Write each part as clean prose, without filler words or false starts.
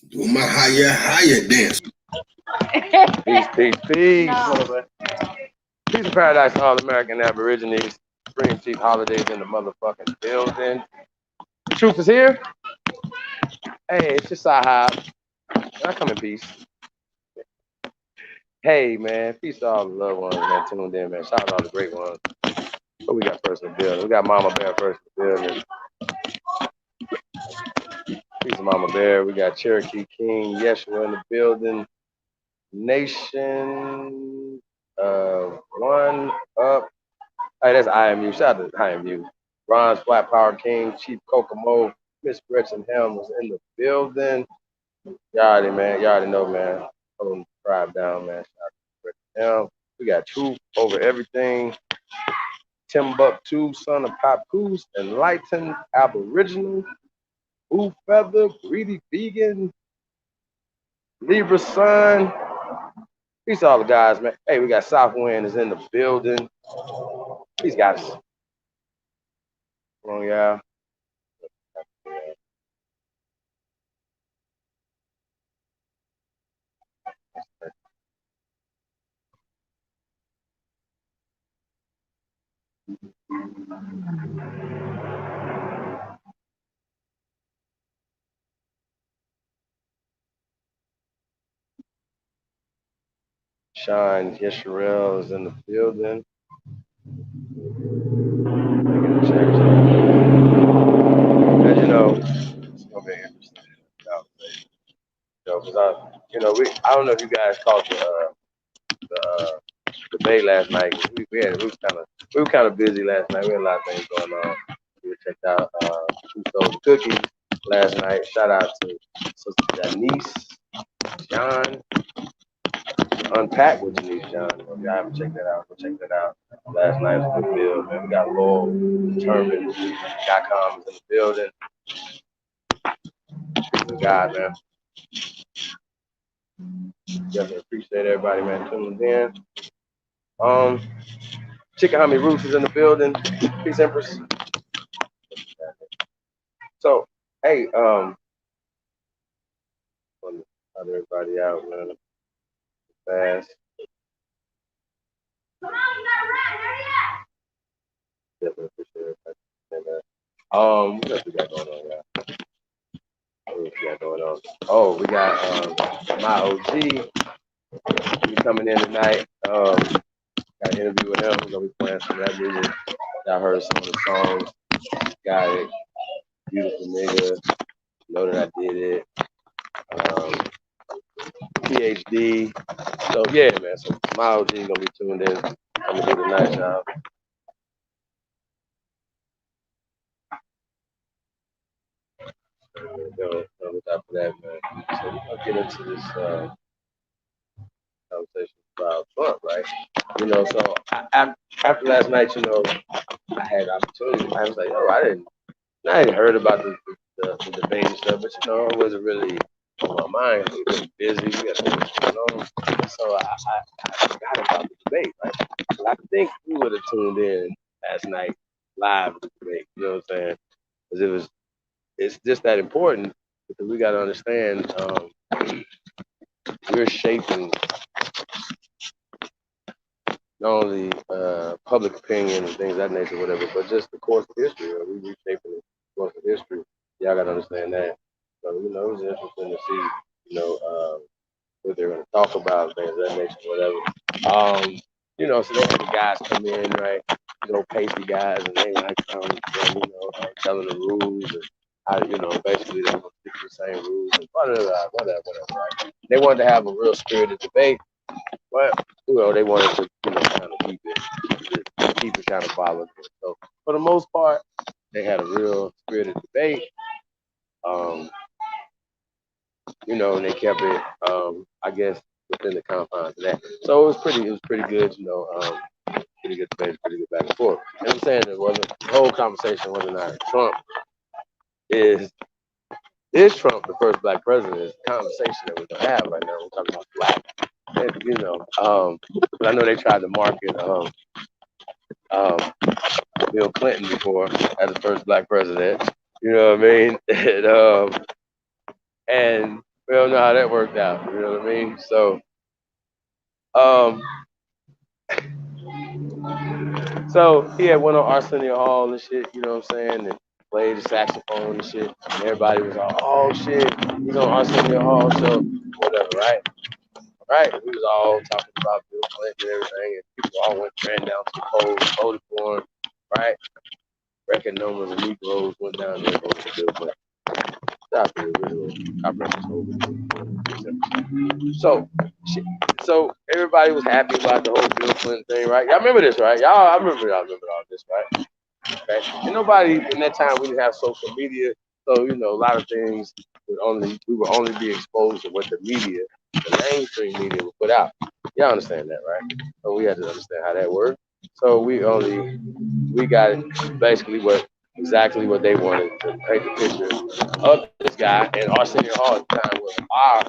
Do my higher dance. Peace. No. Peace of paradise to all American Aborigines. Spring Chief holidays in the motherfucking building. Truth is here. Hey, it's just Sahab. I come in peace. Hey, man. Peace to all the loved ones that tuned in, man. Shout out to all the great ones. What we got first in the building? We got Mama Bear first in the building. Peace to Mama Bear. We got Cherokee King Yeshua in the building. Nation one up. Hey, that's IMU. Shout out to IMU. Ron's Flat Power King, Chief Kokomo, Miss Gretchen Helm was in the building. Y'all already, man. Y'all already know, man. Hold them drive down, man. Shout out to Gretchen Helm. We got Truth over everything. Timbuktu, son of Papoose, enlightened Aboriginal, Blue Feather, greedy vegan, Libra son. Peace to all the guys, man. Hey, we got Southwind is in the building. These guys. Come on, y'all. Sean Yesharel is in the building. Making a change. As you know, it's gonna be interesting conversation. Because I don't know if you guys caught the debate last night. We were kind of busy last night. We had a lot of things going on. We checked out Who Stole the Cookies last night. Shout out to Sister Janice, John. Unpack with Janice John. If y'all haven't checked that out, go check that out. Last night was a good build, man. We got Lowell, Determined, .com is in the building. Good God, man. Definitely appreciate everybody, man, tuning in. Chicken Homie Roots is in the building. Peace, Empress. So, hey, let me cut everybody out, man. Fast. Come on, you gotta run. Hurry up. Definitely appreciate everybody. What else we got going on, y'all? What else we got going on? Oh, we got my OG. He's coming in tonight. Got an interview with him. We're gonna be playing some of that music. I heard some of the songs. Got it. Beautiful nigga. Know that I did it. PhD. So yeah, man. So my OG gonna be tuned in. I'm gonna do the night, y'all. On top of that, man. So we're gonna get into this conversation about Trump, right? You know, so after last night, you know, I had opportunity. I was like, I hadn't heard about the debate and stuff, but you know, it wasn't really on my mind. We were busy. We had so much going on, so I forgot about the debate, right? So I think we would have tuned in last night live to the debate. You know what I'm saying? Because it's just that important because we got to understand we're shaping not only public opinion and things of that nature, whatever, but just the course of history. We reshaping the course of history. Y'all got to understand that. So, you know, it was interesting to see, you know, what they're going to talk about, things of that nature, whatever. You know, so they had the guys come in, right? You know, pasty guys, and they like, you know, telling the rules and how, you know, basically they're going to stick to the same rules and whatever, right? They wanted to have a real spirited debate, but, you know, they wanted to, you know, kind of keep it kind of followed. So, for the most part, they had a real spirited debate. You know, and they kept it, I guess, within the confines of that. So it was pretty good, you know, pretty good debate, pretty good back and forth. And I'm saying the whole conversation wasn't not Trump is Trump the first black president is the conversation that we're gonna have right now. We're talking about black. And, you know, but I know they tried to market Bill Clinton before as the first black president. You know what I mean? And we don't know how that worked out. You know what I mean? So, so he had went on Arsenio Hall and shit. You know what I'm saying? And played the saxophone and shit. And everybody was like, "Oh shit, he's on Arsenio Hall show, whatever." Right? Right? We was all talking about Bill Clinton and everything, and people all ran down to the polls, voted for him. Right? Record numbers of Negroes went down there voted for Bill Clinton. Stop it, so everybody was happy about the whole Bill Clinton thing, right? Y'all remember this, right? I remember all this, right? Okay. And nobody in that time we didn't have social media, so you know a lot of things we would only be exposed to what the mainstream media would put out. Y'all understand that, right? So we had to understand how that worked. So we got basically exactly what they wanted to paint the picture of this guy, and Arsenio Hall at the time was our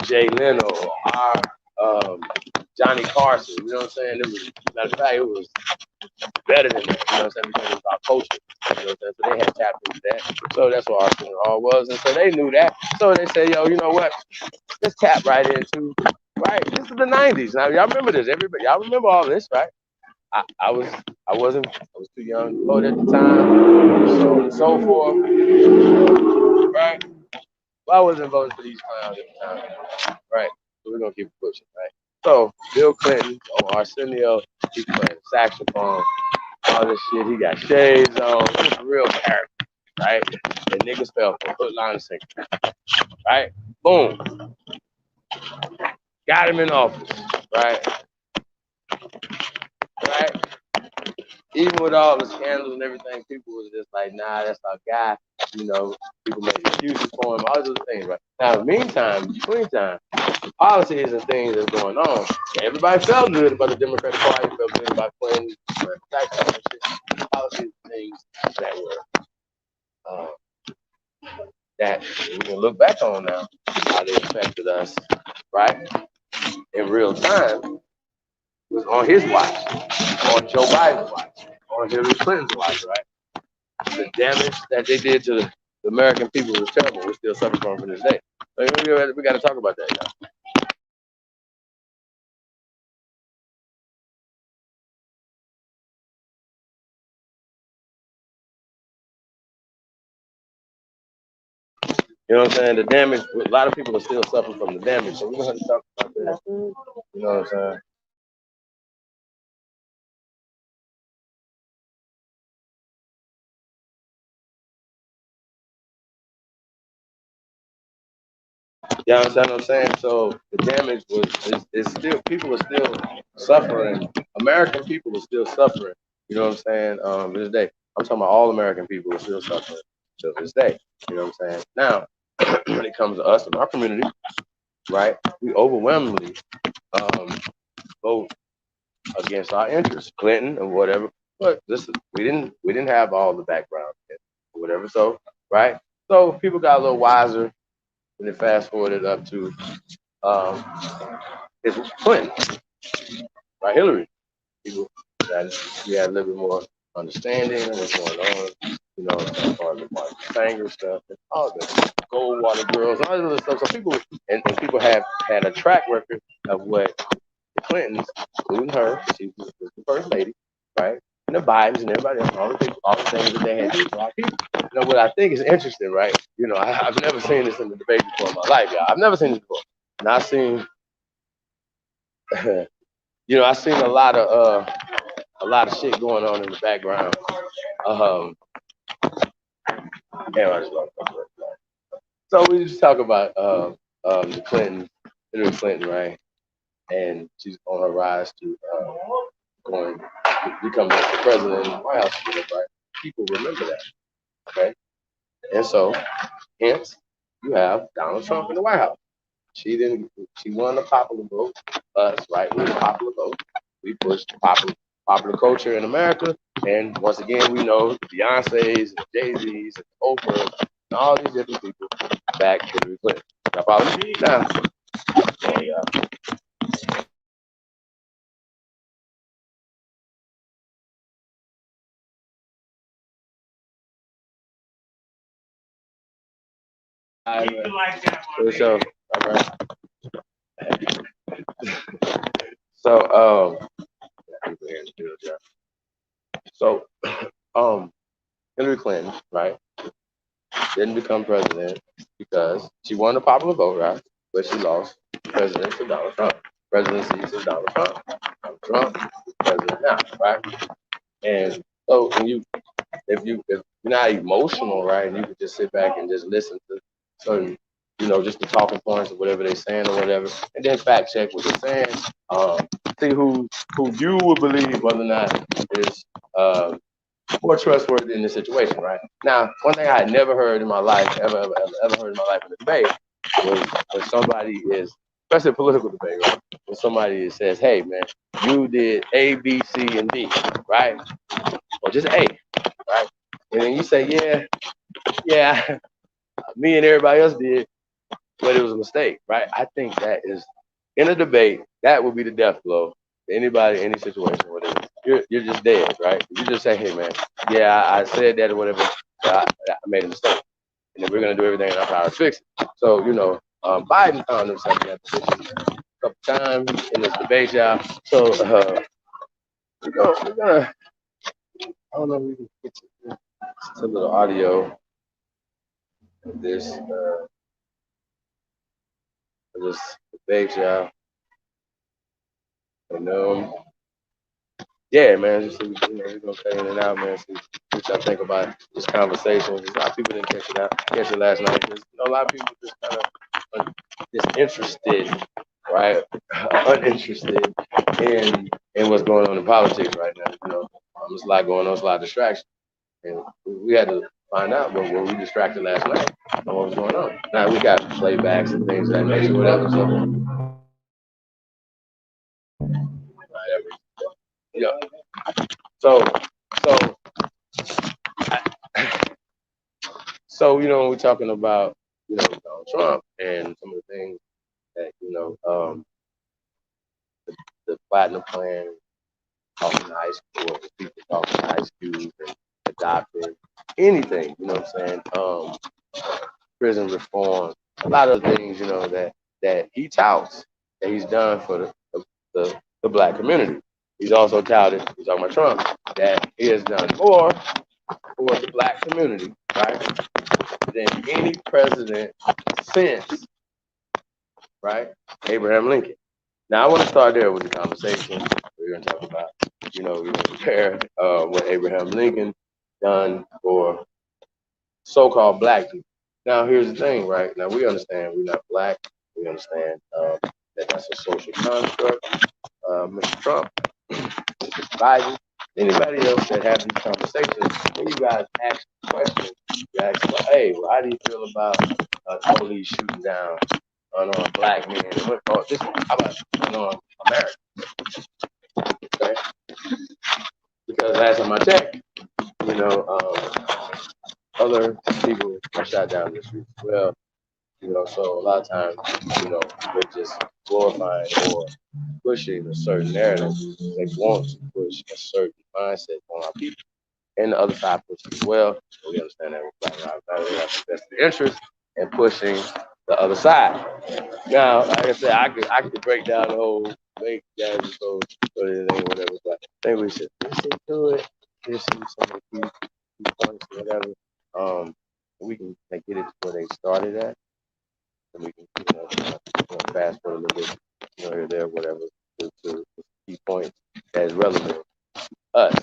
Jay Leno, our Johnny Carson. You know what I'm saying? It was, matter of fact, it was better than that. You know what I'm saying? Because it was our culture. You know what I'm saying? So they had tapped into that. So that's what Arsenio Hall was, and so they knew that. So they said, "Yo, you know what? Let's tap right into right. This is the '90s. Now y'all remember this? Everybody, y'all remember all this, right? I wasn't too young to vote at the time, so on and so forth, right? Well, I wasn't voting for these clowns at the time, right? So we're gonna keep pushing, right? So Bill Clinton on Arsenio, he's playing saxophone, all this shit. He got shades on, just a real character, right? And niggas fell for hook, line, and sinker, right? Boom, got him in office, right? Right? Even with all the scandals and everything, people was just like, nah, that's our guy. You know, people made excuses for him, all those things, right? Now, in the meantime, between time, policies and things that's going on, everybody felt good about the Democratic Party, felt good about Clinton, policies and things that were, that we can look back on now, how they affected us, right? In real time, was on his watch, on Joe Biden's watch, on Hillary Clinton's watch, right? The damage that they did to the American people was terrible. We're still suffering from to this day. So we got to talk about that, y'all. You know what I'm saying? The damage, a lot of people are still suffering from the damage. So we're going to talk about that. You know what I'm saying? You understand what I'm saying? So the damage is still, people are still suffering. American people are still suffering. You know what I'm saying? To this day. I'm talking about all American people are still suffering to this day. You know what I'm saying? Now, when it comes to us in our community, right, we overwhelmingly vote against our interests, Clinton or whatever. But this, we didn't have all the background yet, or whatever. So, right? So people got a little wiser when they fast forwarded up to um, it's Clinton, right? Hillary. People that we had a little bit more understanding of what's going on, you know, as far as the Martin Sanger stuff and all the Goldwater girls, all this other stuff. So people and people have had a track record of what the Clintons, including her, she was the first lady, right? And the Bidens and everybody else, all the things that they had to do for our people. You know what I think is interesting, right? You know, I've never seen this in the debate before in my life, y'all. I've never seen this before. And I've seen you know, I seen a lot of shit going on in the background. Damn, I just lost my word. So we just talk about the Clinton, Hillary Clinton, right? And she's on her rise to going become the president in the White House, right? People remember that, okay? And so, hence, you have Donald Trump in the White House. She didn't. She won the popular vote. Us, right? We the popular vote. We pushed popular culture in America. And once again, we know the Beyonces, the Jay-Z's, and the Oprahs, and all these different people back Hillary Clinton. Now, follow me now. So, all right. So, so, Hillary Clinton, right, didn't become president because she won the popular vote, right? But she lost presidency to Donald Trump. Presidency to Donald Trump. Donald Trump, president now, right? And so, if you're not emotional, right, and you could just sit back and just listen to certain, you know, just the talking points or whatever they're saying or whatever, and then fact check what they're saying. See who you would believe whether or not is more trustworthy in this situation, right? Now, one thing I had never heard in my life, ever heard in my life in a debate was when somebody is, especially a political debate, right? When somebody says, "Hey, man, you did A, B, C, and D, right?" Or just A, right? And then you say, yeah, me and everybody else did, but it was a mistake, right? I think that is, in a debate, that would be the death blow to anybody, any situation, whatever. You're just dead, right? You just say, hey, man, yeah, I said that or whatever, I made a mistake. And then we're going to do everything in our power to fix it. So, you know, Biden found himself in that position a couple times in this debate, y'all. So, we're gonna. I don't know if we can get to a little audio of this debate, y'all. And yeah, man, just we're gonna cut in and out, man. See what y'all think about this conversation. A lot of people didn't catch it last night. A lot of people just kind of disinterested, right? Uninterested in what's going on in politics right now. There's a lot going on, there's a lot of distraction, and we had to find out what were we distracted last night and what was going on. Now we got playbacks and things of that nature, whatever. Yeah. So, so, so when we're talking about Donald Trump and some of the things that the platinum plan, talking to high school, people talking to high schools and adopting anything, you know what I'm saying? Prison reform, a lot of things, that he touts that he's done for the black community. He's also touted, he's talking about Trump, that he has done more for the black community, right, than any president since, right, Abraham Lincoln. Now I want to start there with the conversation. We're going to talk about, compare what Abraham Lincoln done for so-called black people. Now here's the thing, right? Now we understand we're not black. We understand that that's a social construct. Mr. Trump, Mr. Biden, anybody else that have these conversations, when you guys ask questions, you ask, well, hey, well, how do you feel about police shooting down unarmed black men? How about unarmed Americans? Okay? Because last time I checked, other people are shot down in the streets as well. So a lot of times, they're just glorifying or pushing a certain narrative. They want to push a certain mindset on our people. And the other side pushes as well. So we understand that Black Lives Matter have the best interest in pushing the other side. Now, like I said, I could break down the whole debate, guys, so anything, whatever, but I think we should listen to it, listen to some of the key points, whatever. We can get it to where they started at, and we can fast forward a little bit, here, there, whatever, to key points that is relevant to us.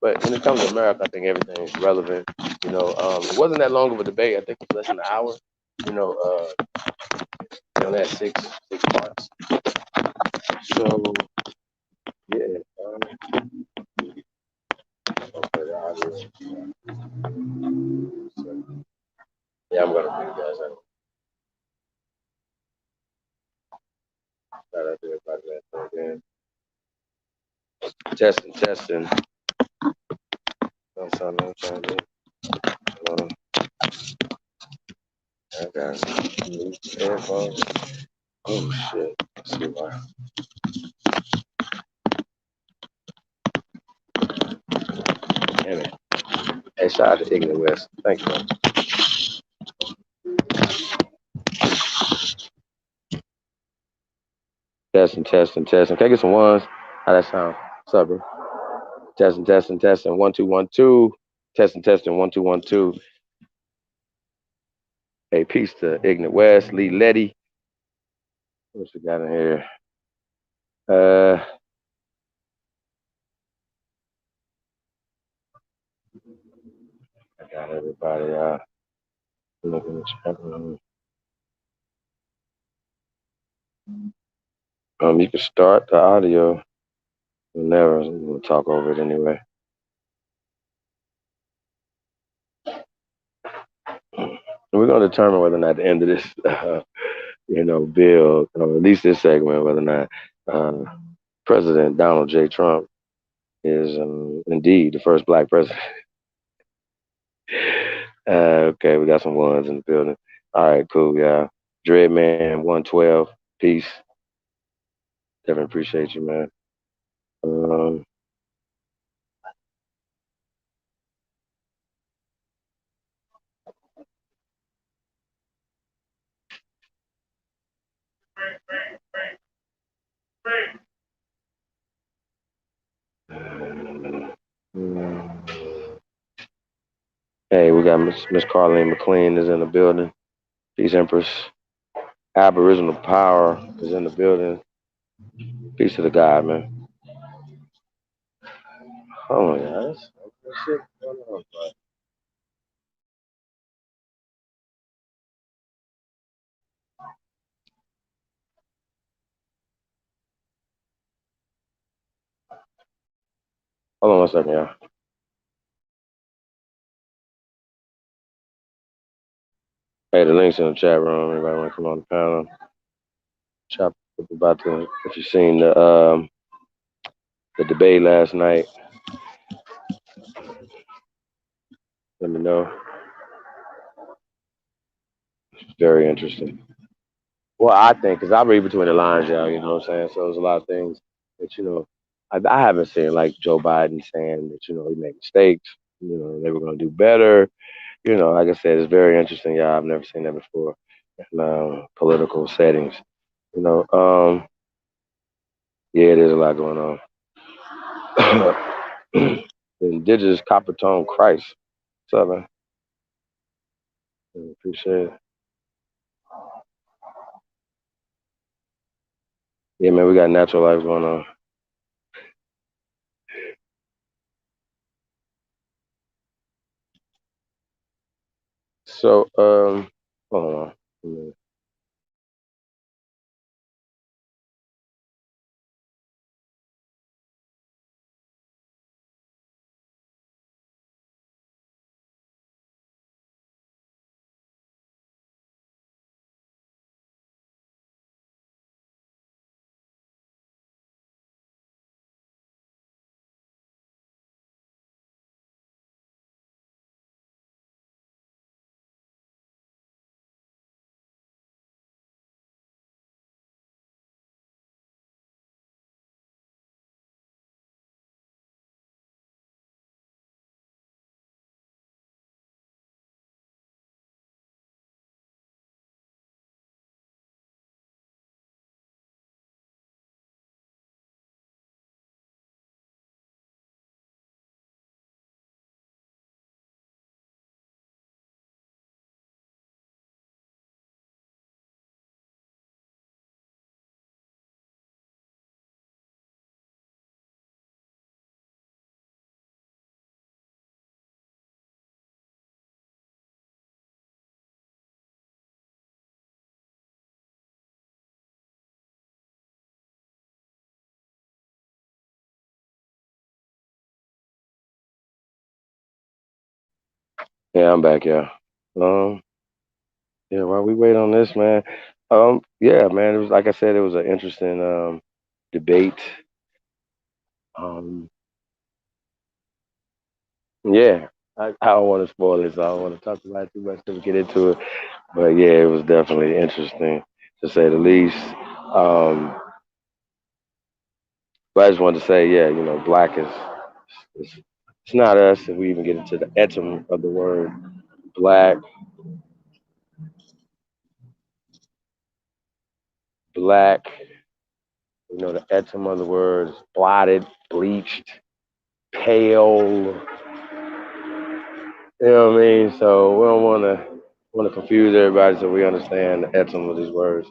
But when it comes to America, I think everything is relevant. It wasn't that long of a debate. I think it was less than an hour. They only had six parts. So yeah. Yeah, I'm gonna bring you guys out. Shout out to everybody that tuned in. Testing. I got new headphones. Oh shit. Let's see why. Damn it. Hey, shout out to Ignorant West. Thank you, man. Testing. Can I get some ones? How that sound? What's up, bro? Testing. 1 2 1 2. Testing 1 2 1 2. Hey, peace to Ignorant West, Lee Letty. What we got in here? I got everybody looking at the chat room. You can start the audio whenever. I'm gonna talk over it anyway. We're gonna determine whether or not at the end of this, bill, or at least this segment, whether or not President Donald J. Trump is indeed the first black president. Okay, we got some ones in the building. All right, cool, yeah. Dreadman 112, peace. Definitely appreciate you, man. we got Miss Carlene McLean is in the building. Peace, Empress. Aboriginal Power is in the building. Peace to the God, man. Oh my God, that's shit going on, bro. Hold on one second, y'all. Hey, the links in the chat room. Anybody want to come on the panel? Chop about if you seen the debate last night, let me know. It's very interesting. Well, I think, because I read between the lines, y'all, you know what I'm saying? So there's a lot of things that, I haven't seen, like Joe Biden saying that, he made mistakes, they were going to do better. Like I said, it's very interesting, y'all. I've never seen that before in political settings. Yeah, there's a lot going on. The indigenous copper tone Christ. What's up, man? Appreciate it. Yeah, man, we got natural life going on. So, hold on. Yeah, I'm back, yeah. Um, yeah, while we wait on this, man. Yeah, man, it was like I said, it was an interesting debate. Um, yeah, I don't want to spoil it, so I don't want to talk about it too much to get into it. But yeah, it was definitely interesting to say the least. Um, but I just wanted to say, yeah, black is it's not us if we even get into the etym of the word black. Black, the etym of the word is blotted, bleached, pale. You know what I mean? So we don't want to confuse everybody, so we understand the etym of these words.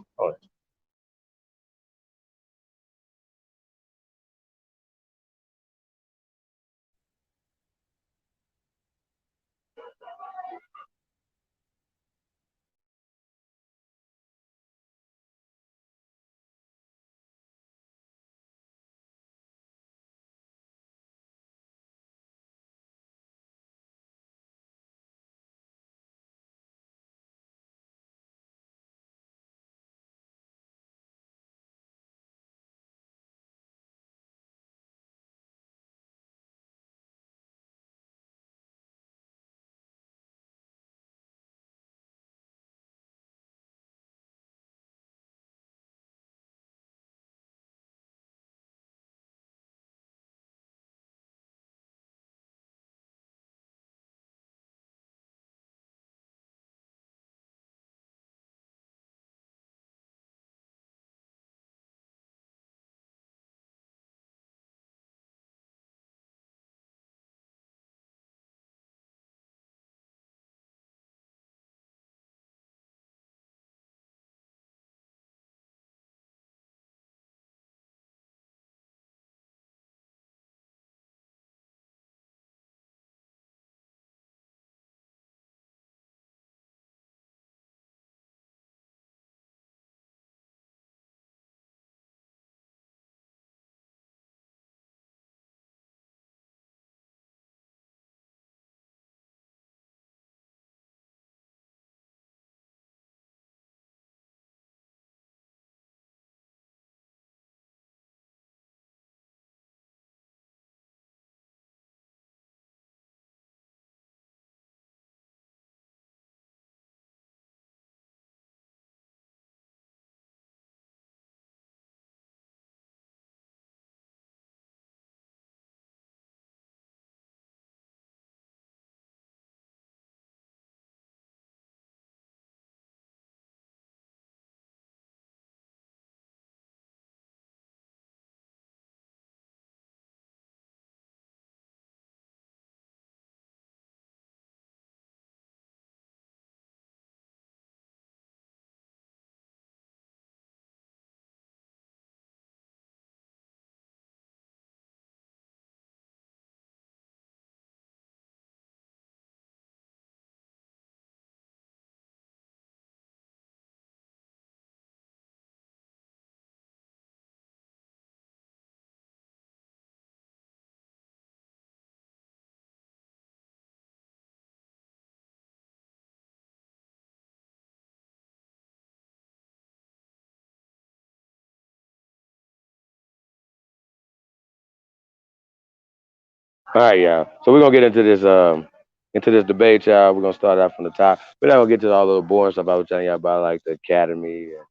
All right, y'all. So we're gonna get into this debate, y'all. We're gonna start out from the top. We're not gonna get to all the boring stuff I was telling y'all about, like the academy. And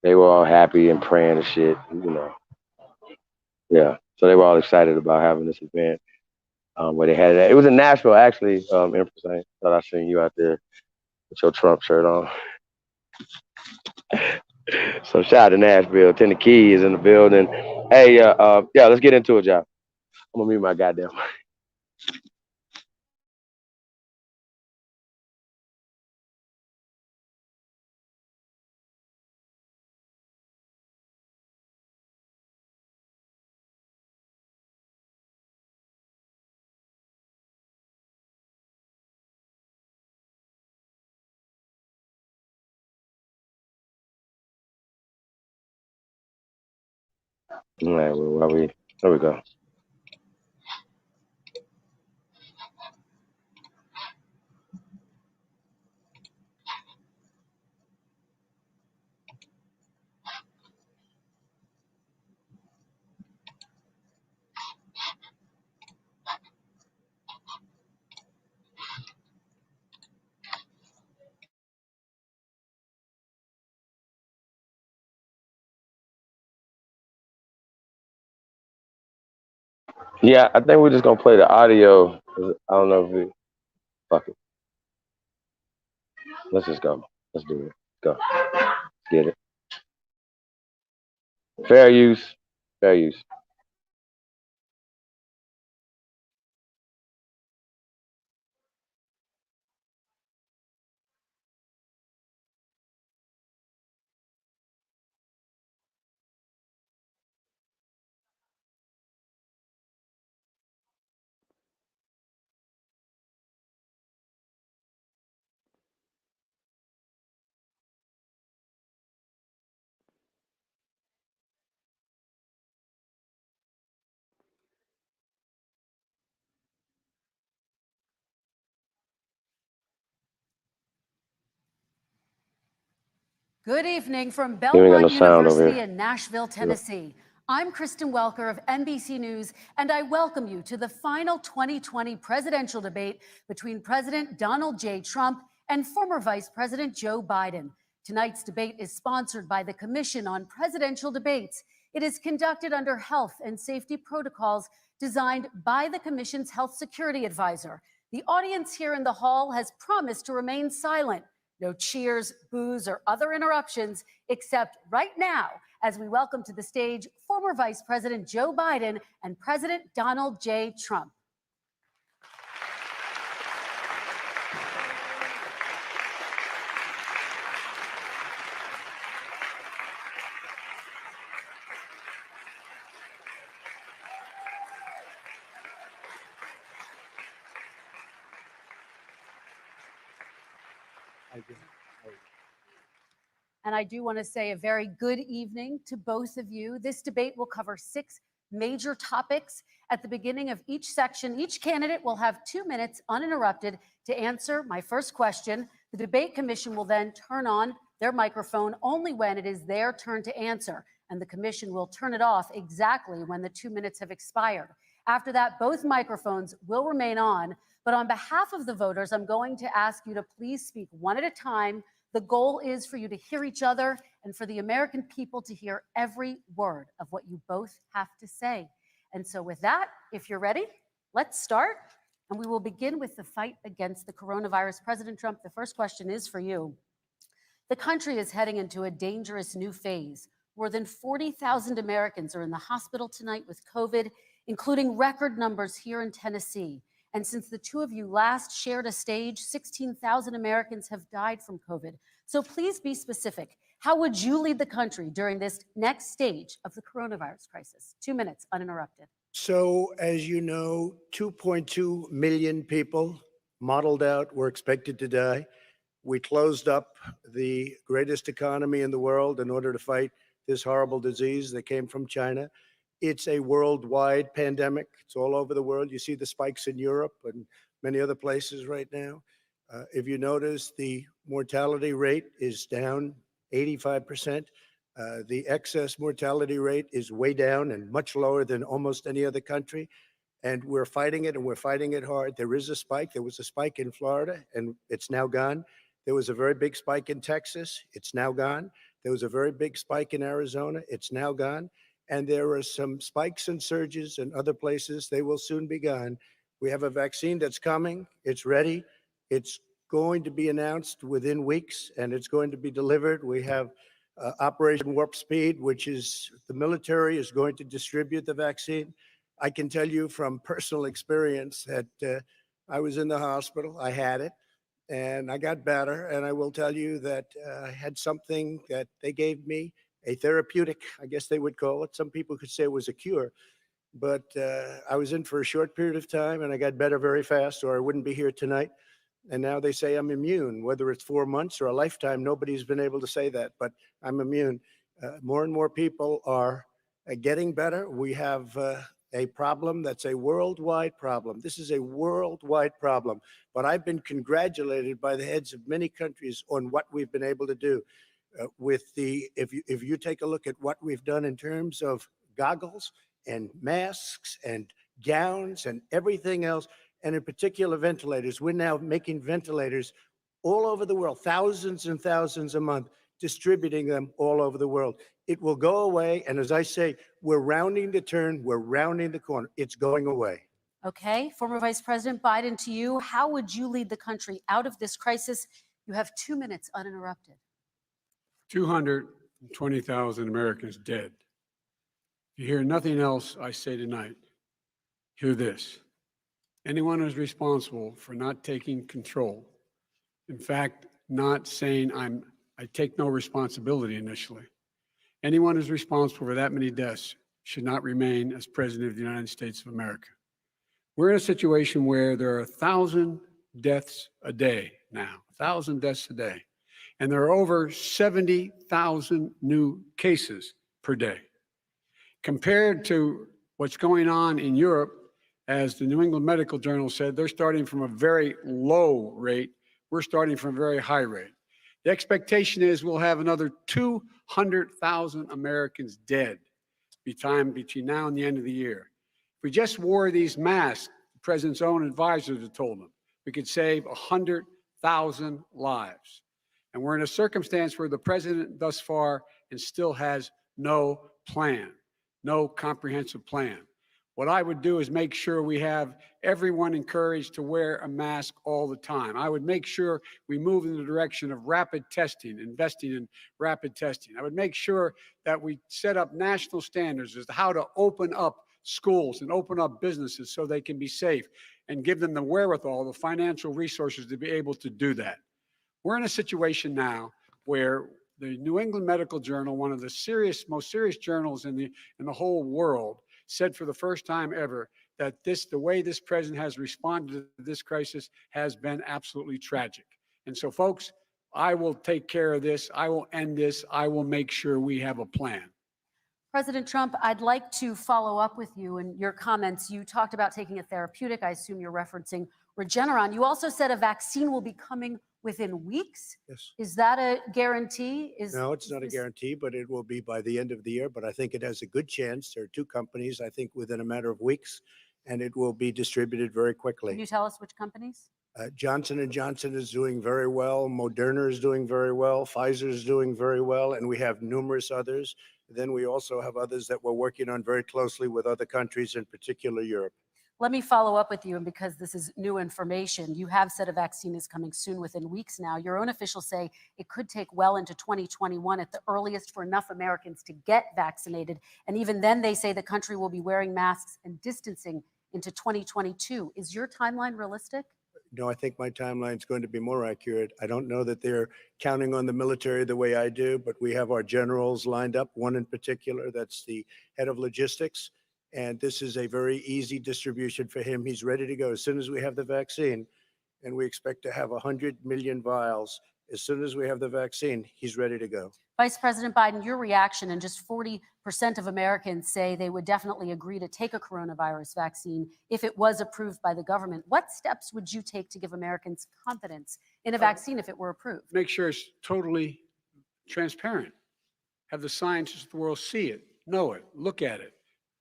they were all happy and praying and shit. You know, yeah. So they were all excited about having this event. Where they had it. It was in Nashville, actually. Empress, I thought I seen you out there with your Trump shirt on. So shout out to Nashville. Tennessee is in the building. Hey, yeah, let's get into it, y'all. I'm gonna mute my goddamn. All right, well, there we go. Yeah, I think we're just gonna play the audio. I don't know if we fuck it. Let's just go. Let's do it. Go. Get it. Fair use. Fair use. Good evening from ain't got no Belmont sound over University here. in Nashville, Tennessee. I'm Kristen Welker of NBC News, and I welcome you to the final 2020 presidential debate between President Donald J. Trump and former Vice President Joe Biden. Tonight's debate is sponsored by the Commission on Presidential Debates. It is conducted under health and safety protocols designed by the Commission's health security advisor. The audience here in the hall has promised to remain silent. No cheers, boos, or other interruptions, except right now, as we welcome to the stage former Vice President Joe Biden and President Donald J. Trump. And I do want to say a very good evening to both of you. This debate will cover 6 major topics. At the beginning of each section, each candidate will have 2 minutes uninterrupted to answer my first question. The debate commission will then turn on their microphone only when it is their turn to answer, and the commission will turn it off exactly when the 2 minutes have expired. After that, both microphones will remain on, but on behalf of the voters, I'm going to ask you to please speak one at a time. The goal is for you to hear each other and for the American people to hear every word of what you both have to say. And so with that, if you're ready, let's start. And we will begin with the fight against the coronavirus. President Trump, the first question is for you. The country is heading into a dangerous new phase. More than 40,000 Americans are in the hospital tonight with COVID, including record numbers here in Tennessee. And since the two of you last shared a stage, 16,000 Americans have died from COVID. So please be specific. How would you lead the country during this next stage of the coronavirus crisis? 2 minutes, uninterrupted. So, as you know, 2.2 million people modeled out were expected to die. We closed up the greatest economy in the world in order to fight this horrible disease that came from China. It's a worldwide pandemic. It's all over the world. You see the spikes in Europe and many other places right now. If you notice, the mortality rate is down 85%. The excess mortality rate is way down and much lower than almost any other country. and we're fighting it, and we're fighting it hard. There is a spike. There was a spike in Florida, and it's now gone. There was a very big spike in Texas. It's now gone. There was a very big spike in Arizona. It's now gone. And there are some spikes and surges in other places. They will soon be gone. We have a vaccine that's coming. It's ready. It's going to be announced within weeks, and it's going to be delivered. We have Operation Warp Speed, which is the military is going to distribute the vaccine. I can tell you from personal experience that I was in the hospital. I had it, and I got better. And I will tell you that I had something that they gave me, a therapeutic, I guess they would call it. Some people could say it was a cure. But I was in for a short period of time, and I got better very fast, or I wouldn't be here tonight. And now they say I'm immune, whether it's 4 months or a lifetime. Nobody's been able to say that, but I'm immune. More and more people are getting better. We have a problem that's a worldwide problem. This is a worldwide problem, but I've been congratulated by the heads of many countries on what we've been able to do. If you take a look at what we've done in terms of goggles and masks and gowns and everything else, and in particular ventilators. We're now making ventilators all over the world, thousands and thousands a month, distributing them all over the world. It will go away. And as I say, we're rounding the turn. We're rounding the corner. It's going away. Okay, former Vice President Biden, to you, how would you lead the country out of this crisis? You have 2 minutes uninterrupted. 220,000 Americans dead. If you hear nothing else I say tonight, hear this. Anyone who's responsible for not taking control, in fact, not saying I take no responsibility initially, anyone who's responsible for that many deaths should not remain as President of the United States of America. We're in a situation where there are 1,000 deaths a day now, 1,000 deaths a day, and there are over 70,000 new cases per day. Compared to what's going on in Europe, as the New England Medical Journal said, they're starting from a very low rate. We're starting from a very high rate. The expectation is we'll have another 200,000 Americans dead between now and the end of the year. If we just wore these masks, the president's own advisors have told him, we could save 100,000 lives. And we're in a circumstance where the president thus far and still has no plan, no comprehensive plan. What I would do is make sure we have everyone encouraged to wear a mask all the time. I would make sure we move in the direction of rapid testing, investing in rapid testing. I would make sure that we set up national standards as to how to open up schools and open up businesses so they can be safe and give them the wherewithal, the financial resources to be able to do that. We're in a situation now where the New England Medical Journal, one of the most serious journals in the whole world, said for the first time ever that the way this president has responded to this crisis has been absolutely tragic. And so, folks, I will take care of this. I will end this. I will make sure we have a plan. President Trump, I'd like to follow up with you in your comments. You talked about taking a therapeutic. I assume you're referencing Regeneron. You also said a vaccine will be coming within weeks. Yes. Is that a guarantee? No, it's not a guarantee, but it will be by the end of the year. But I think it has a good chance. There are 2 companies, I think, within a matter of weeks, and it will be distributed very quickly. Can you tell us which companies? Johnson & Johnson is doing very well. Moderna is doing very well. Pfizer is doing very well. And we have numerous others. Then we also have others that we're working on very closely with other countries, in particular Europe. Let me follow up with you, and because this is new information, you have said a vaccine is coming soon, within weeks now. Your own officials say it could take well into 2021 at the earliest for enough Americans to get vaccinated. And even then, they say the country will be wearing masks and distancing into 2022. Is your timeline realistic? No, I think my timeline is going to be more accurate. I don't know that they're counting on the military the way I do, but we have our generals lined up, one in particular, that's the head of logistics. And this is a very easy distribution for him. He's ready to go as soon as we have the vaccine. And we expect to have 100 million vials. As soon as we have the vaccine, he's ready to go. Vice President Biden, your reaction, and just 40% of Americans say they would definitely agree to take a coronavirus vaccine if it was approved by the government. What steps would you take to give Americans confidence in a vaccine if it were approved? Make sure it's totally transparent. Have the scientists of the world see it, know it, look at it,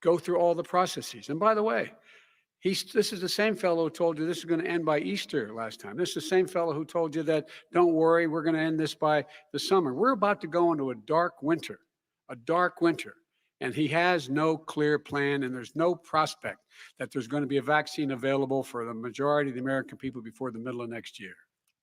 go through all the processes. And by the way, This is the same fellow who told you this is going to end by Easter last time. This is the same fellow who told you that, don't worry, we're going to end this by the summer. We're about to go into a dark winter. And he has no clear plan, and there's no prospect that there's going to be a vaccine available for the majority of the American people before the middle of next year.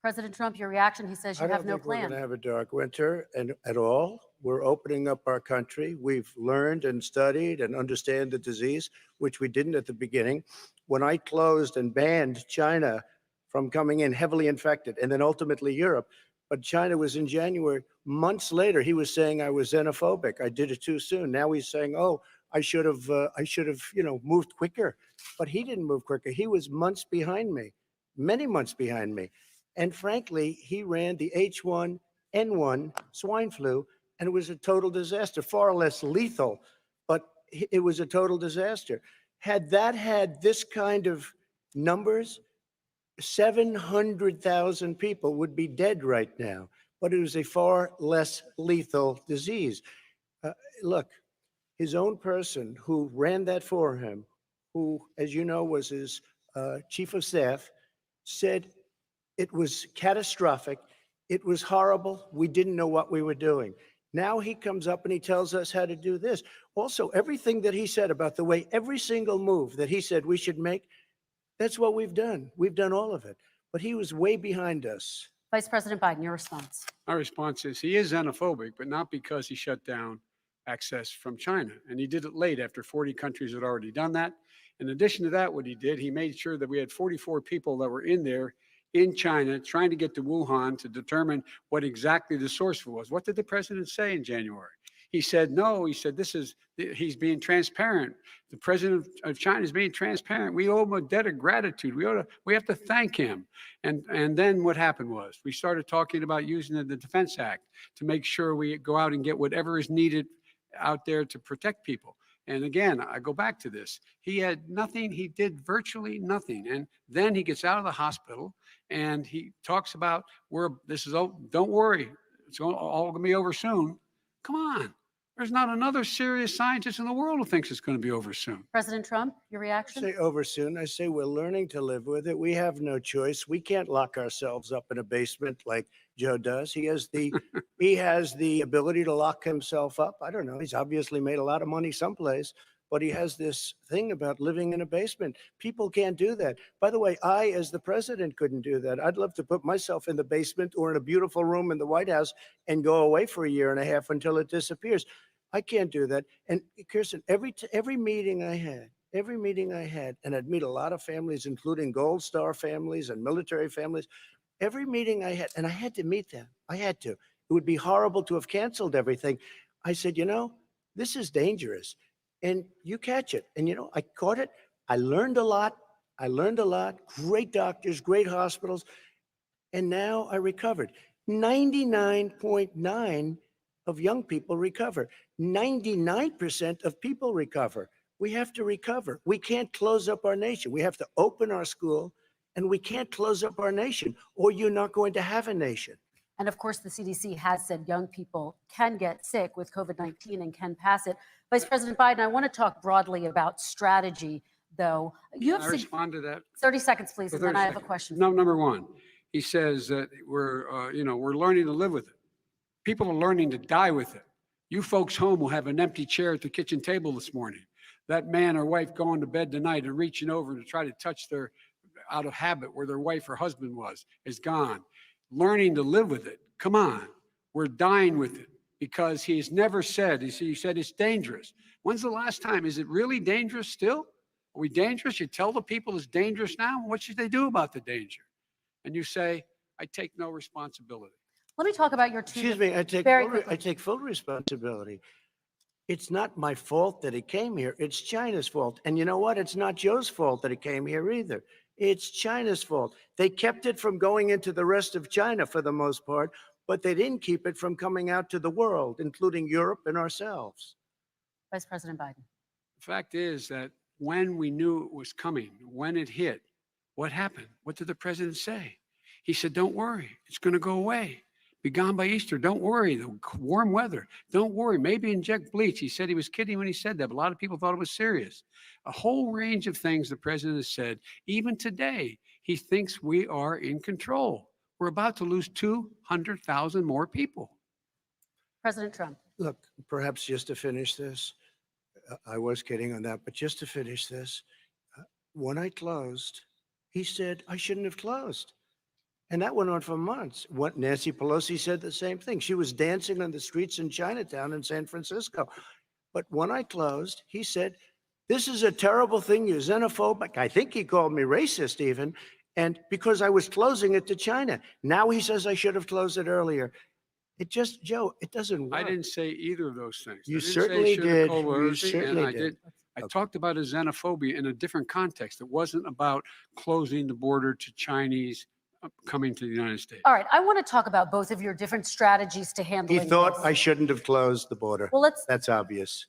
President Trump, your reaction, he says you I don't have no think we're going to plan. have a dark winter at all. We're opening up our country. We've learned and studied and understand the disease, which we didn't at the beginning. When I closed and banned China from coming in heavily infected, and then ultimately Europe, but China was in January. Months later, he was saying I was xenophobic. I did it too soon. Now he's saying, oh, I should have, moved quicker. But he didn't move quicker. He was months behind me, many months behind me. And frankly, he ran the H1N1 swine flu, and it was a total disaster, far less lethal, but it was a total disaster. Had that had this kind of numbers, 700,000 people would be dead right now, but it was a far less lethal disease. Look, his own person who ran that for him, who, as you know, was his chief of staff, said it was catastrophic. It was horrible. We didn't know what we were doing. Now he comes up and he tells us how to do this. Also, everything that he said about the way every single move that he said we should make, that's what we've done. We've done all of it. But he was way behind us. Vice President Biden, your response. My response is he is xenophobic, but not because he shut down access from China. And he did it late after 40 countries had already done that. In addition to that, what he did, he made sure that we had 44 people that were in there in China trying to get to Wuhan to determine what exactly the source was. What did the president say in January? He said, no, he said, he's being transparent. The president of China is being transparent. We owe him a debt of gratitude. We have to thank him. And then what happened was we started talking about using the Defense Act to make sure we go out and get whatever is needed out there to protect people. And again, I go back to this. He had nothing. He did virtually nothing. And then he gets out of the hospital and he talks about don't worry. It's all going to be over soon. Come on. There's not another serious scientist in the world who thinks it's going to be over soon. President Trump, your I reaction? say over soon. I say we're learning to live with it. We have no choice. We can't lock ourselves up in a basement like Joe does. He has the ability to lock himself up. I don't know. He's obviously made a lot of money someplace, but he has this thing about living in a basement. People can't do that. By the way, I, as the president, couldn't do that. I'd love to put myself in the basement or in a beautiful room in the White House and go away for a year and a half until it disappears. I can't do that. And Kirsten, every meeting I had, and I'd meet a lot of families, including Gold Star families and military families, every meeting I had, and I had to meet them. I had to. It would be horrible to have canceled everything. I said, this is dangerous. And you catch it. And, I caught it. I learned a lot. Great doctors, great hospitals. And now I recovered. 99.9 of young people recover. 99% of people recover. We have to recover. We can't close up our nation. We have to open our school, and we can't close up our nation, or you're not going to have a nation. And of course, the CDC has said young people can get sick with COVID-19 and can pass it. Vice President Biden, I want to talk broadly about strategy, though. Can I respond to that? 30 seconds, please, and then I have a question. Number one, he says that we're learning to live with it. People are learning to die with it. You folks home will have an empty chair at the kitchen table this morning. That man or wife going to bed tonight and reaching over to try to touch their, out of habit, where their wife or husband was, is gone. Learning to live with it. Come on. We're dying with it because he's never said, he said it's dangerous. When's the last time? Is it really dangerous still? Are we dangerous? You tell the people it's dangerous now. What should they do about the danger? And you say, I take no responsibility. Let me talk about your two. Excuse me, I take full responsibility. It's not my fault that it came here. It's China's fault. And you know what? It's not Joe's fault that it came here either. It's China's fault. They kept it from going into the rest of China for the most part, but they didn't keep it from coming out to the world, including Europe and ourselves. Vice President Biden. The fact is that when we knew it was coming, when it hit, what happened? What did the president say? He said, don't worry, it's going to go away. be gone by Easter. Don't worry. The warm weather. Don't worry. Maybe inject bleach. He said he was kidding when he said that, but a lot of people thought it was serious. A whole range of things the president has said. Even today, he thinks we are in control. We're about to lose 200,000 more people. President Trump. Look, perhaps just to finish this, I was kidding on that, but just to finish this, when I closed, he said I shouldn't have closed. And that went on for months. What Nancy Pelosi said the same thing. She was dancing on the streets in Chinatown in San Francisco. But when I closed, he said, this is a terrible thing. You're xenophobic. I think he called me racist even. And because I was closing it to China. Now he says I should have closed it earlier. It just, Joe, it doesn't work. I didn't say either of those things. You I didn't say certainly should have did. called You Pelosi, certainly and I did. I talked about a xenophobia in a different context. It wasn't about closing the border to Chinese coming to the United States. All right, I want to talk about both of your different strategies to handling He thought this. I shouldn't have closed the border. Well, That's obvious.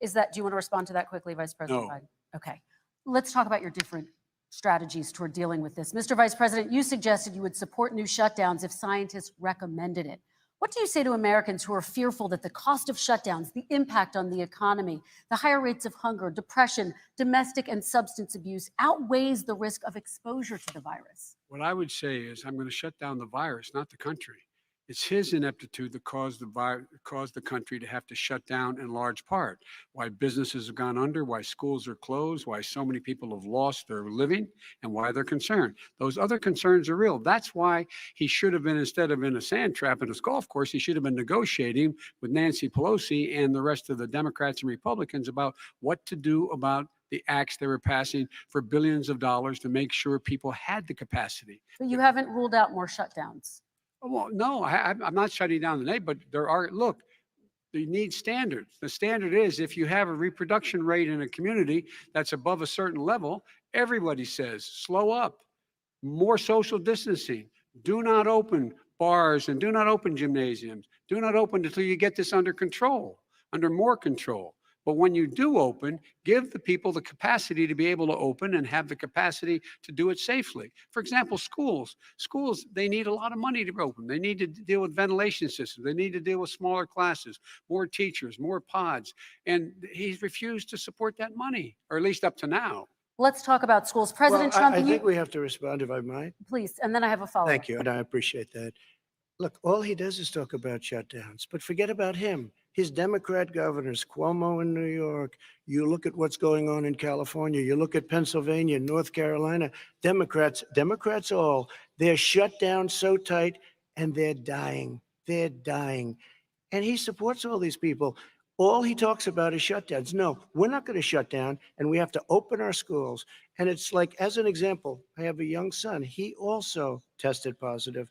do you want to respond to that quickly, Vice President No. Biden? Okay. Let's talk about your different strategies toward dealing with this. Mr. Vice President, you suggested you would support new shutdowns if scientists recommended it. What do you say to Americans who are fearful that the cost of shutdowns, the impact on the economy, the higher rates of hunger, depression, domestic and substance abuse outweighs the risk of exposure to the virus? What I would say is I'm going to shut down the virus, not the country. It's his ineptitude that caused the country to have to shut down in large part. Why businesses have gone under, why schools are closed, why so many people have lost their living, and why they're concerned. Those other concerns are real. That's why he should have been, instead of in a sand trap in a golf course, he should have been negotiating with Nancy Pelosi and the rest of the Democrats and Republicans about what to do about the acts they were passing for billions of dollars to make sure people had the capacity. But you haven't ruled out more shutdowns. Well, no, I'm not shutting down the name, but look, you need standards. The standard is if you have a reproduction rate in a community that's above a certain level, everybody says, slow up, more social distancing, do not open bars and do not open gymnasiums, do not open until you get this under control, under more control. But when you do open, give the people the capacity to be able to open and have the capacity to do it safely. For example, schools, they need a lot of money to open. They need to deal with ventilation systems. They need to deal with smaller classes, more teachers, more pods. And he's refused to support that money, or at least up to now. Let's talk about schools. President Trump, I think we have to respond, if I might. please, and then I have a follow-up. Thank you, and I appreciate that. Look, all he does is talk about shutdowns, but forget about him. His Democrat governors, Cuomo in New York, you look at what's going on in California, you look at Pennsylvania, North Carolina, Democrats all, they're shut down so tight and they're dying. They're dying. And he supports all these people. All he talks about is shutdowns. No, we're not going to shut down, and we have to open our schools. And it's like, as an example, I have a young son. He also tested positive.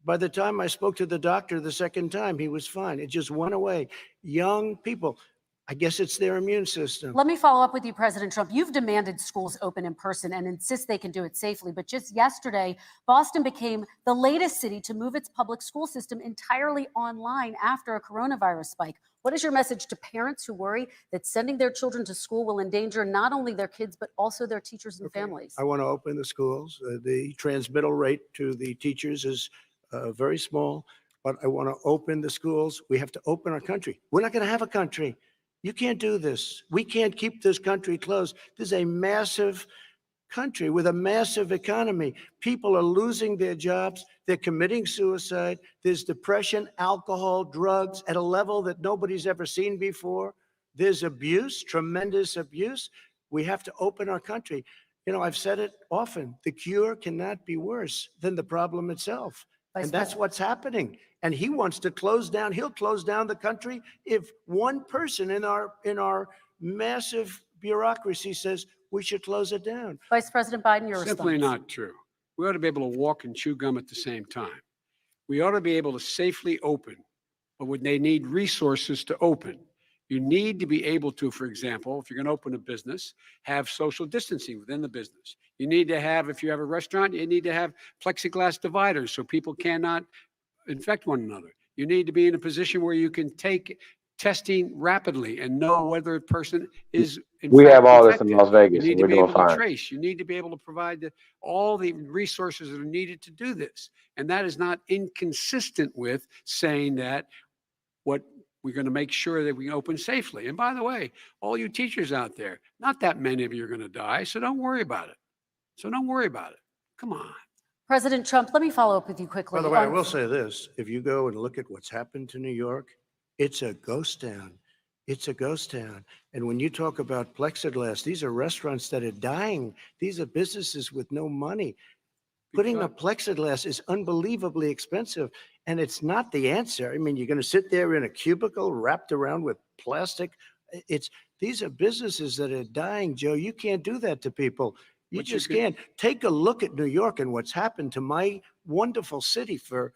By the time I spoke to the doctor the second time, he was fine. It just went away. Young people, I guess it's their immune system. Let me follow up with you, President Trump. You've demanded schools open in person and insist they can do it safely. But just yesterday, Boston became the latest city to move its public school system entirely online after a coronavirus spike. What is your message to parents who worry that sending their children to school will endanger not only their kids, but also their teachers and families? I want to open the schools. The transmittal rate to the teachers is very small, but I want to open the schools. We have to open our country. We're not going to have a country. You can't do this. We can't keep this country closed. This is a massive country with a massive economy. People are losing their jobs. They're committing suicide. There's depression, alcohol, drugs at a level that nobody's ever seen before. There's abuse, tremendous abuse. We have to open our country. You know, I've said it often. The cure cannot be worse than the problem itself. And that's what's happening. And he wants to close down. He'll close down the country if one person in our massive bureaucracy says we should close it down. Vice President Biden, your Simply response. not true. We ought to be able to walk and chew gum at the same time. We ought to be able to safely open, but would they need resources to open? You need to be able to, for example, if you're going to open a business, have social distancing within the business. You need to have, if you have a restaurant, you need to have plexiglass dividers so people cannot infect one another. You need to be in a position where you can take testing rapidly and know whether a person is in We fact have all this in infected. Las Vegas, You and need to we're be doing able to fine. trace. You need to be able to provide all the resources that are needed to do this. And that is not inconsistent with saying that what we're going to make sure that we open safely. And by the way, all you teachers out there, not that many of you are going to die, so don't worry about it. So don't worry about it. Come on. President Trump, let me follow up with you quickly. By the way, I on- will say this, if you go and look at what's happened to New York, it's a ghost town. It's a ghost town. And when you talk about plexiglass, these are restaurants that are dying. These are businesses with no money. Putting up plexiglass is unbelievably expensive, and it's not the answer. I mean, you're going to sit there in a cubicle wrapped around with plastic. These are businesses that are dying, Joe. You can't do that to people. You But you just could- can't. Take a look at New York and what's happened to my wonderful city for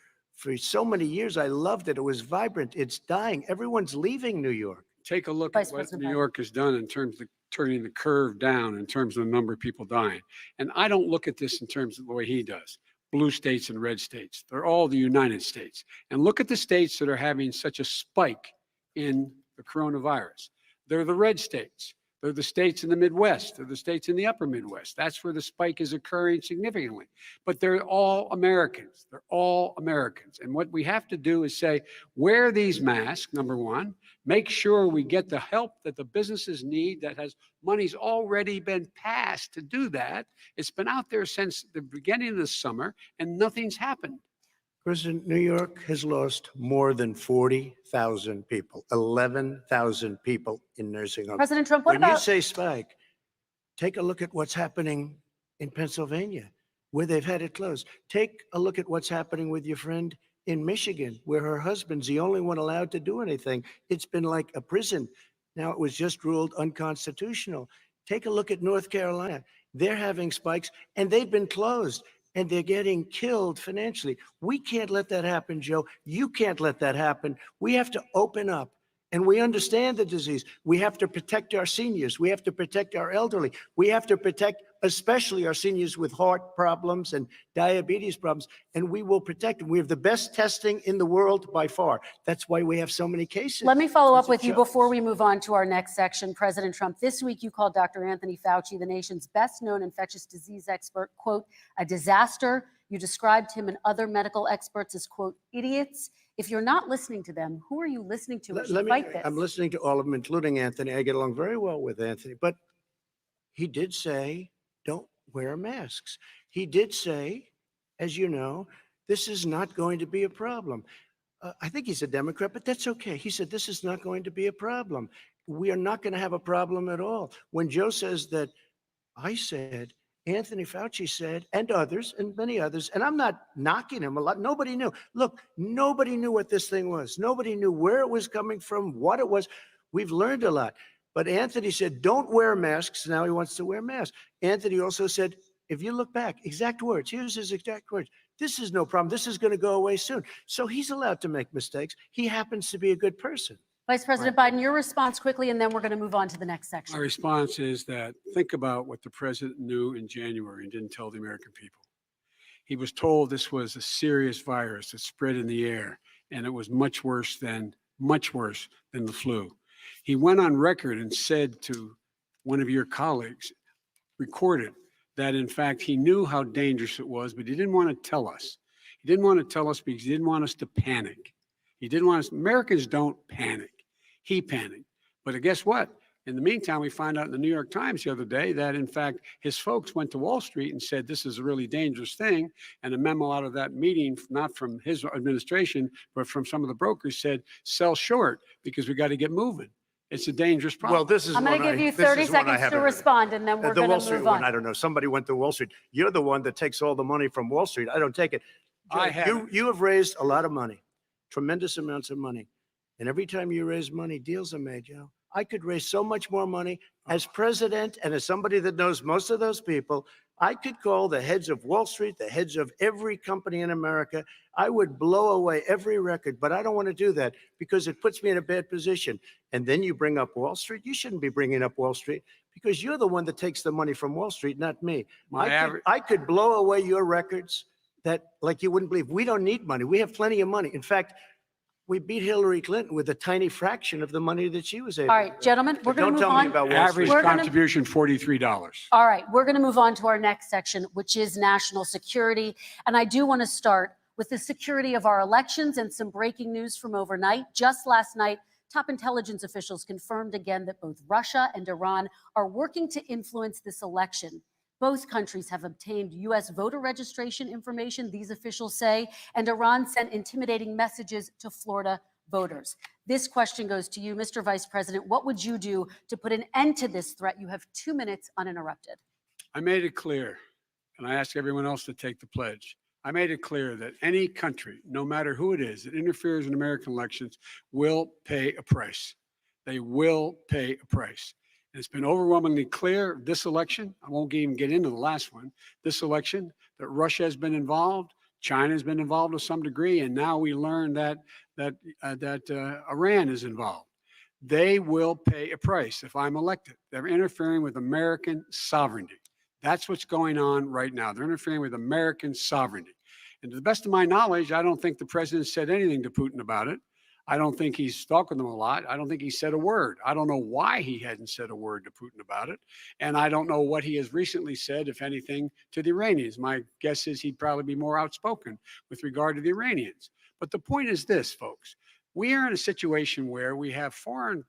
so many years. I loved it. It was vibrant. It's dying. Everyone's leaving New York. Take a look Vice at what President New Biden. York has done in terms of turning the curve down in terms of the number of people dying. And I don't look at this in terms of the way he does. Blue states and red states. They're all the United States. And look at the states that are having such a spike in the coronavirus. They're the red states. They're the states in the Midwest. They're the states in the upper Midwest. That's where the spike is occurring significantly. But they're all Americans. They're all Americans. And what we have to do is say, wear these masks, number one. Make sure we get the help that the businesses need that has money's already been passed to do that. It's been out there since the beginning of the summer and nothing's happened. President, New York has lost more than 40,000 people, 11,000 people in nursing homes. President Trump, what When you about say spike, take a look at what's happening in Pennsylvania, where they've had it closed. Take a look at what's happening with your friend in Michigan, where her husband's the only one allowed to do anything. It's been like a prison. Now it was just ruled unconstitutional. Take a look at North Carolina. They're having spikes and they've been closed and they're getting killed financially. We can't let that happen, Joe. You can't let that happen. We have to open up. And we understand the disease. We have to protect our seniors. We have to protect our elderly. We have to protect especially our seniors with heart problems and diabetes problems. And we will protect them. We have the best testing in the world by far. That's why we have so many cases. Let me follow up It's a with you joke. before we move on to our next section. President Trump, this week you called Dr. Anthony Fauci, the nation's best known infectious disease expert, quote, a disaster. You described him and other medical experts as, quote, idiots. If you're not listening to them, who are you listening to as you fight this? I'm listening to all of them, including Anthony. I get along very well with Anthony, but he did say, don't wear masks. He did say, as you know, this is not going to be a problem. I think he's a Democrat, but that's okay. He said, this is not going to be a problem. We are not going to have a problem at all. When Joe says that, I said, Anthony Fauci said, and others, and many others, and I'm not knocking him a lot. Nobody knew. Look, nobody knew what this thing was. Nobody knew where it was coming from, what it was. We've learned a lot. But Anthony said, don't wear masks. Now he wants to wear masks. Anthony also said, if you look back, exact words, here's his exact words. This is no problem. This is going to go away soon. So he's allowed to make mistakes. He happens to be a good person. Vice President Biden, your response quickly, and then we're going to move on to the next section. My response is that think about what the president knew in January and didn't tell the American people. He was told this was a serious virus that spread in the air, and it was much worse than the flu. He went on record and said to one of your colleagues, recorded, that in fact he knew how dangerous it was, but he didn't want to tell us. He didn't want to tell us because he didn't want us to panic. He didn't want us, Americans don't panic. He panicked. But guess what? In the meantime, we find out in the New York Times the other day that, in fact, his folks went to Wall Street and said this is a really dangerous thing. And a memo out of that meeting, not from his administration, but from some of the brokers, said sell short because we got to get moving. It's a dangerous problem. Well, this is I'm going to give you 30 seconds to respond, and then we're The going Wall to Street move one, on. I don't know. Somebody went to Wall Street. You're the one that takes all the money from Wall Street. I don't take it. I Joe, haven't. you have raised a lot of money, tremendous amounts of money. And every time you raise money, deals are made, Joe. I could raise so much more money as president and as somebody that knows most of those people. I could call the heads of Wall Street, the heads of every company in America. I would blow away every record, but I don't want to do that because it puts me in a bad position. And then you bring up Wall Street. You shouldn't be bringing up Wall Street because you're the one that takes the money from Wall Street, not me. I could blow away your records that like you wouldn't believe. We don't need money. We have plenty of money. In fact, We beat Hillary Clinton with a tiny fraction of the money that she was able. All right, gentlemen, we're going Don't to move tell me on. about Wall Average Street. We're gonna- contribution, $43. All right, we're going to move on to our next section, which is national security. And I do want to start with the security of our elections and some breaking news from overnight. Just last night, top intelligence officials confirmed again that both Russia and Iran are working to influence this election. Both countries have obtained U.S. voter registration information, these officials say, and Iran sent intimidating messages to Florida voters. This question goes to you, Mr. Vice President. What would you do to put an end to this threat? You have 2 minutes uninterrupted. I made it clear, and I ask everyone else to take the pledge. I made it clear that any country, no matter who it is, that interferes in American elections will pay a price. They will pay a price. And it's been overwhelmingly clear this election, I won't even get into the last one, this election, that Russia has been involved, China has been involved to some degree, and now we learn that Iran is involved. They will pay a price if I'm elected. They're interfering with American sovereignty. That's what's going on right now. They're interfering with American sovereignty. And to the best of my knowledge, I don't think the president said anything to Putin about it. I don't think he's talked with them a lot. I don't think he said a word. I don't know why he hadn't said a word to Putin about it. And I don't know what he has recently said, if anything, to the Iranians. My guess is he'd probably be more outspoken with regard to the Iranians. But the point is this, folks. We are in a situation where we have foreign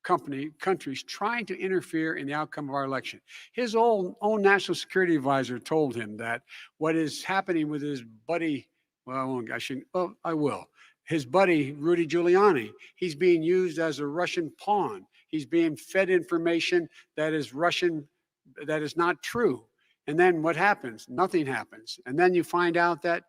countries trying to interfere in the outcome of our election. His own national security advisor told him that what is happening with his buddy, I will. His buddy, Rudy Giuliani, he's being used as a Russian pawn. He's being fed information that is Russian, that is not true. And then what happens? Nothing happens. And then you find out that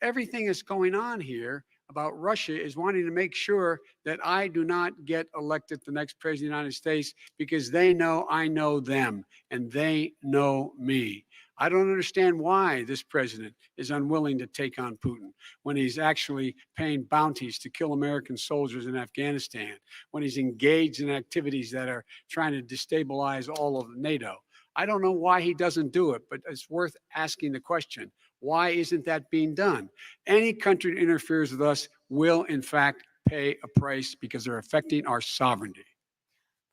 everything that's going on here about Russia is wanting to make sure that I do not get elected the next president of the United States because they know I know them and they know me. I don't understand why this president is unwilling to take on Putin when he's actually paying bounties to kill American soldiers in Afghanistan, when he's engaged in activities that are trying to destabilize all of NATO. I don't know why he doesn't do it, but it's worth asking the question. Why isn't that being done? Any country that interferes with us will, in fact, pay a price because they're affecting our sovereignty.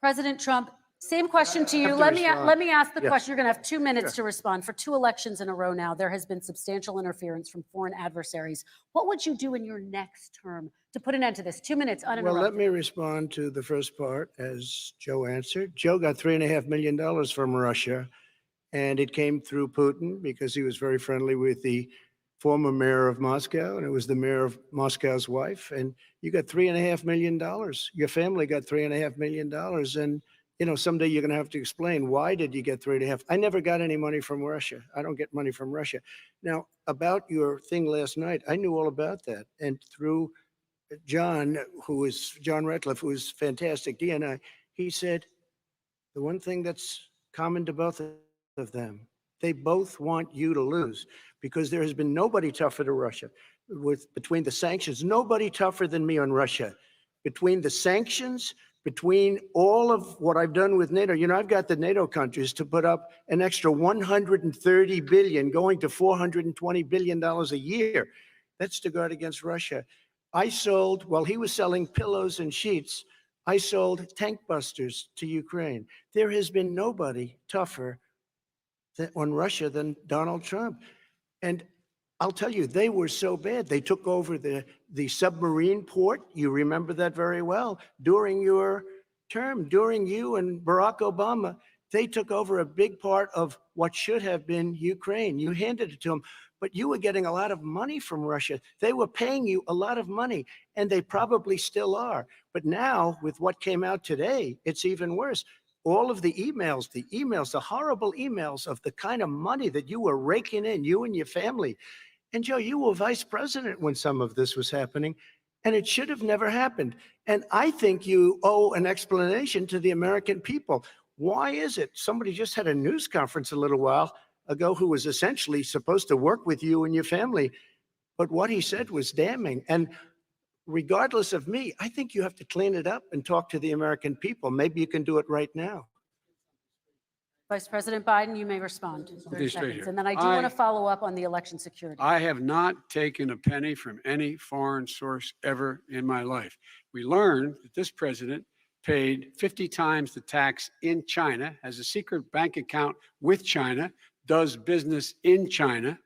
President Trump, same question to you. have to Let respond. me ask the Yes. question. You're going to have 2 minutes Sure. to respond. For 2 elections in a row now, there has been substantial interference from foreign adversaries. What would you do in your next term to put an end to this? 2 minutes Well, uninterrupted. let me respond to the first part as Joe answered. Joe got $3.5 million from Russia, and it came through Putin because he was very friendly with the former mayor of Moscow, and it was the mayor of Moscow's wife. And you got $3.5 million. Your family got $3.5 million. And, you know, someday you're going to have to explain, why did you get 3.5? I never got any money from Russia. I don't get money from Russia. Now, about your thing last night, I knew all about that. And through John Ratcliffe, who is fantastic, DNI, he said, the one thing that's common to both of them, they both want you to lose, because there has been nobody tougher to Russia. Between the sanctions, nobody tougher than me on Russia. Between the sanctions, between all of what I've done with NATO, you know, I've got the NATO countries to put up an extra $130 billion, going to $420 billion a year. That's to guard against Russia. I sold, while he was selling pillows and sheets, I sold tank busters to Ukraine. There has been nobody tougher on Russia than Donald Trump. And I'll tell you, they were so bad. They took over the submarine port. You remember that very well. During your term, during you and Barack Obama, they took over a big part of what should have been Ukraine. You handed it to them, but you were getting a lot of money from Russia. They were paying you a lot of money, and they probably still are. But now, with what came out today, it's even worse. All of the emails, the horrible emails of the kind of money that you were raking in, you and your family. And Joe, you were vice president when some of this was happening, and it should have never happened. And I think you owe an explanation to the American people. Why is it? Somebody just had a news conference a little while ago who was essentially supposed to work with you and your family, but what he said was damning. And regardless of me, I think you have to clean it up and talk to the American people. Maybe you can do it right now. Vice President Biden, you may respond. 30 straight seconds. here. And then I do want to I- follow up on the election security. I have not taken a penny from any foreign source ever in my life. We learned that this president paid 50 times the tax in China, has a secret bank account with China, does business in China,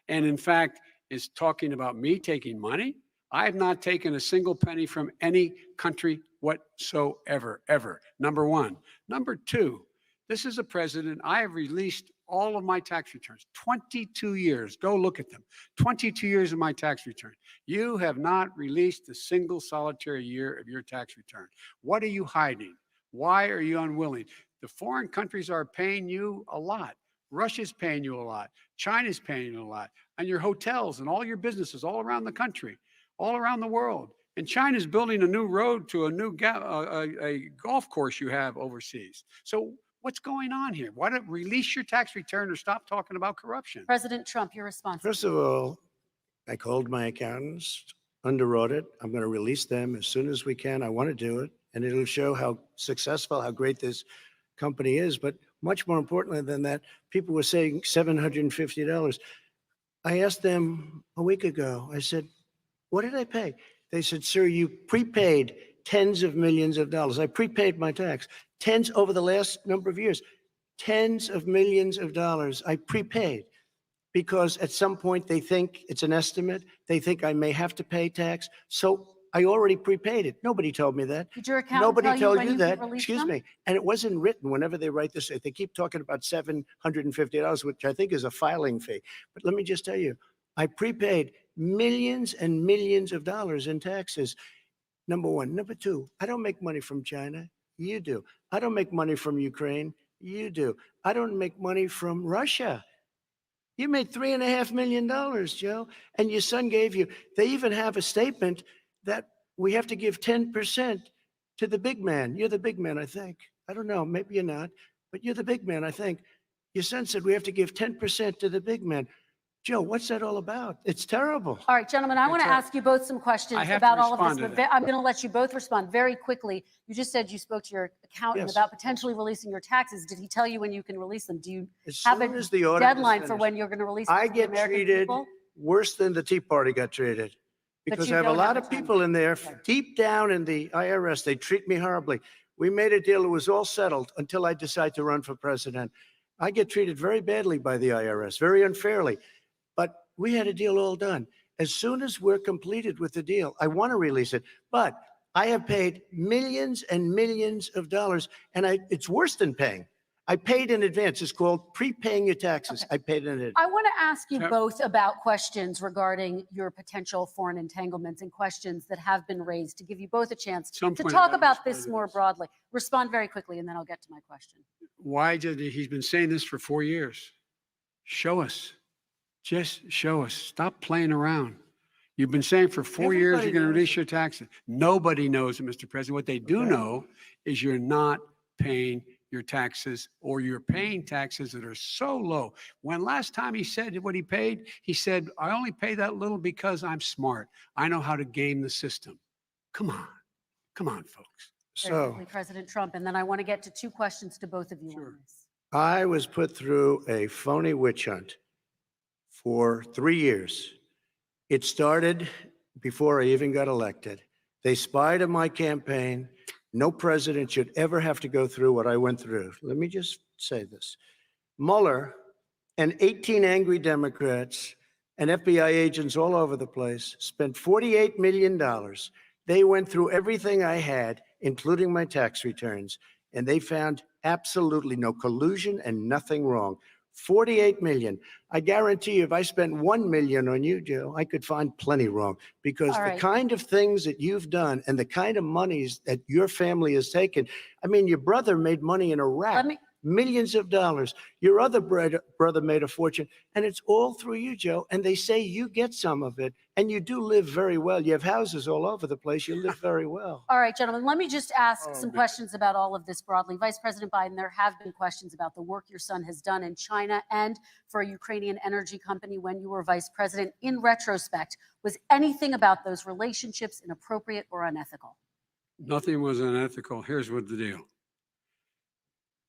and in fact is talking about me taking money. I have not taken a single penny from any country whatsoever, ever. Number one. Number two, this is a president, I have released all of my tax returns, 22 years. Go look at them. 22 years of my tax return. You have not released a single solitary year of your tax return. What are you hiding? Why are you unwilling? The foreign countries are paying you a lot. Russia's paying you a lot. China's paying you a lot. And your hotels and all your businesses all around the country, all around the world. And China's building a new road to a new a golf course you have overseas. So what's going on here? Why don't release your tax return or stop talking about corruption? President Trump, your response. First of all, I called my accountants, underwrote it. I'm going to release them as soon as we can. I want to do it, and it'll show how successful, how great this company is. But much more importantly than that, people were saying $750. I asked them a week ago, I said, what did I pay? They said, sir, you prepaid tens of millions of dollars. I prepaid my tax. Tens over the last number of years, tens of millions of dollars I prepaid because at some point they think it's an estimate. They think I may have to pay tax. So I already prepaid it. Nobody told me that. Did your accountant Nobody tell you told when you you that. could release Excuse them? me. And it wasn't written whenever they write this. They keep talking about $750, which I think is a filing fee. But let me just tell you, I prepaid millions and millions of dollars in taxes. Number one. Number two, I don't make money from China. You do. I don't make money from Ukraine. You do. I don't make money from Russia. You made $3.5 million, Joe, and your son gave you. They even have a statement that we have to give 10% to the big man. You're the big man, I think. I don't know. Maybe you're not, but you're the big man, I think. Your son said we have to give 10% to the big man. Joe, what's that all about? It's terrible. All right, gentlemen, I want to ask you both some questions I have to about all of this, respond to but that. I'm going to let you both respond very quickly. You just said you spoke to your accountant Yes. about potentially releasing your taxes. Did he tell you when you can release them? Do you As have soon a as the audit is deadline for finished, when you're going to release them I to the get American treated people? worse than the Tea Party got treated. Because you I have a don't have lot a of people in there, Okay. deep down in the IRS, they treat me horribly. We made a deal, it was all settled until I decide to run for president. I get treated very badly by the IRS, very unfairly. But we had a deal all done. As soon as we're completed with the deal, I want to release it. But I have paid millions and millions of dollars, and it's worse than paying. I paid in advance. It's called prepaying your taxes. Okay. I paid in advance. I want to ask you Yep. both about questions regarding your potential foreign entanglements and questions that have been raised to give you both a chance Some to point talk I'll about respond this to more this. broadly. Respond very quickly, and then I'll get to my question. Why did he's been saying this for 4 years? Show us. Just show us. Stop playing around. You've been saying for 4 years Everybody you're going to knows release it. your taxes. Nobody knows it, Mr. President. What they do Okay. know is you're not paying your taxes, or you're paying taxes that are so low. When last time he said what he paid, he said, I only pay that little because I'm smart. I know how to game the system. Come on. Come on, folks. Very So quickly, President Trump, and then I want to get to two questions to both of you Sure. on this. I was put through a phony witch hunt for 3 years. It started before I even got elected. They spied on my campaign. No president should ever have to go through what I went through. Let me just say this. Mueller and 18 angry Democrats and FBI agents all over the place spent $48 million. They went through everything I had, including my tax returns, and they found absolutely no collusion and nothing wrong. 48 million. I guarantee you, if I spent 1 million on you, Joe, I could find plenty wrong, because All the right. kind of things that you've done and the kind of monies that your family has taken. I mean, your brother made money in Iraq, Let me, millions of dollars. Your other brother made a fortune, and it's all through you, Joe. And they say you get some of it, and you do live very well. You have houses all over the place. You live very well. all right, gentlemen, let me just ask Oh, some man. questions about all of this broadly. Vice President Biden, there have been questions about the work your son has done in China and for a Ukrainian energy company when you were vice president. In retrospect, was anything about those relationships inappropriate or unethical? Nothing was unethical. Here's what the deal.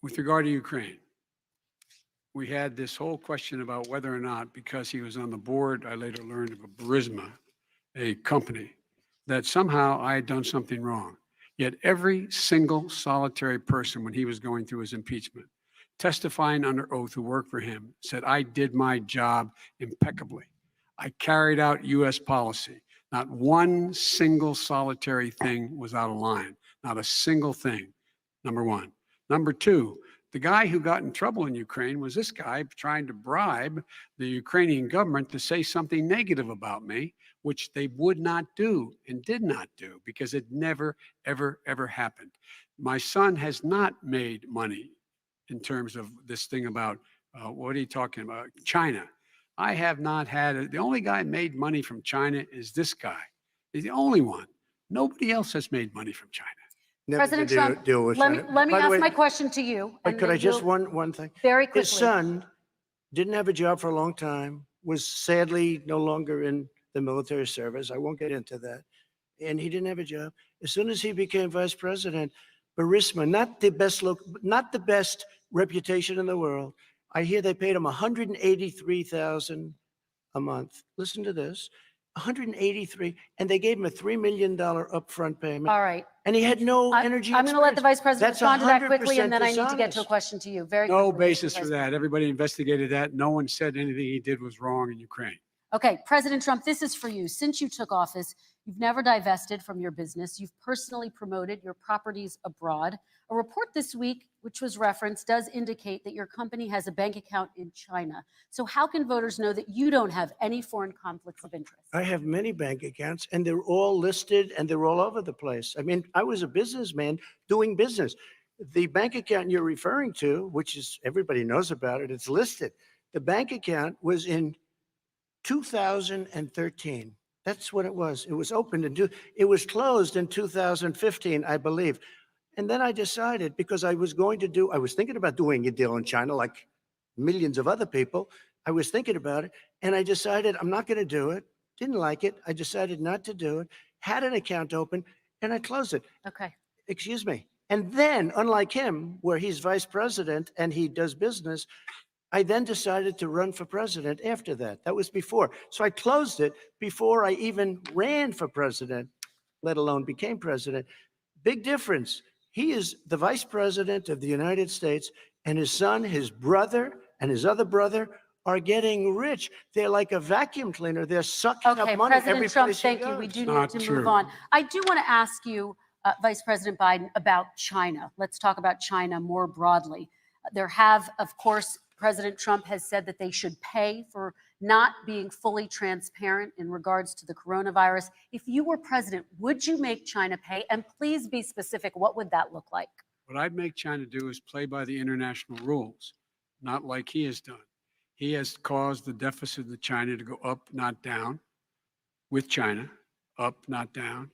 With regard to Ukraine, we had this whole question about whether or not, because he was on the board, I later learned of a Burisma, a company, that somehow I had done something wrong. Yet every single solitary person, when he was going through his impeachment, testifying under oath who worked for him, said, I did my job impeccably. I carried out U.S. policy. Not one single solitary thing was out of line. Not a single thing, number one. Number two, the guy who got in trouble in Ukraine was this guy trying to bribe the Ukrainian government to say something negative about me, which they would not do and did not do because it never, ever, ever happened. My son has not made money in terms of this thing about, what are you talking about? China. I have not had it. The only guy made money from China is this guy. He's the only one. Nobody else has made money from China. Never President did Trump, deal with let me, China. let me By the ask way, my question to you. But and could I then just, you'll- one thing? Very quickly. His son didn't have a job for a long time, was sadly no longer in the military service. I won't get into that. And he didn't have a job. As soon as he became vice president, Burisma, not the best reputation in the world. I hear they paid him $183,000 a month. Listen to this, 183, and they gave him a $3 million upfront payment. All right. And he had no energy. I'm going to let the experience. vice president That's respond to that quickly, 100% and then I need to get to a dishonest. question to you. Very quickly. No Mr. basis for Vice that. Everybody investigated that. No one said anything he did was wrong in Ukraine. Okay, President Trump, this is for you. Since you took office, you've never divested from your business. You've personally promoted your properties abroad. A report this week, which was referenced, does indicate that your company has a bank account in China. So how can voters know that you don't have any foreign conflicts of interest? I have many bank accounts and they're all listed and they're all over the place. I mean, I was a businessman doing business. The bank account you're referring to, which is everybody knows about it, it's listed. The bank account was in 2013. That's what it was. It was opened it was closed in 2015, I believe. And then I decided, because I was thinking about doing a deal in China like millions of other people. I was thinking about it and I decided I'm not going to do it. Didn't like it. I decided not to do it. Had an account open and I closed it. Okay. Excuse me. And then, unlike him, where he's vice president and he does business, I then decided to run for president after that. That was before. So I closed it before I even ran for president, let alone became president. Big difference. He is the vice president of the United States, and his son, his brother, and his other brother are getting rich. They're like a vacuum cleaner. They're sucking Okay, up money every President Trump, place he thank you. We goes. do need Not to move true. on. I do want to ask you, Vice President Biden, about China. Let's talk about China more broadly. There have, of course, President Trump has said that they should pay for not being fully transparent in regards to the coronavirus. If you were president, would you make China pay? And please be specific. What would that look like? What I'd make China do is play by the international rules, not like he has done. He has caused the deficit of China to go up, not down, with China, up, not down.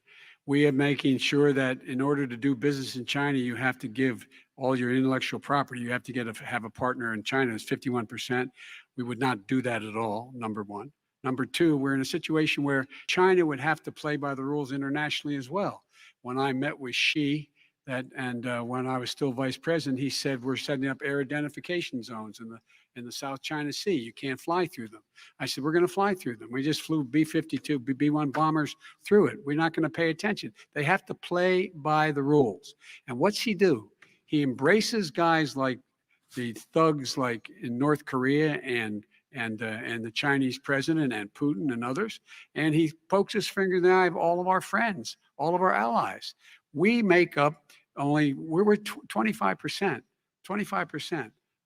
We are making sure that in order to do business in China, you have to give all your intellectual property. You have to have a partner in China. It's 51%. We would not do that at all, number one. Number two, we're in a situation where China would have to play by the rules internationally as well. When I met with Xi, when I was still vice president, he said we're setting up air identification zones in the South China Sea. You can't fly through them. I said, we're going to fly through them. We just flew B-52, B-1 bombers through it. We're not going to pay attention. They have to play by the rules. And what's he do? He embraces guys like the thugs like in North Korea and the Chinese president and Putin and others. And he pokes his finger in the eye of all of our friends, all of our allies. We make up we're 25%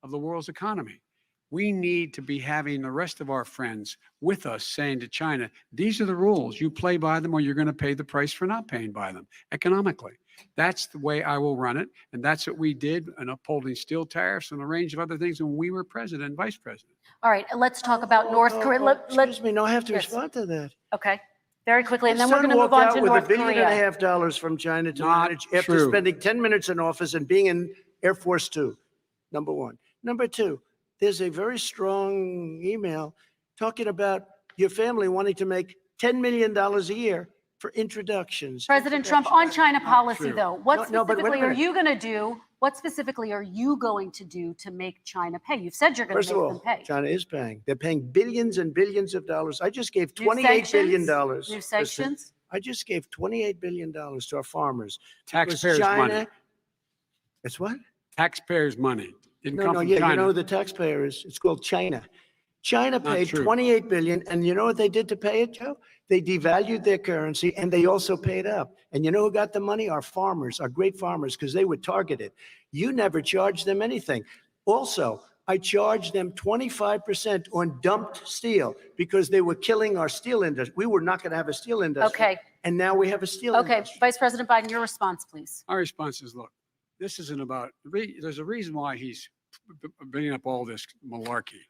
of the world's economy. We need to be having the rest of our friends with us saying to China, these are the rules. You play by them or you're going to pay the price for not paying by them economically. That's the way I will run it. And that's what we did in upholding steel tariffs and a range of other things when we were president and vice president. All right, let's talk about North Korea. Excuse me, no, I have to Yes. respond to that. Okay, very quickly, and His then we're son going to move walked on out to with North $1.5 billion Korea. from China to Not manage after true. spending 10 minutes in office and being in Air Force Two, number one. Number two, there's a very strong email talking about your family wanting to make $10 million a year for introductions. President Trump, on China policy, true. though, what No, but wait a specifically are minute. you going to do? What specifically are you going to do to make China pay? You've said you're going First to of make them all, pay. China is paying. They're paying billions and billions of dollars. I just gave New $28 billion. sanctions? New Kristen. sanctions? I just gave $28 billion to our farmers. Taxpayers' money. It's what? Taxpayers' money. Didn't No, come no, from yeah, China. you know who the taxpayer is? It's called China. China Not paid true. 28 billion, and you know what they did to pay it, Joe? They devalued their currency, and they also paid up. And you know who got the money? Our farmers, our great farmers, because they were targeted. You never charged them anything. Also, I charged them 25% on dumped steel because they were killing our steel industry. We were not going to have a steel industry. Okay. And now we have a steel Okay, industry. Vice President Biden, your response, please. Our response is, look, this isn't about, there's a reason why he's bringing up all this malarkey.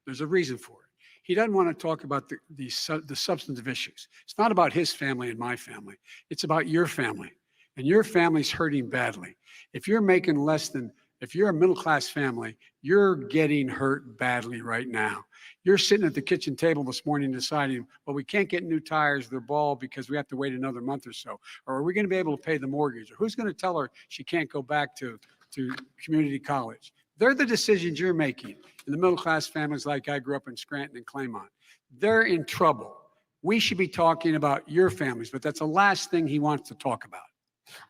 There's a reason for it. He doesn't want to talk about the substantive issues. It's not about his family and my family. It's about your family. And your family's hurting badly. If you're making less than, if you're a middle-class family, you're getting hurt badly right now. You're sitting at the kitchen table this morning deciding, well, we can't get new tires, they're bald because we have to wait another month or so. Or are we going to be able to pay the mortgage? Or who's going to tell her she can't go back to community college? They're the decisions you're making. In the middle-class families like I grew up in Scranton and Claymont, they're in trouble. We should be talking about your families, but that's the last thing he wants to talk about.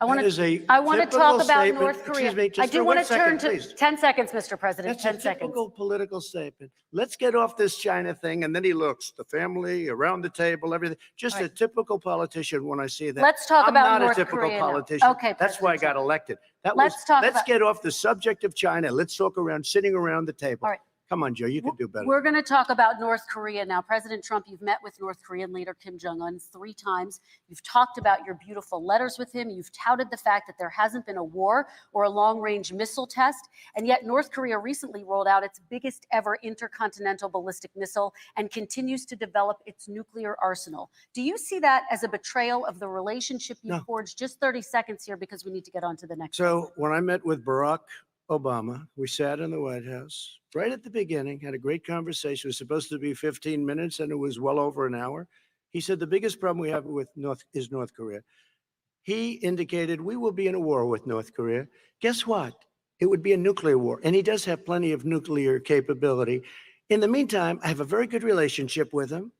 I want That is a to talk typical about statement. North Korea. Excuse me, just I do for want one to turn second, to please. 10 seconds, Mr. President, That's 10 a seconds. typical political statement. Let's get off this China thing. And then he looks, the family, around the table, everything. Just All a right. typical politician when I see that. Let's talk I'm about not North a typical Korea now. politician. Okay, That's why I President got Trump. elected. Let's talk Let's about- get off the subject of China. Let's talk around sitting around the table. All right. Come on, Joe, you can do better. We're going to talk about North Korea now. President Trump, you've met with North Korean leader Kim Jong-un 3 times. You've talked about your beautiful letters with him. You've touted the fact that there hasn't been a war or a long-range missile test. And yet North Korea recently rolled out its biggest ever intercontinental ballistic missile and continues to develop its nuclear arsenal. Do you see that as a betrayal of the relationship you No. forged? Just 30 seconds here because we need to get on to the next. So when I met with Barack Obama, we sat in the White House right at the beginning, had a great conversation. It was supposed to be 15 minutes and it was well over an hour. He said the biggest problem we have with North Korea. He indicated we will be in a war with North Korea. Guess what? It would be a nuclear war. And he does have plenty of nuclear capability. In the meantime, I have a very good relationship with him.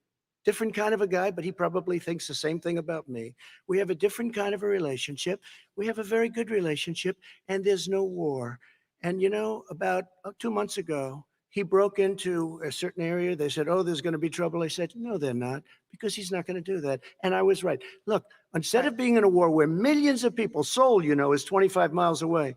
Different kind of a guy, but he probably thinks the same thing about me. We have a different kind of a relationship. We have a very good relationship, and there's no war. And you know, about 2 months ago, he broke into a certain area. They said, oh, there's going to be trouble. I said, no, they're not, because he's not going to do that. And I was right. Look, instead of being in a war where millions of people, Seoul, you know, is 25 miles away,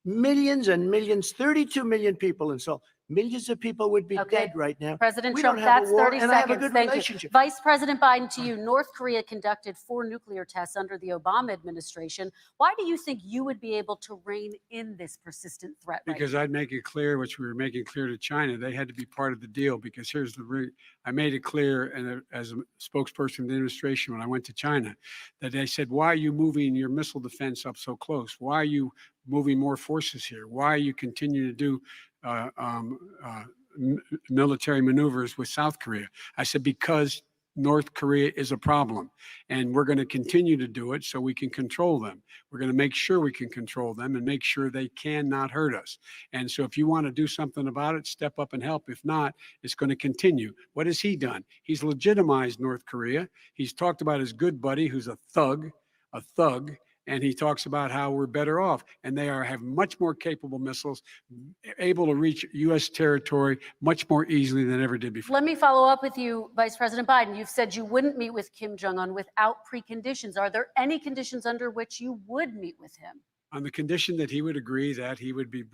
millions and millions, 32 million people in Seoul, millions of people would be Okay. dead right now. President We Trump, don't have a that's war, 30 and I have a seconds. good Thank you. relationship. Vice President Biden, to you, North Korea conducted 4 nuclear tests under the Obama administration. Why do you think you would be able to rein in this persistent threat? right Because I'd make it clear, which we were making clear to China, they had to be part of the deal. Because here's I made it clear, and as a spokesperson of the administration when I went to China, that they said, why are you moving your missile defense up so close? Why are you moving more forces here? Why are you continuing to do military maneuvers with South Korea? I said, because North Korea is a problem, and we're going to continue to do it so we can control them. We're going to make sure we can control them and make sure they cannot hurt us. And so if you want to do something about it, step up and help. If not, it's going to continue. What has he done? He's legitimized North Korea. He's talked about his good buddy who's a thug, and he talks about how we're better off. And they have much more capable missiles, able to reach U.S. territory much more easily than ever did before. Let me follow up with you, Vice President Biden. You've said you wouldn't meet with Kim Jong-un without preconditions. Are there any conditions under which you would meet with him? On the condition that he would agree that he would be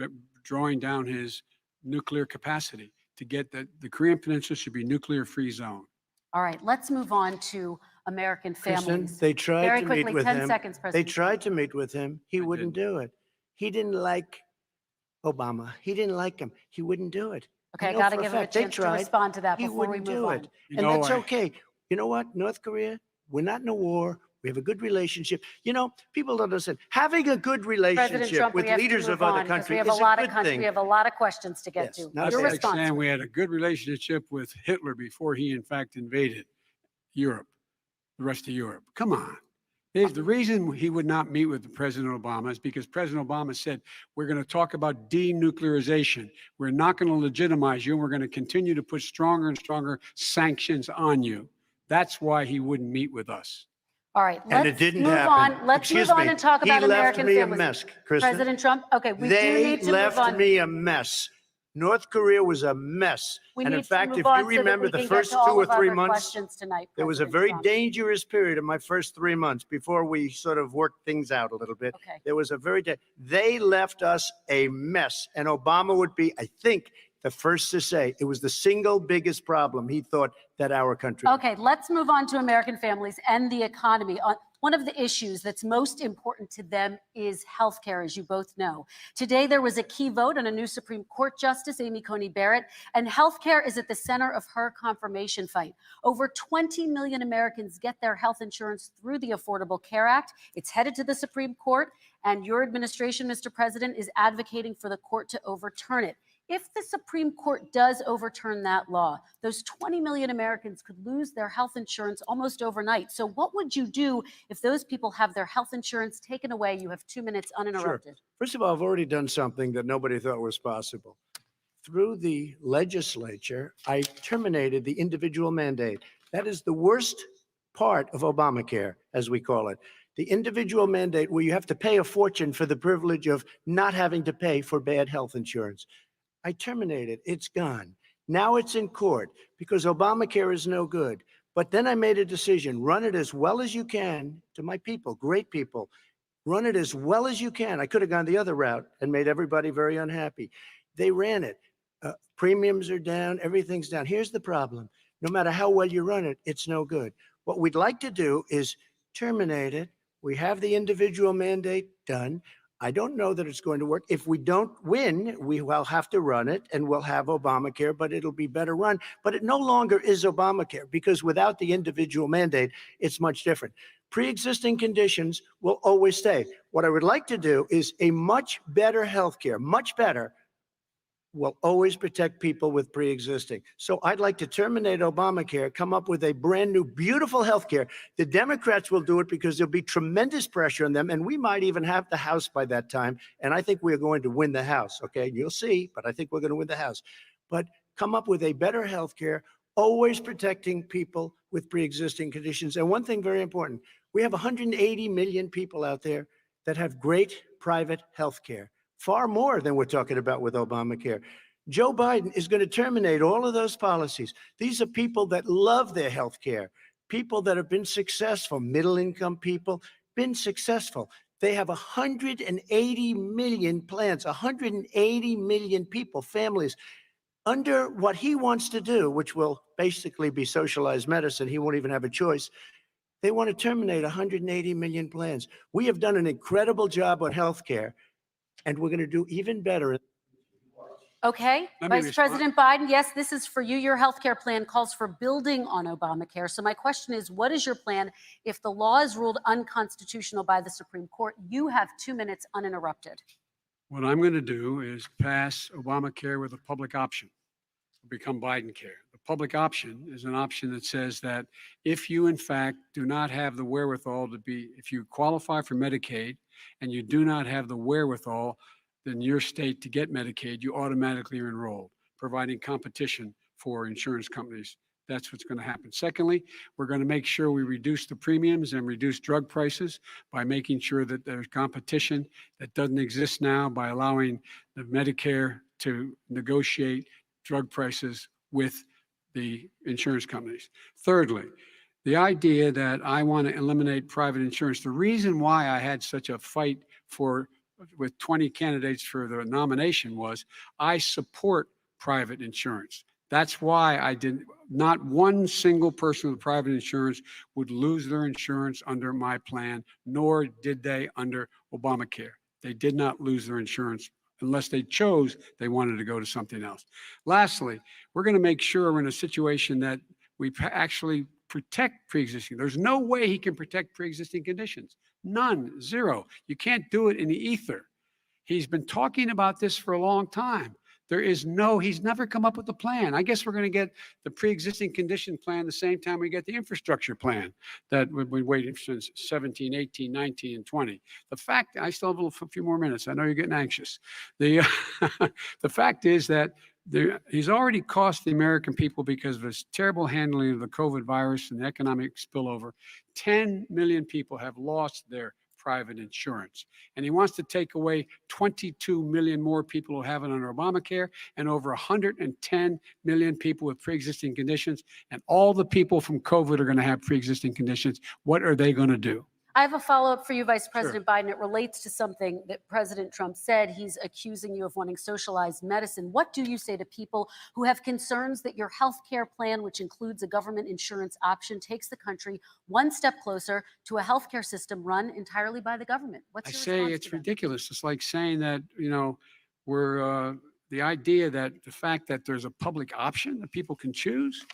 drawing down his nuclear capacity to get that the Korean Peninsula should be nuclear-free zone. All right, let's move on to American Kristen, families. they tried Very to quickly, meet with 10 him. seconds, They President. tried to meet with him. He I wouldn't didn't. do it. He didn't like Obama. He didn't like him. He wouldn't do it. Okay, I know got to for a give him a fact they chance to tried. respond to that He before we wouldn't move do on. it. You And know, that's I- okay. You know what, North Korea, we're not in a war. We have a good relationship. You know, people don't understand. Having a good President relationship Trump, with we have leaders to of move other on because we countries have is a lot a of good thing. we have a lot of questions to get Yes, to. now That's Your like response. saying we had a good relationship with Hitler before he, in fact, invaded Europe. the rest of Europe. Come on. The reason he would not meet with President Obama is because President Obama said, we're going to talk about denuclearization. We're not going to legitimize you, and we're going to continue to put stronger and stronger sanctions on you. That's why he wouldn't meet with us. All right, And it let's didn't move happen. on. Let's Excuse move on me. and talk about He left American me a families. mess, Kristen. President Trump, okay, we do They need to move left on. me a mess. North Korea was a mess. We And need in to fact, move if on you so that remember we the can get first to 2 all or of our 3 other months, questions tonight, there was a President very Trump. dangerous period in my first 3 months before we sort of worked things out a little bit. Okay. There was a they left us a mess. And Obama would be, I think, the first to say it was the single biggest problem he thought that our country. Okay, let's move on to American families and the economy. One of the issues that's most important to them is healthcare, as you both know. Today, there was a key vote on a new Supreme Court Justice, Amy Coney Barrett, and healthcare is at the center of her confirmation fight. Over 20 million Americans get their health insurance through the Affordable Care Act. It's headed to the Supreme Court, and your administration, Mr. President, is advocating for the court to overturn it. If the Supreme Court does overturn that law, those 20 million Americans could lose their health insurance almost overnight. So what would you do if those people have their health insurance taken away? You have 2 minutes uninterrupted. Sure. First of all, I've already done something that nobody thought was possible. Through the legislature, I terminated the individual mandate. That is the worst part of Obamacare, as we call it. The individual mandate where you have to pay a fortune for the privilege of not having to pay for bad health insurance. I terminated. It's gone. Now it's in court because Obamacare is no good. But then I made a decision, run it as well as you can to my people, great people. Run it as well as you can. I could have gone the other route and made everybody very unhappy. They ran it. Premiums are down. Everything's down. Here's the problem. No matter how well you run it, it's no good. What we'd like to do is terminate it. We have the individual mandate done. I don't know that it's going to work. If we don't win, we will have to run it and we'll have Obamacare, but it'll be better run. But it no longer is Obamacare because without the individual mandate, it's much different. Pre-existing conditions will always stay. What I would like to do is a much better healthcare, much better, will always protect people with pre-existing. So I'd like to terminate Obamacare, come up with a brand new, beautiful healthcare. The Democrats will do it because there'll be tremendous pressure on them, and we might even have the House by that time. And I think we're going to win the House, okay? You'll see, but I think we're going to win the House. But come up with a better healthcare, always protecting people with pre-existing conditions. And one thing very important, we have 180 million people out there that have great private healthcare. Far more than we're talking about with Obamacare. Joe Biden is going to terminate all of those policies. These are people that love their health care, people that have been successful, middle-income people, been successful. They have 180 million plans, 180 million people, families. Under what he wants to do, which will basically be socialized medicine, he won't even have a choice. They want to terminate 180 million plans. We have done an incredible job on health care. And we're going to do even better. Okay, Vice President Biden, yes, this is for you. Your healthcare plan calls for building on Obamacare. So my question is, what is your plan if the law is ruled unconstitutional by the Supreme Court? You have 2 minutes uninterrupted. What I'm going to do is pass Obamacare with a public option, become Biden care. The public option is an option that says that if you, in fact, do not have the wherewithal if you qualify for Medicaid and you do not have the wherewithal in your state to get Medicaid, you automatically are enrolled, providing competition for insurance companies. That's what's going to happen. Secondly, we're going to make sure we reduce the premiums and reduce drug prices by making sure that there's competition that doesn't exist now by allowing the Medicare to negotiate drug prices with the insurance companies. Thirdly, the idea that I want to eliminate private insurance, the reason why I had such a fight with 20 candidates for the nomination was I support private insurance. That's why not one single person with private insurance would lose their insurance under my plan, nor did they under Obamacare. They did not lose their insurance unless they chose they wanted to go to something else. Lastly, we're going to make sure we're in a situation that we actually protect pre-existing. There's no way he can protect pre-existing conditions. None, zero. You can't do it in the ether. He's been talking about this for a long time. He's never come up with a plan. I guess we're going to get the pre-existing condition plan the same time we get the infrastructure plan that we've been waiting since 17, 18, 19, and 20. The fact, I still have a few more minutes. I know you're getting anxious. The fact is that he's already cost the American people, because of his terrible handling of the COVID virus and the economic spillover, 10 million people have lost their private insurance. And he wants to take away 22 million more people who have it under Obamacare, and over 110 million people with pre-existing conditions. And all the people from COVID are going to have pre-existing conditions. What are they going to do? I have a follow-up for you, Vice President Biden. It relates to something that President Trump said. He's accusing you of wanting socialized medicine. What do you say to people who have concerns that your health care plan, which includes a government insurance option, takes the country one step closer to a health care system run entirely by the government? What's I your say response it's to them? ridiculous. It's like saying that, we're the idea that the fact that there's a public option that people can choose,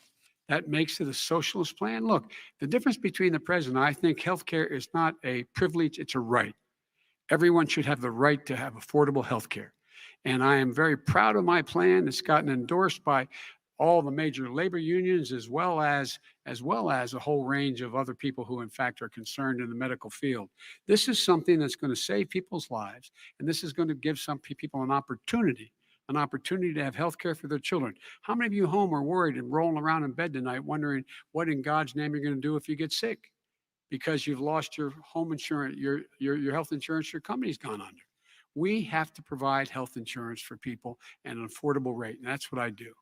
that makes it a socialist plan. Look, the difference between the president, I think healthcare is not a privilege, it's a right. Everyone should have the right to have affordable healthcare. And I am very proud of my plan. It's gotten endorsed by all the major labor unions, as well as a whole range of other people who in fact are concerned in the medical field. This is something that's going to save people's lives, and this is going to give some people an opportunity to have health care for their children. How many of you home are worried and rolling around in bed tonight wondering what in God's name you're going to do if you get sick because you've lost your home insurance, your health insurance, your company's gone under? We have to provide health insurance for people at an affordable rate, and that's what I do.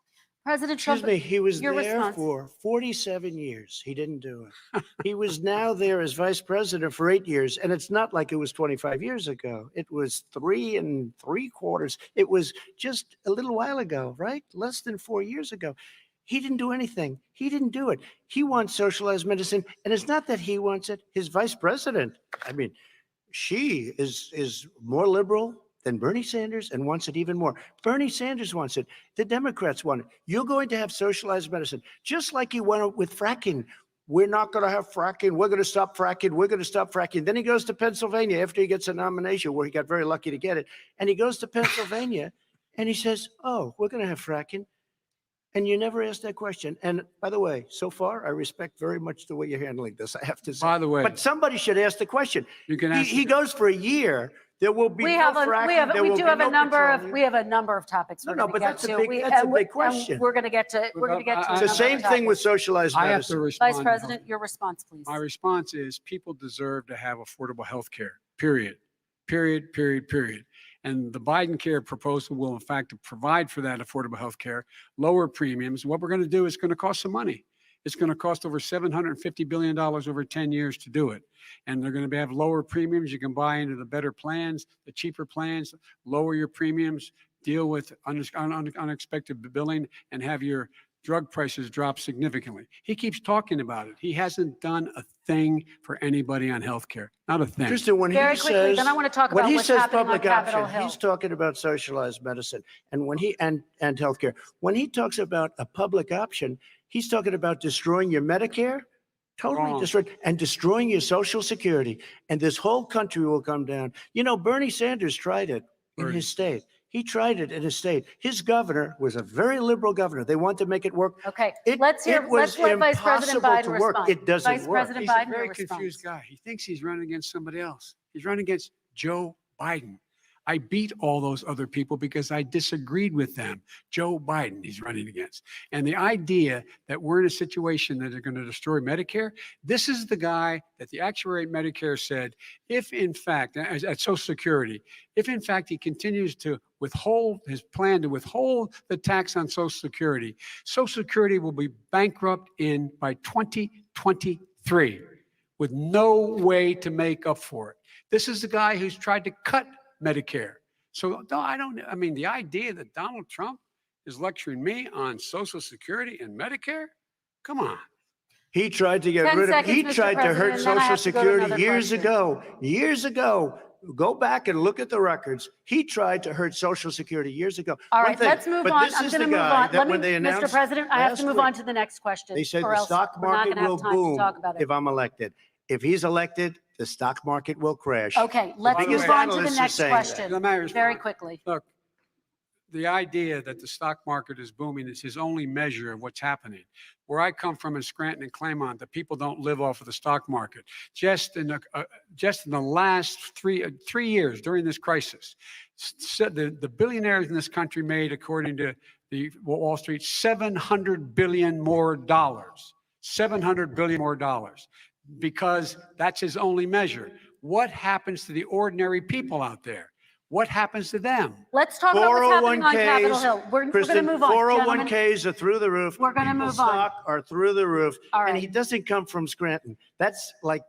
President Trump, Excuse me, he was your there response. for 47 years. He didn't do it. He was now there as vice president for 8 years. And it's not like it was 25 years ago. It was 3 3/4. It was just a little while ago, right? Less than 4 years ago. He didn't do anything. He didn't do it. He wants socialized medicine. And it's not that he wants it. His vice president, I mean, she is more liberal than Bernie Sanders and wants it even more. Bernie Sanders wants it. The Democrats want it. You're going to have socialized medicine, just like you went with fracking. We're not going to have fracking. We're going to stop fracking. We're going to stop fracking. Then he goes to Pennsylvania after he gets a nomination, where he got very lucky to get it. And he goes to Pennsylvania and he says, oh, we're going to have fracking. And you never asked that question. And by the way, so far, I respect very much the way you're handling this, I have to say. By the way, But somebody should ask the question. you can ask. He goes for a year. There will be We no have fracking. There we will do be have a no number of petroleum. topics No, we're no, going to but get that's a to. big- that's a big question. We're going to get to. We're going to get to. It's a It's the number same of thing with topics. socialized I have to medicine. respond. Vice President, your response, please. My response is people deserve to have affordable health care, period. Period, period, period. And the Biden care proposal will, in fact, provide for that affordable health care, lower premiums. What we're going to do is going to cost some money. It's going to cost over $750 billion over 10 years to do it. And they're going to have lower premiums. You can buy into the better plans, the cheaper plans, lower your premiums, deal with unexpected billing, and have your drug prices drop significantly. He keeps talking about it. He hasn't done a thing for anybody on health care. Not a thing. Tristan, when Very he quickly, says, then I want to talk when about he what's says happening on public Capitol option, Hill. he's talking about socialized medicine. And when he and healthcare, when he talks about a public option, he's talking about destroying your Medicare, totally Wrong. destroyed, and destroying your Social Security. And this whole country will come down. You know, Bernie Sanders tried it in Bernie. his state. He tried it in his state. His governor was a very liberal governor. They wanted to make it work. Okay, It- let's it was let Vice President impossible Biden to work. respond. It doesn't Vice work. President He's a Biden, very your confused response. guy. He thinks he's running against somebody else. He's running against Joe Biden. I beat all those other people because I disagreed with them. Joe Biden he's running against. And the idea that we're in a situation that they're going to destroy Medicare, this is the guy that the actuary at Medicare said, if in fact, at Social Security, if in fact he continues to withhold his plan to withhold the tax on Social Security, Social Security will be bankrupt by 2023 with no way to make up for it. This is the guy who's tried to cut Medicare. So no, I mean, the idea that Donald Trump is lecturing me on Social Security and Medicare, come on. He tried to get 10 rid of, seconds, he Mr. tried to hurt President, and then I Social have to go to Security another years question. ago. Years ago. Go back and look at the records. He tried to hurt Social Security years ago. All One right, thing, let's move but on. this I'm is going to the move guy on. that Let when me, they Mr. announced President, I have to last move week, on to the next question. They said or the else stock we're not market going to have will time to boom talk about it. if I'm elected. If he's elected, the stock market will crash. Okay, let's biggest move on to analysts the are next saying that. question Let me respond. very quickly. Look, the idea that the stock market is booming is his only measure of what's happening. Where I come from in Scranton and Claremont, the people don't live off of the stock market. Just in the last three years during this crisis, the billionaires in this country made, according to the Wall Street, $700 billion more dollars. $700 billion more dollars, because that's his only measure. What happens to the ordinary people out there? What happens to them? Let's talk about what's happening on Capitol Hill. We're going to Kristen, move on, gentlemen. 401ks are through the roof. We're gonna People's move on. stock are through the roof. All And right. he doesn't come from Scranton. That's like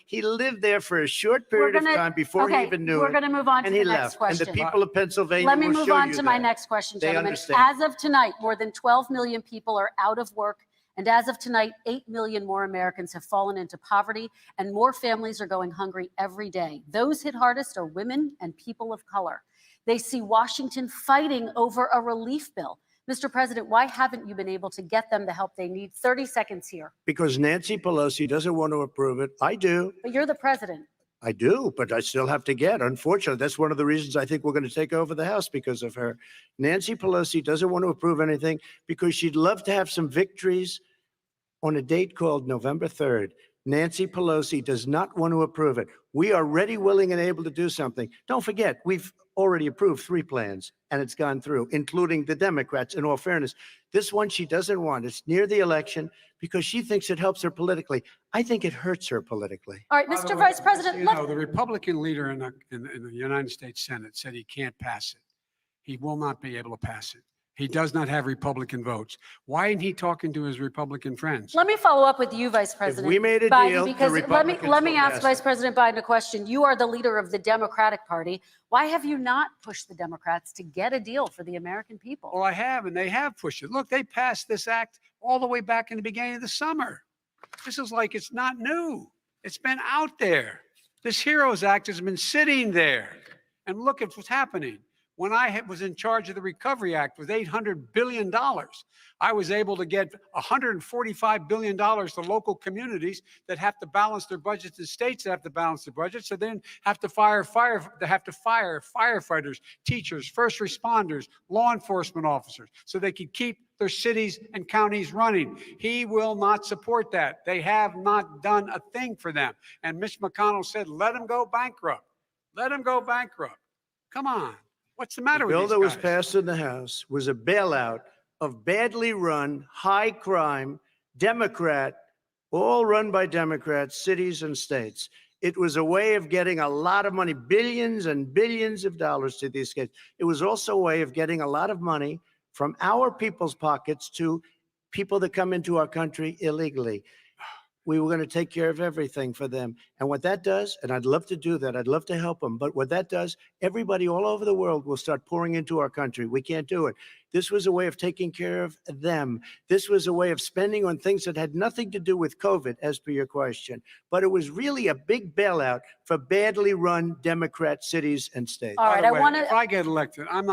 he lived there for a short period We're of time before he okay, even knew we're it. going to move on to And the he next left. question. And the people of Pennsylvania Let me will move show on you to my that. next question, They gentlemen. understand. As of tonight, more than 12 million people are out of work. And as of tonight, 8 million more Americans have fallen into poverty, and more families are going hungry every day. Those hit hardest are women and people of color. They see Washington fighting over a relief bill. Mr. President, why haven't you been able to get them the help they need? 30 seconds here. Because Nancy Pelosi doesn't want to approve it. I do. But you're the president. I do, but I still have to get. Unfortunately, that's one of the reasons I think we're going to take over the House, because of her. Nancy Pelosi doesn't want to approve anything because she'd love to have some victories on a date called November 3rd. Nancy Pelosi does not want to approve it. We are ready, willing, and able to do something. Don't forget, we've already approved 3 plans, and it's gone through, including the Democrats, in all fairness. This one she doesn't want. It's near the election because she thinks it helps her politically. I think it hurts her politically. All right, By the Mr. way, Vice just so President, you let's know, the Republican leader in the United States Senate said he can't pass it. He will not be able to pass it. He does not have Republican votes. Why isn't he talking to his Republican friends? let me follow up with you, Vice President we made a Biden, deal, the because Republicans let me will ask pass Vice it. President Biden a question. You are the leader of the Democratic Party. Why have you not pushed the Democrats to get a deal for the American people? Well, I have, and they have pushed it. Look, they passed this act all the way back in the beginning of the summer. This is like it's not new. It's been out there. This HEROES Act has been sitting there. And look at what's happening. When I was in charge of the Recovery Act with $800 billion, I was able to get $145 billion to local communities that have to balance their budgets and states that have to balance their budgets. So then have to fire firefighters, teachers, first responders, law enforcement officers, so they can keep their cities and counties running. He will not support that. They have not done a thing for them. And Mitch McConnell said, let them go bankrupt. Let them go bankrupt. Come on. What's the matter The with bill these that was guys? passed in the House was a bailout of badly run, high crime, Democrat, all run by Democrats, cities and states. It was a way of getting a lot of money, billions and billions of dollars to these kids. It was also a way of getting a lot of money from our people's pockets to people that come into our country illegally. We were going to take care of everything for them. And what that does, and I'd love to do that, I'd love to help them, but what that does, everybody all over the world will start pouring into our country. We can't do it. This was a way of taking care of them. This was a way of spending on things that had nothing to do with COVID, as per your question. But it was really a big bailout for badly run Democrat cities and states. All By right, the I way, want if to. I get elected, I'm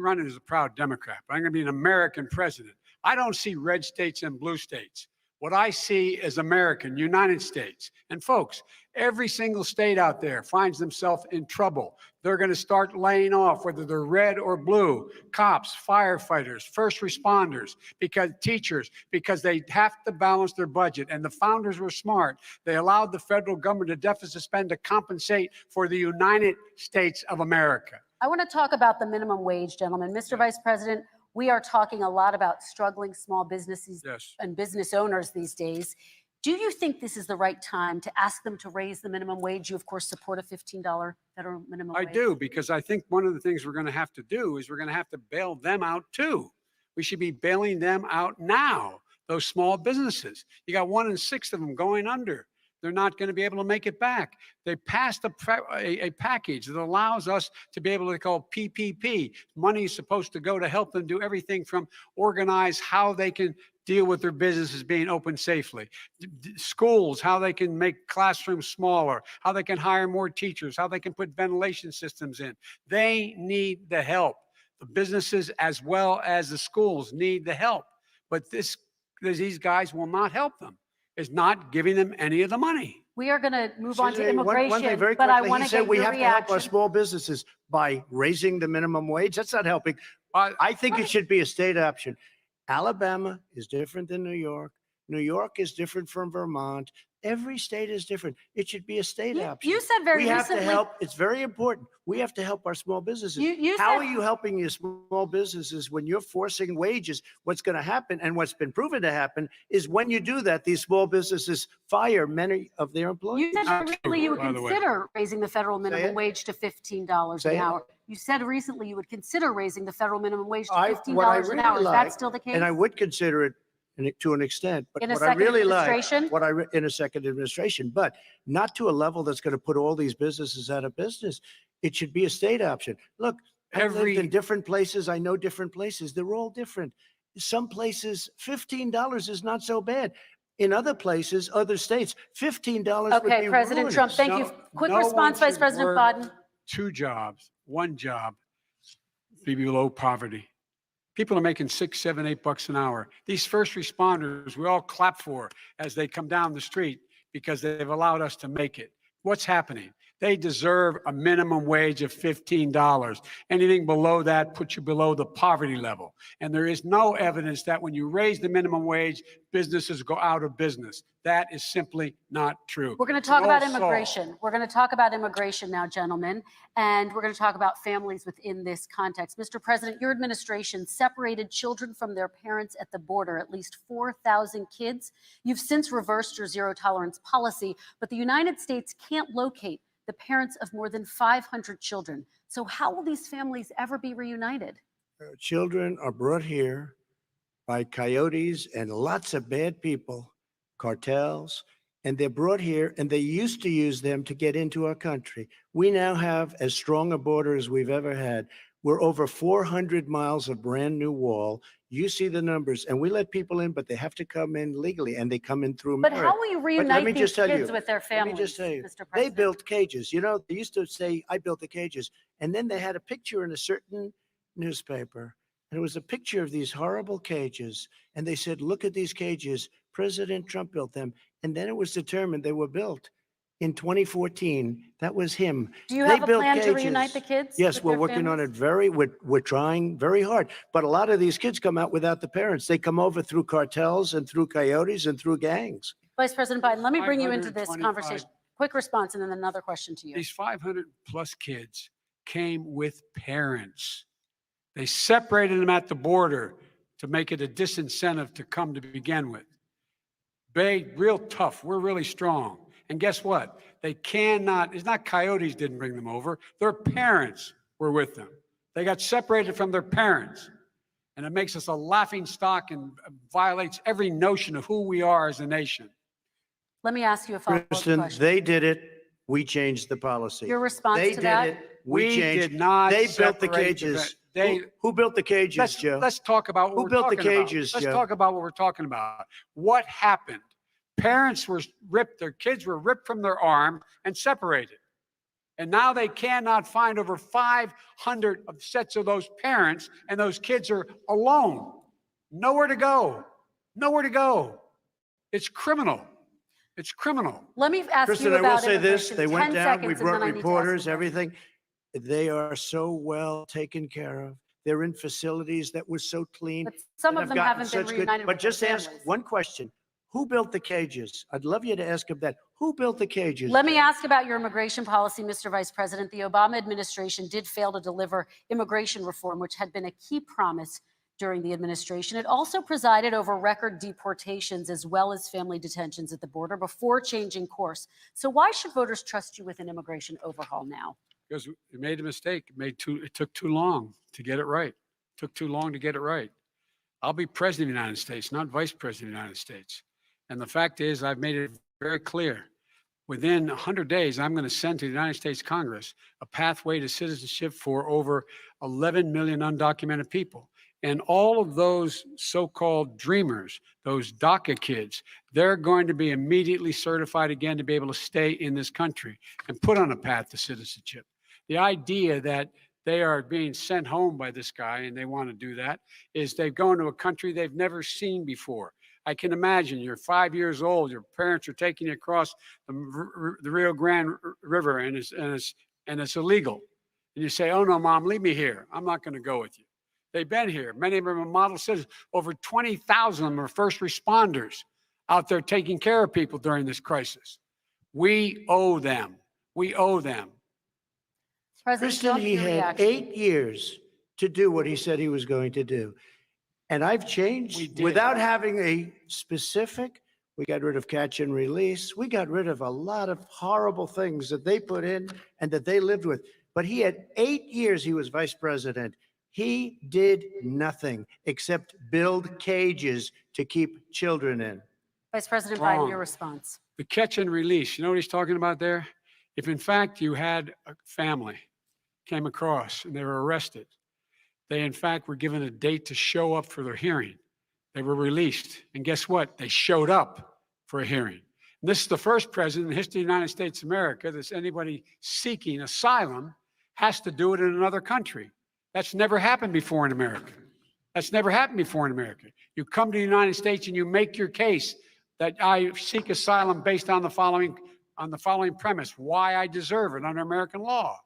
running as a proud Democrat, but I'm going to be an American president. I don't see red states and blue states. What I see is American, United States. And folks, every single state out there finds themselves in trouble. They're going to start laying off, whether they're red or blue, cops, firefighters, first responders, because teachers, because they have to balance their budget. And the founders were smart. They allowed the federal government to deficit spend to compensate for the United States of America. I want to talk about the minimum wage, gentlemen. Mr. Vice President, we are talking a lot about struggling small businesses Yes. and business owners these days. Do you think this is the right time to ask them to raise the minimum wage? You, of course, support a $15 federal minimum I wage. do, because I think one of the things we're going to have to do is we're going to have to bail them out too. We should be bailing them out now, those small businesses. You got 1 in 6 of them going under. They're not going to be able to make it back. They passed a package that allows us to be able to call PPP. Money is supposed to go to help them do everything from organize how they can deal with their businesses being open safely. Schools, how they can make classrooms smaller, how they can hire more teachers, how they can put ventilation systems in. They need the help. The businesses as well as the schools need the help. But these guys will not help them. Is not giving them any of the money. We are going to move on to Susan, immigration, one thing very but I quickly, want he to said get we your have to help our reaction. small businesses by raising the minimum wage. That's not helping. I think it should be a state option. Alabama is different than New York. New York is different from Vermont. Every state is different. It should be a state option. You said very We have recently. to help. It's very important. We have to help our small businesses. You How said- are you helping your small businesses when you're forcing wages? What's going to happen, and what's been proven to happen, is when you do that, these small businesses fire many of their employees. You said Not recently true, you would by the way. consider raising the federal Say minimum it. wage to $15 Say an it. hour. You said recently you would consider raising the federal minimum wage to What I $15 an really hour. Is that like, still the case? and I would consider it to an extent, but In a what I second really like, administration? in a second administration, but not to a level that's going to put all these businesses out of business. It should be a state option. Look, I've lived in different places. I know different places. They're all different. Some places, $15 is not so bad. In other places, other states, $15 would Okay, be President ruinous. Trump, thank you. Quick No one response, Vice should President work Biden. 2 jobs, 1 job, be below poverty. People are making $6, $7, $8 an hour. These first responders, we all clap for as they come down the street because they've allowed us to make it. What's happening? They deserve a minimum wage of $15. Anything below that puts you below the poverty level. And there is no evidence that when you raise the minimum wage, businesses go out of business. That is simply not true. We're going to talk about All solved. immigration. We're going to talk about immigration now, gentlemen, and we're going to talk about families within this context. Mr. President, your administration separated children from their parents at the border, at least 4,000 kids. You've since reversed your zero tolerance policy, but the United States can't locate the parents of more than 500 children. So how will these families ever be reunited? Children are brought here by coyotes and lots of bad people, cartels, and they're brought here, and they used to use them to get into our country. We now have as strong a border as we've ever had. We're over 400 miles of brand new wall. You see the numbers, and we let people in, but they have to come in legally, and they come in through But merit. how will you me reunite these just tell kids you, with their Let families, me just tell you, Mr. they President? built cages. You know, they used to say, I built the cages. And then they had a picture in a certain newspaper. And it was a picture of these horrible cages. And they said, look at these cages. President Trump built them. And then it was determined they were built in 2014. That was him. Do you They have a built plan to reunite cages. the kids? Yes, with we're their working on families? it we're trying very hard. But a lot of these kids come out without the parents. They come over through cartels and through coyotes and through gangs. Vice President Biden, let me bring you into this 525 conversation. Quick response and then another question to you. These 500 plus kids came with parents. They separated them at the border to make it a disincentive to come to begin with. Real tough. We're really strong. And guess what? They cannot, it's not coyotes didn't bring them over. Their parents were with them. They got separated from their parents. And it makes us a laughing stock and violates every notion of who we are as a nation. Let me ask you a follow-up Kristen, question. they did it. We changed the policy. Your response They to did that? it. We changed. did not They built the separate cages. They, Who built the cages, Joe? let's talk about what Who we're built the talking about. cages, Let's Joe? talk about what we're talking about. What happened? Parents were ripped, their kids were ripped from their arm and separated. And now they cannot find over 500 sets of those parents, and those kids are alone. Nowhere to go. Nowhere to go. It's criminal. It's criminal. Let me ask Kristen, you I will about say this. immigration. They 10 went down. We seconds, and brought then I need to ask reporters, you. everything. They are so well taken care of. They're in facilities that were so clean. But some and of have them gotten haven't been such good- reunited But with their just ask families. one question. Who built the cages? I'd love you to ask him that. Who built the cages? Let me ask about your immigration policy, Mr. Vice President. The Obama administration did fail to deliver immigration reform, which had been a key promise during the administration. It also presided over record deportations as well as family detentions at the border before changing course. So why should voters trust you with an immigration overhaul now? Because we made a mistake. It took too long to get it right. It took too long to get it right. I'll be president of the United States, not vice president of the United States. And the fact is, I've made it very clear. Within 100 days, I'm going to send to the United States Congress a pathway to citizenship for over 11 million undocumented people. And all of those so-called dreamers, those DACA kids, they're going to be immediately certified again to be able to stay in this country and put on a path to citizenship. The idea that they are being sent home by this guy and they want to do that is they've gone to a country they've never seen before. I can imagine you're 5 years old, your parents are taking you across the Rio Grande River and it's illegal. And you say, oh no, Mom, leave me here. I'm not going to go with you. They've been here. Many of them are model citizens. Over 20,000 of them are first responders out there taking care of people during this crisis. We owe them. We owe them. President Kristen, Trump, he your had reaction. 8 years to do what he said he was going to do. And I've We changed did. without having a specific. We got rid of catch and release. We got rid of a lot of horrible things that they put in and that they lived with. But he had 8 years he was vice president. He did nothing except build cages to keep children in. Vice President Wrong. Biden, your response. The catch and release, you know what he's talking about there? If in fact you had a family came across and they were arrested, they in fact were given a date to show up for their hearing. They were released. And guess what? They showed up for a hearing. And this is the first president in the history of the United States of America that's anybody seeking asylum has to do it in another country. That's never happened before in America. That's never happened before in America. You come to the United States and you make your case that I seek asylum based on the following premise, why I deserve it under American law.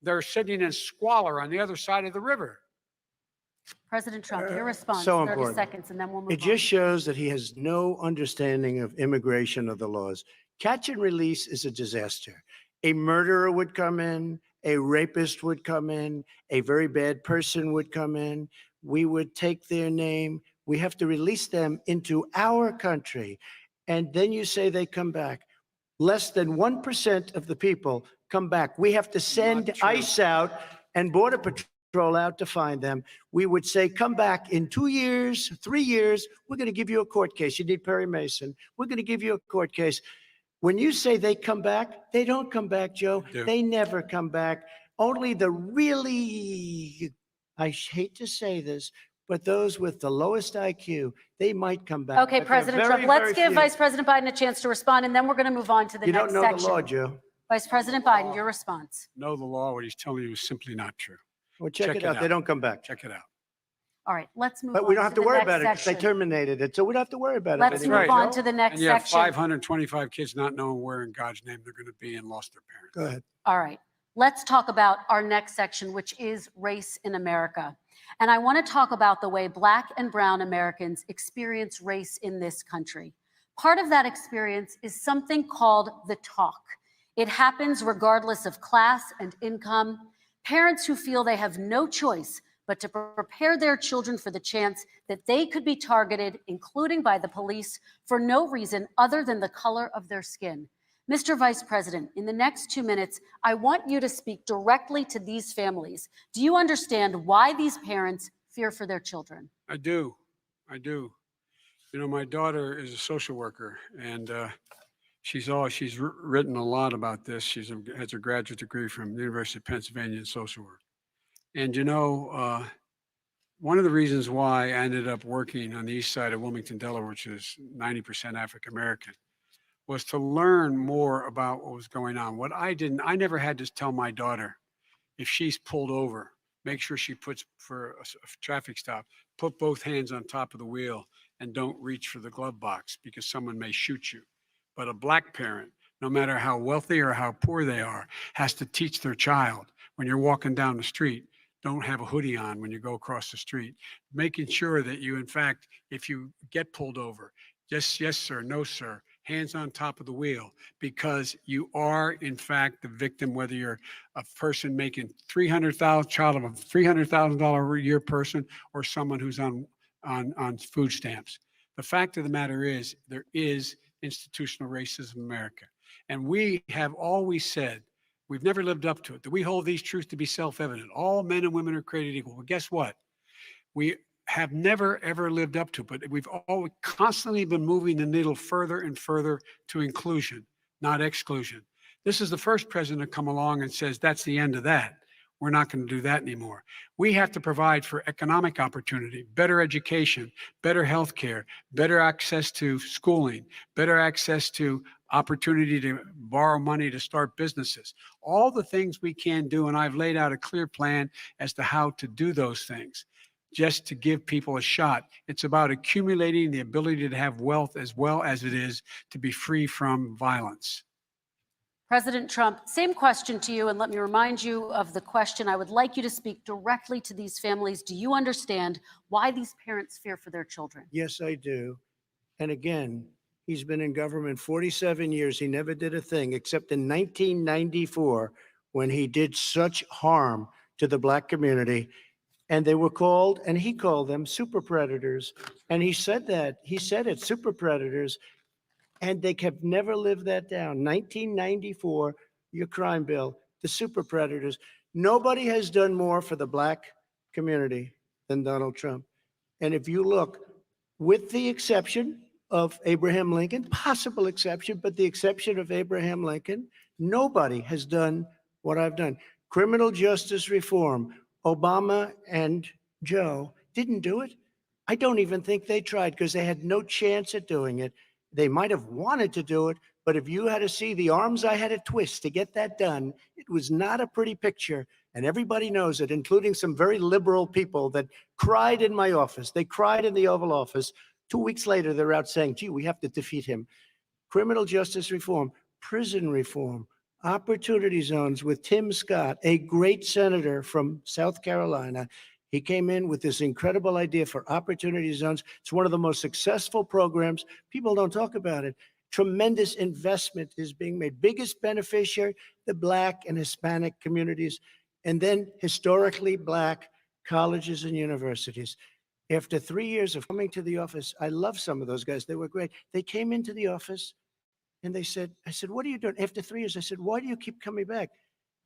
They're sitting in squalor on the other side of the river. President Trump, your response, so 30 important. seconds, and then we'll move It on. just shows that he has no understanding of immigration or the laws. Catch and release is a disaster. A murderer would come in, a rapist would come in, a very bad person would come in. We would take their name. We have to release them into our country. And then you say they come back. Less than 1% of the people come back. We have to send Not true. ICE out and Border Patrol out to find them. We would say, come back in 2 years, 3 years. We're going to give you a court case. You need Perry Mason. We're going to give you a court case. When you say they come back, they don't come back, Joe. They do. They never come back. Only the really, I hate to say this, but those with the lowest IQ, they might come back. Okay, But they're President very, Trump, let's very give few. Vice President Biden a chance to respond, and then we're going to move on to the You next don't know section. the law, Joe. Vice President Biden, your response. Know the law, what he's telling you is simply not true. Well, check it out. They don't come back. Check it out. All right, let's move on But we don't have to the worry next about it because they section. terminated it. So we don't have to worry about it Let's anymore. move right. on to the next And you have section. 525 kids not knowing where in God's name they're going to be and lost their parents. Go ahead. All right, let's talk about our next section, which is race in America. And I want to talk about the way Black and Brown Americans experience race in this country. Part of that experience is something called the talk. It happens regardless of class and income. Parents who feel they have no choice but to prepare their children for the chance that they could be targeted, including by the police, for no reason other than the color of their skin. Mr. Vice President, in the next 2 minutes, I want you to speak directly to these families. Do you understand why these parents fear for their children? I do. I do. You know, my daughter is a social worker, and she's written a lot about this. She has a graduate degree from the University of Pennsylvania in social work. And you know, one of the reasons why I ended up working on the east side of Wilmington, Delaware, which is 90% African American, was to learn more about what was going on. I never had to tell my daughter, if she's pulled over, make sure she puts for a traffic stop, put both hands on top of the wheel and don't reach for the glove box because someone may shoot you. But a Black parent, no matter how wealthy or how poor they are, has to teach their child when you're walking down the street, don't have a hoodie on when you go across the street, making sure that you, in fact, if you get pulled over, just yes, sir, no, sir, hands on top of the wheel, because you are, in fact, the victim, whether you're a person making child of a $300,000 a year person or someone who's on food stamps. The fact of the matter is there is institutional racism in America. And we have always said, we've never lived up to it, that we hold these truths to be self-evident. All men and women are created equal. Well, guess what? We have never, ever lived up to it, but we've always constantly been moving the needle further and further to inclusion, not exclusion. This is the first president to come along and says, that's the end of that. We're not going to do that anymore. We have to provide for economic opportunity, better education, better health care, better access to schooling, better access to opportunity to borrow money to start businesses. All the things we can do, and I've laid out a clear plan as to how to do those things, just to give people a shot. It's about accumulating the ability to have wealth as well as it is to be free from violence. President Trump, same question to you, and let me remind you of the question. I would like you to speak directly to these families. Do you understand why these parents fear for their children? Yes, I do. And again, he's been in government 47 years. He never did a thing except in 1994 when he did such harm to the Black community. And they were called, and he called them super predators. And he said that. He said it, super predators. And they have never lived that down. 1994, your crime bill, the super predators. Nobody has done more for the Black community than Donald Trump. And if you look, with the exception of Abraham Lincoln, possible exception, but the exception of Abraham Lincoln, nobody has done what I've done. Criminal justice reform, Obama and Joe didn't do it. I don't even think they tried because they had no chance at doing it. They might have wanted to do it, but if you had to see the arms I had to twist to get that done, it was not a pretty picture. And everybody knows it, including some very liberal people that cried in my office. They cried in the Oval Office. 2 weeks later, they're out saying, gee, we have to defeat him. Criminal justice reform, prison reform, opportunity zones with Tim Scott, a great senator from South Carolina. He came in with this incredible idea for opportunity zones. It's one of the most successful programs. People don't talk about it. Tremendous investment is being made. Biggest beneficiary, the Black and Hispanic communities, and then historically Black colleges and universities. After 3 years of coming to the office, I love some of those guys. They were great. They came into the office and they said, I said, what are you doing? After 3 years, I said, why do you keep coming back?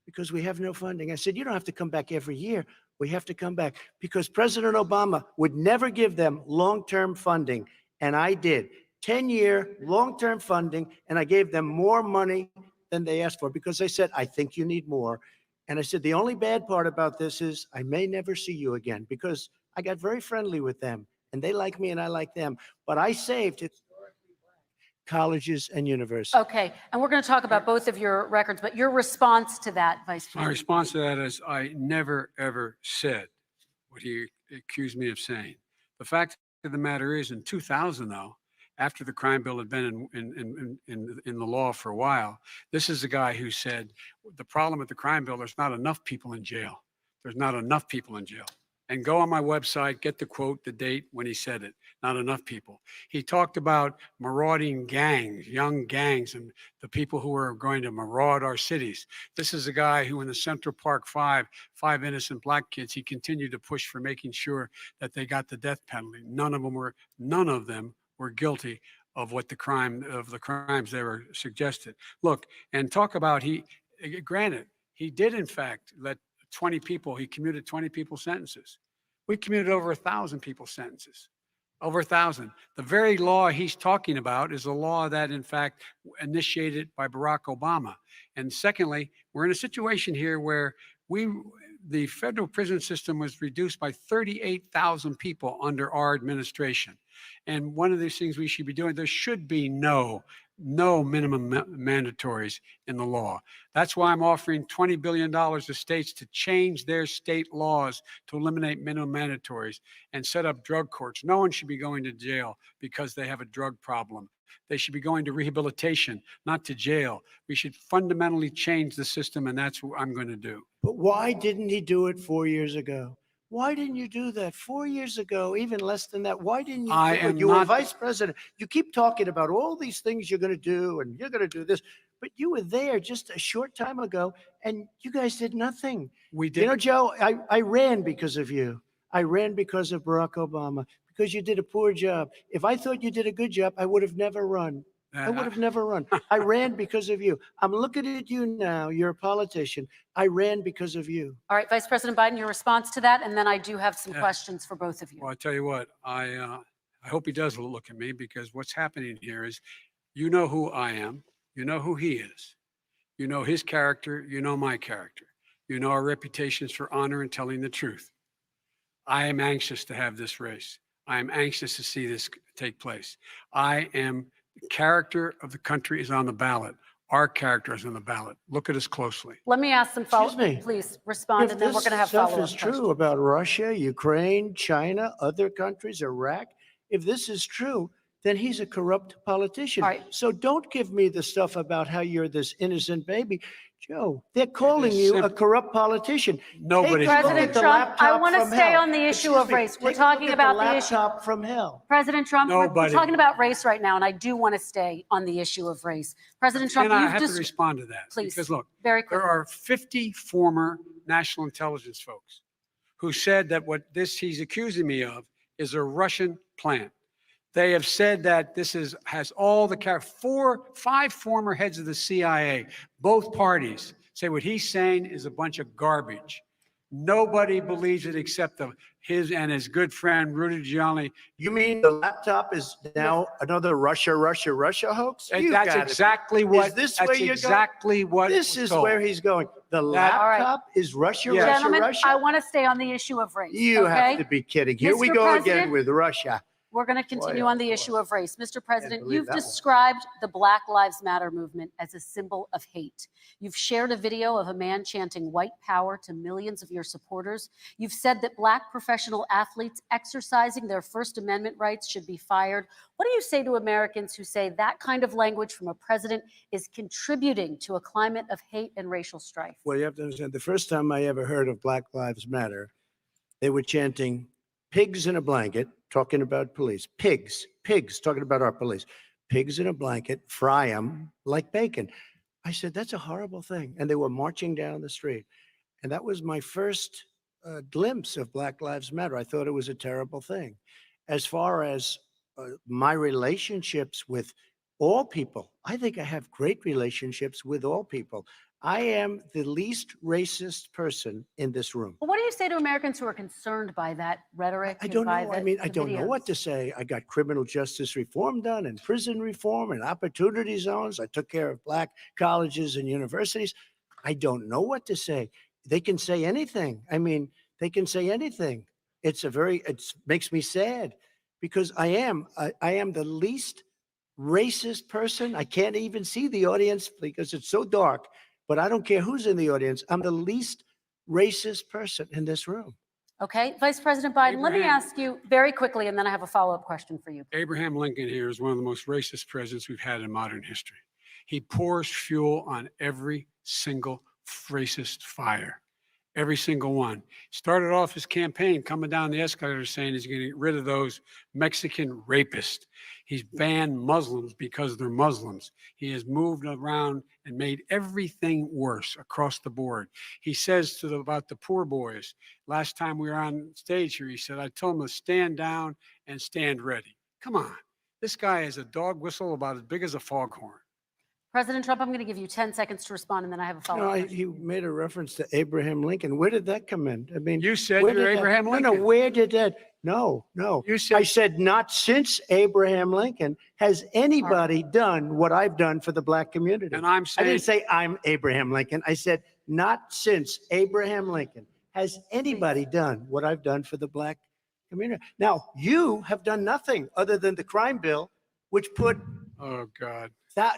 Because we have no funding. I said, you don't have to come back every year. We have to come back because President Obama would never give them long-term funding. And I did 10-year long-term funding. And I gave them more money than they asked for because they said, I think you need more. And I said, the only bad part about this is I may never see you again because I got very friendly with them and they like me and I like them. But I saved it. Colleges and universities. Okay, and we're going to talk about both of your records, but your response to that, Vice President? My response to that is I never, ever said what he accused me of saying. The fact of the matter is in 2000, though, after the crime bill had been in the law for a while, this is the guy who said, the problem with the crime bill, there's not enough people in jail. There's not enough people in jail. And go on my website, get the quote, the date when he said it, not enough people. He talked about marauding gangs, young gangs, and the people who are going to maraud our cities. This is a guy who in the Central Park five innocent Black kids, he continued to push for making sure that they got the death penalty. None of them were guilty of the crimes they were suggested. Look, and talk about granted, he did in fact let 20 people, he commuted 20 people's sentences. We commuted over 1,000 people's sentences, over 1,000. The very law he's talking about is a law that in fact initiated by Barack Obama. And secondly, we're in a situation here where the federal prison system was reduced by 38,000 people under our administration. And one of these things we should be doing, there should be no minimum mandatories in the law. That's why I'm offering $20 billion to states to change their state laws to eliminate minimum mandatories and set up drug courts. No one should be going to jail because they have a drug problem. They should be going to rehabilitation, not to jail. We should fundamentally change the system, and that's what I'm going to do. But why didn't he do it 4 years ago? Why didn't you do that 4 years ago, even less than that? Why didn't you do it? You were vice president. You keep talking about all these things you're going to do and you're going to do this, but you were there just a short time ago and you guys did nothing. We did. You know, Joe, I ran because of you. I ran because of Barack Obama, because you did a poor job. If I thought you did a good job, I would have never run. I would have never run. I ran because of you. I'm looking at you now. You're a politician. I ran because of you. All right, Vice President Biden, your response to that, and then I do have some questions for both of you. Well, I tell you what, I hope he does look at me because what's happening here is, you know who I am, you know who he is, you know his character, you know my character, you know our reputations for honor and telling the truth. I am anxious to have this race. I am anxious to see this take place. The character of the country is on the ballot. Our character is on the ballot. Look at us closely. Let me ask some follow-up. Excuse me. Please respond, and then we're going to have follow-up. If this stuff is true about Russia, Ukraine, China, other countries, Iraq, if this is true, then he's a corrupt politician. All right. So don't give me the stuff about how you're this innocent baby. Joe, they're calling is you a simple. corrupt politician. Nobody's Take a look calling President at the you. Trump, I laptop want to from stay hell. on the issue Excuse of me, race. We're take a look talking at about the the issue. laptop from hell. President Trump, we're Nobody. talking about race right now, and I do want to stay on the issue of race. President Trump, And I you've have to just respond to that. please, Because look, very there quickly. are 50 former national intelligence folks who said that what this he's accusing me of is a Russian plan. They have said that this has all the 5 former heads of the CIA, both parties say what he's saying is a bunch of garbage. Nobody believes it except his and his good friend Rudy Giuliani. You mean the laptop is now another Russia hoax? And You that's gotta be- exactly what. Is this that's where you're exactly what. This was is told. where he's going. The That- All right. laptop is Russia, Yes. Russia, Gentlemen, Russia. I want to stay on the issue of race. You okay? have to be kidding. Here we Mr. go again President, with Russia. We're going to continue Boy, on the oh, issue boy. of race. Mr. President, believe you've that one. described the Black Lives Matter movement as a symbol of hate. You've shared a video of a man chanting white power to millions of your supporters. You've said that Black professional athletes exercising their First Amendment rights should be fired. What do you say to Americans who say that kind of language from a president is contributing to a climate of hate and racial strife? Well, you have to understand, the first time I ever heard of Black Lives Matter, they were chanting pigs in a blanket, talking about police. Pigs, talking about our police. Pigs in a blanket, fry them like bacon. I said, that's a horrible thing. And they were marching down the street. And that was my first glimpse of Black Lives Matter. I thought it was a terrible thing. As far as my relationships with all people, I think I have great relationships with all people. I am the least racist person in this room. Well, what do you say to Americans who are concerned by that rhetoric? I and don't by know. I the- mean, I the don't know what videos? to say. I got criminal justice reform done and prison reform and opportunity zones. I took care of Black colleges and universities. I don't know what to say. They can say anything. I mean, they can say anything. It makes me sad because I am the least racist person. I can't even see the audience because it's so dark. But I don't care who's in the audience. I'm the least racist person in this room. Okay, Vice President Biden, let me Abraham- ask you very quickly, and then I have a follow-up question for you. Abraham Lincoln here is one of the most racist presidents we've had in modern history. He pours fuel on every single racist fire, every single one. Started off his campaign coming down the escalator saying he's going to get rid of those Mexican rapists. He's banned Muslims because they're Muslims. He has moved around and made everything worse across the board. He says about the poor boys, last time we were on stage here, he said, I told them to stand down and stand ready. Come on. This guy is a dog whistle about as big as a foghorn. President Trump, I'm going to give you 10 seconds to respond, and then I have a You follow-up know, question. he made a reference to Abraham Lincoln. Where did that come in? I mean, You said where you're did that- Abraham Lincoln. No, where did that? No. You I said said not since Abraham Lincoln has anybody done what I've done for the Black community. and I'm I saying didn't say I'm Abraham Lincoln. I said not since Abraham Lincoln has anybody done what I've done for the Black community. Now, you have done nothing other than the crime bill, which put oh God.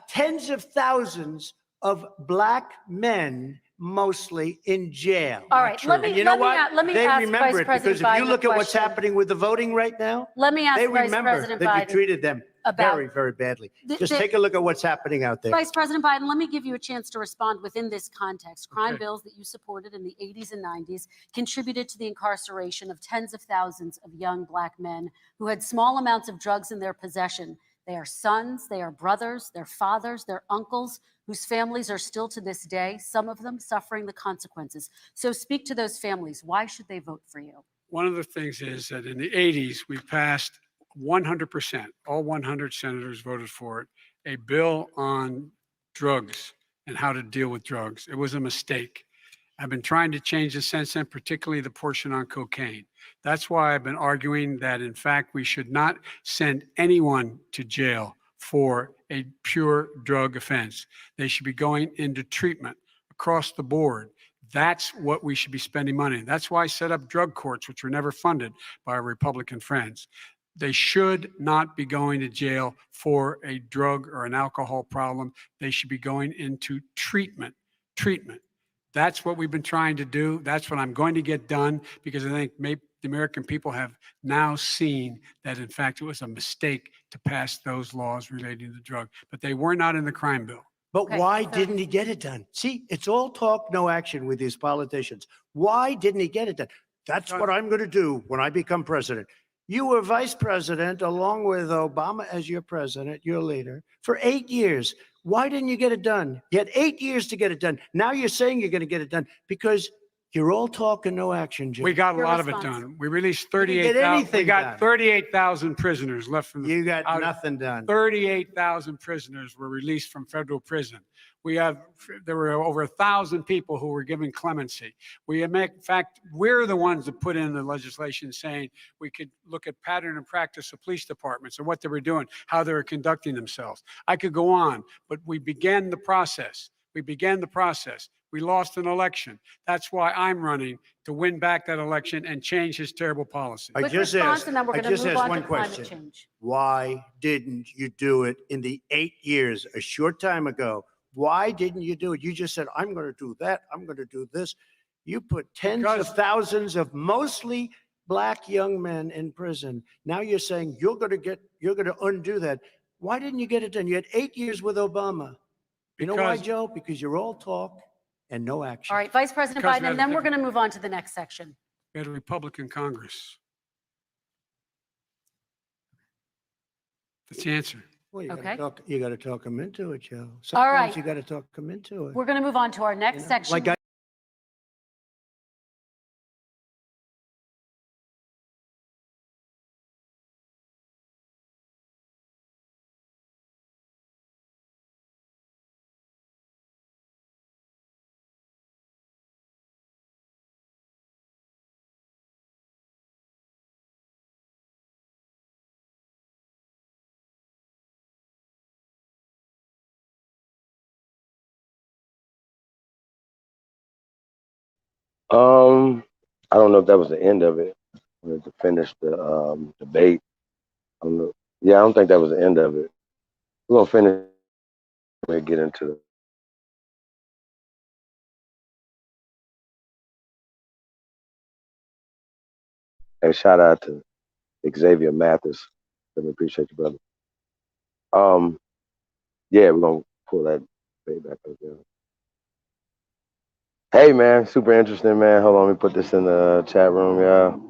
tens of thousands of Black men mostly in jail. All right, true. let me And you know let me what? a- let me They ask remember Vice it President because if you Biden look a at what's question. happening with the voting right now, Let me ask they Vice remember President that you Biden treated them about very, very badly. the- Just the- take a look at what's happening out there. Vice President Biden, let me give you a chance to respond within this context. Crime Okay. bills that you supported in the 80s and 90s contributed to the incarceration of tens of thousands of young Black men who had small amounts of drugs in their possession. They are sons, they are brothers, they're fathers, they're uncles, whose families are still to this day, some of them suffering the consequences. So speak to those families. Why should they vote for you? One of the things is that in the 80s, we passed 100%, all 100 senators voted for it, a bill on drugs and how to deal with drugs. It was a mistake. I've been trying to change the since then, particularly the portion on cocaine. That's why I've been arguing that, in fact, we should not send anyone to jail for a pure drug offense. They should be going into treatment across the board. That's what we should be spending money. That's why I set up drug courts, which were never funded by our Republican friends. They should not be going to jail for a drug or an alcohol problem. They should be going into treatment. That's what we've been trying to do. That's what I'm going to get done because I think maybe The American people have now seen that, in fact, it was a mistake to pass those laws relating to drug, but they were not in the crime bill. But Okay, why so- didn't he get it done? See, it's all talk, no action with these politicians. Why didn't he get it done? That's what I'm going to do when I become president. You were vice president along with Obama as your president, your leader, for 8 years. Why didn't you get it done? You had 8 years to get it done. Now you're saying you're going to get it done because you're all talk and no action, Jim. We got a Your lot of it response. done. We released You didn't get 38,000. We anything got done. 38,000 prisoners left from the. You got out of nothing done. 38,000 prisoners were released from federal prison. There were over 1,000 people who were given clemency. In fact, we're the ones that put in the legislation saying we could look at pattern and practice of police departments and what they were doing, how they were conducting themselves. I could go on, but we began the process. We lost an election. That's why I'm running to win back that election and change his terrible policy. I Quick just response, asked, and then we're I going to just move asked on one to climate question. change. Why didn't you do it in the 8 years, a short time ago? Why didn't you do it? You just said, I'm going to do that. I'm going to do this. You put tens of thousands of mostly black young men in prison. Now you're saying you're going to undo that. Why didn't you get it done? You had 8 years with Obama. You know why, Because- Joe? Because you're all talk and no action. All right, Vice President Because we Biden, had and a then we're different- going to move on to the next section. We had a Republican Congress. That's the answer. Well, you Okay. got to talk them into it, Joe. All Sometimes right. you got to talk them into it. We're going to move on to our next You know, section. like I don't know if that was the end of it. I wanted to finish the debate. I don't know. Yeah, I don't think that was the end of it. We're gonna finish and get into it. And shout out to Xavier Mathis. Really appreciate you, brother. Yeah, we're gonna pull that debate back up there. Hey man, super interesting, man. Hold on, let me put this in the chat room, y'all.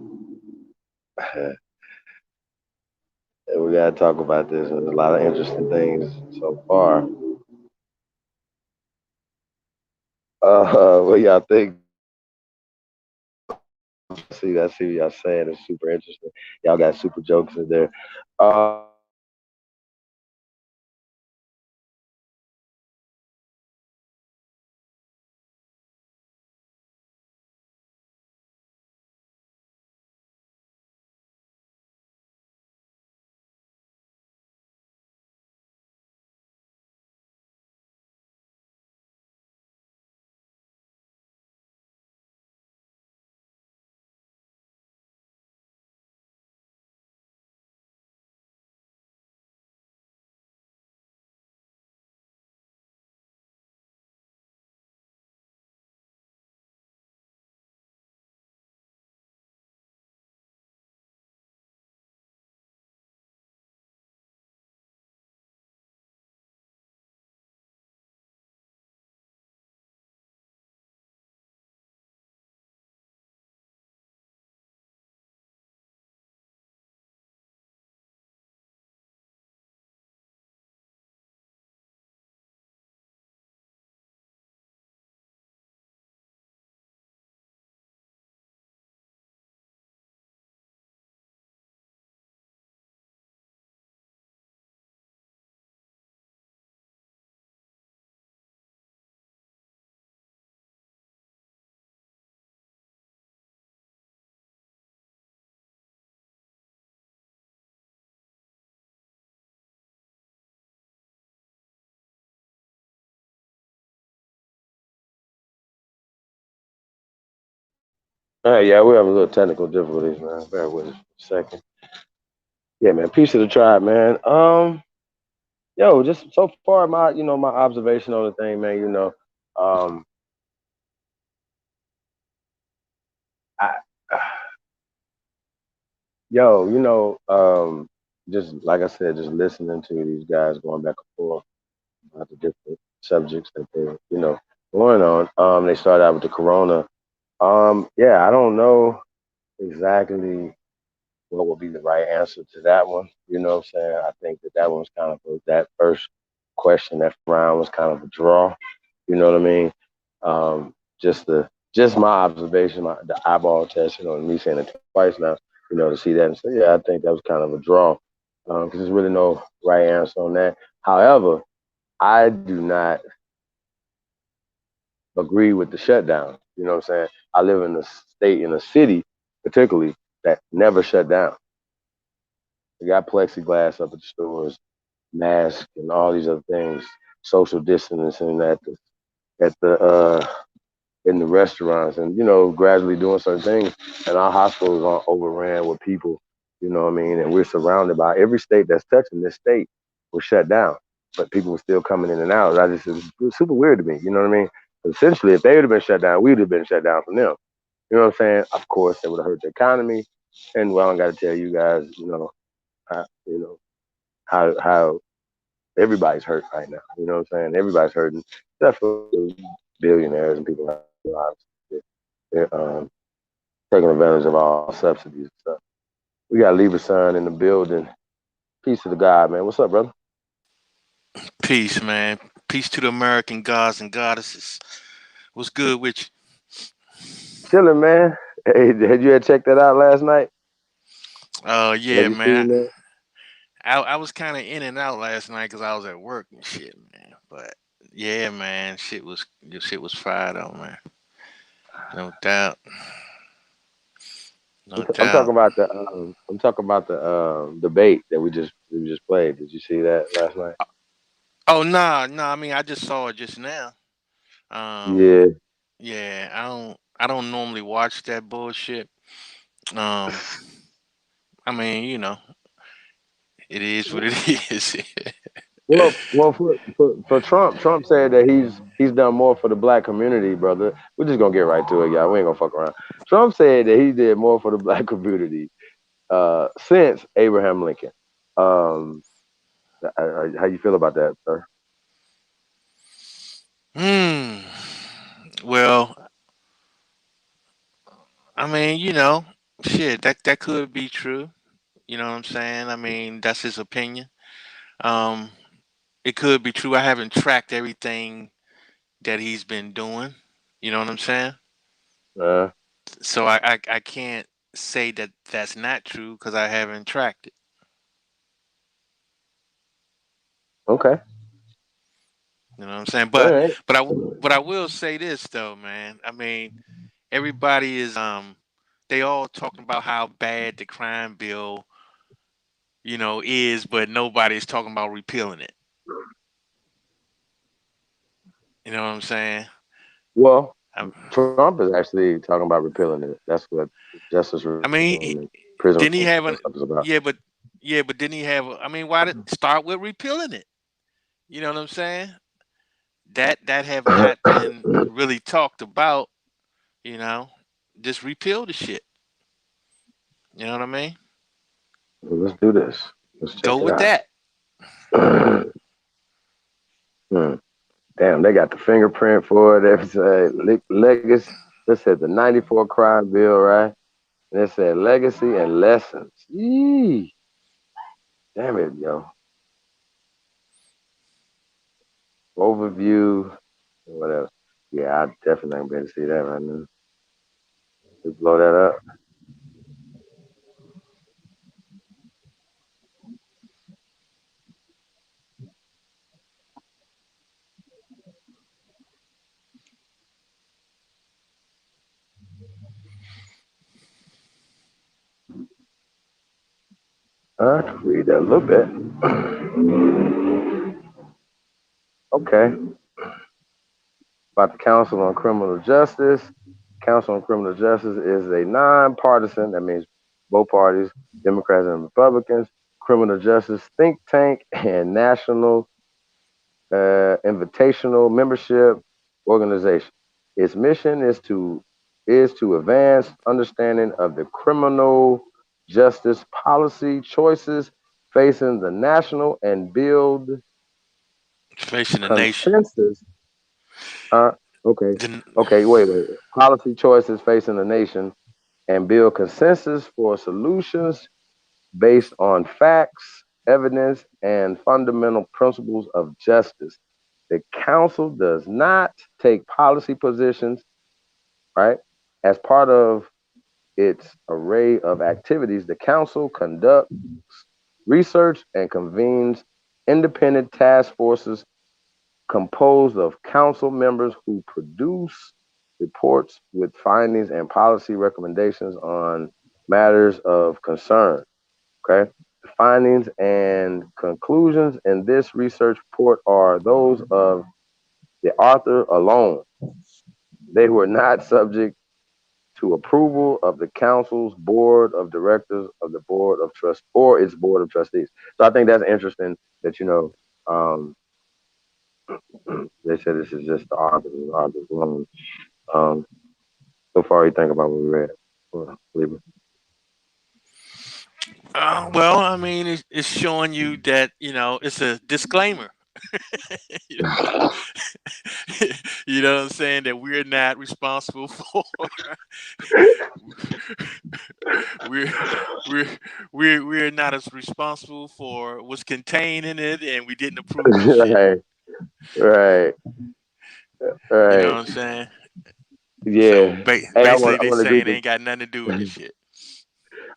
We gotta talk about this. There's a lot of interesting things so far. What y'all think? I see what y'all saying. It's super interesting. Y'all got super jokes in there. Yeah, we're having a little technical difficulties, man. Bear with us for a second. Yeah, man. Peace to the tribe, man. Yo, just so far, my observation on the thing, man. I Yo, just like I said, just listening to these guys going back and forth about the different subjects that they're, going on. They started out with the corona. Yeah, I don't know exactly what would be the right answer to that one. You know what I'm saying? I think that one was kind of that first question, that round was kind of a draw. You know what I mean? Just my observation, the eyeball test, and me saying it twice now, to see that and say, yeah, I think that was kind of a draw, because there's really no right answer on that. However, I do not agree with the shutdown. You know what I'm saying? I live in a state, in a city, particularly, that never shut down. They got plexiglass up at the stores, masks, and all these other things, social distancing at the in the restaurants, and gradually doing certain things. And our hospitals are overran with people. You know what I mean? And we're surrounded by every state that's touching this state was shut down, but people were still coming in and out. It was super weird to me. You know what I mean? Essentially, if they would have been shut down, we would have been shut down from them. You know what I'm saying? Of course, it would have hurt the economy. And well, I don't got to tell you guys, how everybody's hurt right now. You know what I'm saying? Everybody's hurting, except for billionaires and people like lives. They're taking advantage of all subsidies and stuff. We got Lieber Son in the building. Peace to the God, man. What's up, brother? Peace, man. Peace to the American gods and goddesses. What's good with you? Chilling, man. Hey, had you checked that out last night? Yeah, Have you man. seen that? I was kind of in and out last night because I was at work and shit, man. But yeah, man, shit was fire though, man. No doubt, no I'm talking doubt. about the debate that we just played. Did you see that last night? Oh nah. I mean, I just saw it just now. Um, Yeah. yeah, I don't normally watch that bullshit. Um, I mean, it is what it is. Well, for Trump said that he's done more for the black community, brother. We're just gonna get right to it, y'all. We ain't gonna fuck around. Trump said that he did more for the black community since Abraham Lincoln. Um, how you feel about that, sir? Hmm. Well, I mean, shit, that could be true. You know what I'm saying? I mean, that's his opinion. Um, it could be true. I haven't tracked everything that he's been doing. You know what I'm saying? Uh, So I can't say that that's not true because I haven't tracked it. okay. You know what I'm saying? All But right. but I will say this though, man. I mean, everybody is they all talking about how bad the crime bill is, but nobody's talking about repealing it. You know what I'm saying? Well, I, Trump is actually talking about repealing it. That's what justice I mean, reform and prison didn't he reform have and an stuff is about. yeah, but didn't he have? I mean, why did start with repealing it? You know what I'm saying? That have not been really talked about. You know, just repeal the shit. You know what I mean? Well, let's do this. Let's check Go it with out. that. Hmm. Damn, they got the fingerprint for it. Everything. Legacy. This said the '94 crime bill, right? And it said legacy and lessons. Yee. Damn it, yo. Overview. What else? Yeah, I definitely ain't better see that right now. Just blow that up. I can read that a little bit. Okay. About the Council on Criminal Justice. Council on Criminal Justice is a nonpartisan, that means both parties, Democrats and Republicans, criminal justice think tank and national invitational membership organization. Its mission is to advance understanding of the criminal justice policy choices facing the national and build Facing the nation. consensus. Uh, okay, Then- wait. Policy choices facing the nation and build consensus for solutions based on facts, evidence, and fundamental principles of justice. The council does not take policy positions, right? As part of its array of activities, the council conducts research and convenes independent task forces composed of council members who produce reports with findings and policy recommendations on matters of concern. Okay. The findings and conclusions in this research report are those of the author alone. They were not subject to approval of the council's board of directors of the board of trust or its board of trustees. So I think that's interesting that they said this is just the author's alone. Um, so far, you think about what we read. Libra. well, I mean, it's showing you that it's a disclaimer. you know you know what I'm saying, that we're not responsible for we're we're we're not as responsible for what's contained in it, and we didn't approve the shit. Right, right, You know what right. I'm saying? So Yeah. Hey, basically, I they want to saying greet they the ain't got nothing to do with this shit.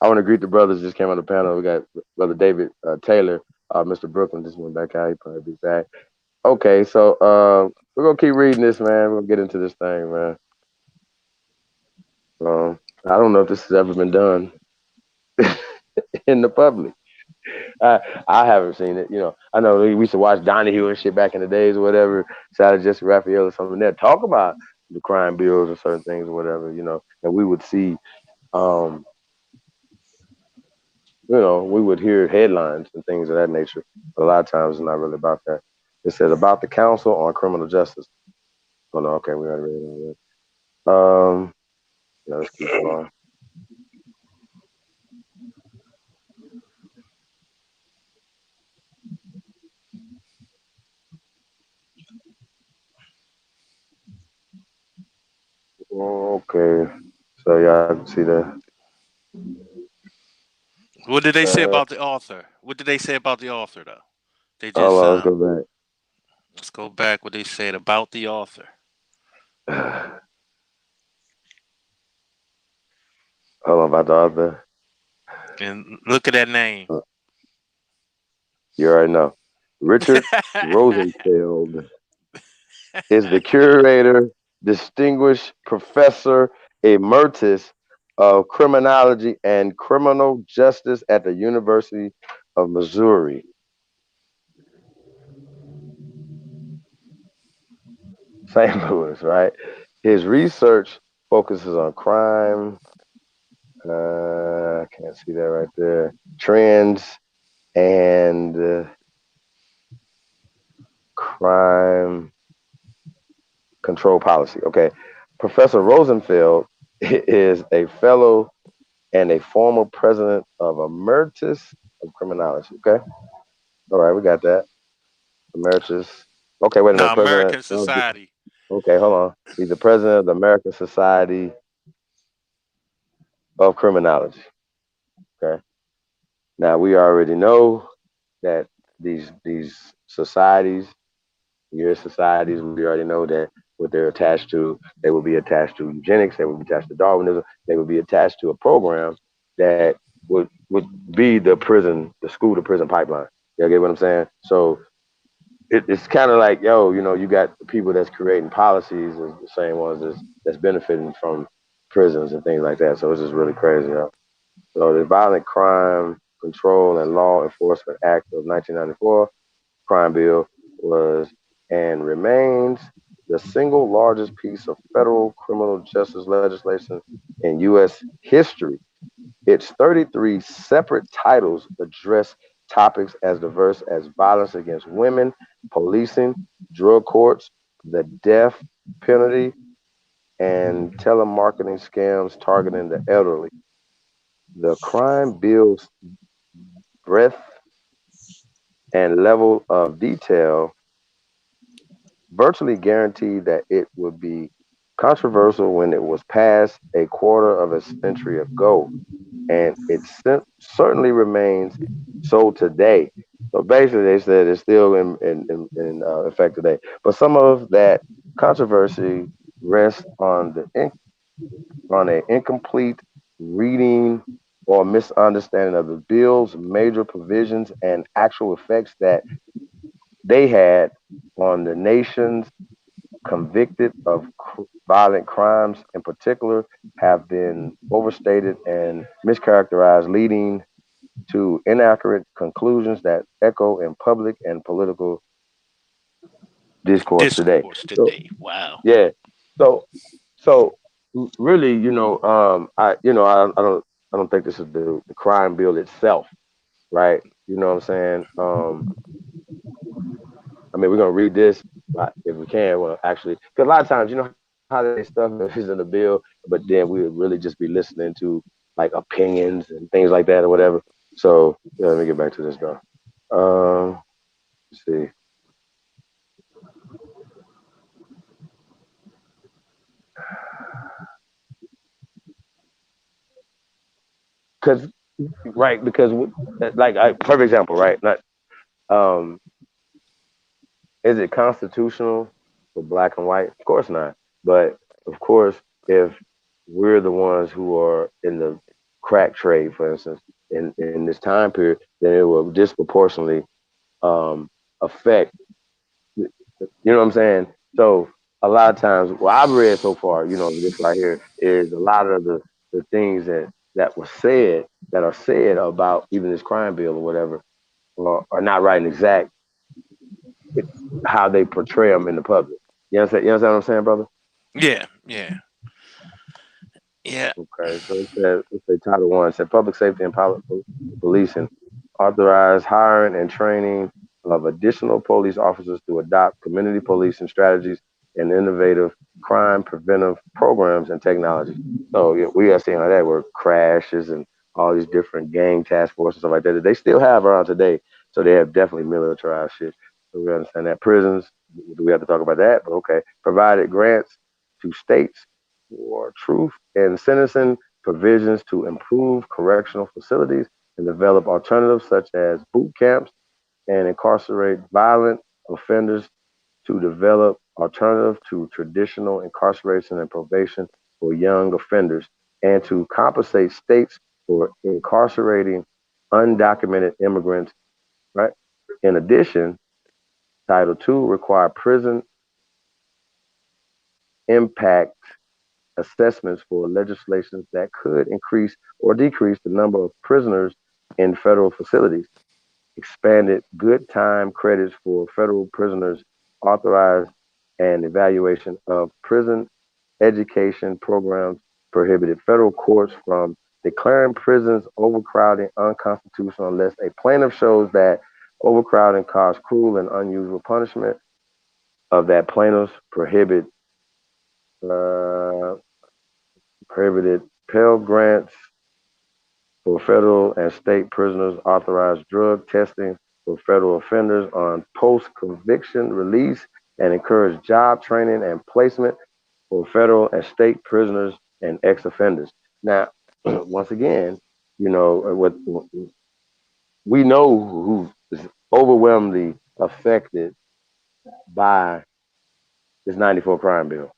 I want to greet the brothers just came on the panel. We got brother David Taylor, Mr. Brooklyn just went back out. He probably be back. Okay, so we're gonna keep reading this, man. We're gonna get into this thing, man. I don't know if this has ever been done in the public. I I haven't seen it. I know we used to watch Donahue and shit back in the days or whatever. Shout out to Jesse Raphael or something there. Talk about the crime bills or certain things or whatever. And we would see. Um, we would hear headlines and things of that nature. But a lot of times it's not really about that. It says about the Council on Criminal Justice. Oh no, okay, we already read all that. Yeah, let's keep going. Okay, so y'all can see that. What did they say about the author? What did they say about the author, though? They Hold just on, let's go let's go back what they said about the author. back. Hold on about the other. And look at that name. You already know. Richard Rosenfeld is the curator, distinguished professor emeritus of criminology and criminal justice at the University of Missouri. St. Louis, right? His research focuses on crime. I can't see that right there. Trends and crime control policy. Okay. Professor Rosenfeld is a fellow and a former president of Emeritus of Criminology. Okay. All right, we got that. Emeritus. Okay, wait a minute. No, President American of the, Society. okay, hold on. He's the president of the American Society of Criminology. Okay. Now we already know that these societies, your societies, we already know that what they're attached to, they will be attached to eugenics, they will be attached to Darwinism, they will be attached to a program that would be the school to prison pipeline. You get what I'm saying? So it's kind of like, you got the people that's creating policies is the same ones that's benefiting from prisons and things like that. So it's just really crazy, yo. So the Violent Crime Control and Law Enforcement Act of 1994 crime bill was and remains the single largest piece of federal criminal justice legislation in U.S. history. Its 33 separate titles address topics as diverse as violence against women, policing, drug courts, the death penalty, and telemarketing scams targeting the elderly. the crime bill's breadth and level of detail virtually guaranteed that it would be controversial when it was passed a quarter of a century ago, and it certainly remains so today. So basically, they said it's still in effect today. But some of that controversy rests on on an incomplete reading or misunderstanding of the bill's major provisions and actual effects that they had on the nation's convicted of violent crimes in particular have been overstated and mischaracterized, leading to inaccurate conclusions that echo in public and political discourse today. Discourse So today. Wow. yeah, so so really, I don't think this is the crime bill itself, right? You know what I'm saying? I mean, we're gonna read this if we can. Well, actually, because a lot of times, you know how they stuff is in the bill, but then we would really just be listening to like opinions and things like that or whatever. So yeah, let me get back to this though. Let's see, because right, because like perfect example, right? Not um, is it constitutional for black and white? Of course not. But of course, if we're the ones who are in the crack trade, for instance, in this time period, then it will disproportionately affect. You know what I'm saying? So a lot of times, what I've read so far, this right here is a lot of the things that are said about even this crime bill or whatever are not right and exact how they portray them in the public. You understand what I'm saying, brother? Yeah, yeah, yeah. Okay, so it says, let's say Title One said public safety and policing authorize hiring and training of additional police officers to adopt community policing strategies and innovative crime preventive programs and technology. So yeah, we are seeing how that work, crashes and all these different gang task forces and stuff like that they still have around today. So they have definitely militarized shit. So we understand that prisons. Do we have to talk about that? But okay, provided grants to states for truth and sentencing provisions to improve correctional facilities and develop alternatives such as boot camps and incarcerate violent offenders to develop alternative to traditional incarceration and probation for young offenders and to compensate states for incarcerating undocumented immigrants, right? In addition, Title II require prison impact assessments for legislation that could increase or decrease the number of prisoners in federal facilities, expanded good time credits for federal prisoners, authorized an evaluation of prison education programs, prohibited federal courts from declaring prisons overcrowding unconstitutional unless a plaintiff shows that overcrowding caused cruel and unusual punishment of that plaintiff's uh, prohibited Pell Grants for federal and state prisoners, authorized drug testing for federal offenders on post-conviction release, and encourage job training and placement for federal and state prisoners and ex-offenders. Now, once again, what we know who is overwhelmingly affected by this 94 crime bill.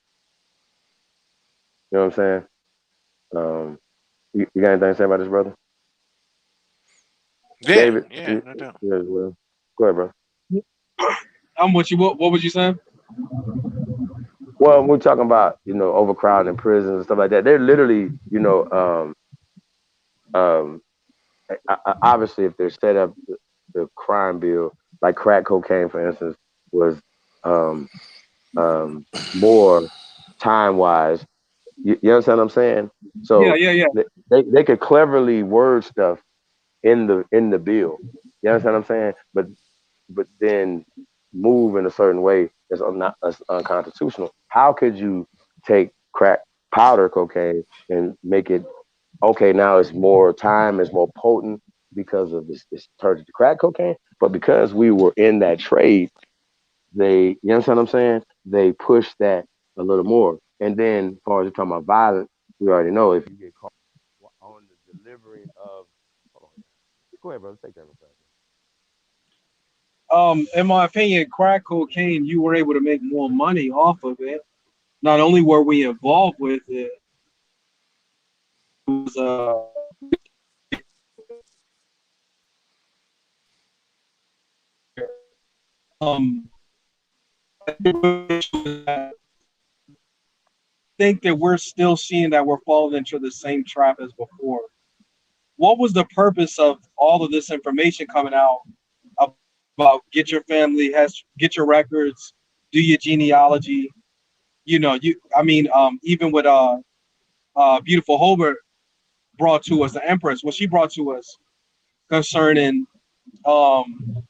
You know what I'm saying? Um, you got anything to say about this, brother? Yeah, David, yeah, you, no doubt. you as well. Go ahead, bro. I'm with you. What was you saying? Well, we're talking about overcrowding prisons and stuff like that. They're literally um, obviously if they're set up the crime bill like crack cocaine, for instance, was um, more time wise. You understand what I'm saying? Yeah, So yeah, yeah. they could cleverly word stuff in the bill. You understand what I'm saying? But then move in a certain way that's unconstitutional. How could you take crack powder cocaine and make it okay, now it's more time, it's more potent because of this turned into crack cocaine. But because we were in that trade, they, you understand what I'm saying? They push that a little more. And then, as far as you're talking about violence, we already know if you get caught on the delivering of, hold on, go ahead, brother, take that real fast. In my opinion, crack cocaine, you were able to make more money off of it. Not only were we involved with it, it was um I think that we're still seeing that we're falling into the same trap as before. What was the purpose of all of this information coming out about get your records, do your genealogy? You know, even with beautiful Hobart brought to us, the Empress, what she brought to us concerning um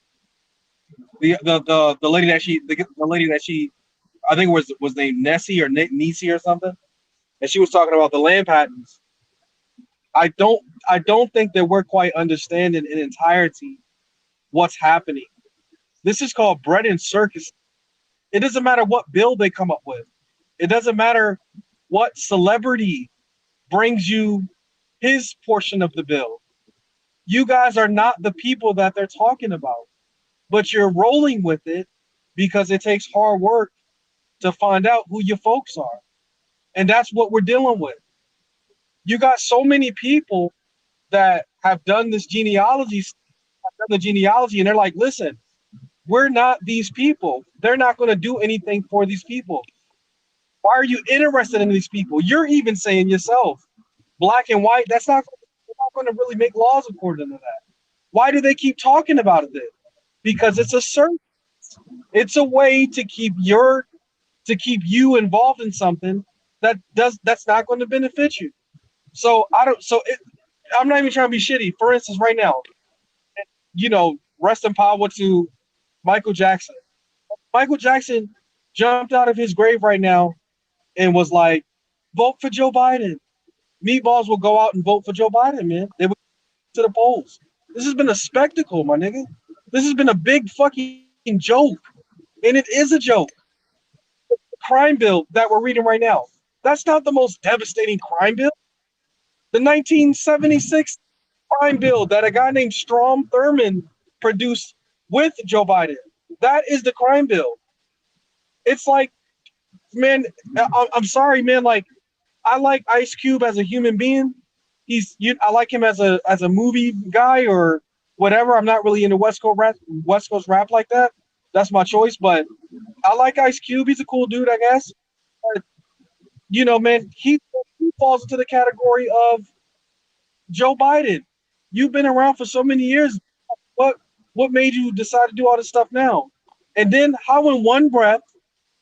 the lady that she I think it was named Nessie or Nisi or something, and she was talking about the land patents. I don't I don't think that we're quite understanding in entirety what's happening. This is called bread and circus. It doesn't matter what bill they come up with. It doesn't matter what celebrity brings you his portion of the bill. You guys are not the people that they're talking about, but you're rolling with it because it takes hard work to find out who your folks are. And that's what we're dealing with. You got so many people that have done this genealogy, and they're like, listen, we're not these people. They're not going to do anything for these people. Why are you interested in these people? You're even saying yourself, black and white, they're not going to really make laws according to that. Why do they keep talking about it then? Because it's a certain, it's a way to keep you involved in something that's not going to benefit you. So I'm not even trying to be shitty. For instance, right now, rest in power to Michael Jackson. Michael Jackson jumped out of his grave right now and was like, vote for Joe Biden. Meatballs will go out and vote for Joe Biden, man. They would to the polls. This has been a spectacle, my nigga. This has been a big fucking joke. And it is a joke. The crime bill that we're reading right now, that's not the most devastating crime bill. The 1976 crime bill that a guy named Strom Thurmond produced with Joe Biden, that is the crime bill. It's like, man, I'm sorry, man. Like, I like Ice Cube as a human being. I like him as a movie guy or whatever. I'm not really into West Coast rap like that. That's my choice. But I like Ice Cube. He's a cool dude, I guess. But, man, he falls into the category of Joe Biden. You've been around for so many years. What made you decide to do all this stuff now? And then how in one breath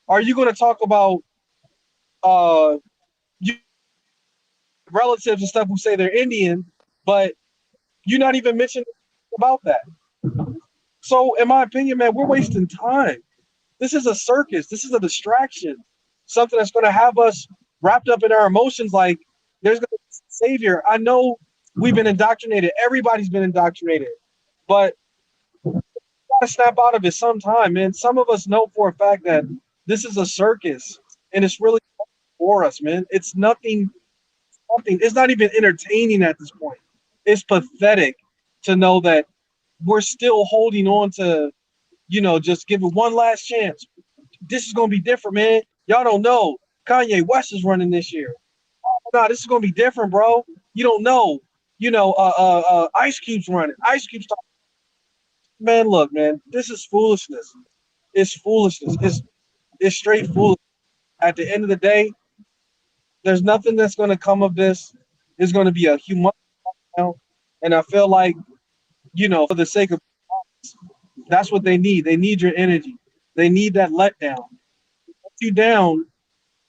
are you going to talk about relatives and stuff who say they're Indian, but you're not even mentioning about that? So, in my opinion, man, we're wasting time. This is a circus. This is a distraction. Something that's going to have us wrapped up in our emotions. Like there's going to be a savior. I know we've been indoctrinated. Everybody's been indoctrinated, but we got to snap out of it sometime, man. Some of us know for a fact that this is a circus, and it's really for us, man. It's nothing. It's not even entertaining at this point. It's pathetic to know that we're still holding on to, just give it one last chance. This is gonna be different, man. Y'all don't know. Kanye West is running this year. No, this is gonna be different, bro. You don't know. Ice Cube's running. Ice Cube's talking. Man, look, man, this is foolishness. It's foolishness. It's straight foolishness. At the end of the day, there's nothing that's gonna come of this. It's gonna be a humongous now. And I feel like, for the sake of, that's what they need. They need your energy. They need that letdown. Let you down.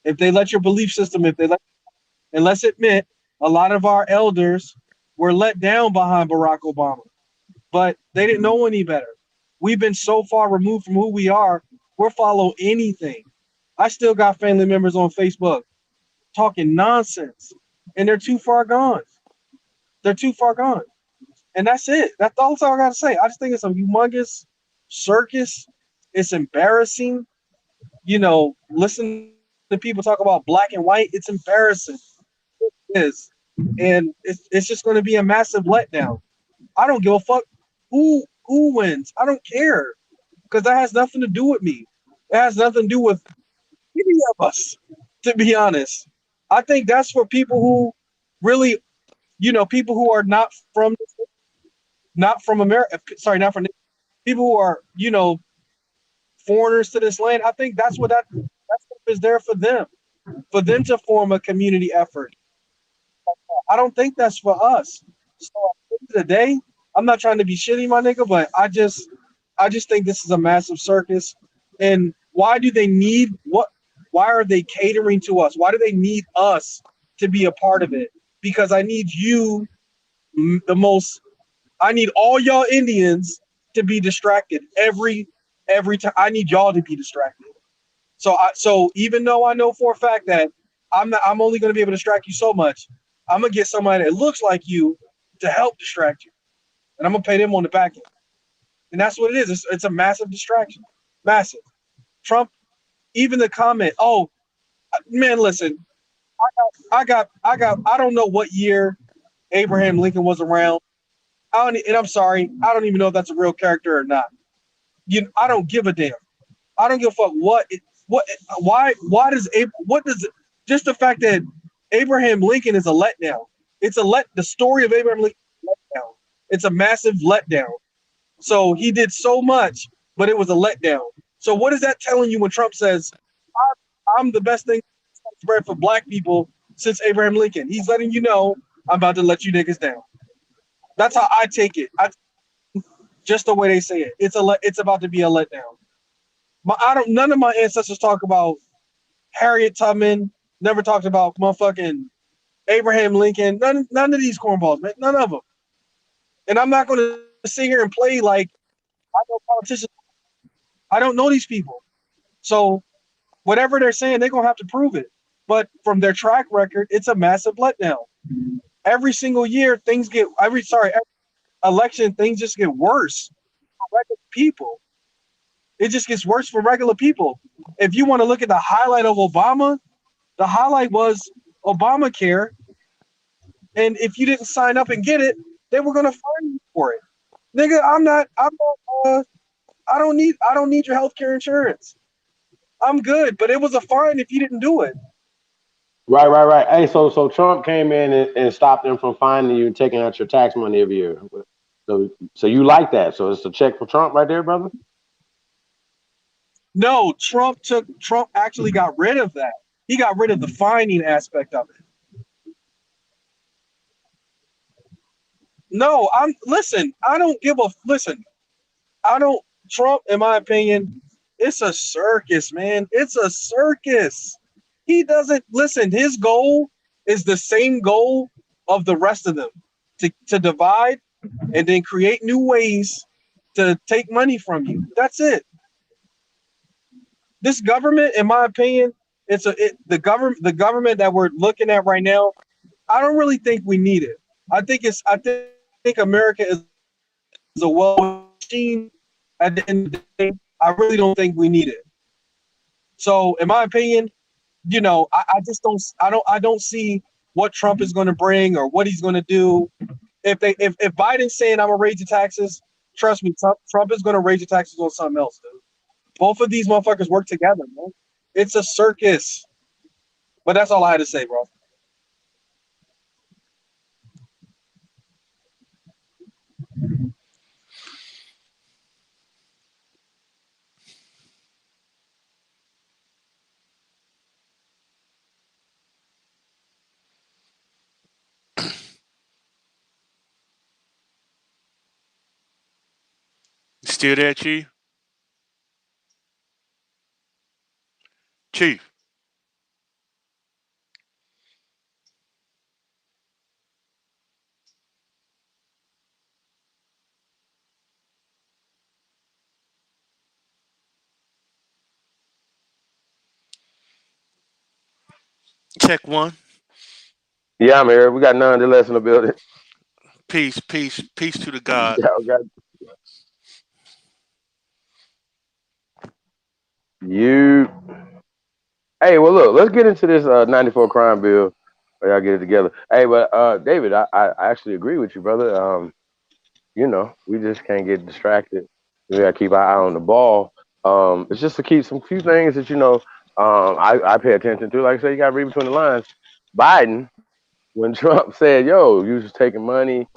If they let your belief system, and let's admit, a lot of our elders were let down behind Barack Obama, but they didn't know any better. We've been so far removed from who we are, we'll follow anything. I still got family members on Facebook talking nonsense, and they're too far gone. They're too far gone. And that's it. That's all I got to say. I just think it's a humongous circus. It's embarrassing. Listen to people talk about black and white. It's embarrassing. It is. And it's just going to be a massive letdown. I don't give a fuck who wins. I don't care because that has nothing to do with me. It has nothing to do with any of us, to be honest. I think that's for people who really, people who are not from America. Sorry, not from people who are, foreigners to this land. I think that's what is there for them to form a community effort. I don't think that's for us. So at the end of the day, I'm not trying to be shitty, my nigga, but I just think this is a massive circus. And why do they need what? Why are they catering to us? Why do they need us to be a part of it? Because I need you the most. I need all y'all Indians to be distracted every time. I need y'all to be distracted. So even though I know for a fact that I'm only going to be able to distract you so much, I'm gonna get somebody that looks like you to help distract you, and I'm gonna pay them on the back end. And that's what it is. It's a massive distraction, massive. Trump, even the comment, oh man, listen, I don't know what year Abraham Lincoln was around. And I'm sorry, I don't even know if that's a real character or not. I don't give a damn. I don't give a fuck why does just the fact that Abraham Lincoln is a letdown. The story of Abraham Lincoln is a letdown. It's a massive letdown. So he did so much, but it was a letdown. So what is that telling you when Trump says, I'm the best thing spread for black people since Abraham Lincoln? He's letting you know I'm about to let you niggas down. That's how I take it. Just the way they say it. It's about to be a letdown. None of my ancestors talk about Harriet Tubman. Never talked about motherfucking Abraham Lincoln. None of these cornballs, man. None of them. And I'm not going to sit here and play like I know politicians. I don't know these people. So whatever they're saying, they're going to have to prove it. But from their track record, it's a massive letdown. Every single year, every election, things just get worse for regular people. It just gets worse for regular people. If you want to look at the highlight of Obama, the highlight was Obamacare. And if you didn't sign up and get it, they were going to fine you for it. Nigga, I don't need your healthcare insurance. I'm good, but it was a fine if you didn't do it. Right. Hey, so Trump came in and stopped them from finding you and taking out your tax money every year. So you like that? So it's a check for Trump right there, brother. No, Trump actually got rid of that. He got rid of the fining aspect of it. No, Trump, in my opinion, it's a circus, man. It's a circus. He doesn't listen. His goal is the same goal of the rest of them to divide and then create new ways to take money from you. That's it. This government, in my opinion, the government that we're looking at right now. I don't really think we need it. I think America is a well machine. At the end of the day, I really don't think we need it. So, in my opinion, I just don't see what Trump is going to bring or what he's going to do. If Biden's saying I'm gonna raise the taxes, trust me, Trump is going to raise the taxes on something else, dude. Both of these motherfuckers work together, man. It's a circus. But that's all I had to say, bro. Still there, Chief? Chief. Check one. Yeah, I'm here. We got none less in the building. Peace to the God. Y'all got you. Hey, well, look, let's get into this 94 crime bill. Or y'all get it together. Hey, but David, I actually agree with you, brother. You know, we just can't get distracted. We gotta keep our eye on the ball. It's just to keep some few things that I pay attention to. Like I said, you gotta read between the lines. Biden, when Trump said, "Yo, you was taking money,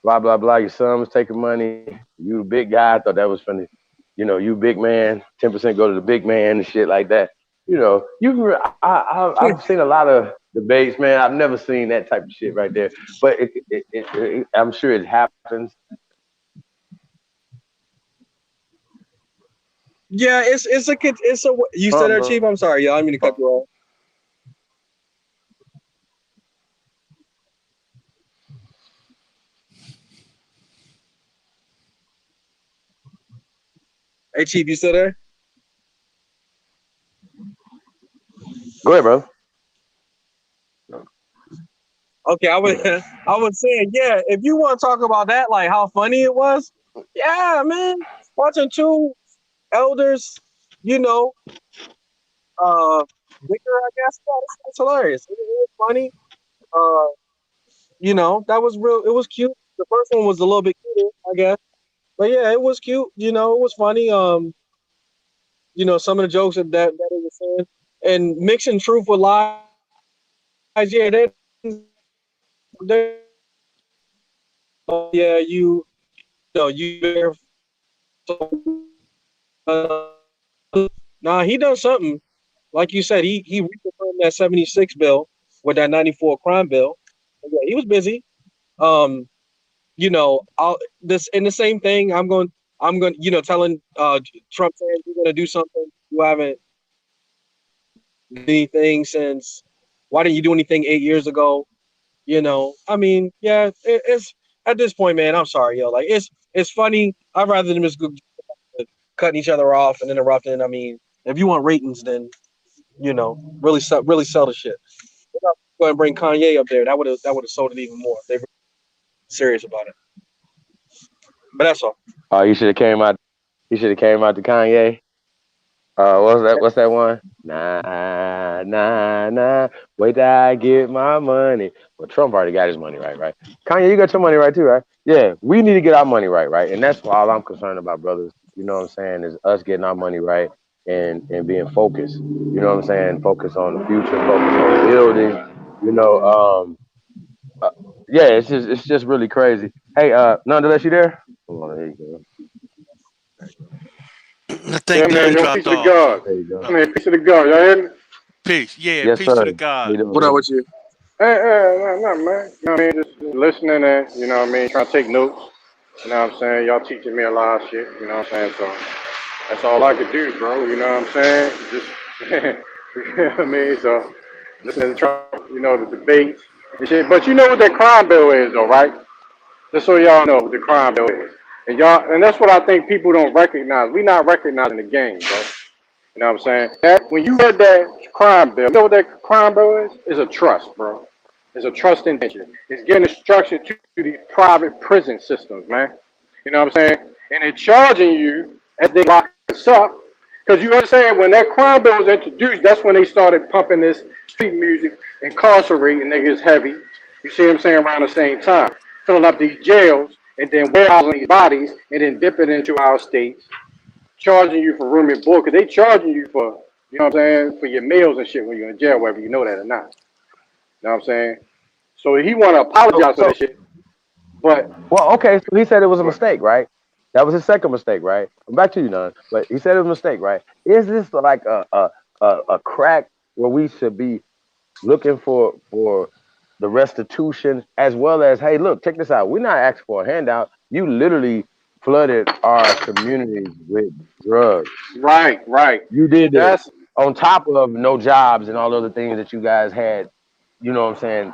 blah blah blah," your son was taking money. You the big guy. I thought that was funny. You know, you big man. 10% go to the big man and shit like that. You know, I've seen a lot of debates, man. I've never seen that type of shit right there. But I'm sure it happens. Yeah, it's a. You said that, Chief. I'm sorry, y'all. I didn't mean to cut you off. Hey, Chief, you still there? Go ahead, bro. Okay, I was saying, yeah, if you want to talk about that, like how funny it was, yeah, man. Watching two elders, you know, liquor, I guess, that's hilarious. It was funny. You know, that was real. It was cute. The first one was a little bit cuter, I guess. But yeah, it was cute. You know, it was funny. You know, some of the jokes that it was saying, and mixing truth with lies. Yeah, they yeah, you know, you. Nah, he done something. Like you said, he reconfirmed that 76 bill with that 94 crime bill. Yeah, he was busy. You know, in the same thing. I'm going, you know, telling Trump saying you're going to do something. You haven't done anything since. Why didn't you do anything 8 years ago? You know, I mean, yeah, it's at this point, man. I'm sorry, yo. Like it's funny. I'd rather them just go cutting each other off and interrupting. I mean, if you want ratings, then you know, really sell the shit. Go ahead and bring Kanye up there. That would have sold it even more. They were serious about it. But that's all. Oh, you should have came out. You should have came out to Kanye. What's that one? Nah, nah, nah. Wait till I get my money. Well, Trump already got his money right? Kanye, you got your money right too, right? Yeah, we need to get our money right? And that's all I'm concerned about, brothers. You know what I'm saying? Is us getting our money right and being focused. You know what I'm saying? Focus on the future, focus on building. You know, yeah, it's just really crazy. Hey, nonetheless, you there? Hold on, there you go. I think Yeah, man, None yo, dropped peace to off. God. There you go. Man, peace to God. Y'all hear me? Peace. Yeah, Yes, peace sir. to the God. What up with you? Hey, no, man. You know what I mean? Just listening and, you know what I mean, trying to take notes. You know what I'm saying? Y'all teaching me a lot of shit, you know what I'm saying? So that's all I could do, bro. You know what I'm saying? Just, you know what I mean? So listening to Trump, you know, the debates and shit. But you know what that crime bill is, though, right? Just so y'all know what the crime bill is. And that's what I think people don't recognize. We not recognizing the game, bro. You know what I'm saying? When you read that crime bill, you know what that crime bill is? It's a trust, bro. It's a trust indenture. It's giving instruction to these private prison systems, man. You know what I'm saying? And they're charging you as they lock us up. Because you understand, when that crime bill was introduced, that's when they started pumping this street music, incarcerating niggas heavy. You see what I'm saying? Around the same time. Filling up these jails and then warehousing these bodies and then dipping into our states, charging you for room and board, because they charging you for, you know what I'm saying, for your meals and shit when you're in jail, whether you know that or not. You know what I'm saying? So he want to apologize for that shit, but Well, okay, so he said it was a mistake, right? That was his second mistake, right? I'm back to you, None. But he said it was a mistake, right? Is this like a crack where we should be looking for the restitution as well as, hey, look, check this out. We're not asking for a handout. You literally flooded our communities with drugs. right. You did this That's on top of no jobs and all the other things that you guys had. You know what I'm saying?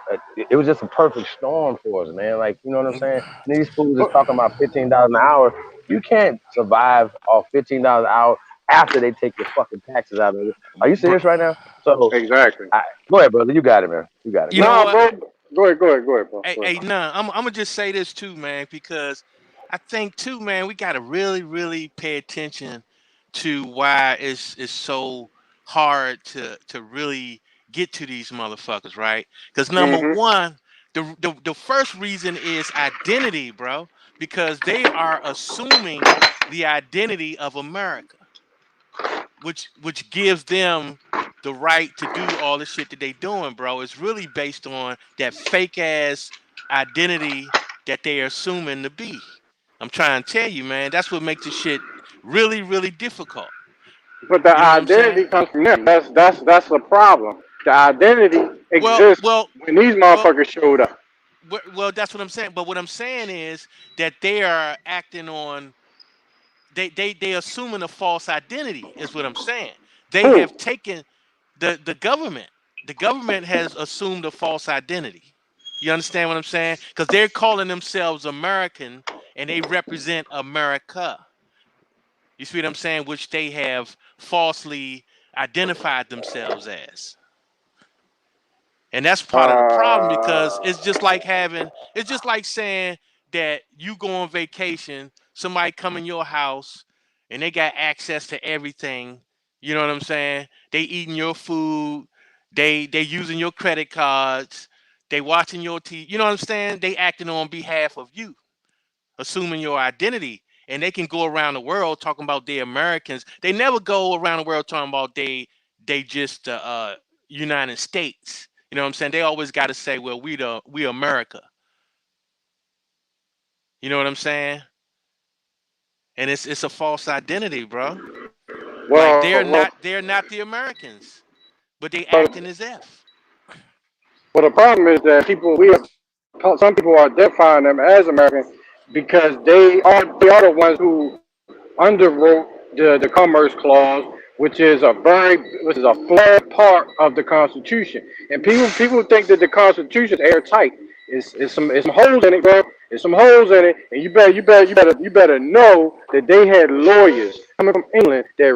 It was just a perfect storm for us, man. Like, you know what I'm saying? And these fools is talking about $15 an hour. You can't survive off $15 an hour after they take your fucking taxes out of it. Are you serious right now? So, exactly. go ahead, brother. You got it, man. You got it. You know Nah, what? bro. Go ahead, bro. Hey, Go ahead. hey, nah, I'm gonna just say this too, man, because I think too, man, we gotta really, really pay attention to why it's so hard to really get to these motherfuckers, right? Because number Mm-hmm. one, the first reason is identity, bro, because they are assuming the identity of America, which gives them the right to do all the shit that they doing, bro. It's really based on that fake ass identity that they're assuming to be. I'm trying to tell you, man, that's what makes this shit really, really difficult. But the You know what I'm saying? identity comes from them. That's the problem. The identity Well, exists well, when these well, motherfuckers showed up. well, that's what I'm saying. But what I'm saying is that they are acting on they assuming a false identity is what I'm saying. They Who? have taken the government. The government has assumed a false identity. You understand what I'm saying? Because they're calling themselves American and they represent America. You see what I'm saying? Which they have falsely identified themselves as. And that's part of the problem because Uh, it's just like saying that you go on vacation, somebody come in your house and they got access to everything. You know what I'm saying? They eating your food, they using your credit cards, they watching your TV. You know what I'm saying? They acting on behalf of you, assuming your identity. And they can go around the world talking about they Americans. They never go around the world talking about they just United States. You know what I'm saying? They always got to say, well, we America. You know what I'm saying? And it's a false identity, bro. Like well, well, they're not the Americans, but they but, acting as if. well, the problem is that some people are identifying them as American because they are the ones who underwrote the Commerce Clause, which is a flawed part of the Constitution. And people think that the Constitution is airtight. It's some holes in it, bro. There's some holes in it, and you better know that they had lawyers coming from England that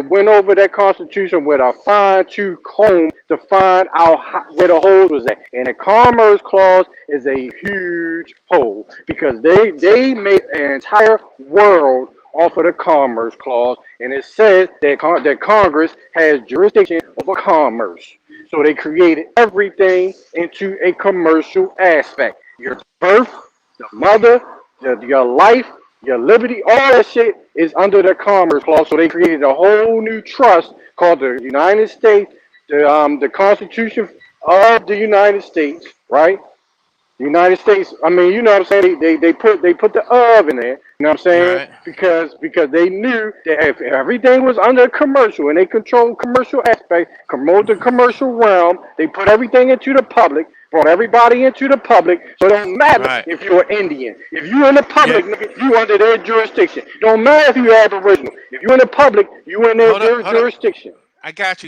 went over that Constitution with a fine tooth comb to find out where the holes was at. And the Commerce Clause is a huge hole because they made an entire world off of the Commerce Clause, and it says that Congress has jurisdiction over commerce. So they created everything into a commercial aspect. Your birth, the mother, your life, your liberty, all that shit is under the Commerce Clause. So they created a whole new trust called the United States, the Constitution of the United States, right? The United States, I mean, you know what I'm saying? They put the of in there, you know what I'm saying? Right. Because they knew that if everything was under commercial and they controlled commercial aspect, promote the commercial realm, they put everything into the public, brought everybody into the public, so it don't matter Right. if you're Indian. If you're in the Yeah. public, nigga, you under their jurisdiction. Don't matter if you're Aboriginal. If you're in the public, you in their Hold up. jurisdiction. I got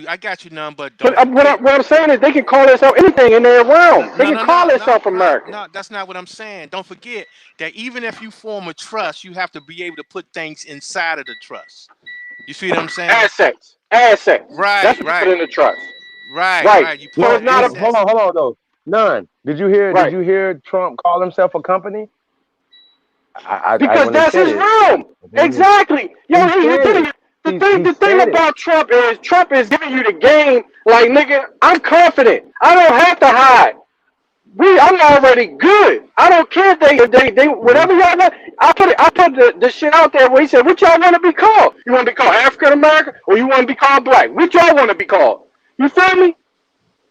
you, none, but But don't forget. what I'm saying is they can call themselves anything in their realm. They No, can no, call no, no, themselves no, American. no. That's not what I'm saying. Don't forget that even if you form a trust, you have to be able to put things inside of the trust. You see what I'm saying? Assets. Assets. Right, That's what you put right, in the trust. right, Right. right. You put So No, it's the not no, a assets. hold on though. None. Did you hear? Did right. you hear Trump call himself a company? Because When he that's said his it, realm. Exactly. Yo, he here's the said thing. it. The He thing said it. about Trump is giving you the game. Like, nigga, I'm confident. I don't have to hide. I'm already good. I don't care if they Hmm. whatever y'all want. I put the shit out there where he said, what y'all want to be called? You want to be called African American or you want to be called black? Which y'all want to be called? You feel me?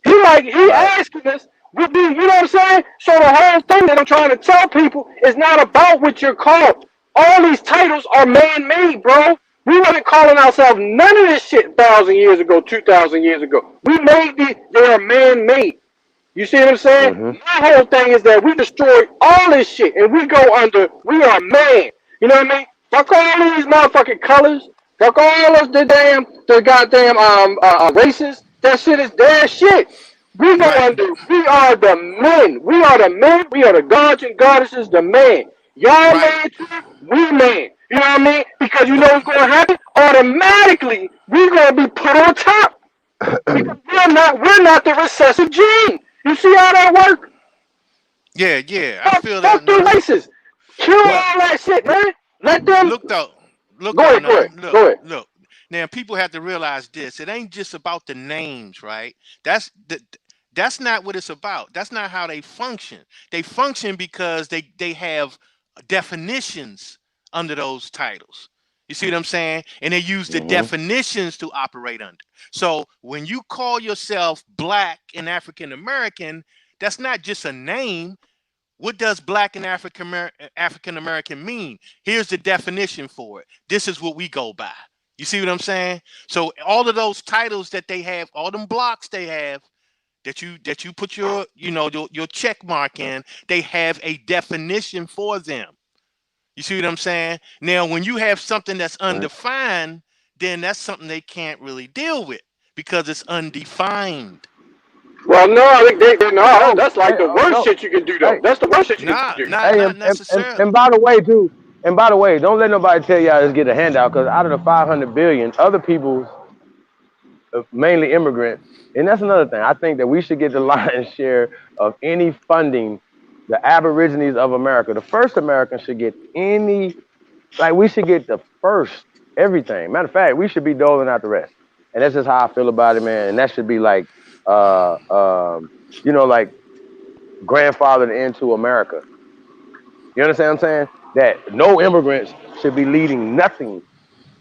He Right. asking us, you know what I'm saying? So the whole thing that I'm trying to tell people is not about what you're called. All these titles are man-made, bro. We wasn't calling ourselves none of this shit 1,000 years ago, 2,000 years ago. We made these, they are man-made. You see what I'm saying? Hmm. My whole thing is that we destroyed all this shit and we we are man. You know what I mean? Fuck all these motherfucking colors. Fuck all of the goddamn races. That shit is their shit. Right, We are the men. We are the men. We are the gods and goddesses, the man. Y'all right. man too, we man. You know what I mean? Because you know But what's going to happen? Automatically, we're going to be put on top. Because we're not the recessive gene. You You see how that work? Yeah, yeah, I feel Fuck that them now. racists. Kill all But that shit, man. Let them. look though, look Go though ahead, go now, ahead, go ahead. look. Now people have to realize this. It ain't just about the names, right? That's not what it's about. That's not how they function. They function because they have definitions under those titles. You see what I'm saying? And they use the Mm-hmm. definitions to operate under. So when you call yourself black and African American, that's not just a name. What does black and African American mean? Here's the definition for it. This is what we go by. You see what I'm saying? So all of those titles that they have, all them blocks they have that you put your your check mark in, they have a definition for them. You see what I'm saying? Now, when you have something that's undefined, then that's something they can't really deal with because it's undefined. Well, no, I think no. No, That's like the worst no, shit you can do, though. hey, That's the worst shit you can Nah, do. not hey, not necessarily. And by the way, too. And by the way, don't let nobody tell y'all to get a handout because out of the 500 billion, other people's mainly immigrants, and that's another thing. I think that we should get the lion's share of any funding. The Aborigines of America, the first Americans should get any. Like we should get the first everything. Matter of fact, we should be doling out the rest. And that's just how I feel about it, man. And that should be like, like grandfathered into America. You understand what I'm saying? That no immigrants should be leading nothing,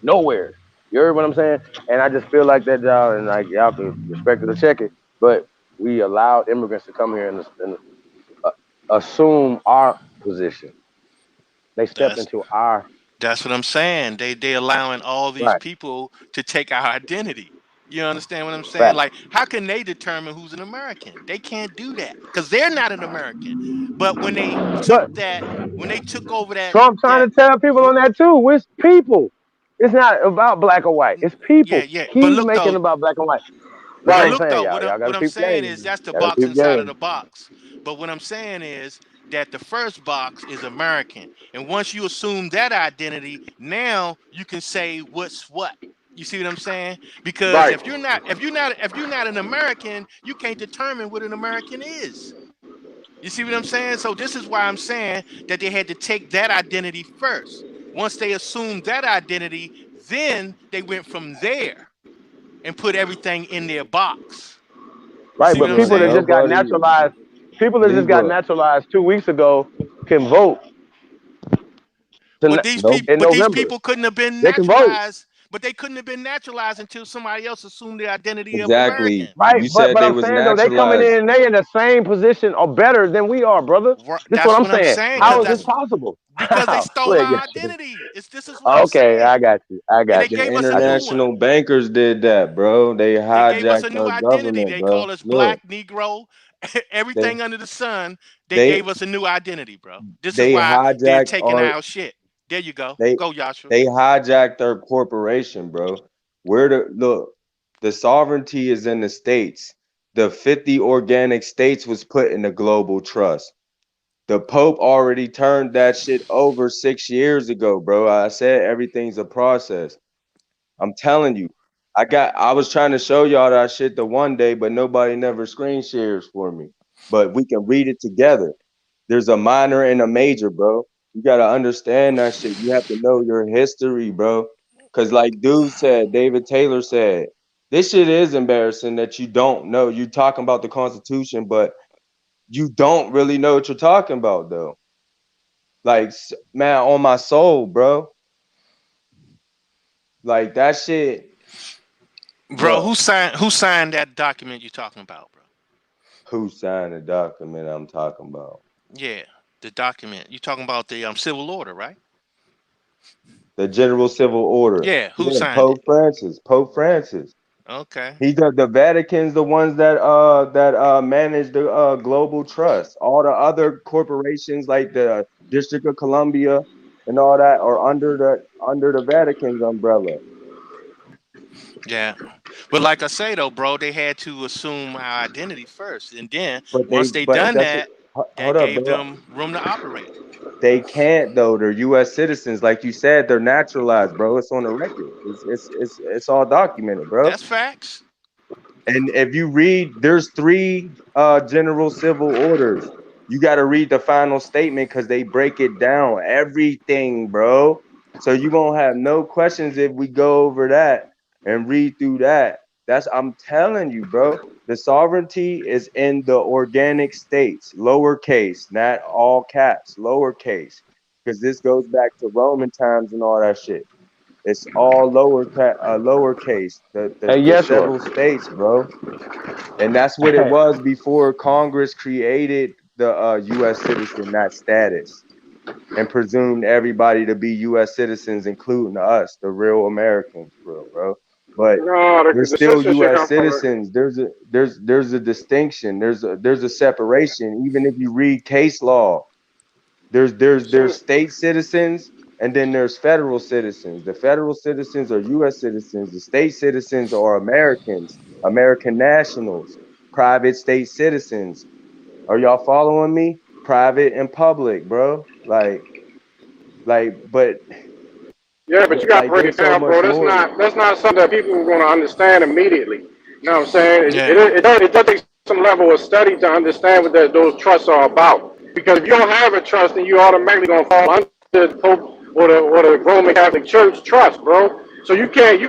nowhere. You heard what I'm saying? And I just feel like that, y'all, and like y'all can respect it or check it, but we allowed immigrants to come here and assume our position. They stepped That's into our that's what I'm saying. They allowing all these right. people to take our identity. You understand what I'm saying? Fact. Like, how can they determine who's an American? They can't do that because they're not an American. But when they But took over Trump trying to tell people on that too. It's people. It's not about black or white. It's yeah, people. yeah. But He's look making though, it about black and white. That's what I'm saying, though, y'all. Y'all what gotta I'm peep saying game. is that's the Gotta box peep inside of game. the box. But what I'm saying is that the first box is American, and once you assume that identity, now you can say what's what. You see what I'm saying? Because Right. if you're not an American, you can't determine what an American is. You see what I'm saying? So this is why I'm saying that they had to take that identity first. Once they assumed that identity, then they went from there and put everything in their box. You Right, see what but I'm people that saying? just got nobody, naturalized, people that just got Libra, naturalized 2 weeks ago can vote But these no, people, in but these November. people couldn't have been They can vote. naturalized. But they couldn't have been naturalized until somebody else assumed the identity of exactly. American. Right, You but said but they I'm was saying though, they coming naturalized. in, they in the same position or better than we are, brother. This is what That's I'm what I'm saying. saying, How because is this that's possible? because they How? stole Wait, our yeah. identity. This is what I'm Okay, I saying. got you. I And they got you. The gave us a I new do. one. international bankers did that, bro. They They gave us a hijacked new our identity. government, They bro. call us Look, black, Negro, they everything under the sun. They they gave us a new identity, bro. This is they why they're hijacked taking our our shit. There you go. they Go, Yashua. they hijacked our corporation, bro. The sovereignty is in the states. The 50 organic states was put in the global trust. The Pope already turned that shit over 6 years ago, bro. I said everything's a process. I'm telling you. I was trying to show y'all that shit the one day, but nobody never screen shares for me. But we can read it together. There's a minor and a major, bro. You gotta understand that shit. You have to know your history, bro. Cause like dude said, David Taylor said, this shit is embarrassing that you don't know. You talking about the Constitution, but you don't really know what you're talking about, though. Like, man, on my soul, bro. Like that shit. Bro, Look, who signed that document you talking about, bro? who signed the document I'm talking about? Yeah, the document. You talking about the civil order, right? The General Civil Order. Yeah, who Yeah, signed it? Pope Francis. Pope Francis. Okay. He the Vatican's the ones that manage the global trust. All the other corporations like the District of Columbia and all that are under the Vatican's umbrella. Yeah. But like I say though, bro, they had to assume our identity first. And then But once they but done that's what that, that hold up, gave bro. them room to operate. They can't though. They're U.S. citizens, like you said. They're naturalized, bro. It's on the record. It's all documented, bro. That's facts. And if you read, there's 3 general civil orders. You got to read the final statement because they break it down, everything, bro. So you won't have no questions if we go over that and read through that. I'm telling you, bro. The sovereignty is in the organic states, lowercase, not all caps, lowercase, because this goes back to Roman times and all that shit. It's all lowercase, Hey, the Yeshua. several states, bro. And that's what it was before Congress created the U.S. citizen, that status, and presumed everybody to be U.S. citizens, including us, the real Americans, bro. But No, we're the still citizenship U.S. come from citizens. There's a distinction. There's a separation. Even if you read case law, there's state citizens and then there's federal citizens. The federal citizens are U.S. citizens. The state citizens are Americans, American nationals, private state citizens. Are y'all following me? Private and public, bro. But Yeah, but you got to like break there's it so down, much bro. more. That's not something that people are going to understand immediately. You know what I'm saying? Yeah. It does take some level of study to understand what those trusts are about. Because if you don't have a trust, then you automatically going to fall under the Pope or the Roman Catholic Church trust, bro. So you can't.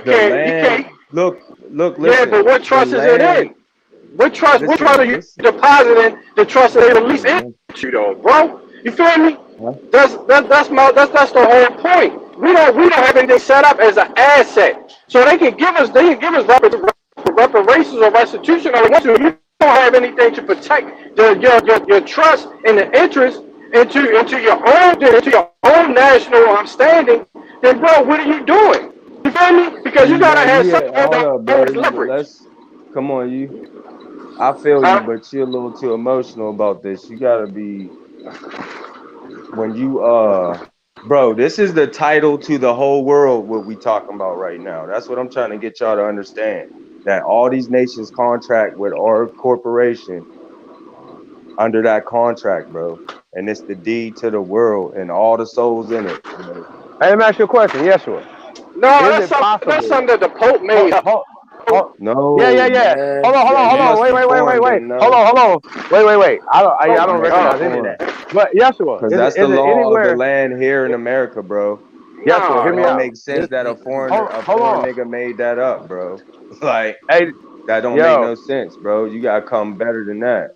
Look, Yeah, listen. but what The trust is it land. in? What trust are you Listen. depositing the trust that they release Damn, man. into, though, bro? You feel me? Huh? That's the whole point. We don't have anything set up as an asset, so they can give us reparations or restitution all they want to. You don't have anything to protect your trust and the interest into your own national standing. Then, bro, what are you doing? You feel me? Because you See, gotta man, have something hold up, bro. always leverage. Come on, you. I feel you, Huh? but you're a little too emotional about this. You gotta be when you bro, this is the title to the whole world what we talking about right now. That's what I'm trying to get y'all to understand. That all these nations contract with our corporation under that contract, bro. And it's the deed to the world and all the souls in it. Bro. Hey, let me ask you a question, Yeshua. No, Is that's it possible? something that the Pope made up. No, Hold man. Yeah, you on. must Wait. be foreign then, Hold no. on. Wait. I Oh don't my You must be recognize God. any of foreign. that. But Yeshua, Because is that's it the law of the anywhere? land here in America, bro. Yeshua, No, hear It me don't no. out. make sense that a Hold foreign on. nigga made that up, bro. Like Hey, that don't make yo, no sense, bro. You gotta come better than that.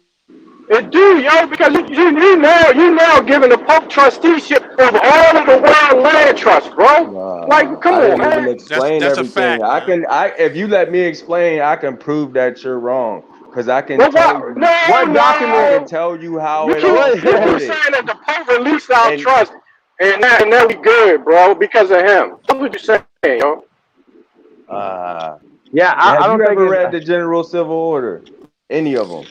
It do, yo, because you now giving the Pope trusteeship of all of the world land trusts, bro. Like, come I on, didn't even man. explain That's a everything. fact, man. If you let me explain, I can prove that you're wrong. Cause I can But tell what? you, what I document? can No. tell you how You it keep all What? you keep started. saying that the Pope released our And trust, and now we good, bro, because of him. That's what you saying, yo. Yeah, have I don't you think ever it's. read the General Civil Order? Any of them?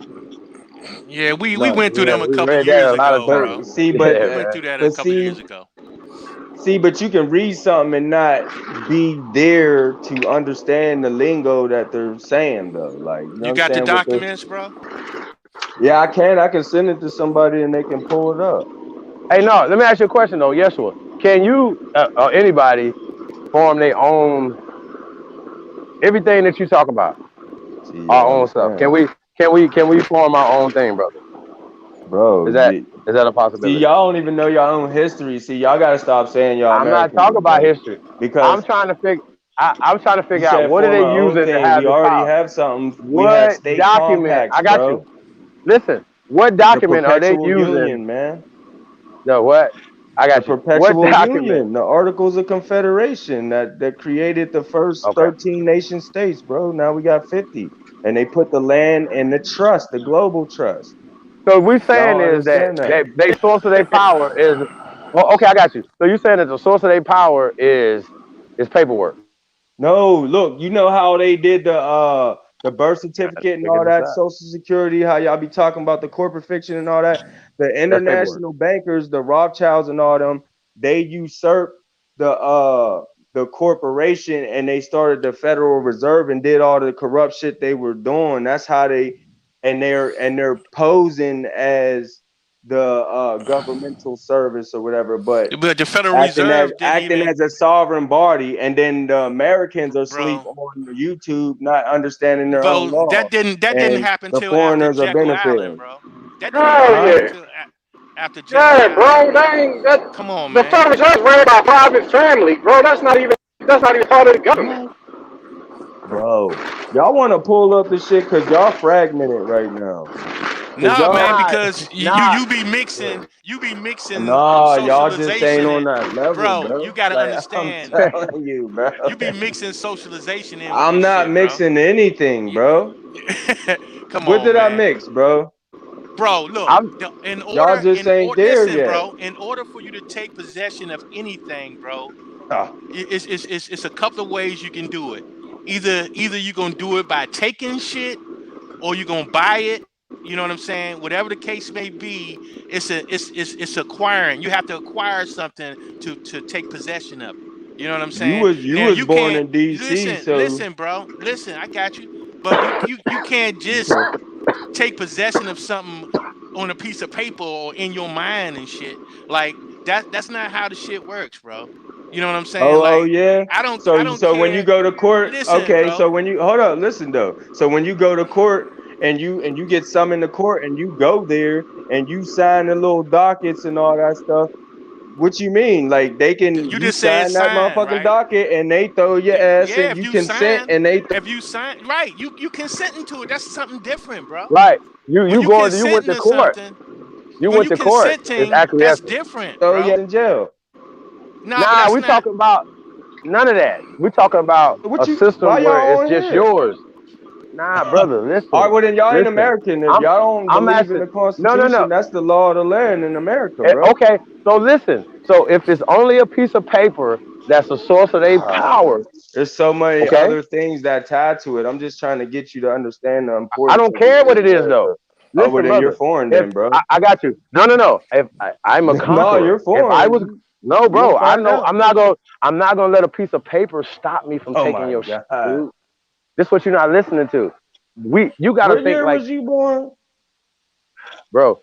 Yeah, we None. went through them a We couple read that years a lot of ago, times. bro. But see, Yeah, We man. went through that a but couple years see, ago. but you can read something and not be there to understand the lingo that they're saying, though. Like, you know You what I'm got the saying? documents, bro? Yeah, I can. I can send it to somebody and they can pull it up. Hey, no, let me ask you a question though, Yeshua. Can you or anybody form their own everything that you talk about? See, Our y'all own stuff. understand, Can we form our own thing, brother? bro? Is that a See, possibility? y'all don't even know your own history. See, y'all gotta stop saying y'all I'm not Americans talking about again, history. I'm because trying to figure. I'm trying to you figure out said what are form they our own using to thing. have We this already power. have something. We have What state document? compacts, I got you. bro. Listen, what The document are they perpetual using? union, man. The what? I The got you. What perpetual document? union, the Articles of Confederation that created the first Okay. 13 nation states, bro. Now we got 50, and they put the land in the trust, the global trust. So we saying Y'all is that understand that? they source of their power is. Well, okay, I got you. So you saying that the source of their power is paperwork? No, look, you know how they did the birth I had to certificate and figure all this that, out. Social Security, how y'all be talking about the corporate fiction and all that. The That's paperwork. international bankers, the Rothschilds and all them, they usurped the corporation and they started the Federal Reserve and did all the corrupt shit they were doing. That's how they're posing as governmental service or whatever, but But the Federal Reserve didn't acting even, as a sovereign body, and then the Americans are asleep bro. on YouTube, not understanding their own Bro, that laws, didn't and happen the till after foreigners are Jekyll Island, benefiting. bro. That didn't Hell happen Huh? yeah. till after Jekyll Yeah, Island. bro. That ain't that. Come on, The man. Federal Reserve ran by a private family, bro. That's not even part of the government. What? Bro, y'all want to pull up the shit because y'all fragmented right now. No, man, Y'all, because you be mixing nah, y'all just ain't socialization on and, that level, bro, bro. you gotta Like I'm understand. telling you, bro. You be mixing socialization in with I'm this not shit, bro. mixing anything, bro. Come What on, did I man. mix, bro? Bro, look, Y'all just ain't there listen, yet. bro, in order for you to take possession of anything, bro, Ah, it's a couple of ways you can do it. Either you're gonna do it by taking shit or you're gonna buy it. You know what I'm saying? Whatever the case may be, it's acquiring. You have to acquire something to take possession of it. You know what I'm saying? you Now was you born can't in DC, so listen, bro. Listen, I got you. But you can't just okay. take possession of something on a piece of paper or in your mind and shit. Like that's not how the shit works, bro. You know what I'm saying? Oh Like yeah. I don't So when you care. go to court, Listen, okay. So bro. when you hold up, listen though. So when you go to court and you get summoned to court and you go there and you sign the little dockets and all that stuff. What you mean? Like You you just say it's sign that signed, motherfucking right? docket and they throw your ass Yeah, in. You if you consent sign, and they right, you consenting to it. That's something different, bro. Right. When you You went consenting to to court. something, You when went you to court. It's consenting, that's acquiescence. different, throw you bro. in jail. Nah, but Nah, that's we not. talking about none of that. We talking about What a you? Why system where y'all it's on just here? yours. Nah, brother, All right, listen. well then y'all ain't Listen. American. If I'm y'all don't I'm believe in asking the no. Constitution, that's the law of the land in America, bro. Okay, so listen. So if it's only a piece of paper that's a source of their power, There's so many okay? other things that tie to it. I'm just trying to get you to understand the I importance don't of it care what in it is America. though. Oh, well Listen, then you're brother. foreign If then, bro. I got you. No. If I'm a No, conqueror. you're If I was foreign. no, You'll bro. I find know out. I'm not gonna let a piece of paper stop me from Oh taking my your shit, God. dude. This what you're not listening to. You gotta What think year like, was you born? bro,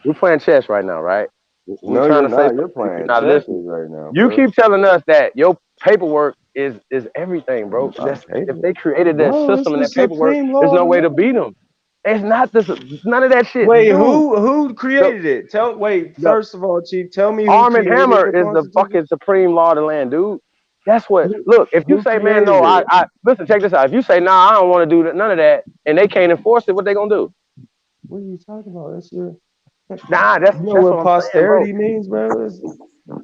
we're playing chess right now, right? We're No, you're trying to say not. You're something, you're playing not checkers listening. right now, You bro. keep telling us that your paperwork is everything, bro. My If paper. they created that Bro, it's system and the that paperwork, supreme there's law of no the way to land. beat them. It's not this, none of that shit, Wait, dude. who The, created it? Wait, the first of all, Chief, tell me who Arm and created Hammer the is the Constitution? fucking supreme law of the land, dude. That's what. Look, if you Who say, man, no, created it? I listen. Check this out. If you say, nah, I don't want to do none of that, and they can't enforce it, what they gonna do? What are you talking about? That's your Nah, You know that's what what I'm saying, bro. posterity means, bro?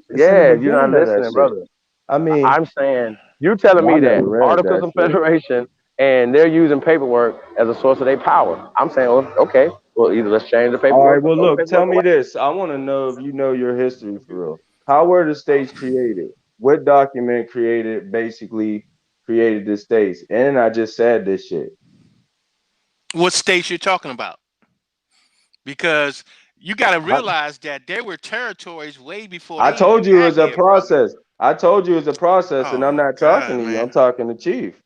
It's in the Yeah, you're not beginning of that listening, shit. brother. I mean, I'm saying you're telling I me never that read Articles that of shit. Federation and they're using paperwork as a source of their power. I'm saying, well, okay, well, either let's change the All right, paperwork or well, throw the look, tell paperwork me away. this. I want to know if you know your history for real. How were the states created? What document basically created the states? And I just said this shit. What states you're talking about? Because you got to realize that there were territories way before I they even told you it got was a here, bro. process. I told you it's a process, and Oh I'm my not talking God, to you. I'm man. talking to Chief.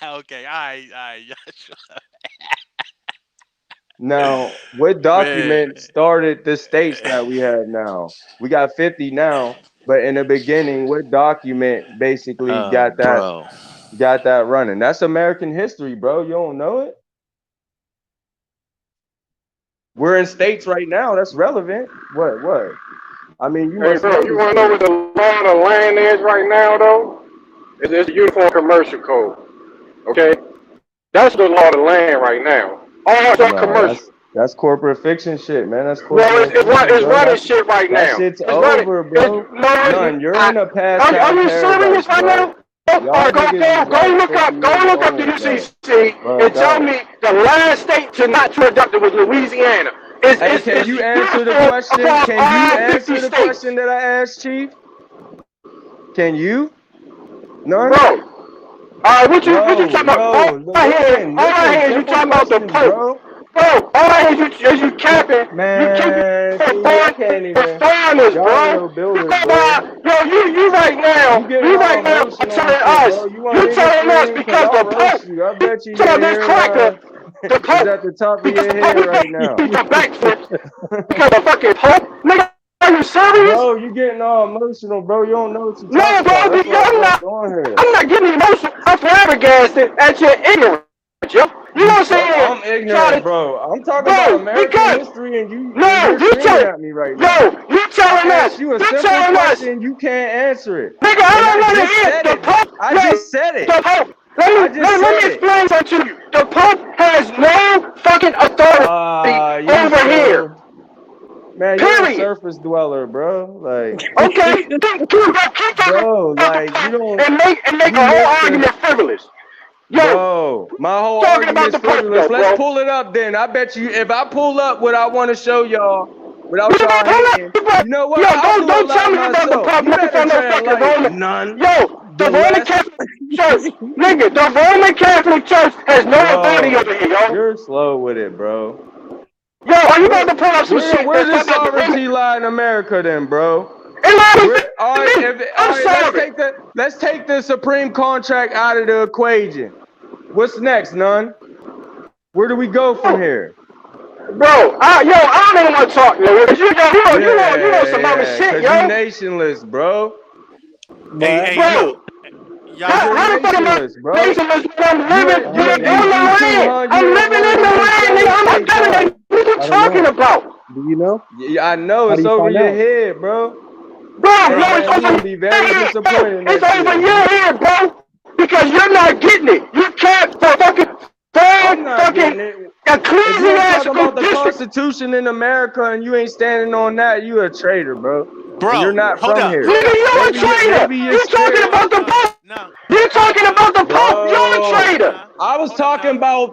Okay, all right, Now, what man. document started the states that we have now? We got 50 now, but in the beginning, what document basically got Bro. that running? That's American history, bro. You don't know it? We're in states right now. That's relevant. What? I mean, you Hey, must bro, know you the want to know what states. the law of the land is right now, though? It's the Uniform Commercial Code. Okay, that's the law of the land right now. All that No, commercial. that's corporate fiction shit, man. That's Well, corporate inflation, it's bro. running shit right That now. shit's It's running. over, It's bro. no. None. You're in a Are pastime you paradise, serious right bro. now? All Y'all right, niggas is go like look 50 up. Go years look up the old, bro. UCC and tell Don't. me the last state to not to adopt it was Louisiana. Hey, can It's you answer the uniform question? across Can you all 50 answer the states, question that I asked, Chief? Can you? None? bro. All right, what you talking about? All I Listen, hear is you simple talking about the questions, Pope. bro. Bro, all I hear is you capping. You keep Man, for see, I can't even. foreigners, Y'all bro. real You builders, go bro. by, yo, You getting you all right now emotional and telling shit, us, bro. You want you me to telling us scream? Cause because I'll the roast Pope, you. I you bet you your telling this cracker, hairline. It's at the top of your head right now. Because the fucking Pope, nigga, are you serious? Bro, you getting all emotional, bro. You don't know what you're No, talking bro, about. That's I'm not getting emotional. I'm flabbergasted at your ignorance, yo. You know what I'm saying? I'm ignorant, bro. I'm talking about American history, and you're screaming at me right now. You telling I us. asked you a You simple telling us. question, you can't answer it. Nigga, I don't want to hear the Pope. I just said it. The Pope. Let me explain something to you. The Pope has no fucking authority over here. Man, you're a surface dweller, bro. Like, okay, bro, like you don't and make a whole argument frivolous. Bro, my whole argument's frivolous. Let's pull it up then. I bet you if I pull up what I want to show y'all without y'all hating, you know what? Don't tell me about the Pope. You better no fucking Roman. None. Yo, the Roman Catholic Church, nigga, the Roman Catholic Church has no authority over here, yo. You're slow with it, bro. Yo, are you about to pull up some shit? Where's the sovereignty lie in America then, bro? Let's take the Supreme contract out of the equation. What's next, none? Where do we go from here? Bro, I don't even want to talk, yo. You know some other shit, yo. You nationless, bro. Hey, bro. How the fuck am I nationless when I'm living in the land? I'm living in the land, nigga. I'm not telling you. What are you talking about? Do you know? Yeah, I know. It's over your head, bro. Bro, no, it's over be very disappointed. It's over your head, bro. Because you're not getting it. You can't fucking ecclesiastical about the Constitution in America and you ain't standing on that, you a traitor, bro. Bro, you're not hold from up. here. Nigga, you're a traitor. You're talking about the Pope. You're talking about the Pope. You're a traitor. I was talking about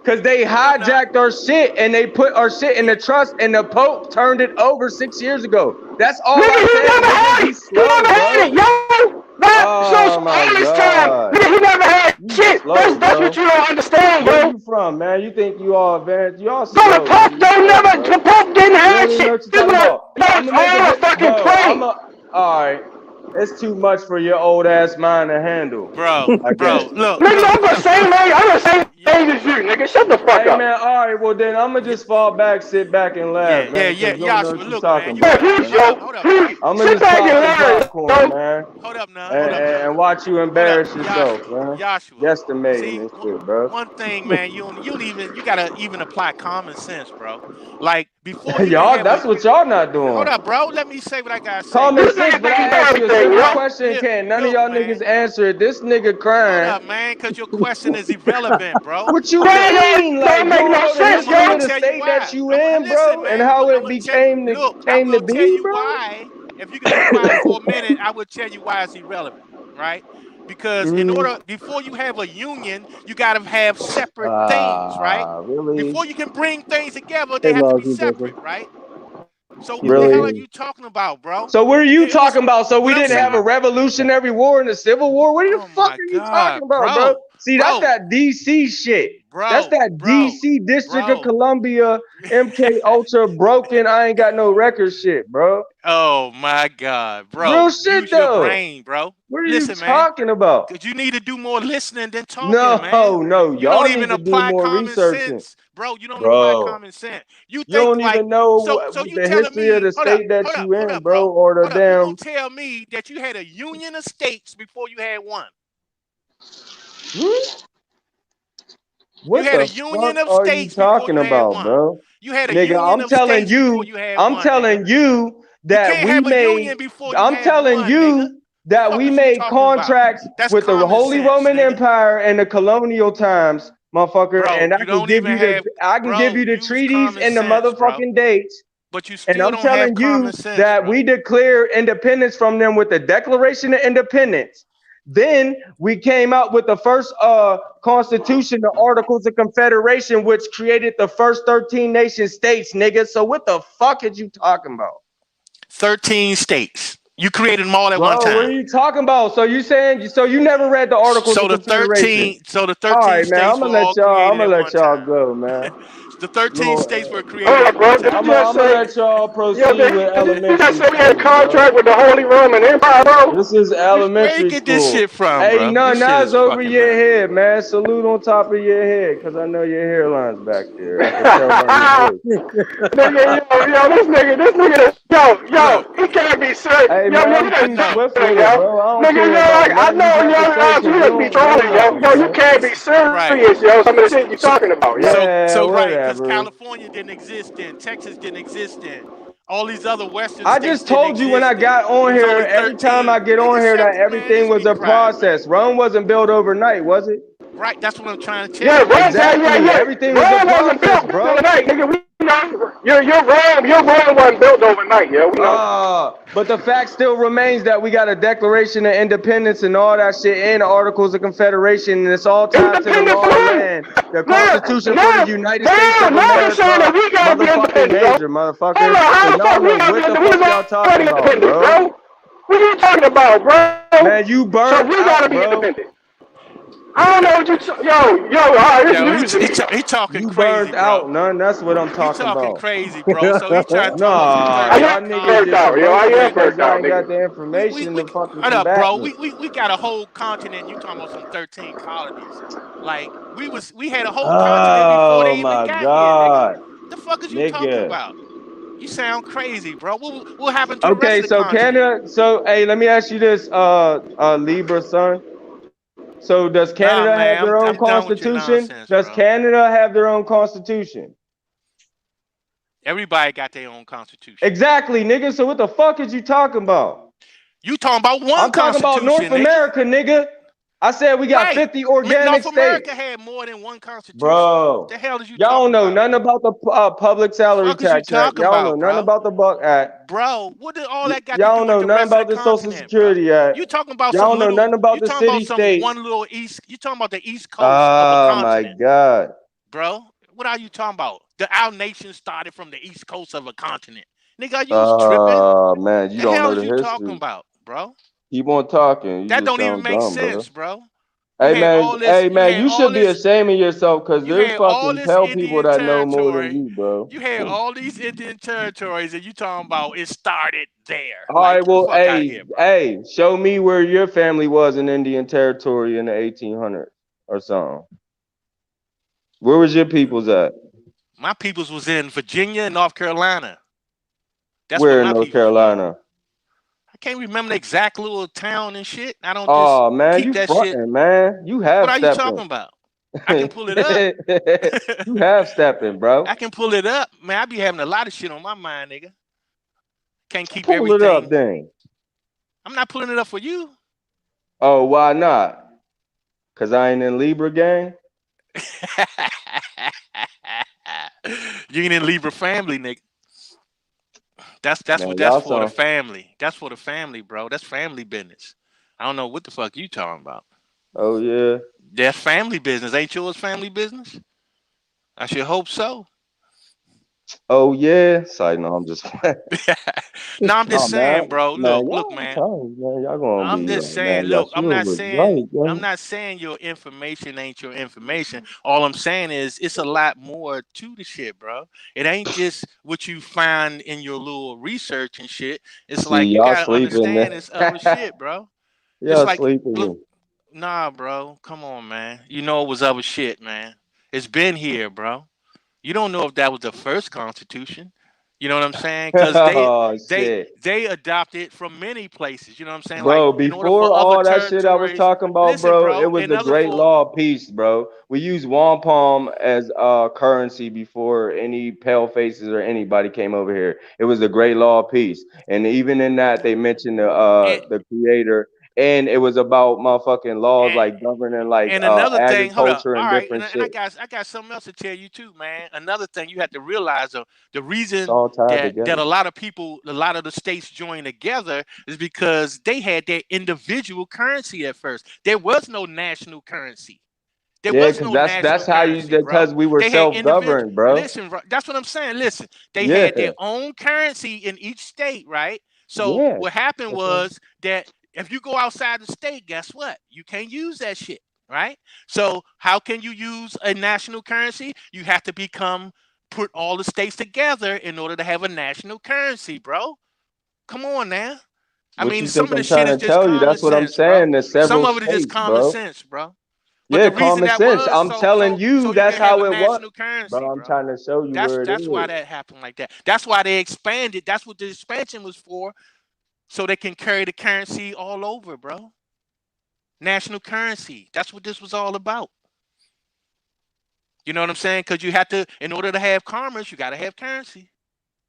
because they hijacked our shit and they put our shit in the trust and the Pope turned it over 6 years ago. That's all Nigga, I you said. never had it. You never had it, yo. Oh my God. Nigga, he never had shit. slow, That's bro. what you don't understand, Where bro. you from, man? You think you all advanced? You all So slow. the Pope don't never, the Pope didn't have You don't even know shit. what you're talking about. No, it's all a fucking play. All right. It's too much for your old ass mind to handle. Bro, look. Nigga, I'm the same age. I'm the same age as you, nigga. Shut the fuck Hey up. man, all right, well then I'm gonna just fall back, sit back and laugh, man. Yeah, Joshua, look, man. I'm gonna just back and pop laugh, some popcorn, man. Hold up now. And watch you embarrass yourself, man. Joshua. Guesstimating and shit, bro. One thing, man, you gotta even apply common sense, bro. Like before y'all, that's what y'all not doing. Hold up, bro. Let me say what I gotta say. Common sense, but I asked you a simple question, can't none of y'all niggas answer it. This nigga crying. Hold up, man, because your question is irrelevant, bro. What you mean? Like, you know the history of the state that you in, bro, and how it became to be, bro? Why? If you can be quiet for a minute, I will tell you why it's irrelevant, right? Because before you have a union, you gotta have separate things, right? Really? Before you can bring things together, they have to be separate, right? So what the hell are you talking about, bro? So what are you talking about? So we didn't have a revolutionary war and a civil war? What the fuck are you talking about, bro? See, that's that DC shit. That's that DC District of Columbia, MK Ultra broken. I ain't got no record shit, bro. Oh my God, bro. Real shit, Use though. your brain, bro. What are you talking about? Because you need to do more listening than talking, no, man. No, you y'all don't need even to apply do more common researching. sense. Bro, you don't apply common sense. You don't like, even know so you the telling history me, of the state that you in, bro, or the You damn. don't tell me that you had a union of states before you had one. What you had the a union fuck of are states you talking before you had about, one. bro? You had a nigga, union of states before you had one. I'm telling you that we made. I'm telling you that we made contracts with the Holy Roman Empire and the colonial times, motherfucker. And I can give you the treaties and the motherfucking dates. But you still and I'm don't telling have you common sense, that bro. we declare independence from them with the Declaration of Independence. Then we came out with the first Constitution, the Articles of Confederation, which created the first 13 nation states, nigga. So what the fuck is you talking about? 13 states. You created them all at one time. What are you talking about? So you saying you never read the Articles of Confederation? So the 13 all right, man, states I'm gonna let y'all go, man. The 13 Lord, states were Hold created up, in bro. one Did time. you just I'ma say, let y'all yo, proceed did with you just elementary say we had a school, bro. contract with the Holy Roman Empire, bro? This is Where you elementary get this school. shit from, Hey, bro? none, This shit that's is over fucking your nuts. head, man. Salute on top of your head, because I know your hairline's back there. I can tell by your voice. Nigga, this nigga, Look, he can't be serious. Hey, Yo, man, you I'm just too no. swift trolling, with it, yo. bro. I don't Nigga, care yo, about I nothing you know, got to say, you because you just be don't know trolling, yo. nothing, Yo, you man. can't be Right. serious, yo. Some of the shit you So, talking about, yo. Man, right, because whatever. California didn't exist then, Texas didn't exist then, all these other Western I states just didn't told you when I exist then. got It on was here, only every time I 13. get on Nigga, here, shut that the man. everything This was be a quiet, man. process. Rome wasn't built overnight, was it? Right, that's what I'm trying to tell Yeah, you. Exactly. Everything was a Rome wasn't process, built bro. overnight, nigga. We know your Rome wasn't built overnight, yo. We know. But the fact still remains that we got a Declaration of Independence and all that shit and Articles of Confederation, and it's all tied to the Independent law for of who? land. The Constitution for the Now United States of you're saying that America, we gotta be motherfucking independent, yo. major, Hold motherfucker. on, how So the y'all fuck know we gotta be what the independent? We fuck was y'all talking already about, independent, bro. bro. What are you talking about, bro? Man, you So burnt we gotta out, be bro. independent. I don't know what you all right, this Yo, news to me, yo. he talking You crazy, burnt bro. out, none. That's what I'm He talking talking about. crazy, bro. So he trying to talk about some Nah, I 13 y'all am niggas burnt colonies. just out, yo. I emotional am because burnt y'all out, ain't got nigga. the information to fucking Hold up, combat bro. me. We got a whole continent. You talking about some 13 colonies? Like we had a whole continent before Oh they even my got here, nigga. God, The fuck is you talking nigga. about? You sound crazy, bro. What happened to the rest Okay, of the so continent? Canada, so hey, let me ask you this, Libra son. So does Nah, Canada have man. their own I'm done with your constitution? nonsense, Does bro. Canada have their own constitution? Everybody got their own constitution. Exactly, nigga. So what the fuck is you talking about? You talking about one I'm talking about North constitution, nigga. America, nigga. I said we got Right. 50 organic North America states. had more than one constitution. Bro, The hell is you y'all don't talking know about, nothing nigga? about the Public Salary Fuck is you Tax Act. talking Y'all don't know about, nothing bro? about the Buck Act. Bro, what did all that got to Y'all do don't with know the nothing rest of the about the Social continent, bro? Security Act. You talking about Y'all some don't know little? nothing about You the talking about city some state. one little east? You talking about the east coast of a Oh my continent, God. bro? What are you talking about? Our nation started from the east coast of a continent, nigga. Are you tripping? Man, you The don't hell know is the you talking history. about, bro? Keep on talking. You That just don't even sound make dumb, bro. sense, bro. You had all this. Hey You man, had you all should be this. ashamed of yourself because You there's had all fucking this pale people Indian that know more than territory. you, bro. You had all these Indian territories, and you talking about it started there. All Like, right, get the well, fuck out of here, bro. hey, show me where your family was in Indian territory in the 1800s or something. Where was your peoples at? My peoples was in Virginia and North Carolina. That's where Where in my North peoples was. Carolina? I can't remember the exact little town and shit. I don't just Oh man, keep you that shit. fronting, man. You What have are you stepping. talking about? I can pull it up. You have stepping, bro. I can pull it up. Man, I be having a lot of shit on my mind, nigga. Can't keep Pull it up, everything. then. I'm not pulling it up for you. Oh, why not? Cause I ain't in Libra gang. You ain't in Libra family, nigga. That's Man, that's y'all for the sound. family. That's for the family, bro. That's family business. I don't know what the fuck you talking about. Oh yeah. That's family business. Ain't yours family business? I should hope so. Oh yeah. Sorry, no, I'm just. No, I'm Oh just saying, man, bro. man, Look, y'all man. telling man, y'all gonna I'm be just like, saying, man, look, Yeshua was right, I'm yo. not saying your information ain't your information. All I'm saying is it's a lot more to the shit, bro. It ain't just what you find in your little research and shit. It's See, like you y'all gotta sleeping. understand this other shit, bro. It's Y'all like, look, sleeping. nah, bro. Come on, man. You know it was other shit, man. It's been here, bro. You don't know if that was the first constitution. You know what I'm saying? Because Oh shit. they adopted from many places. You know what I'm saying? Like Bro, in order for before other all that shit I was territories, talking about, listen, bro, it bro. was In the other Great for Law of Peace, bro. We used wampum as currency before any pale faces or anybody came over here. It was the Great Law of Peace. And even in that they mentioned and, the creator, and it was about motherfucking laws and like governing like and another thing, hold up. agriculture All and right, different and shit. I got something else to tell you too, man. Another thing you have to realize the It's reason all tied that together. a lot of people, a lot of the states joined together is because they had their individual currency at first. There was no national currency. There Yeah, was because no that's national how you currency, bro. because we were They had individual. self-governed, bro. Listen, that's what I'm saying. Listen, they Yeah, had their own currency in each state, right? So yeah. what happened Okay. was that if you go outside the state, guess what? You can't use that shit, right? So how can you use a national currency? You have to become put all the states together in order to have a national currency, bro. Come on now. I What mean, you some think of the I'm shit trying is to just tell you? common That's what I'm sense, bro. saying. There's several Some of it is just states, common bro. sense, bro. But Yeah, the reason common that sense. was I'm telling you, so you that's can have how a it was. national currency, Bro, I'm bro. trying to show you where it That's why is. that happened like that. That's why they expanded. That's what the expansion was for, so they can carry the currency all over, bro. National currency. That's what this was all about. You know what I'm saying? Because you have to, in order to have commerce, you got to have currency.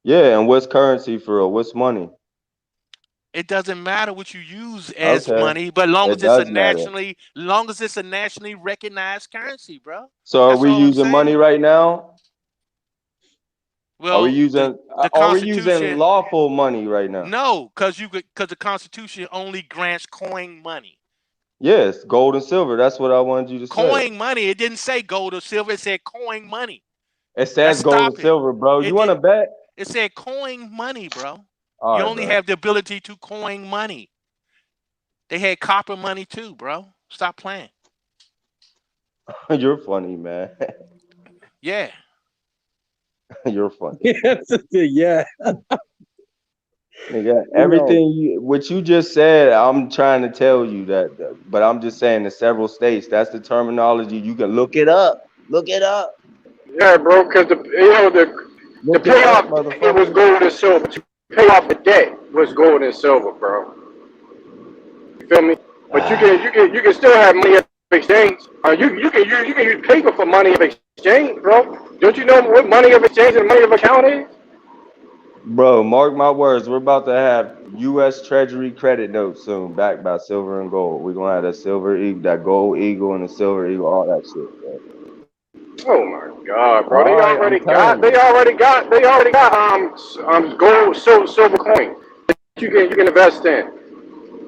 Yeah, and what's currency for real? What's money? It doesn't matter what you use as Okay, money, but long it as it's a does matter. nationally recognized currency, bro. So are That's we all I'm using money saying. right now? Are we Well, using the are we using Constitution, lawful money right now? no, because the Constitution only grants coin money. Yes, gold and silver. That's what I wanted you to say. Coin money. It didn't say gold or silver. It said coin money. It says Let's gold and stop it. silver, bro. You want to bet? It said coin money, bro. All You right, only bro. have the ability to coin money. They had copper money too, bro. Stop playing. You're funny, man. Yeah. You're funny. Yeah. Nigga, everything what you just said, I'm trying to tell you that, but I'm just saying in several states, that's the terminology. You can look it up. Look it up. Yeah, bro, because the Look it up, payoff it was motherfucker. gold and silver. To pay off the debt was gold and silver, bro. You feel me? But you can still have money in exchange. You can use paper for money of exchange, bro. Don't you know what money of exchange and money of account is? Bro, mark my words. We're about to have U.S. Treasury credit notes soon, backed by silver and gold. We're gonna have that silver eagle, that gold eagle, and the silver eagle, all that shit, bro. Oh my God, bro! All They right, already I'm telling got gold, silver coin that you can invest in.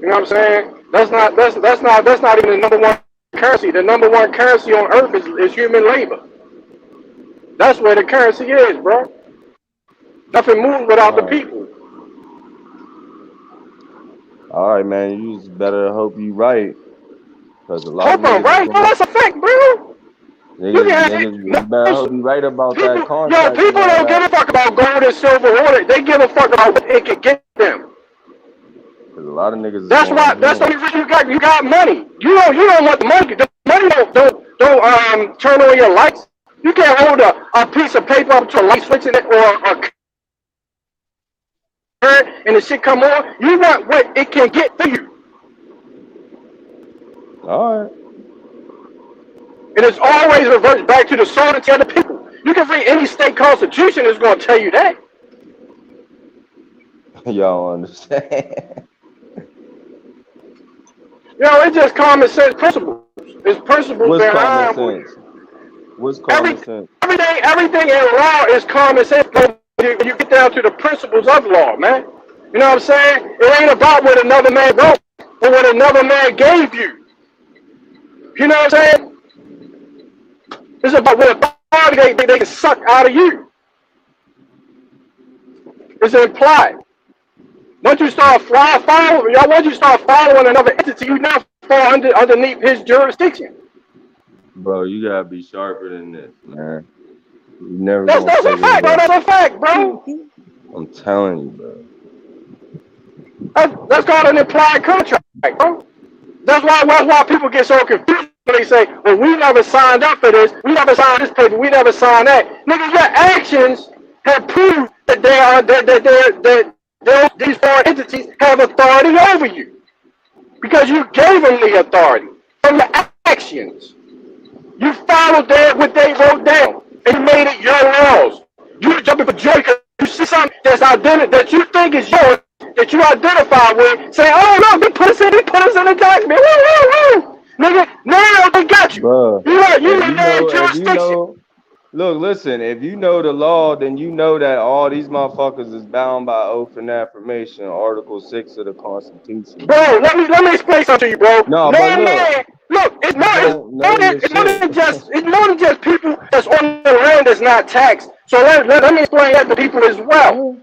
You know what I'm saying? That's not even the number one currency. The number one currency on earth is human labor. That's where the currency is, bro. Nothing moves without the people. All right, man. You just better hope you right, because a lot of Hope I'm niggas is right. No, gonna that's a fact, bro. you better hope you right about that contract People and all don't give that. a fuck about gold and silver or they give a fuck about what it can get them. Because a lot of niggas is That's going why. That's the ham. only reason you got money. You don't want the money. The money don't turn on your lights. You can't hold a piece of paper up to a light switch in it or a current and the shit come on. You want what it can get for you. All right. It is always reverts back to the sovereignty of the people. You can read any state constitution; it's going to tell you that. Y'all understand? It's just common sense principles. It's principles What's behind common sense? What's common sense? everything in law is common sense. When you get down to the principles of law, man. You know what I'm saying? It ain't about what another man wrote, but what another man gave you. You know what I'm saying? It's about what authority they can suck out of you. It's implied. Once you start following another entity, you now fall underneath his jurisdiction. Bro, you gotta be sharper than this, man. You never That's gonna a fact, bro. That's a fact, bro. I'm telling you, bro. That's called an implied contract, bro. That's why people get so confused when they say, well, we never signed up for this. We never signed this paper. We never signed that. Nigga, your actions have proved that these foreign entities have authority over you. Because you gave them the authority from your actions. You followed what they wrote down and made it your laws. You're jumping for joy because you see something that you think is yours, that you identify with, say, oh no, they put us in the document. Woo, woo, woo. Nigga, now they got you. Bro, You in their jurisdiction. look, listen, if you know the law, then you know that all these motherfuckers is bound by oath and affirmation, Article 6 of the Constitution. Bro, let me explain something to you, bro. No, but look, it's more than just people that's on the land that's not taxed. So let me explain that to people as well.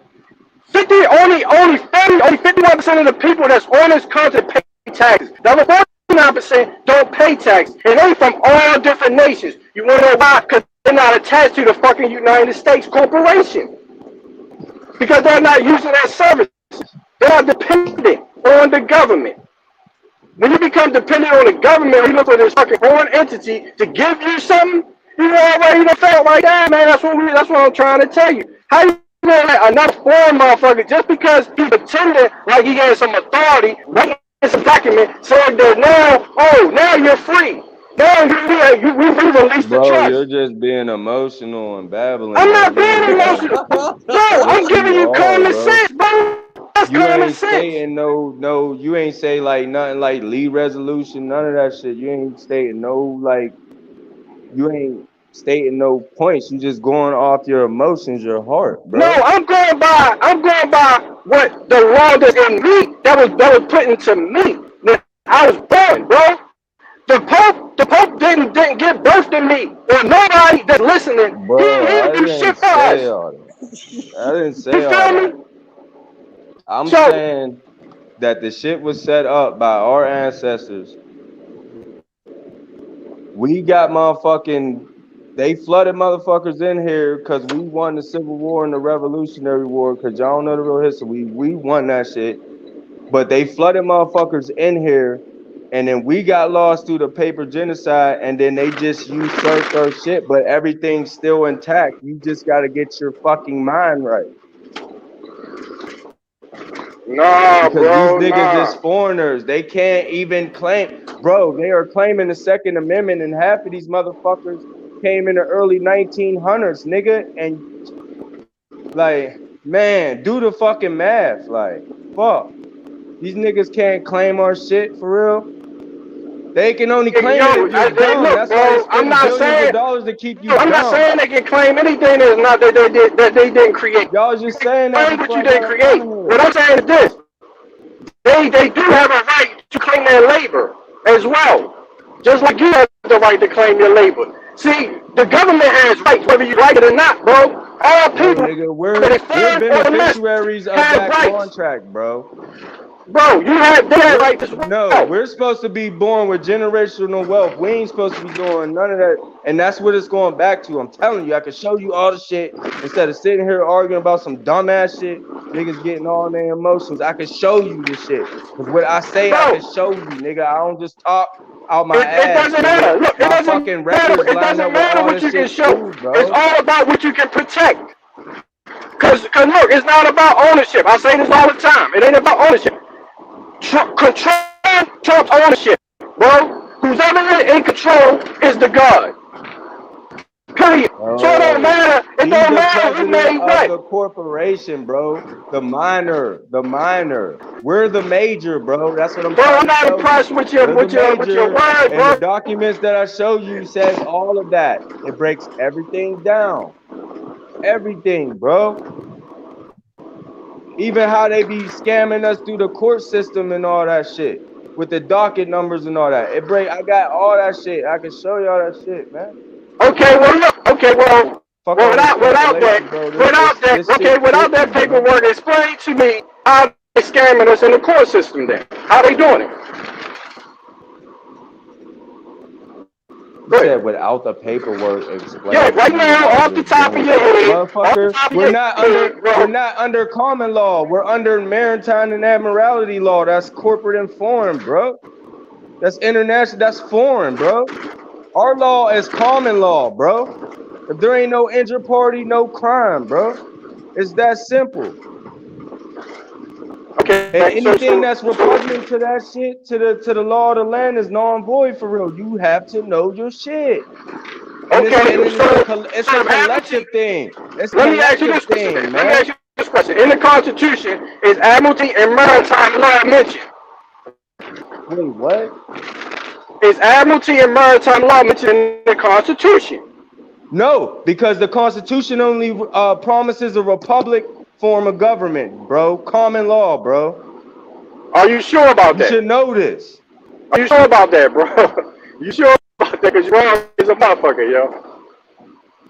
Only 51% of the people that's on this country pay taxes. The other 49% don't pay taxes, and they from all different nations. You want to know why? Because they're not attached to the fucking United States corporation because they're not using their services. They are dependent on the government. When you become dependent on the government, you look for this fucking foreign entity to give you something. You already felt like that, man. That's what I'm trying to tell you. How you gonna let another foreign motherfucker just because he pretended like he had some authority, writing some document saying that now you're free. Now we released the Bro, trust. you're just being emotional and babbling. I'm not being emotional. Bro, I'm giving you common sense, bro. That's You common ain't sense. stating no, you ain't say like nothing like Lee resolution, none of that shit. You ain't stating you ain't stating no points. You just going off your emotions, your heart, bro. No, I'm going by what the law that's in me that was put into me when I was born, bro. The Pope didn't give birth to me or nobody that's listening. Bro, He I didn't do didn't shit for say us. all that. I didn't say You all feel that. me? I'm So saying that the shit was set up by our ancestors. We got they flooded motherfuckers in here because we won the Civil War and the Revolutionary War, because y'all don't know the real history. We won that shit. But they flooded motherfuckers in here, and then we got lost through the paper genocide, and then they just usurped our shit, but everything's still intact. You just gotta get your fucking mind right. nah, Because bro, these niggas is nah. foreigners. They can't even claim, bro, they are claiming the Second Amendment, and half of these motherfuckers came in the early 1900s, nigga. And like, man, do the fucking math. Like, fuck. These niggas can't claim our shit for real. They can only claim it if you're dumb. Look, That's why they bro, I'm spend not billions saying of dollars to keep you I'm not dumb. saying they can claim anything that's not that they didn't create. Y'all was just saying that Claim what before you I didn't got up create. out of here. What I'm saying is this: they do have a right to claim their labor as well, just like you have the right to claim your labor. See, the government has rights whether you like it or not, bro. All No, people, nigga, whether they we're foreign or domestic, beneficiaries of have that rights. contract, bro. Bro, they have rights as well. No, we're supposed to be born with generational wealth. We ain't supposed to be doing none of that. And that's what it's going back to. I'm telling you, I can show you all the shit instead of sitting here arguing about some dumbass shit. Niggas getting all their emotions. I can show you the shit. Because what I say, I can show you, nigga. I don't just talk out my ass. It doesn't nigga. matter. Look, My fucking records line up with all what this you can shit show. too, bro. It's all about what you can protect. Cause look, it's not about ownership. I say this all the time. It ain't about ownership. Control Trump's ownership, bro. Who's ever in control is the God. Period. So it don't matter. It He's don't the matter who president made of what. the corporation, bro. The minor. We're the major, bro. That's what I'm Bro, trying I'm to not tell impressed you. with your We're the word, and the bro. documents that I show you says all of that. It breaks everything down. Everything, bro. Even how they be scamming us through the court system and all that shit. With the docket numbers and all that. I got all that shit. I can show you all that shit, man. Okay, well look. Okay, well. Without that paperwork, explain to me how they scamming us in the court system then. How they doing it? You said without the paperwork explained. Yeah, right now, off the top of your head, motherfucker, we're not under common law. We're under maritime and admiralty law. That's corporate and foreign, bro. That's international. That's foreign, bro. Our law is common law, bro. If there ain't no inter-party, no crime, bro. It's that simple. Okay. And anything that's repugnant to that shit, to the law of the land, is null and void for real. You have to know your shit. And it's a collective thing. It's let me ask you this question. Let me ask you this question. In the Constitution, is admiralty and maritime law mentioned? Wait, what? Is admiralty and maritime law mentioned in the Constitution? No, because the Constitution only promises a republic form of government, bro. Common law, bro. Are you sure about that? You should know this. Are you sure about that, bro? You sure about that? Because you're wrong as a motherfucker, yo.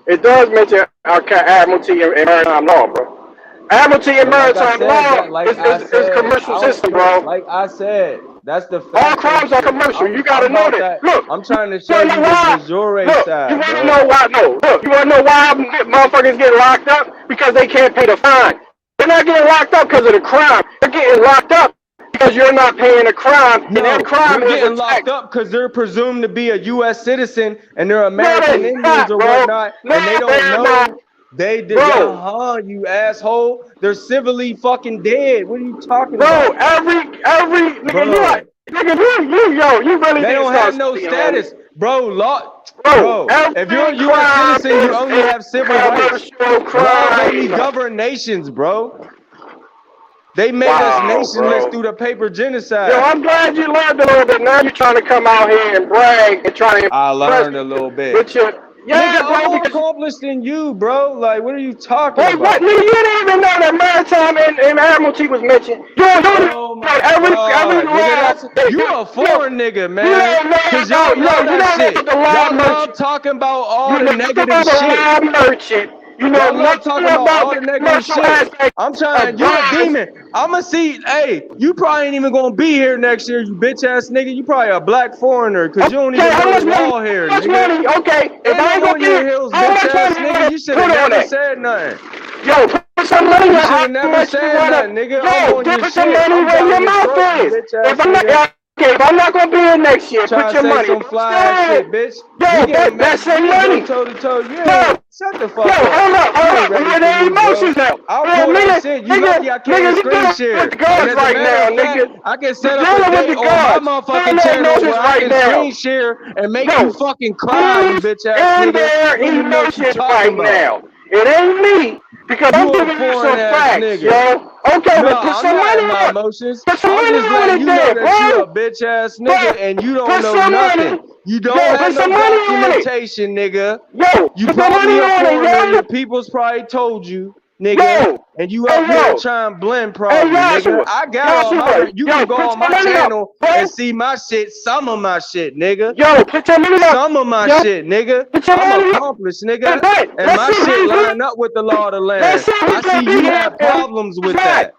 It does mention admiralty and maritime law, bro. Admiralty and maritime law is commercial system, bro. Like I said, That's the All fact of crimes are shit. commercial. You gotta I'm know about that. that. Look, I'm trying to you show wanna you know why? the de jure Look, you side, wanna bro. know why? No, look, you wanna know why motherfuckers get locked up? Because they can't pay the fine. They're not getting locked up because of the crime. They're getting locked up because you're not paying the crime, and every No, crime they're is a getting locked tax. up because they're presumed to be a U.S. citizen and they're No, American they're Indians not, or bro. whatnot, No, and they don't they're not, know. They did, bro. you asshole. They're civilly fucking dead. What are you talking Bro, about, every nigga, you bro? like, nigga, you really They need to don't start have no studying, homie. status, bro. Bro, If you're a every U.S. crime citizen, you is only a have civil rights. commercial Laws only crime. govern nations, bro. They made us Wow, nationless bro. through the paper Yo, genocide. I'm glad you learned a little bit. Now you're trying to come out here and brag and try to I impress learned a little bit. with your, Nigga, yeah, I'm bro, more because, accomplished than you, bro. Like, what are you talking wait, what, about? nigga, you didn't even know that maritime and admiralty was mentioned. You don't know Oh that my every God, nigga, law, you a yo, foreign nigga, you man. don't know Cause about, y'all love you that don't know shit. about the law Y'all love merchant. talking about all You the know nothing negative about the shit. law merchant. You know Y'all love nothing talking about about all the the negative commercial shit. aspect I'm of trying, you a bonds. demon. I'ma see, hey, you probably ain't even gonna be here next year, you bitch ass nigga. You probably a black foreigner, cause you don't Okay, even how know the much money? law here, How much nigga. money? Okay, if Ain't I no ain't gonna Indian get it, Hills, how bitch much ass money you nigga. wanna You should have put on never it? said nothing. Yo, put some money You where should how have never much you said wanna. nothing, nigga. I'm Yo, on just your put some shit. money I'm where your down your mouth throat, you is. bitch If ass I'm not, nigga. okay, if I'm not gonna be here next year, Trying put to your say money. some If I'm fly ass still shit, here, bitch. yo, We that's some can go money. toe to toe. You No, ain't shut the yo, fuck up. hold up, You hold ain't up. ready Where for the me, bro. emotions at? I'll For a pull that minute, shit. You lucky I nigga, can't you screen dealing with share. the And gods as a right matter now, of fact, nigga. I can You set up a dealing with date the on my gods. Feel motherfucking their channel emotions where I right can now. screen share and make you Yo, fucking cry, you who's bitch ass in nigga. their You don't even know what you emotions talking right about. now? It ain't me, because I'm You a giving you foreign some ass facts, nigga. yo. Okay, No, but put I'm some not money in my on it. emotions. Put some I'm money just on letting it you know there, that you bro. a bitch ass nigga Bro, and you don't put know some nothing. money. You don't Yo, have put no some money on it. documentation, nigga. Yo, You put some money probably a on it, foreigner. Your yo. people's probably told you, nigga. Yo, And you hey, up here yo. trying to blend Hey, probably, nigga. Joshua. I got all my, Joshua, you yo, can go put on some my money up, channel and bro. see my shit, some of my shit, nigga. Yo, put your money up. Some of my Yo, shit, nigga. put your I'm money up. accomplished, Hey, nigga. bet. And Let's my see shit who's line up with the law of the Let's land. see I who's see gonna be you here have and problems who's with not. that.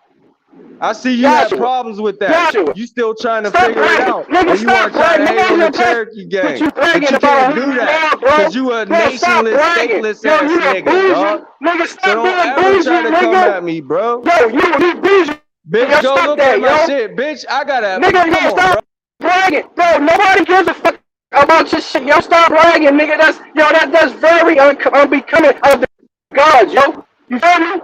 I see you have Joshua. problems with that. Joshua. You still trying to Stop figure it bragging. out. Nigga, And you want stop to try to bragging. hate Nobody's on the impressed Cherokee with gang. you But bragging you about can't who do you that. are, bro. Because you a Bro, stop nationless, bragging. stateless Yo, ass you a nigga, bougie. dog. Nigga, So stop don't being ever bougie, try to come nigga. at me, bro. Yo, you bougie. Bitch, Yo, go stop look at that, my yo. shit. Bitch, I got a, Nigga, come yo, on, bro. stop bragging. Bro, nobody gives a fuck about your shit. Yo, stop bragging, nigga. That's very unbecoming of the gods, yo. You feel me?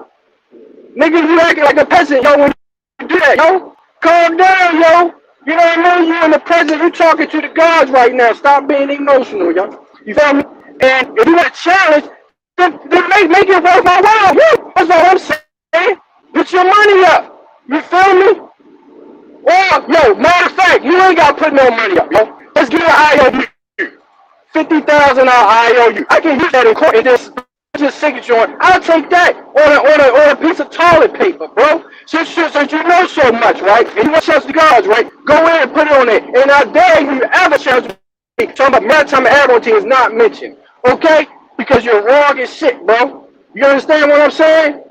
Nigga, you acting like a peasant, yo, when you do that, yo. Calm down, yo. You know what I mean? You in the present, you talking to the gods right now. Stop being emotional, yo. You feel me? And if you want to challenge, then make it worth my while, yo. That's all I'm saying. Put your money up. You feel me? Well, yo, matter of fact, you ain't got to put no money up, yo. Let's get an IOU. 50,000 IOU. I can use that in court and just signature on. I'll take that on a piece of toilet paper, bro. Since you know so much, right? And you want to challenge the gods, right? Go in and put it on it. And I dare you ever challenge me. Talking about maritime admiralty is not mentioned, okay? Because you're wrong as shit, bro. You understand what I'm saying?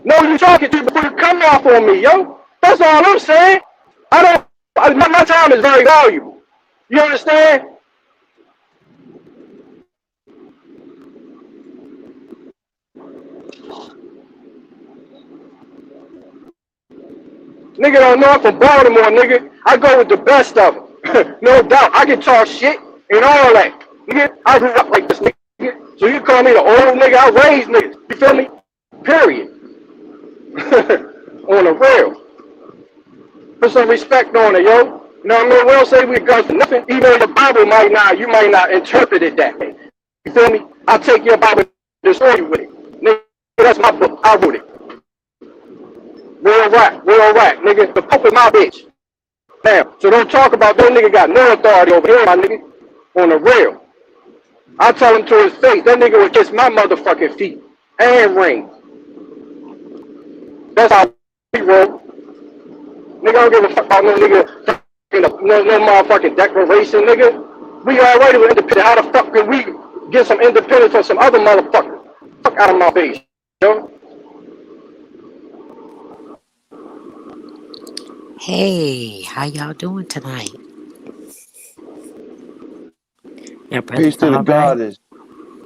Know who you talking to before you come off on me, yo. That's all I'm saying. My time is very valuable. You understand? Nigga don't know I'm from Baltimore, nigga. I go with the best of them. No doubt. I can talk shit and all that. Nigga, I grew up like this, nigga. So you call me the old nigga, I raised niggas. You feel me? Period. On the real. Put some respect on it, yo. You know what I mean? We don't say we guns for nothing. Even the Bible you might not interpret it that way. You feel me? I'll take your Bible and destroy you with it. Nigga, that's my book. I wrote it. Real rap, nigga. The Pope is my bitch. Damn. So don't talk about that nigga got no authority over here, my nigga. On the real. I tell him to his face, that nigga would kiss my motherfucking feet and ring. That's how we roll. Nigga, I don't give a fuck about no nigga, no motherfucking declaration, nigga. We already were independent. How the fuck can we get some independence from some other motherfucker? Fuck out of my face, yo. Hey, how y'all doing tonight? Your Peace brother's to the all right? goddess.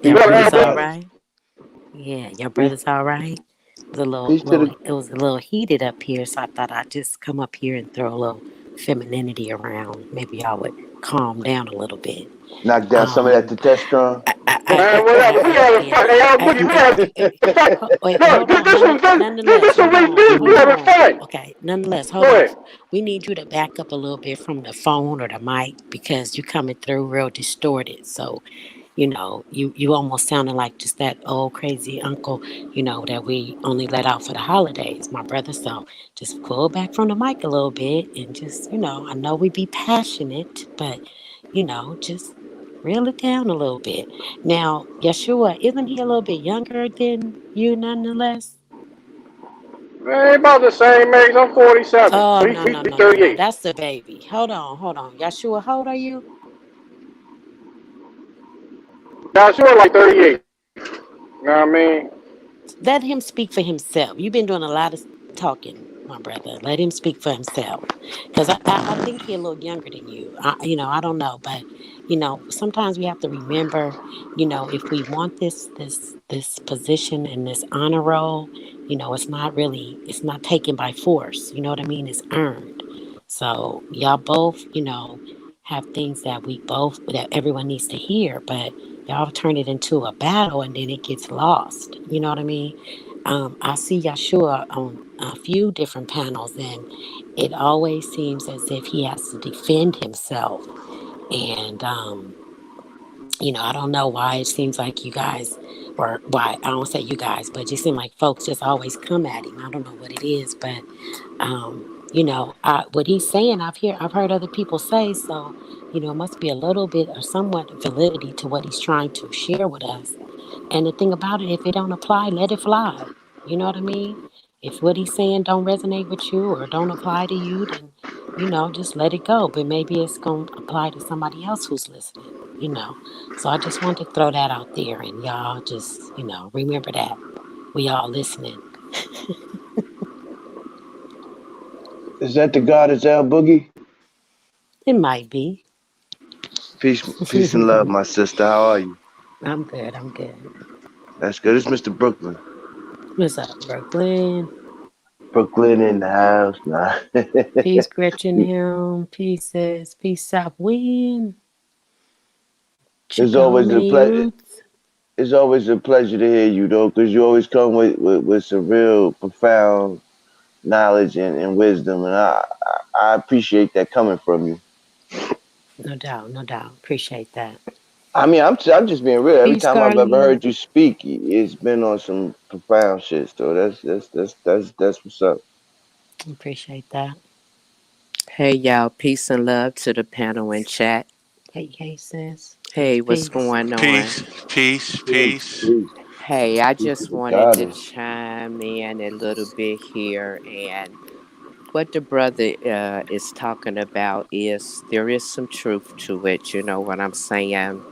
Your Peace to the brother's all goddess. right? Yeah, your Peace, brother's all right. It was a peace to the. it was a little heated up here, so I thought I'd just come up here and throw a little femininity around. Maybe y'all would calm down a little bit. Knock down some of that Um, testosterone. Man, whatever. We had a fight. Hey, yo, Boogie, we had a fight. wait, No, hold this, on. this was this, Nonetheless, this was hold like on, this. We had a fight. Okay, nonetheless, hold Go on. ahead. We need you to back up a little bit from the phone or the mic because you're coming through real distorted. So, you almost sounding like just that old crazy uncle, that we only let out for the holidays, my brother. So just pull back from the mic a little bit and just, I know we be passionate, but, just reel it down a little bit. Now, Yeshua, isn't he a little bit younger than you nonetheless? Man, he about the same age. I'm 47. Oh, So no, he's no, no, no, no. 38. That's the baby. Hold on, hold on. Yeshua, how old are you? Now, sure, like 38. You know what I mean? Let him speak for himself. You've been doing a lot of talking, my brother. Let him speak for himself, because I think he's a little younger than you. I don't know, but sometimes we have to remember, if we want this position and this honor role, it's not taken by force. You know what I mean? It's earned. So y'all both, have things that everyone needs to hear, but y'all turn it into a battle and then it gets lost. You know what I mean? I see Yeshua on a few different panels, and it always seems as if he has to defend himself. And, I don't know why it seems like you guys, or why I don't say you guys, but it just seem like folks just always come at him. I don't know what it is, but what he's saying, I've heard other people say, so it must be a little bit or somewhat validity to what he's trying to share with us. And the thing about it, if it don't apply, let it fly. You know what I mean? If what he's saying don't resonate with you or don't apply to you, then just let it go. But maybe it's gonna apply to somebody else who's listening. So I just wanted to throw that out there, and y'all just remember that we all listening. Is that the goddess Al Boogie? It might be. Peace, peace and love, my sister. How are you? I'm good. I'm good. That's good. It's Mr. Brooklyn. What's up, Brooklyn? Brooklyn in the house. Nah. Peace, Gretchen Helm. Peace, sis. Peace, South Wind. It's Chicago always a pleasure. Youth. It's always a pleasure to hear you, though, because you always come with some real profound knowledge and wisdom, and I appreciate that coming from you. No doubt. No doubt. Appreciate that. I mean, I'm just being real. Every Peace, time I've ever Guardian. heard you speak, it's been on some profound shit. So that's what's up. Appreciate that. Hey y'all, peace and love to the panel and chat. Hey, sis. Hey, Peace, what's peace. going on? Peace, peace, Peace, peace. peace, Hey, I peace to just the wanted to goddess. chime in a little bit here, and what the brother is talking about is there is some truth to it. You know what I'm saying?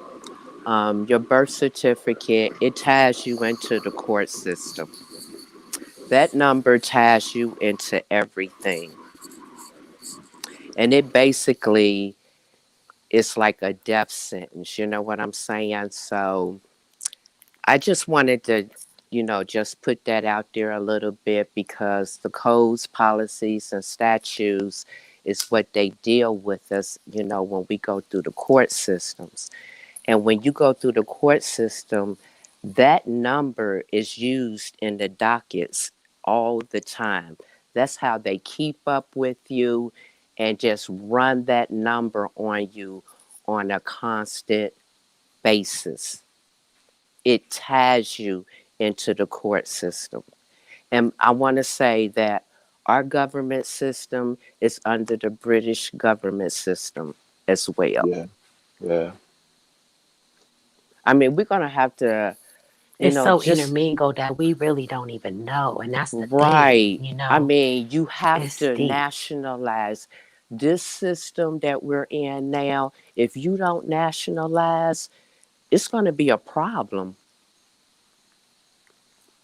Your birth certificate, it ties you into the court system. That number ties you into everything, and it basically it's like a death sentence. You know what I'm saying? So I just wanted to, just put that out there a little bit because the codes, policies, and statutes is what they deal with us, when we go through the court systems. And when you go through the court system, that number is used in the dockets all the time. That's how they keep up with you and just run that number on you on a constant basis. It ties you into the court system. And I want to say that our government system is under the British government system as well. Yeah, yeah. I mean, we're going to have to, It's so just intermingled that we really don't even know. And that's the thing, right. I mean, you have it's to deep. nationalize this system that we're in now. If you don't nationalize, it's going to be a problem.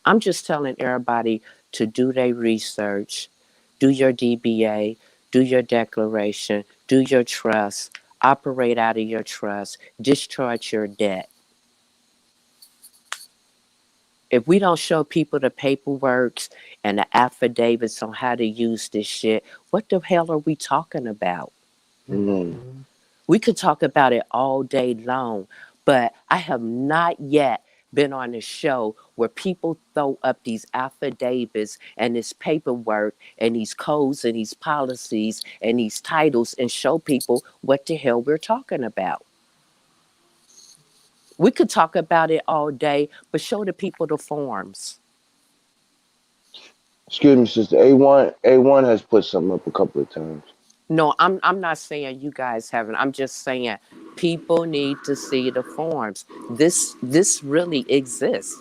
I'm just telling everybody to do their research, do your DBA, do your declaration, do your trust, operate out of your trust, discharge your debt. If we don't show people the paperwork and the affidavits on how to use this shit, what the hell are we talking about? Mm. We could talk about it all day long, but I have not yet been on a show where people throw up these affidavits and this paperwork and these codes and these policies and these titles and show people what the hell we're talking about. We could talk about it all day, but show the people the forms. Excuse me, sister. A1 has put something up a couple of times. No, I'm not saying you guys haven't. I'm just saying people need to see the forms. This really exists.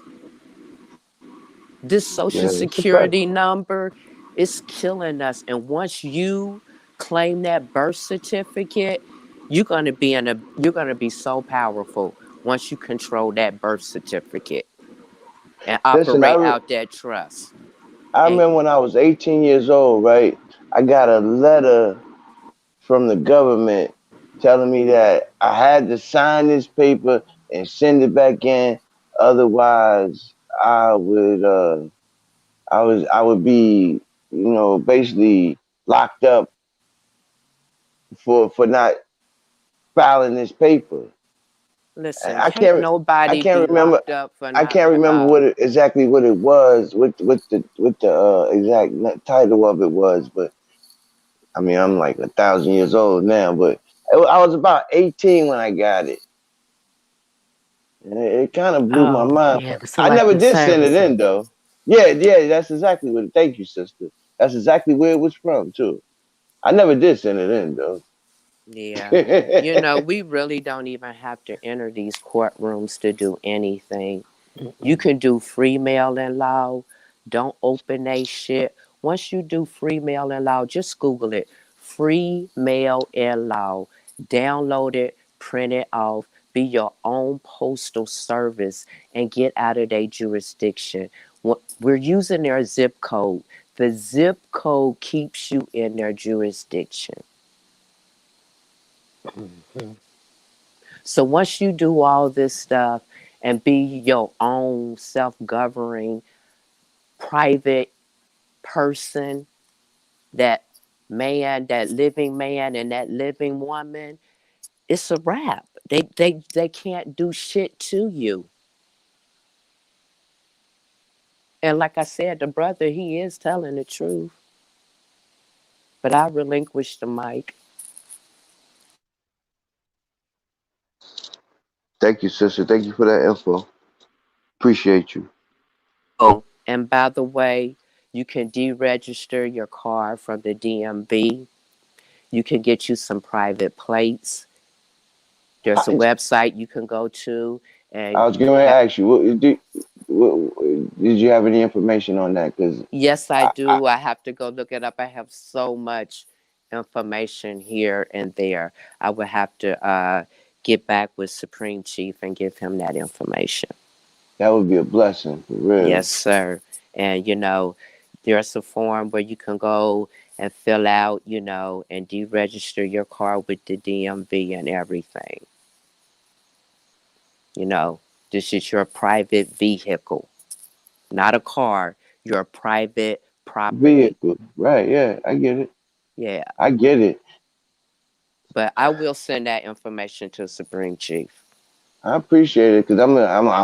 This social Yeah, it's a fact. security number is killing us. And once you claim that birth certificate, you're gonna be so powerful once you control that birth certificate and Listen, operate out that trust. I And remember when I was 18 years old, right? I got a letter from the government telling me that I had to sign this paper and send it back in. Otherwise, I would be, basically locked up for not filing this paper. listen, I can't can't I nobody can't be remember locked up for I not. can't remember exactly what it was, what the exact title of it was, but I mean I'm like 1,000 years old now, but I was about 18 when I got it. And it kind of blew my Oh, mind. yeah, the I never selective did send it services. in though. Yeah, that's exactly what. Thank you, sister. That's exactly where it was from too. I never did send it in though. Yeah. We really don't even have to enter these courtrooms to do anything. You can do free mail in law. Don't open that shit. Once you do free mail in law, just Google it. Free mail in law. Download it, print it off, be your own postal service, and get out of their jurisdiction. We're using their zip code. The zip code keeps you in their jurisdiction. So once you do all this stuff and be your own self-governing private person, that man, that living man and that living woman, it's a wrap. They can't do shit to you. And like I said, the brother, he is telling the truth. But I relinquish the mic. Thank you, sister. Thank you for that info. Appreciate you. Oh, and by the way, you can deregister your car from the DMV. You can get you some private plates. There's a I, website you can go to, I and was going to ask you, did you have any information on that? Because yes, I I do. I have to go look it up. I have so much information here and there. I would have to get back with Supreme Chief and give him that information. that would be a blessing for real. Yes, sir. And there's a form where you can go and fill out, and deregister your car with the DMV and everything. This is your private vehicle, not a car, your private property. Vehicle, right? Yeah, I get it. Yeah. I get it. But I will send that information to Supreme Chief. I appreciate it because I'm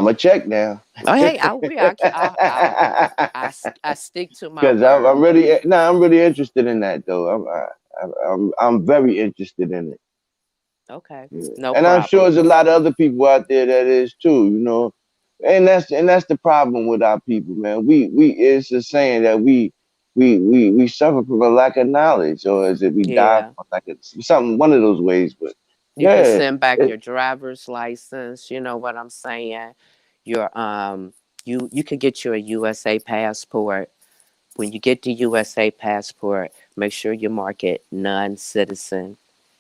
a check now. Oh, hey, I stick to my Because word. I'm really interested in that though. I'm very interested in it. Okay, Yeah. no And I'm sure problem. there's a lot of other people out there that is too. And that's the problem with our people, man. We it's a saying that we suffer from a lack of knowledge, or is it we die Yeah. from like something one of those ways. But You can yeah, send back your driver's license, you know what I'm saying? Your you can get you a USA passport. When you get the USA passport, make sure you mark it non-citizen.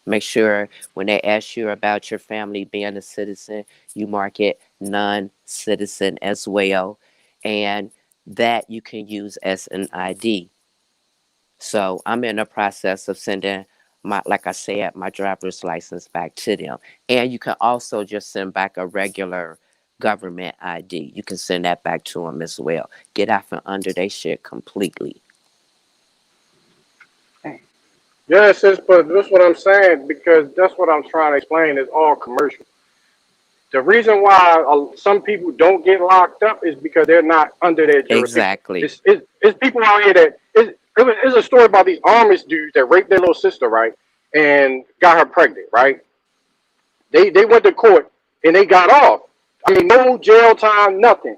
Make sure when they ask you about your family being a citizen, you mark it non-citizen as well. And that you can use as an ID. So I'm in the process of sending like I said, my driver's license back to them. And you can also just send back a regular government ID. You can send that back to them as well. Get out from under their shit completely. Yes, but that's what I'm saying, because that's what I'm trying to explain. It's all commercial. The reason why some people don't get locked up is because they're not under their jurisdiction. Exactly. It's people out here that it's a story about these Amish dudes that raped their little sister, right, and got her pregnant, right. They went to court and they got off. I mean, no jail time, nothing,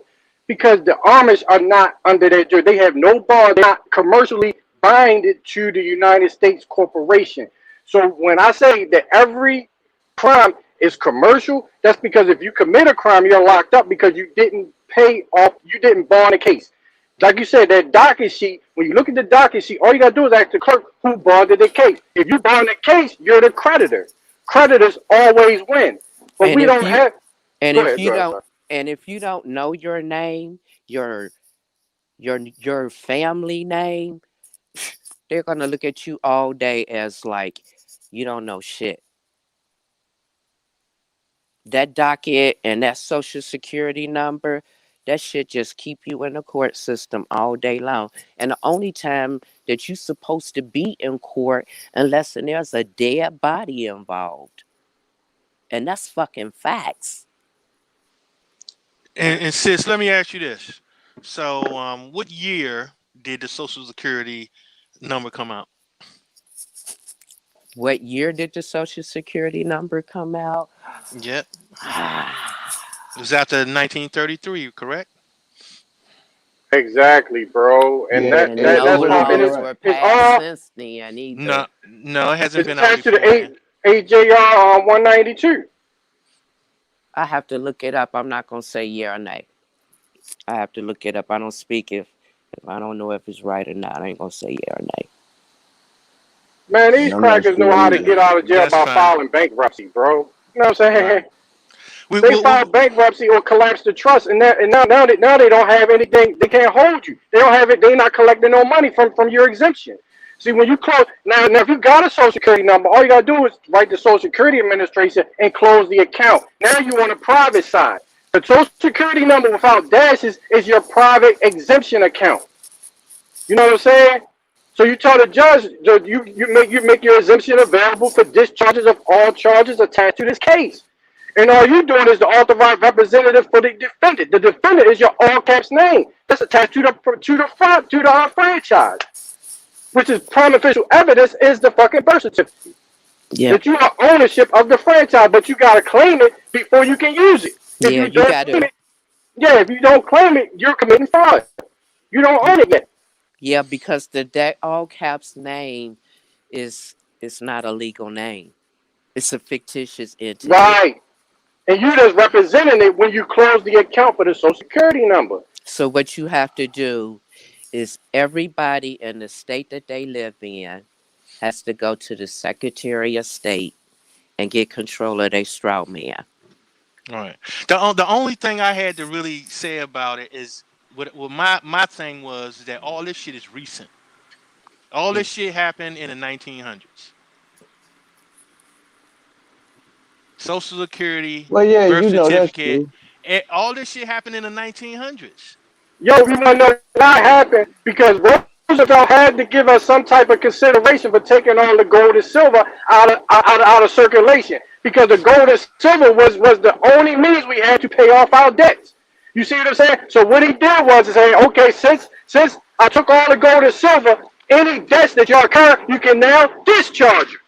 because the Amish are not under their jurisdiction. They have no bar. They're not commercially binded to the United States corporation. So when I say that every crime is commercial, that's because if you commit a crime, you're locked up because you didn't pay off, you didn't bond a case. Like you said, that docket sheet, when you look at the docket sheet, all you got to do is ask the clerk who bonded the case. If you bond the case, you're the creditor. Creditors always win. But And we if don't you have. and Go if ahead, you go ahead, don't sir. and if you don't know your name, your family name, they're gonna look at you all day as like you don't know shit. That docket and that social security number, that shit just keep you in the court system all day long. And the only time that you're supposed to be in court unless there's a dead body involved. And that's fucking facts. And sis, let me ask you this. So, what year did the Social Security number come out? What year did the social security number come out? Yep. It was after 1933, correct? Exactly, bro. And Yeah, And that's no why laws were it's passed all since then either. No, it hasn't it's been out attached to the before then. AJR 192. I have to look it up. I'm not gonna say yeah or nay. I have to look it up. I don't speak if I don't know if it's right or not. I ain't gonna say yeah or nay. Man, these I'm not crackers sure know how to either. get out of jail That's by fine. filing bankruptcy, bro. You know what I'm saying? Right. We, They we, file we, bankruptcy or collapse the trust, and now they don't have anything. They can't hold you. They don't have it. They're not collecting no money from your exemption. See, when you close now if you got a Social Security number, all you gotta do is write the Social Security Administration and close the account. Now you on the private side. The Social Security number without dashes is your private exemption account. You know what I'm saying? So you tell the judge you make your exemption available for discharges of all charges attached to this case. And all you're doing is the authorized representative for the defendant. The defendant is your all caps name that's attached to the franchise, which is prime official evidence is the fucking birth certificate. Yeah. That you have ownership of the franchise, but you gotta claim it before you can use it. If Yeah, you you don't gotta claim it, if you don't claim it, you're committing fraud. You don't own it yet. yeah, because that all caps name is not a legal name. It's a fictitious entity. Right. And you just representing it when you close the account for the Social Security number. So what you have to do is everybody in the state that they live in has to go to the Secretary of State and get control of their straw man. right. The only thing I had to really say about it is what my thing was that all this shit is recent. All this shit happened in the 1900s. Social Security, Well, yeah, birth you know that's certificate, true. all this shit happened in the 1900s. Yo, you want to know why happened? Because Roosevelt had to give us some type of consideration for taking all the gold and silver out of circulation. Because the gold and silver was the only means we had to pay off our debts. You see what I'm saying? So what he did was to say, okay, since I took all the gold and silver, any debts that you incur, you can now discharge it.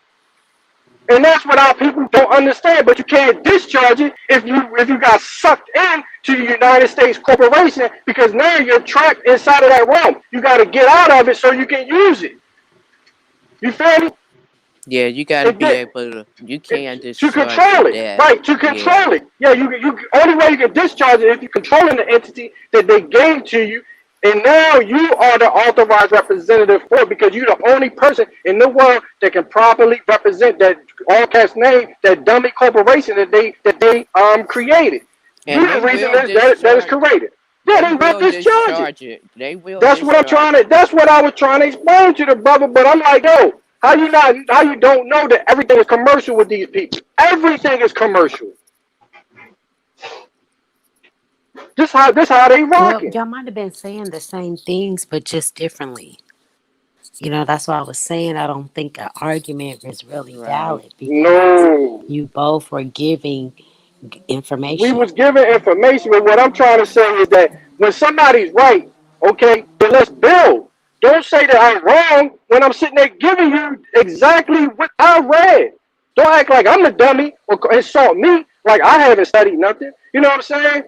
And that's what our people don't understand. But you can't discharge it if you got sucked in to the United States corporation, because now you're trapped inside of that realm. You got to get out of it so you can use it. You feel me? Yeah, you got to And be then- able to. You can't To discharge control your it, debt. right? To control it. Yeah, you only way you can discharge it if you're controlling the entity that they gave to you. And now you are the authorized representative for it, because you're the only person in the world that can properly represent that all caps name, that dummy corporation that they created. And You're the they reason will that is discharge. created. Yeah, They they will will discharge it. discharge it. They will That's what I'm discharge trying to. it. That's what I was trying to explain to the brother. But I'm like, yo, how you not? How you don't know that everything is commercial with these people? Everything is commercial. This how they Well, rocking. y'all might have been saying the same things, but just differently. That's why I was saying I don't think an argument is really Right. valid because No, you both were giving we information. was given information, but what I'm trying to say is that when somebody's right, okay, then let's build. Don't say that I'm wrong when I'm sitting there giving you exactly what I read. Don't act like I'm the dummy or insult me like I haven't studied nothing. You know what I'm saying?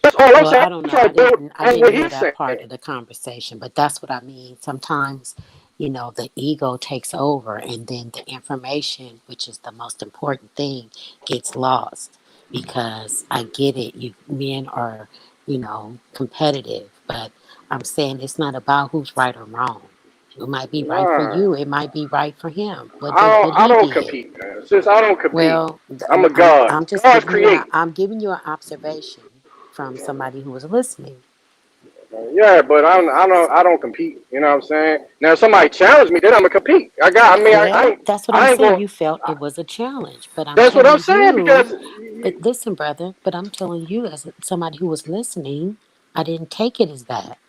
That's all I'm Well, saying. I don't I'm know. trying to build I on didn't what hear he's that saying. part of the conversation, but that's what I mean. Sometimes, the ego takes over and then the information, which is the most important thing, gets lost because I get it. You men are, competitive, but I'm saying it's not about who's right or wrong. It might be right for Nah, you. It might be right for him. What I he don't did. compete, man. Since I don't compete, Well, I'm a god. I'm just God's giving you created. I'm giving you an observation from somebody who was listening. Yeah, but I don't compete. You know what I'm saying? Now, if somebody challenge me, then I'm gonna compete. Well, that's what I'm I ain't saying. going. You felt it was a challenge, but I'm That's what I'm telling saying you, because but listen, brother, but I'm telling you as somebody who was listening, I didn't take it as that.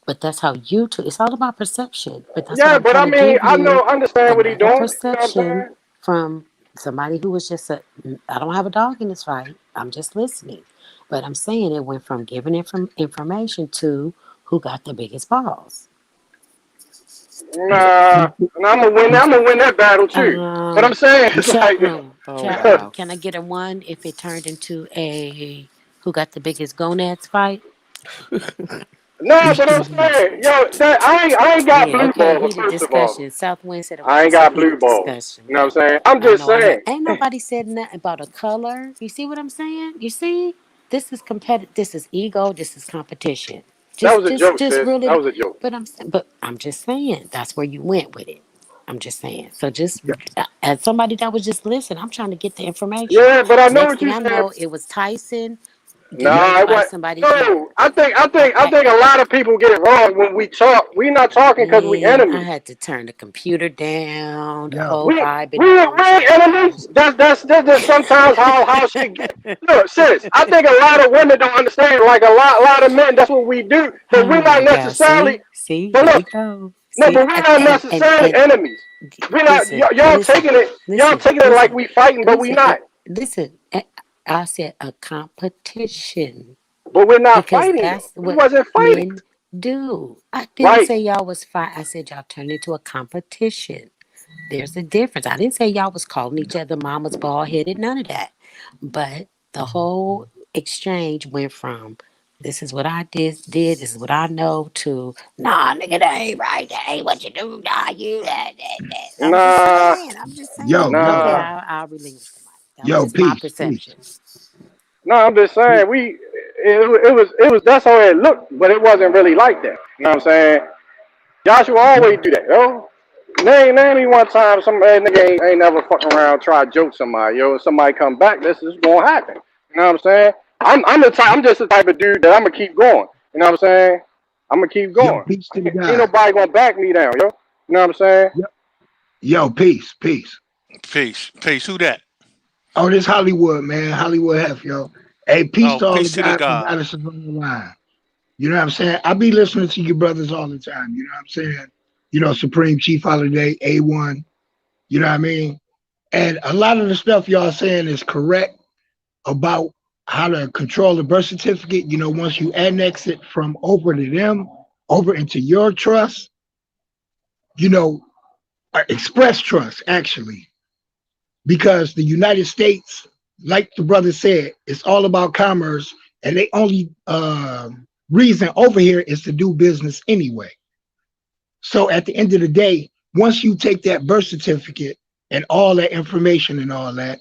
But that's how you took it's all about perception. But that's what yeah, I'm but trying I to mean give I you know understand what he another doing. You know what I'm perception saying? from somebody who was just I don't have a dog in this fight. I'm just listening. But I'm saying it went from giving information to who got the biggest balls. Nah, and I'm gonna win. I'm gonna win that battle too. But I'm saying it's Chat like, room, Oh chat room. wow. Can I get a one if it turned into a who got the biggest gonads fight? no. But I'm saying, yo, that I ain't got Yeah, blue okay. balls. Heated First of all, discussion. Southwind said it I ain't wasn't a got blue heated balls. discussion, You know but what I'm saying? I'm I just know I heard. saying. Ain't nobody said nothing about a color. You see what I'm saying? You see, this is competitive. This is ego. This is competition. That was a joke, Just sis. That really. was a joke. But I'm just saying that's where you went with it. I'm just saying. So just as somebody that was just listening, I'm trying to get the information. Yeah, but I know Next what thing you I said. know, it was Tyson getting Nah, ready to it fight was somebody here. no. I think a lot of people get it wrong when we talk. We not talking because we Man, I enemies. had to turn the computer down, the Yo, whole We vibe in the we room we ain't enemies. changed. That's just sometimes how shit get. Look, sis, I think a lot of women don't understand. Like a lot of men, that's what we do. But we're Oh not my God. necessarily. See, But here we look, go. no, See, but we're not necessarily and enemies. We're not. listen, Y'all taking it. Y'all taking it like we fighting, but we not. listen. I said a competition But we're not because fighting though. that's We what wasn't fighting. men do. I didn't Right. say y'all was fight. I said y'all turned into a competition. There's a difference. I didn't say y'all was calling each other mama's bald headed, none of that. But the whole exchange went from this is what I did, this is what I know to nah nigga that ain't right, that ain't what you do, nah you that. Nah. I'm just saying. yo, But okay, Nah. I'll relinquish the mic. That was yo, just my peace, perception. No, I'm just saying it was that's how it looked, but it wasn't really like that. You know what I'm saying? Joshua always do that, yo. Name me one time some nigga ain't never fucking around try to joke somebody, yo. If somebody come back, this is gonna happen. You know what I'm saying? I'm just the type of dude that I'm gonna keep going. You know what I'm saying? I'm gonna keep yo, going. peace to the Ain't God. nobody gonna back me down, yo. You know what I'm saying? Yo, peace, peace. Peace. Peace. Who that? Oh, this Hollywood, man. Hollywood Hef, yo. Hey, peace Oh, to all the peace to the guys and God. goddesses on the line. You know what I'm saying? I be listening to you brothers all the time. You know what I'm saying? Supreme Chief Holiday, A1. You know what I mean? And a lot of the stuff y'all saying is correct about how to control the birth certificate. Once you annex it from over to them, over into your trust, express trust, actually. Because the United States, like the brother said, it's all about commerce, and they only reason over here is to do business anyway. So at the end of the day, once you take that birth certificate and all that information and all that,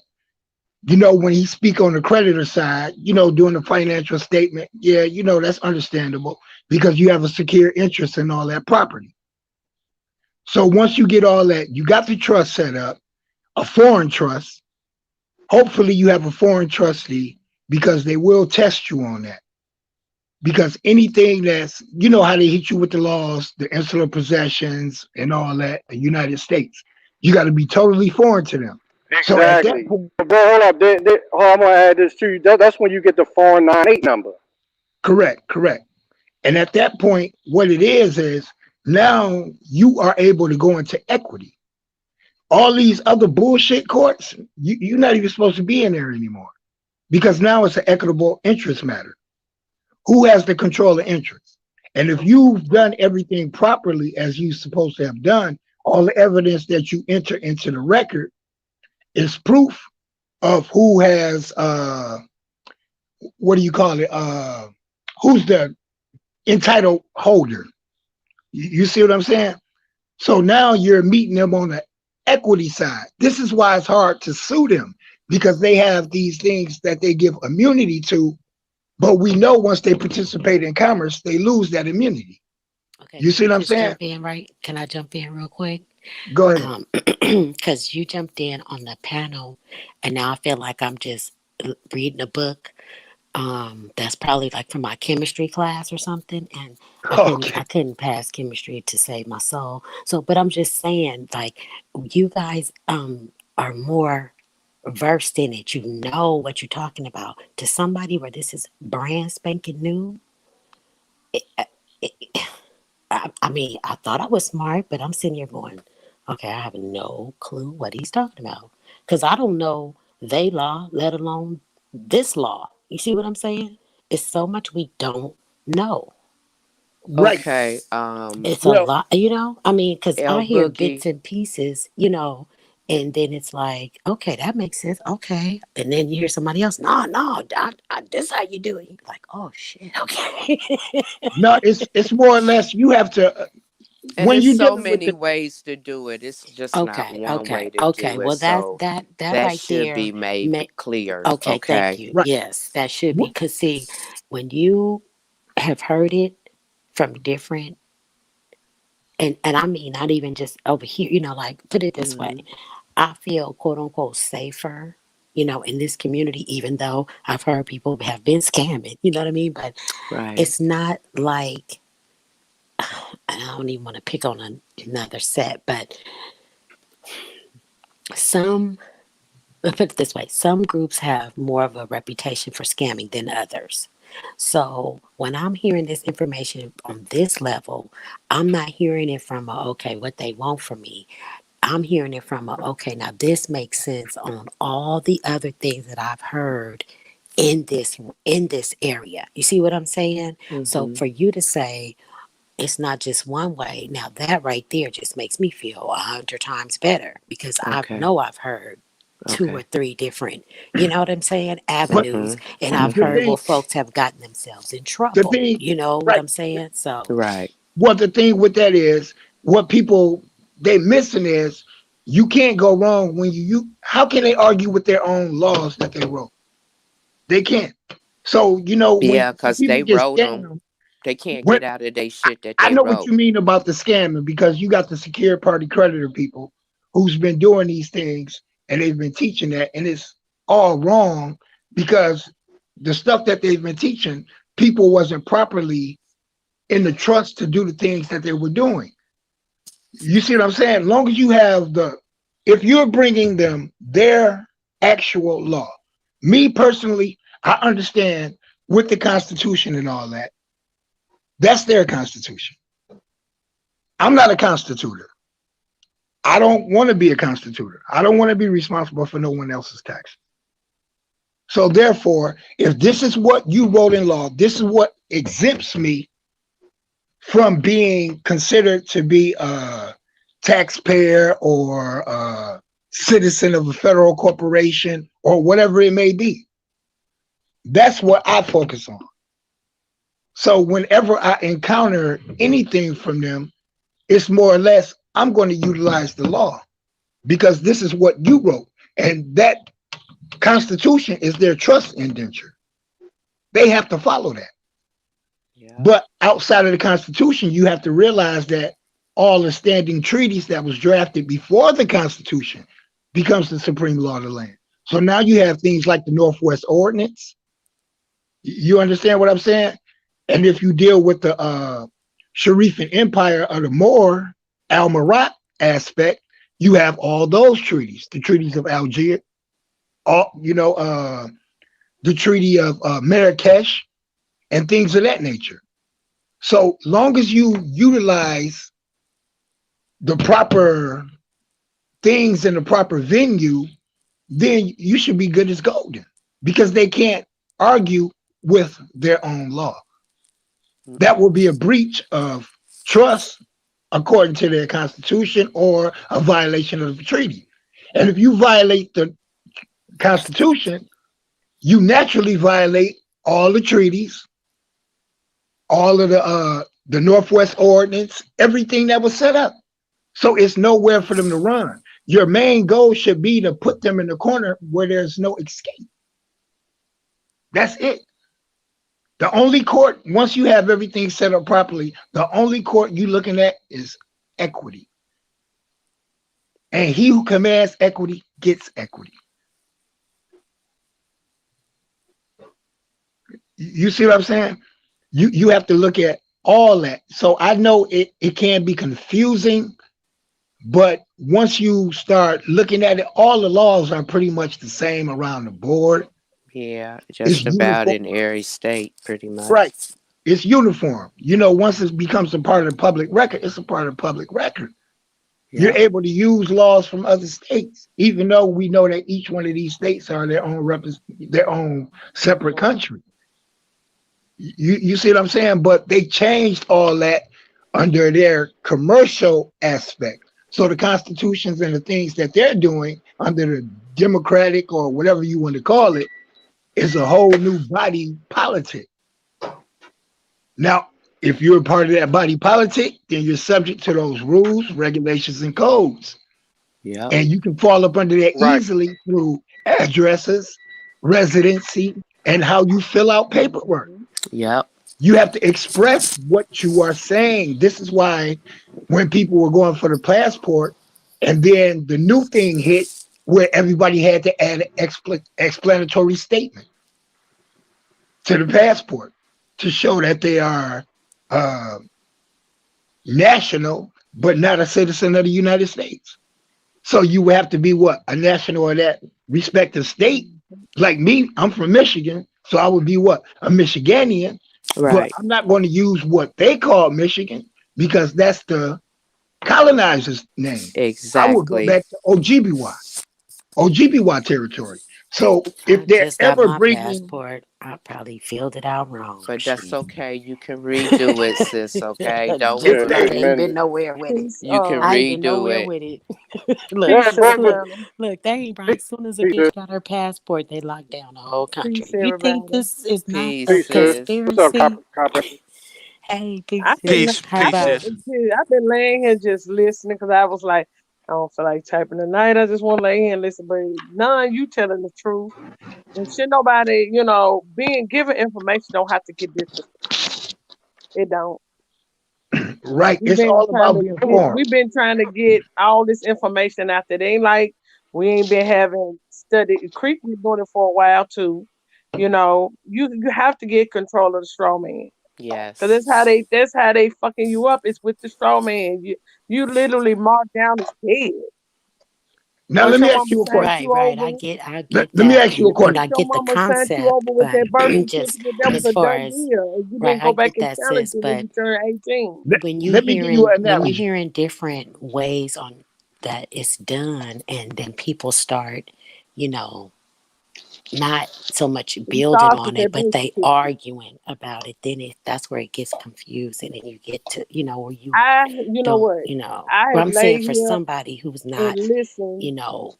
when he speak on the creditor side, doing the financial statement, yeah, that's understandable because you have a secure interest in all that property. So once you get all that, you got the trust set up, a foreign trust. Hopefully you have a foreign trustee because they will test you on that. because anything that's, you know how they hit you with the laws, the insular possessions and all that, the United States, you got to be totally foreign to them. So at that Exactly. point, But bro, hold up. I'm gonna add this to you. That's when you get the 498 number. correct. And at that point, what it is now you are able to go into equity. All these other bullshit courts, you're not even supposed to be in there anymore, because now it's an equitable interest matter. Who has the control of interest? And if you've done everything properly as you're supposed to have done, all the evidence that you enter into the record is proof of who has what do you call it? Who's the entitled holder? You see what I'm saying? So now you're meeting them on the equity side. This is why it's hard to sue them, because they have these things that they give immunity to, but we know once they participate in commerce, they lose that immunity. Okay, You see can what I I'm just saying? jump in, right? Can I jump in real quick? Go ahead. Because you jumped in on the panel, and now I feel like I'm just reading a book. That's probably like from my chemistry class or something, and I couldn't pass chemistry to save my soul. So, but I'm just saying, like, you guys are more versed in it. You know what you're talking about. To somebody where this is brand spanking new, I mean, I thought I was smart, but I'm sitting here going, okay, I have no clue what he's talking about, because I don't know they law, let alone this law. You see what I'm saying? It's so much we don't know. Right. Okay. It's a lot, you know? I mean, because L I hear Boogie. bits and pieces, you know, and then it's like, okay, that makes sense. Okay. And then you hear somebody else, no, this is how you do it. You're like, oh, shit. Okay. No, it's more or less you have to And when there's you're so dealing with many the ways to do it. It's just not one way to Okay. do it. Well, that So that that that right should be there. made clear. Okay. Thank Okay. you. right. Yes, that should be. Because see, when you have heard it from different, and I mean, not even just over here, you know, like put it this way, I feel quote unquote safer, you know, in this community, even though I've heard people have been scamming, you know what I mean? But Right. it's not like, and I don't even want to pick on another set, but let's put it this way, some groups have more of a reputation for scamming than others. So when I'm hearing this information on this level, I'm not hearing it from okay, what they want from me. I'm hearing it from okay, now this makes sense on all the other things that I've heard in this area. You see what I'm saying? So for you to say it's not just one way, now that right there just makes me feel 100 times better, because I Okay. know I've heard two or Okay. three different, you know what I'm saying, But avenues, and I've the heard thing, where folks have gotten themselves in the trouble. thing, You know what right? I'm saying? So Right. Well, the thing with that is what people they missing is you can't go wrong when you. How can they argue with their own laws that they wrote? They can't. So you know when Yeah, because people they get wrote them. scammed, They can't when get out of their shit that I they know what wrote. you mean about the scamming, because you got the secured party creditor people who's been doing these things and they've been teaching that, and it's all wrong because the stuff that they've been teaching, people wasn't properly in the trust to do the things that they were doing. You see what I'm saying? As long as you have if you're bringing them their actual law, me personally, I understand with the Constitution and all that, that's their Constitution. I'm not a constitutor. I don't want to be a constitutor. I don't want to be responsible for no one else's taxes. So therefore, if this is what you wrote in law, this is what exempts me from being considered to be a taxpayer or a citizen of a federal corporation or whatever it may be. That's what I focus on. So whenever I encounter anything from them, it's more or less, I'm going to utilize the law because this is what you wrote. And that Constitution is their trust indenture. They have to follow that. Yeah. But outside of the Constitution, you have to realize that all the standing treaties that was drafted before the Constitution becomes the supreme law of the land. So now you have things like the Northwest Ordinance. You understand what I'm saying? And if you deal with the Sharifan Empire of the Moor, Al Marat aspect, you have all those treaties, the treaties of Algiers, the treaty of Marrakesh, and things of that nature. So long as you utilize the proper things in the proper venue, then you should be good as golden, because they can't argue with their own law. That will be a breach of trust according to their constitution, or a violation of the treaty. And if you violate the constitution, you naturally violate all the treaties, all of the Northwest Ordinance, everything that was set up. So it's nowhere for them to run. Your main goal should be to put them in the corner where there's no escape. That's it. The only court, once you have everything set up properly, the only court you're looking at is equity. And he who commands equity gets equity. You see what I'm saying? You have to look at all that. So I know it can be confusing, but once you start looking at it, all the laws are pretty much the same around the board. Yeah, just It's about uniform. in every state, pretty much. Right. It's uniform. Once it becomes a part of the public record, it's a part of the public record. You're able to use laws from other states, even though we know that each one of these states are their own separate country. You see what I'm saying? But they changed all that under their commercial aspect. So the constitutions and the things that they're doing under the democratic, or whatever you want to call it, is a whole new body politic. Now, if you're a part of that body politic, then you're subject to those rules, regulations, and codes. Yeah. And you can fall up under that Right. easily through addresses, residency, and how you fill out paperwork. Yep. You have to express what you are saying. This is why when people were going for the passport, and then the new thing hit where everybody had to add an explanatory statement to the passport to show that they are national, but not a citizen of the United States. So you have to be what? A national of that respective state. Like me, I'm from Michigan, so I would be what? A Michiganian. Right. But I'm not going to use what they call Michigan, because that's the colonizer's name. I would go Exactly. back to Ojibwa territory. So if I they're just got ever my bringing, passport. I probably filled it out wrong. But that's Shit. okay. You can redo it, sis. Okay, don't Just Yeah, I worry. ain't been nowhere with it. Peace, You can I ain't been redo nowhere it. with it. Look, Yeah, peace, bro, but Atlanta. look, they ain't right. As soon as a peace, bitch got her passport, they locked down the whole country. Peace, You think everybody. this is not Peace, a peace, sis. sis. What's up, conspiracy? Copper? Hey, big I've been, sis. Peace, How I've peace, about sis. been, I've been laying here just listening, because I was like, I don't feel like typing tonight. I just want to lay here and listen. But none, you telling the truth. And should nobody, being given information don't have to get disrespectful. It don't. right, We've it's been all trying about to being get, informed. we've been trying to get all this information out there. It ain't like we ain't been having studied. Creek been doing it for a while too. You have to get control of the straw man. Yes. Cause that's how they fucking you up. It's with the straw man. You literally mark down as dead. Now Once let me your ask mama you a sent question. right? you I over, get Let me that, ask you a and once question. I your get the mama sent you concept, over with but that birth just certificate, that was as a far done as deal. And you right, didn't go I back get and that, challenge sis. it when But you turned 18. when you Let me give you an when you analogy. hearing different ways on that it's done, and then people start, you know, not so much It building starts with on that it, but birth they certificate. arguing about it. Then that's where it gets confusing, and you get to, where you You know don't, what? I Well, have I'm saying laid for here somebody who's and not, listened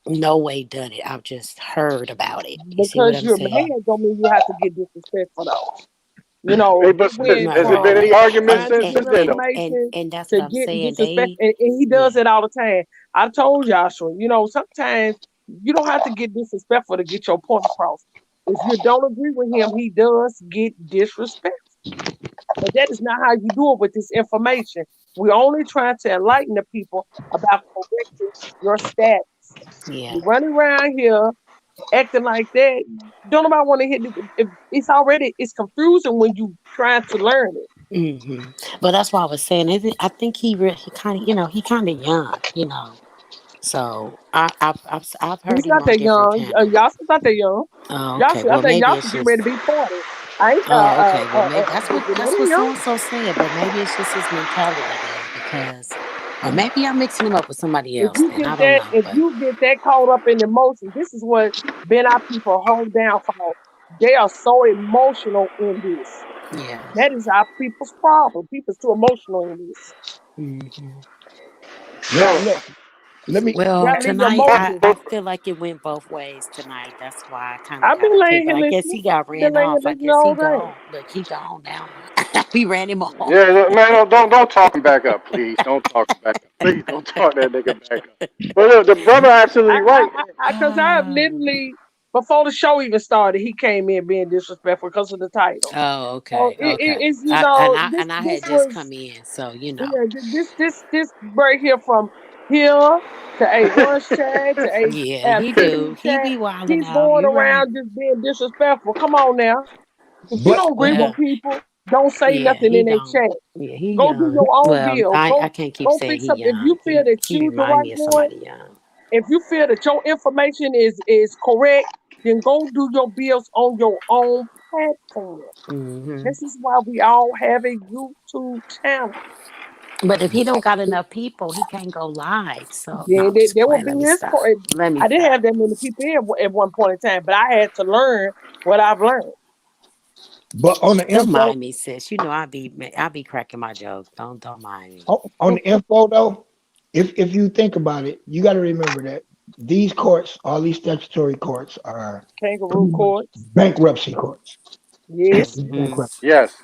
no way done it. I've just heard about it. You see what because I'm you're saying? mad don't mean you have to get disrespectful though. Hey, but It sis, went Right, has it right, from been any right. arguments trying to since give then, though? information And that's to what I'm getting saying. disrespect, and he does Yeah. it all the time. I told Joshua, sometimes you don't have to get disrespectful to get your point across. If you don't agree with him, he does get disrespectful. But that is not how you do it with this information. We're only trying to enlighten the people about correcting your status. Yeah. You're running around here acting like that, don't nobody want to hit if it's confusing when you trying to learn it. Hmm. But that's why I was saying. I think he kind of, he kind of young, So I've heard He's him not on that different young. channels. Y'all's not that young. Oh, Y'all okay. should, I Well, think y'all maybe should it's get ready to just. be 40. I ain't Oh, okay. Well, maybe that that's ain't what so young. and so said. But maybe it's just his mentality then, because, or maybe I'm mixing him up with somebody else. Then I don't know. If But you get that caught up in emotion, this is what been our people hold down for. They are so emotional in this. yeah. That is our people's problem. People's too emotional in this. Hmm. Well, look, let me. Well, Gotta leave your tonight emotions. I feel like it went both ways tonight. That's why I kind of I've got been up here. laying But here I guess listening. he got Been ran laying here off. I listening guess he all day. gone. Look, he gone now. We ran him off. Yeah, man, don't talk him back up, please. Don't talk him back up. Please don't talk that nigga back up. But look, the brother absolutely right. Because I have literally before the show even started, he came in being disrespectful because of the title. Oh, So okay, okay. it's I this had just was come in, so this right here from here to A1's chat to yeah, A he do. Tiffany He chat. be wilding He's out. going You right. around just being disrespectful. Come on now. If you But don't agree with Well, people, don't say yeah, nothing he in their don't. chat. Yeah, he Go do young. your own Well, deal. I can't keep Go saying fix he up. If you young. feel that He you the remind right me of one, somebody young. if you feel that your information is correct, then go do your bills on your own platform. Hmm. This is why we all have a YouTube channel. But if he don't got enough people, he can't go live. So no, Then I'm just there will playing. be Let me his stop. point. Let me I didn't stop. have that many people in at one point in time, but I had to learn what I've learned. on the Don't info, mind me, sis. I be cracking my jokes. Don't mind me. on the info though, if you think about it, you got to remember that these courts, all these statutory courts, are Kangaroo pretty much courts. bankruptcy courts. Yes. Hmm. Bankruptcy. Yes.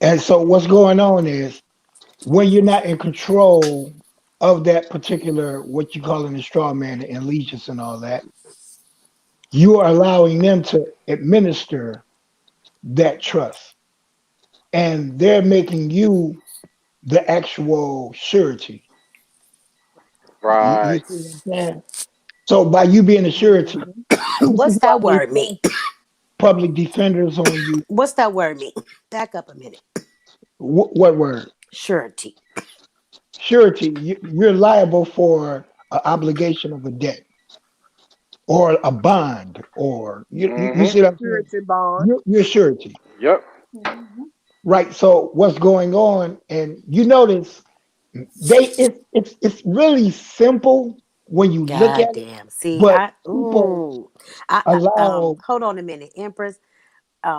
And so what's going on is when you're not in control of that particular what you call in the straw man and allegiance and all that, you are allowing them to administer that trust. And they're making you the actual surety. You Right. see what I'm saying? So by you being a surety, Mhm. this is What's why that they word mean? send public defenders on you. What's that word mean? Back up a minute. What word? Surety. Surety. You're liable for an obligation of a debt or a bond, or you Mm-hmm. see what I'm saying? Security bond. You're surety, Yep. Mhm. right? So what's going on? And you notice it's really simple when you look God at it, damn. See, but people allow. hold on a minute, Empress.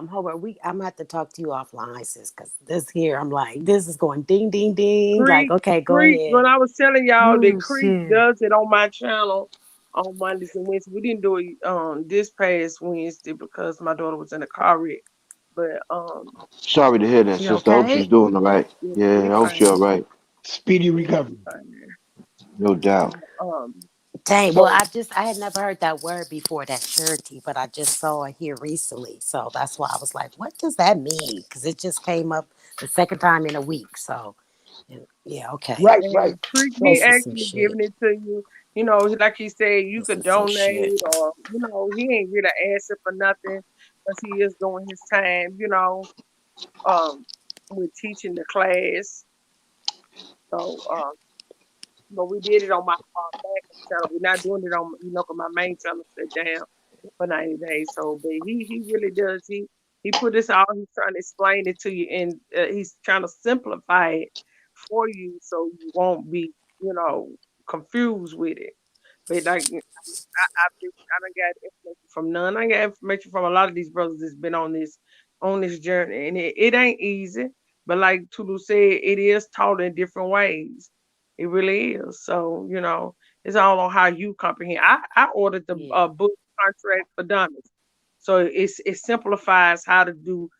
Hobart, I'm gonna have to talk to you offline, sis, because this here, I'm like, this is going ding, ding, ding. Like, okay, go Creek, ahead. when I was telling y'all that Oh Creek shit. does it on my channel on Mondays and Wednesdays. We didn't do it this past Wednesday because my daughter was in a car wreck. But Sorry to hear that, She sister. I hope okay? she's doing all right. we Yeah, I hope she's all fine. right. Speedy We recovery. fine there. No doubt. Dang, well, So I had never heard that word before, that surety, but I just saw it here recently. So that's why I was like, what does that mean? Because it just came up the second time in a week. So yeah, okay. right. And Creek, So he This is some actually shit. giving it to you. You know, like he said, you This could is some shit. donate or, he ain't really asking for nothing because he is doing his time, um, with teaching the class. So, but we did it on my backup channel. We're not doing it on, 'cause my main channel shut down for 90 days. So, but he really does. He put this out. He's trying to explain it to you, and he's trying to simplify it for you so you won't be, confused with it. But like I done got information from none. I got information from a lot of these brothers that's been on this journey, and it ain't easy. But like Tulu said, it is taught in different ways. It really is. So it's all on how you comprehend. I ordered the Yeah. book Contract for Dummies, so it simplifies how to do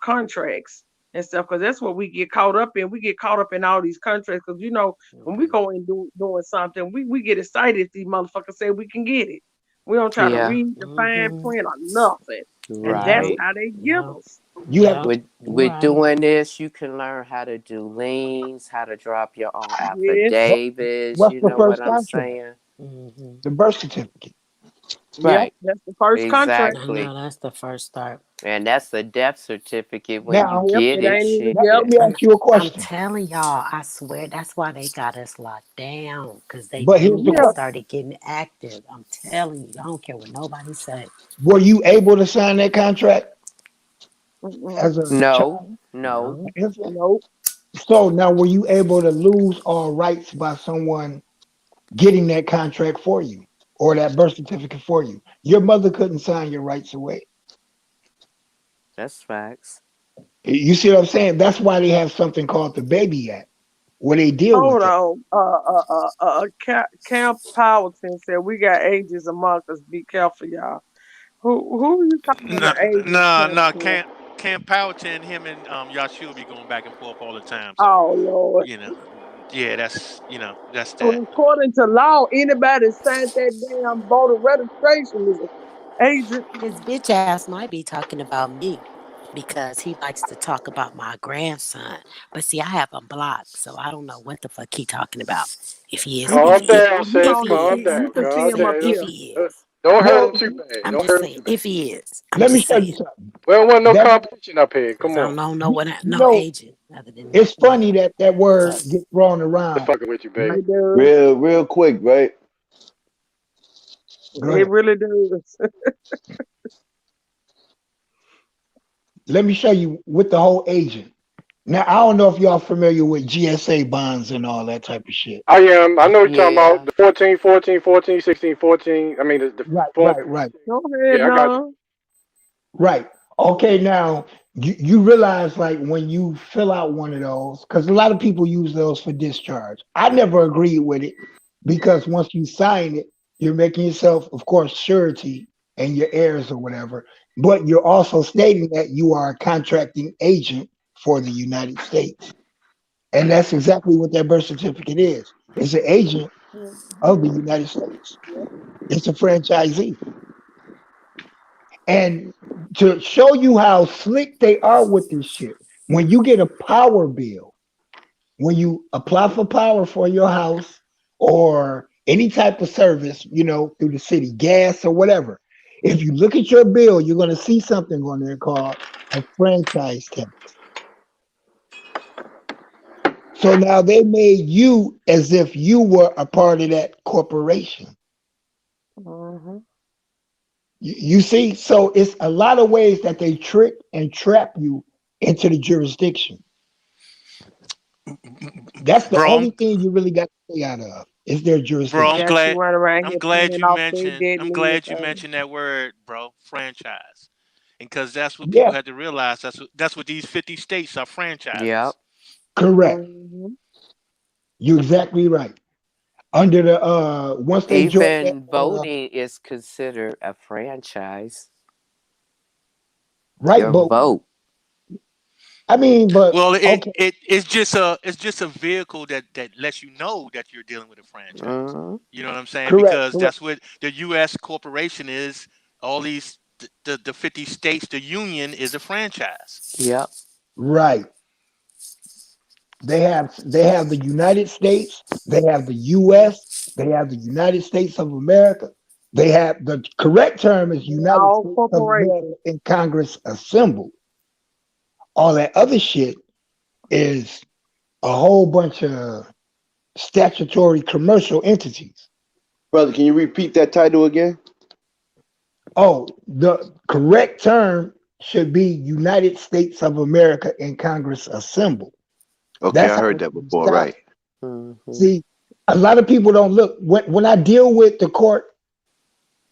contracts and stuff because that's what we get caught up in. We get caught up in all these contracts because when we go and doing something, we get excited if these motherfuckers say we can get it. We don't try to Yeah, read the fine Mm-hmm. print or nothing, and that's Yep. right. how they give Yep. us. you have Yep. With You're with right. doing this, you can learn how to do liens, how to drop your own Yes, what, affidavits. what's You the know what first I'm contract? saying? Mm-hmm. The birth certificate. Right. Yep, Right. that's the first contract. I Exactly. know that's the first start. And that's the death certificate when you Now, Yep, get it it. ain't even. Shit. Yep. let me ask you a I'm question. telling y'all, I swear that's why they got us locked down because they But here's knew the we Yeah. question: started getting active. I'm telling you, I don't care what nobody say. were you able to sign that contract Mm-mm. as a No. child? No. No, Infant? Nope. So now, were you able to lose all rights by someone getting that contract for you or that birth certificate for you? Your mother couldn't sign your rights away. That's facts. You see what I'm saying? That's why they have something called the Baby Act, where they deal with Hold that. on. Camp Powelton said we got agents among us. Be careful, y'all. Who are you calling No, the agent, no, Camp? no. Cam Powelton, him and Yahshua be going back and forth all the time. So Oh Lord. you know, yeah, that's that. So according to law, anybody that signed that damn voter registration is an agent. his bitch ass might be talking about me because he likes to talk about my grandson. But see, I have him blocked, so I don't know what the fuck he talking about. If he is, You if can Calm he, down, you can sis. if only he Calm see is, you down. can see Calm him up down. if here. he is. Don't hurt him Well, too bad. I'm Don't just hurt him saying, too bad. if he is, I'm let me just show you saying, something. We don't want no That competition up here. because Come I on. don't know what you no know, agent other than it's funny whatever. that word But gets thrown Just around, fucking with you, baby. right? It does. Real quick, right? Go It ahead. really does. Let me show you with the whole agent. Now, I don't know if y'all familiar with GSA bonds and all that type of shit. I am. I know what you're talking Yeah. about. The 14, 14, 14, 16, 14. I mean, the Right, form. right. Go ahead, Yeah, I got you. now. Right. Okay, now you realize like when you fill out one of those, because a lot of people use those for discharge. I never agreed with it because once you sign it, you're making yourself, of course, surety and your heirs or whatever, but you're also stating that you are a contracting agent for the United States. And that's exactly what that birth certificate is. It's an agent of the United States. It's a franchisee. And to show you how slick they are with this shit, when you get a power bill, when you apply for power for your house or any type of service, through the city, gas or whatever, if you look at your bill, you're going to see something on there called a franchise tax. So now they made you as if you were a part of that corporation. Mhm. You see, so it's a lot of ways that they trick and trap you into the jurisdiction. That's the Bro, only thing you really got to stay out of is their bro, jurisdiction. Got you running around I'm here glad paying you off their mentioned debt I'm and glad you everything. mentioned that word, bro, franchise. And because that's what Yeah, people had to realize. That's what these 50 states are Yep. franchises. correct. Mhm. You're exactly right. Under the once they join that Even voting is considered a franchise. right, Your but vote. I mean, but Well, okay, it's just a vehicle that lets you know that you're dealing with a franchise. Mhm. You know what I'm saying? correct, Because correct, that's what the U.S. corporation is. All these the 50 states, the union is a franchise. Yep. right. They have the United States, they have the US, they have the United States of America. They have the correct term is They United all States of America corporations. in Congress assembled. All that other shit is a whole bunch of statutory commercial entities. Brother, can you repeat that title again? Oh, the correct term should be United States of America in Congress assembled. Okay, That's I how heard it that should before, start. right? Mhm. See, a lot of people don't look when I deal with the court.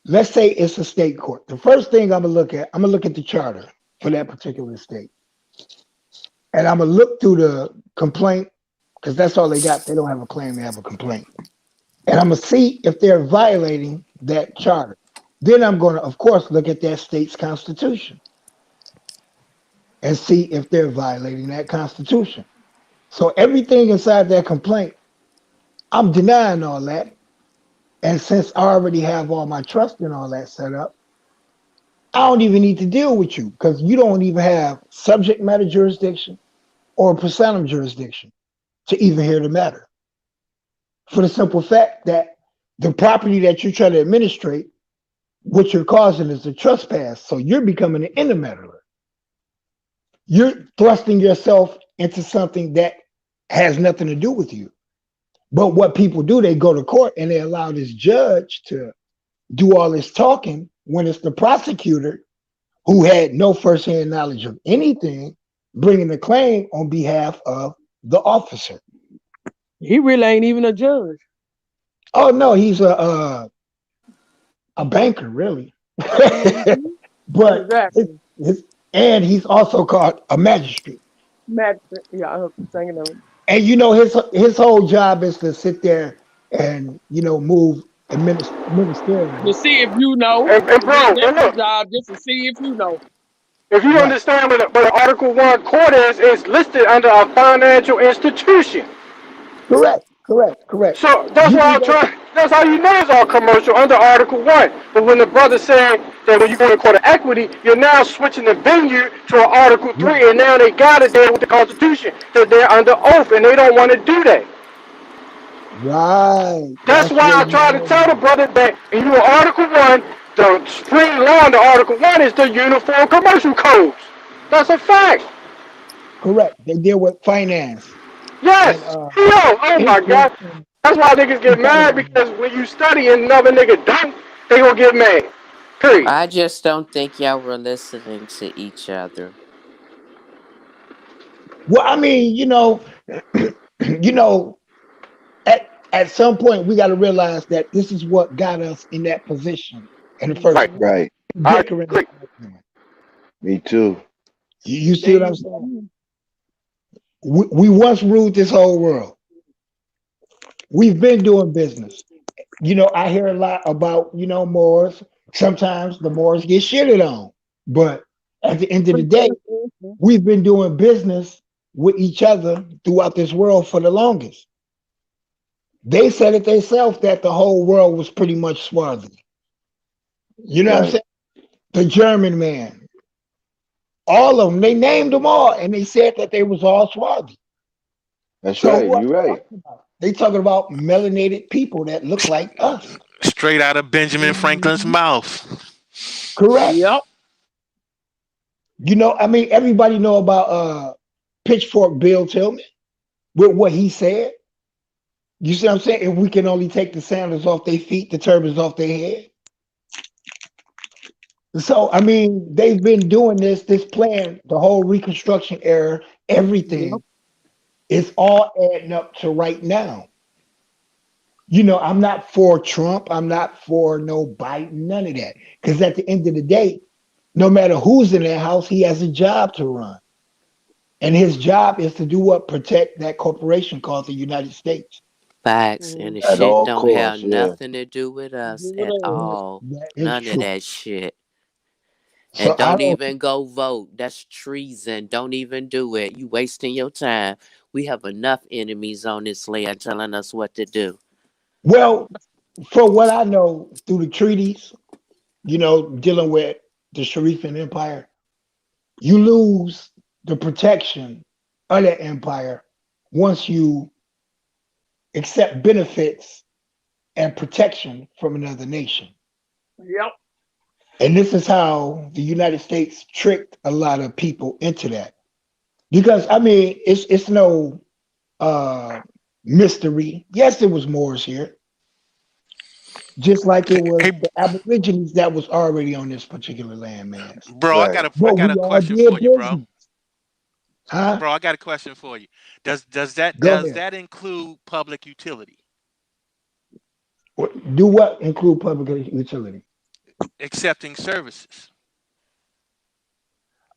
Let's say it's a state court. The first thing I'm gonna look at the charter for that particular state, and I'm gonna look through the complaint because that's all they got. They don't have a claim; they have a complaint, and I'm gonna see if they're violating that charter. Then I'm gonna, of course, look at that state's constitution and see if they're violating that constitution. So everything inside that complaint, I'm denying all that. And since I already have all my trust and all that set up, I don't even need to deal with you because you don't even have subject matter jurisdiction or personam jurisdiction to even hear the matter. For the simple fact that the property that you're trying to administrate what you're causing is a trespass. So you're becoming an intermeddler. You're thrusting yourself into something that has nothing to do with you. But what people do, they go to court and they allow this judge to do all this talking when it's the prosecutor who had no firsthand knowledge of anything bringing the claim on behalf of the officer. He really ain't even a judge. Oh no, he's a banker, really. But Exactly. and he's also called a magistrate. Magistrate. Yeah, I heard you saying that. And you know his whole job is to sit there and move ministerially. To see if you know. And bro, That's and his look, job, just to see if you know. if you Right. understand what an Article 1 court is, it's listed under a financial institution. Correct. So that's You why can I'm go, trying. That's how you know it's all commercial under Article 1. But when the brother said that when you go to court of equity, you're now switching the venue to an Article 3, and now they got it there with the Constitution that they're under oath, and they don't want to do that. right. That's why where I you try to go tell the now. brother that in your Article 1, the supreme law under Article 1 is the Uniform Commercial Codes. That's a fact. Correct. They deal with finance Yes. and Oh my interest God. and That's why niggas get mad, entitlement. because when you study and another nigga don't, they gonna get mad. Period. I just don't think y'all were listening to each other. Well, I mean, you know, at some point we got to realize that this is what got us in that position in the first Right. place. Right. I Bickering. agree. Me too. You see what I'm saying? We once ruled this whole world. We've been doing business. I hear a lot about, Moors. Sometimes the Moors get shitted on. But at the end of the day, we've been doing business with each other throughout this world for the longest. They said it themselves that the whole world was pretty much swarthy. You know what I'm Right. saying? The German man. All of them, they named them all, and they said that they was all swarthy. That's So right. who are You're they right. talking about? They talking about melanated people that look like us. Straight out of Benjamin Franklin's mouth. Correct. Yep. I mean, everybody know about Pitchfork Bill Tillman with what he said. You see what I'm saying? If we can only take the sandals off their feet, the turbans off their head. So, I mean, they've been doing this plan, the whole Reconstruction era, everything. It's all adding up to right now. I'm not for Trump. I'm not for no Biden, none of that. Because at the end of the day, no matter who's in that house, he has a job to run. And his job is to do what? Protect that corporation called the United States. Facts, and the At shit all don't have costs, yeah. nothing to do with us at all. That is None of true. that shit. So And don't even go vote. That's treason. Don't even do it. You wasting your time. We have enough enemies on this land telling us what to do. Well, for what I know through the treaties, dealing with the Sharifian Empire, you lose the protection of that empire once you accept benefits and protection from another nation. Yep. And this is how the United States tricked a lot of people into that. Because I mean, it's no mystery. Yes, there was Moors here. Just like it was the Aborigines that was already on this particular landmass. Bro, I got a question for you, bro. Huh? Bro, I got a question for you. Does Go ahead. that include public utility? Do what include public utility? Accepting services.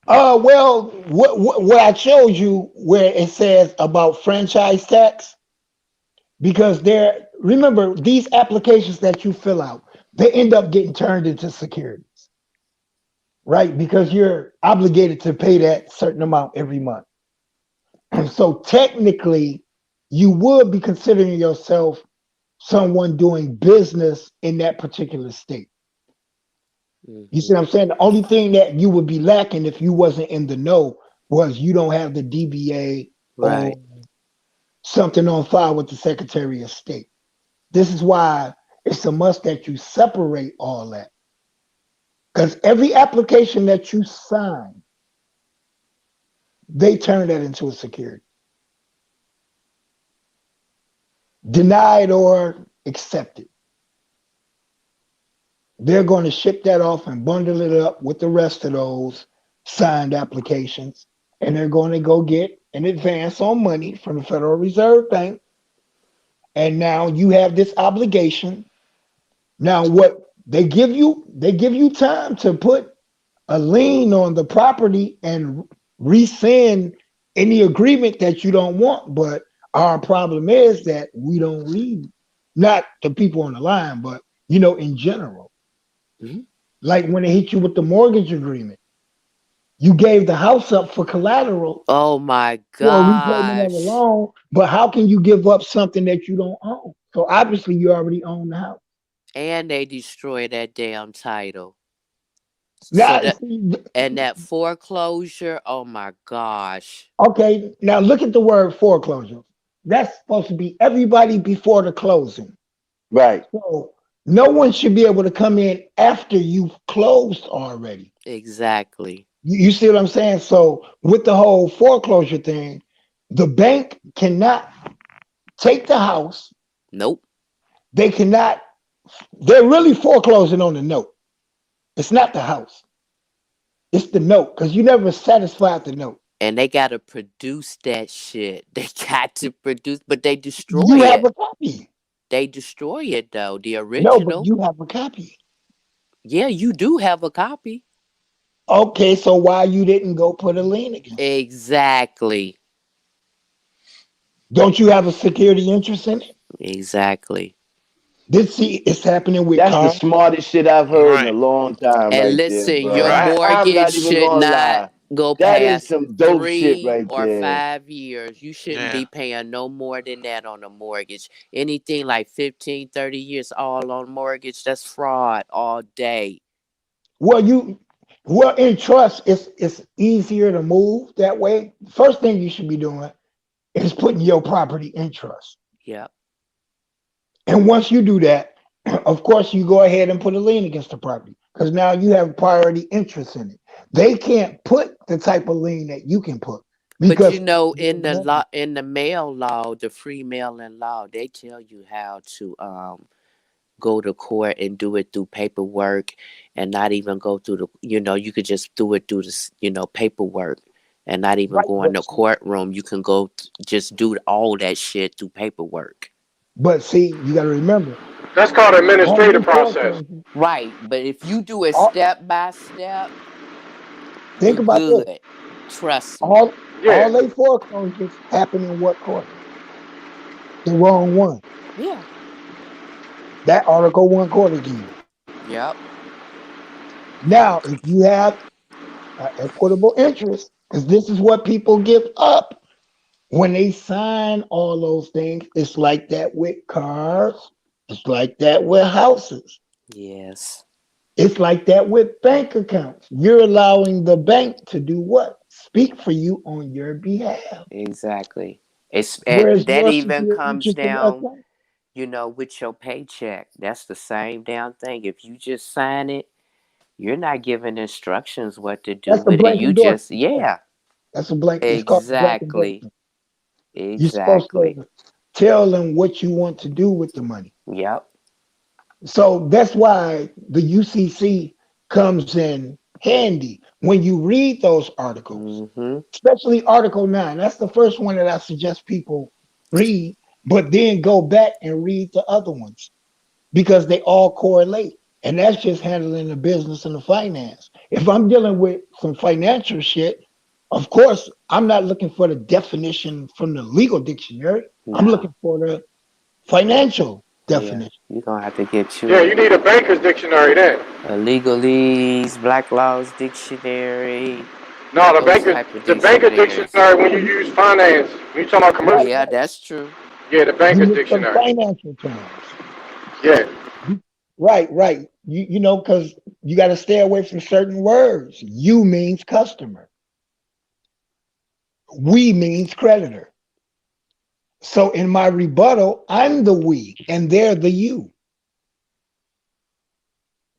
Well, what I showed you where it says about franchise tax, because remember these applications that you fill out, they end up getting turned into securities, right? Because you're obligated to pay that certain amount every month. And so technically, you would be considering yourself someone doing business in that particular state. You see what I'm saying? The only thing that you would be lacking if you wasn't in the know was you don't have the DBA Right. or something on file with the Secretary of State. This is why it's a must that you separate all that. Because every application that you sign, they turn that into a security. Denied or accepted. They're going to ship that off and bundle it up with the rest of those signed applications. And they're going to go get an advance on money from the Federal Reserve Bank. And now you have this obligation. Now what they give you time to put a lien on the property and rescind any agreement that you don't want. But our problem is that we don't read, not the people on the line, but in general. Like when they hit you with the mortgage agreement, you gave the house up for collateral Oh my for a repayment of a gosh. loan, but how can you give up something that you don't own? So obviously you already own the house. And they destroy that damn title. Now, And that foreclosure, oh my gosh. okay, now look at the word foreclosure. That's supposed to be everybody before the closing. Right. So no one should be able to come in after you've closed already. Exactly. You see what I'm saying? So with the whole foreclosure thing, the bank cannot take the house. Nope. They cannot, they're really foreclosing on the note. It's not the house. It's the note, because you never satisfied the note. And they got to produce that shit. They got to produce, but they destroy You have it. a copy. They destroy it though. The No, original. but you have a copy. Yeah, you do have a copy. Okay, so why you didn't go put a lien against it? Exactly. Don't you have a security interest in it? Exactly. It's happening with That's the cars. smartest shit I've heard in a Right. long time, And right listen, there, bro. your Right. I'm mortgage not even should gonna not lie. go That is past some dope shit 3 right or there. 5 years. You shouldn't Yeah. be paying no more than that on a mortgage. Anything like 15, 30 years all on mortgage, that's fraud all day. Well, in trust, it's easier to move that way. First thing you should be doing is putting your property in trust. Yep. And once you do that, of course, you go ahead and put a lien against the property because now you have priority interest in it. They can't put the type of lien that you can put But because in the law, in the mail law, the free mail-in law, they tell you how to go to court and do it through paperwork and not even go through the, you could just do it through the, paperwork and not even go in the courtroom. You can go just do all that shit through paperwork. But see, you got to remember. That's called administrative process. Right. But if you do it step by step, Think about good. this. Trust me. All they foreclosures happen in what court? The wrong one. Yeah. That Article 1 court again. Yep. Now, if you have equitable interest, because this is what people give up when they sign all those things, it's like that with cars. It's like that with houses. Yes. It's like that with bank accounts. You're allowing the bank to do what? Speak for you on your behalf. Exactly. Whereas That your even secure comes interest in down, that with your paycheck. That's the same damn thing. If you just sign it, you're not giving instructions what to do that's a with it. blank You just, endorsement. That's a blank. It's called a blank exactly. endorsement. You're supposed to tell them what you want to do with the money. Yep. So that's why the UCC comes in handy when you read those articles, especially Article 9. That's the first one that I suggest people read, but then go back and read the other ones because they all correlate. And that's just handling the business and the finance. If I'm dealing with some financial shit, of course, I'm not looking for the definition from the legal dictionary. I'm looking for the financial definition. Yeah, you're going to have to get you. Yeah, you need a banker's dictionary then. A legalese, Black Laws Dictionary. No, the banker's dictionary when you use finance. When you talk about commercial. Yeah, that's true. Yeah, the banker's dictionary. Financial terms. Yeah. Right. Because you got to stay away from certain words. You means customer. We means creditor. So in my rebuttal, I'm the we and they're the you.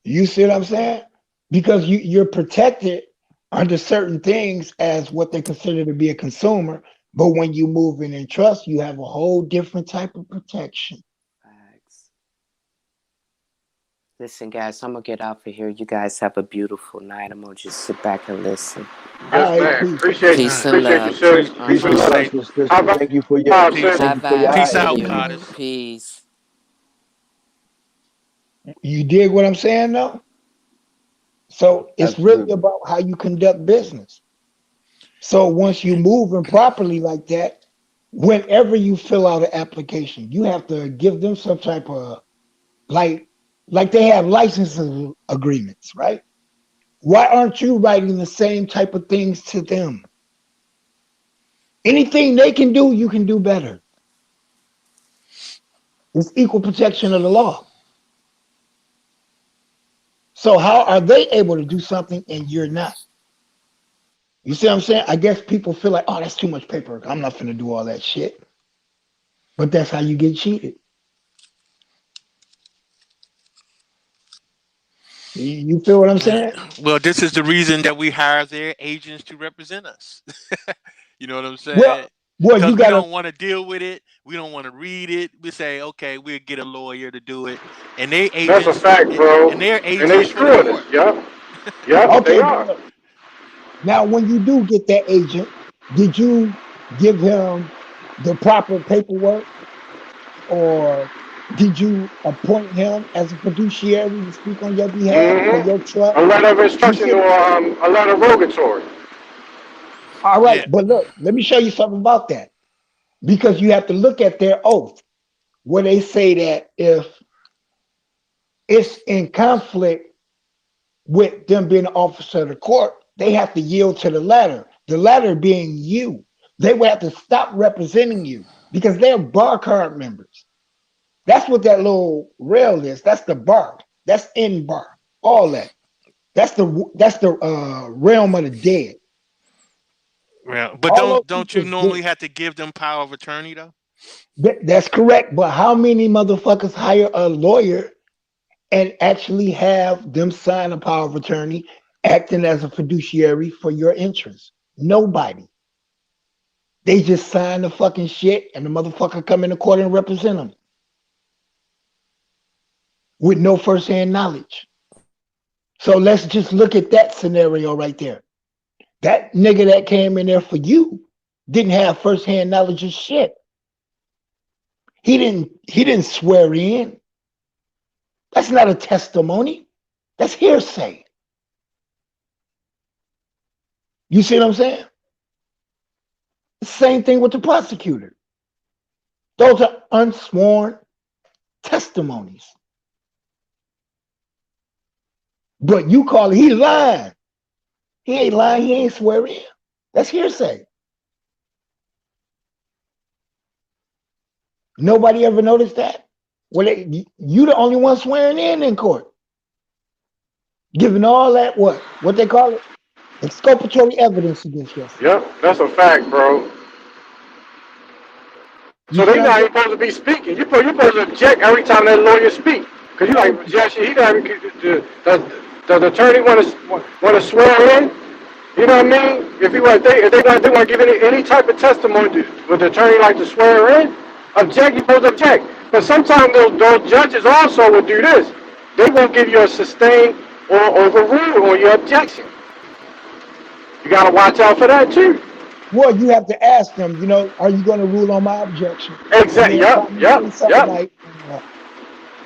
You see what I'm saying? because you're protected under certain things as what they consider to be a consumer. But when you move in trust, you have a whole different type of protection. Facts. Listen, guys, I'm gonna get off of here. You guys have a beautiful night. I'm gonna just sit back and listen. All Yes, right, man. peace. Appreciate you. Peace and Appreciate you, love. sis. Peace and love, Say, sister. How about Thank you for your peace, Bye thank you for your bye. peace out, eyes. goddess. Peace. You dig what I'm saying, though? So it's really Absolutely. about how you conduct business. So once you move improperly like that, whenever you fill out an application, you have to give them some type of like they have licensing agreements, right? Why aren't you writing the same type of things to them? Anything they can do, you can do better. It's equal protection of the law. So how are they able to do something and you're not? You see what I'm saying? I guess people feel like, oh, that's too much paperwork. I'm not finna do all that shit. But that's how you get cheated. You feel what I'm saying? Well, this is the reason that we hire their agents to represent us. You know what I'm saying? Well, Because you we gotta. don't want to deal with it. We don't want to read it. We say, okay, we'll get a lawyer to do it. And their That's a agents, fact, bro. and their And they agents for the screwing us. court. Yup. Yup, Okay, they but are. look, now when you do get that agent, did you give him the proper paperwork, or did you appoint him as a fiduciary to speak on your behalf for your trust? A letter of You instruction see, or a letter of rogatory. all right, Yeah. but look, let me show you something about that. Because you have to look at their oath, where they say that if it's in conflict with them being an officer of the court, they have to yield to the latter. The latter being you. They will have to stop representing you because they're bar card members. That's what that little rail is. That's the bar. That's in bar. All that. That's the realm of the dead. Well, but All don't those you people normally have to give them power of attorney though? that's correct. But how many motherfuckers hire a lawyer and actually have them sign a power of attorney acting as a fiduciary for your interests? Nobody. They just sign the fucking shit and the motherfucker come in the court and represent them with no firsthand knowledge. So let's just look at that scenario right there. That nigga that came in there for you didn't have firsthand knowledge of shit. He didn't swear in. That's not a testimony. That's hearsay. You see what I'm saying? Same thing with the prosecutor. Those are unsworn testimonies. But you call it, he lying. He ain't lying, he ain't swearing. That's hearsay. Nobody ever noticed that? Well, you the only one swearing in court. Giving all that, what they call it? Exculpatory evidence against you. Yep, that's a fact, bro. So they not even supposed to be speaking. You're supposed to object every time that lawyer speak. Because you like, Josh, he got the attorney want to swear in. You know what I mean? If they want to give any type of testimony, would the attorney like to swear in? Object, you're supposed to object. But sometimes those judges also will do this. They won't give you a sustained or overrule on your objection. You got to watch out for that too. Well, you have to ask them, are you going to rule on my objection? Exactly. Yep. Like,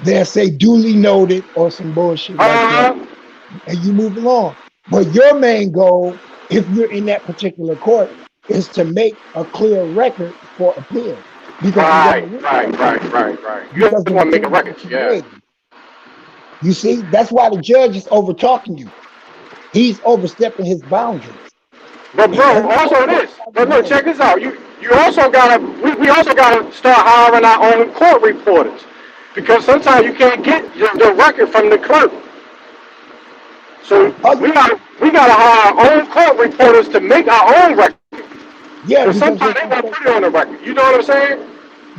they'll say duly noted or some bullshit like that, and you move along. But your main goal, if you're in that particular court, is to make a clear record for appeal. Right. You just want to make a record. Yeah. You see, that's why the judge is over talking you. He's overstepping his boundaries. But bro, also this. But look, check this out. You also gotta. We also gotta start hiring our own court reporters, because sometimes you can't get the record from the clerk. So we gotta hire our own court reporters to make our own record. Yeah, because sometimes they won't put it on the record. You know what I'm saying?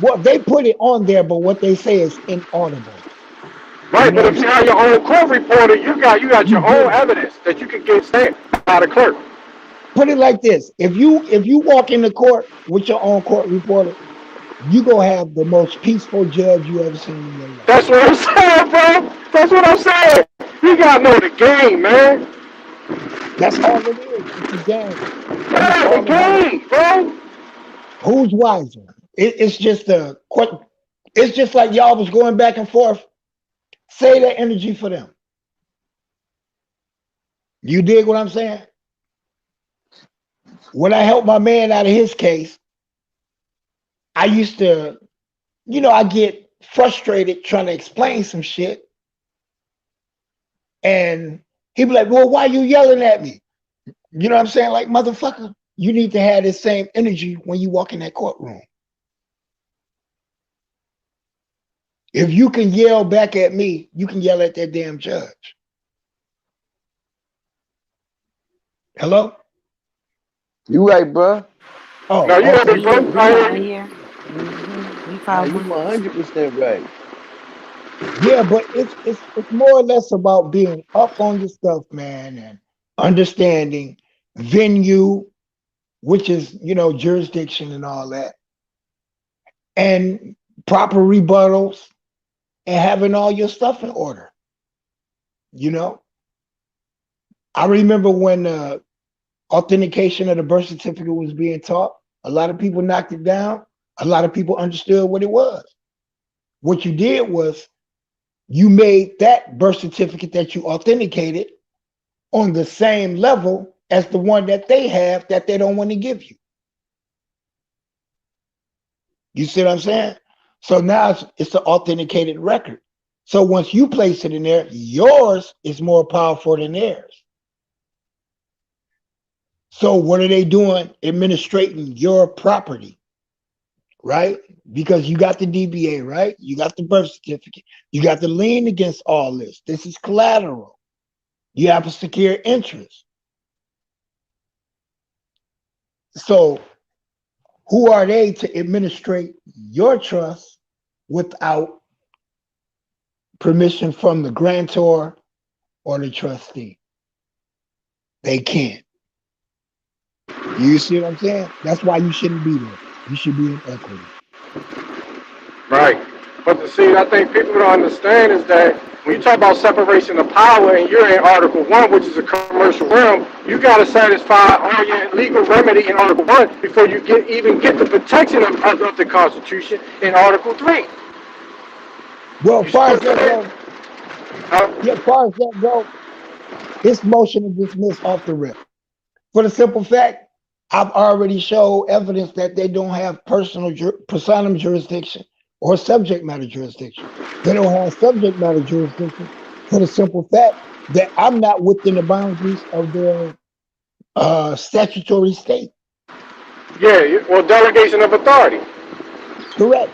Well, they put it on there, but what they say is inaudible. Right, know but what if I'm you saying? have your own court reporter, you got You your own do. evidence that you can get stamped by the clerk. Put it like this: if you walk into court with your own court reporter, you gonna have the most peaceful judge you ever seen in your life. That's what I'm saying, bro. That's what I'm saying. You gotta know the game, man. That's all it is. It's a game, and it's Yeah, the all about game, bro. who's wiser. It's just a quick. It's just like y'all was going back and forth. Say that energy for them. You dig what I'm saying? When I helped my man out of his case, I used to, I get frustrated trying to explain some shit, and he'd be like, "Well, why you yelling at me?" You know what I'm saying? Like, motherfucker, you need to have this same energy when you walk in that courtroom. If you can yell back at me, you can yell at that damn judge. Hello? You right, bro. Oh, No, you got okay. it, bro. We I right hear you. here. We Nah, follow. you 100% right. Yeah, but it's more or less about being up on your stuff, man, and understanding venue, which is jurisdiction and all that, and proper rebuttals, and having all your stuff in order. You know, I remember when authentication of the birth certificate was being taught. A lot of people knocked it down. A lot of people understood what it was. What you did was you made that birth certificate that you authenticated on the same level as the one that they have that they don't want to give you. You see what I'm saying? So now it's an authenticated record. So once you place it in there, yours is more powerful than theirs. So what are they doing? Administrating your property, right? Because you got the DBA, right? You got the birth certificate. You got the lien against all this. This is collateral. You have a secure interest. So who are they to administrate your trust without permission from the grantor or the trustee? They can't. You see what I'm saying? That's why you shouldn't be there. You should be in equity. Right. But I think people don't understand is that when you talk about separation of power and you're in Article 1, which is a commercial realm, you got to satisfy all your legal remedy in Article 1 before you even get the protection of the Constitution in Article 3. Well, as far as that go, it's motion to dismiss off the rip. For the simple fact, I've already showed evidence that they don't have personam jurisdiction or subject matter jurisdiction. They don't have subject matter jurisdiction for the simple fact that I'm not within the boundaries of their statutory state. Yeah, well, delegation of authority. Correct.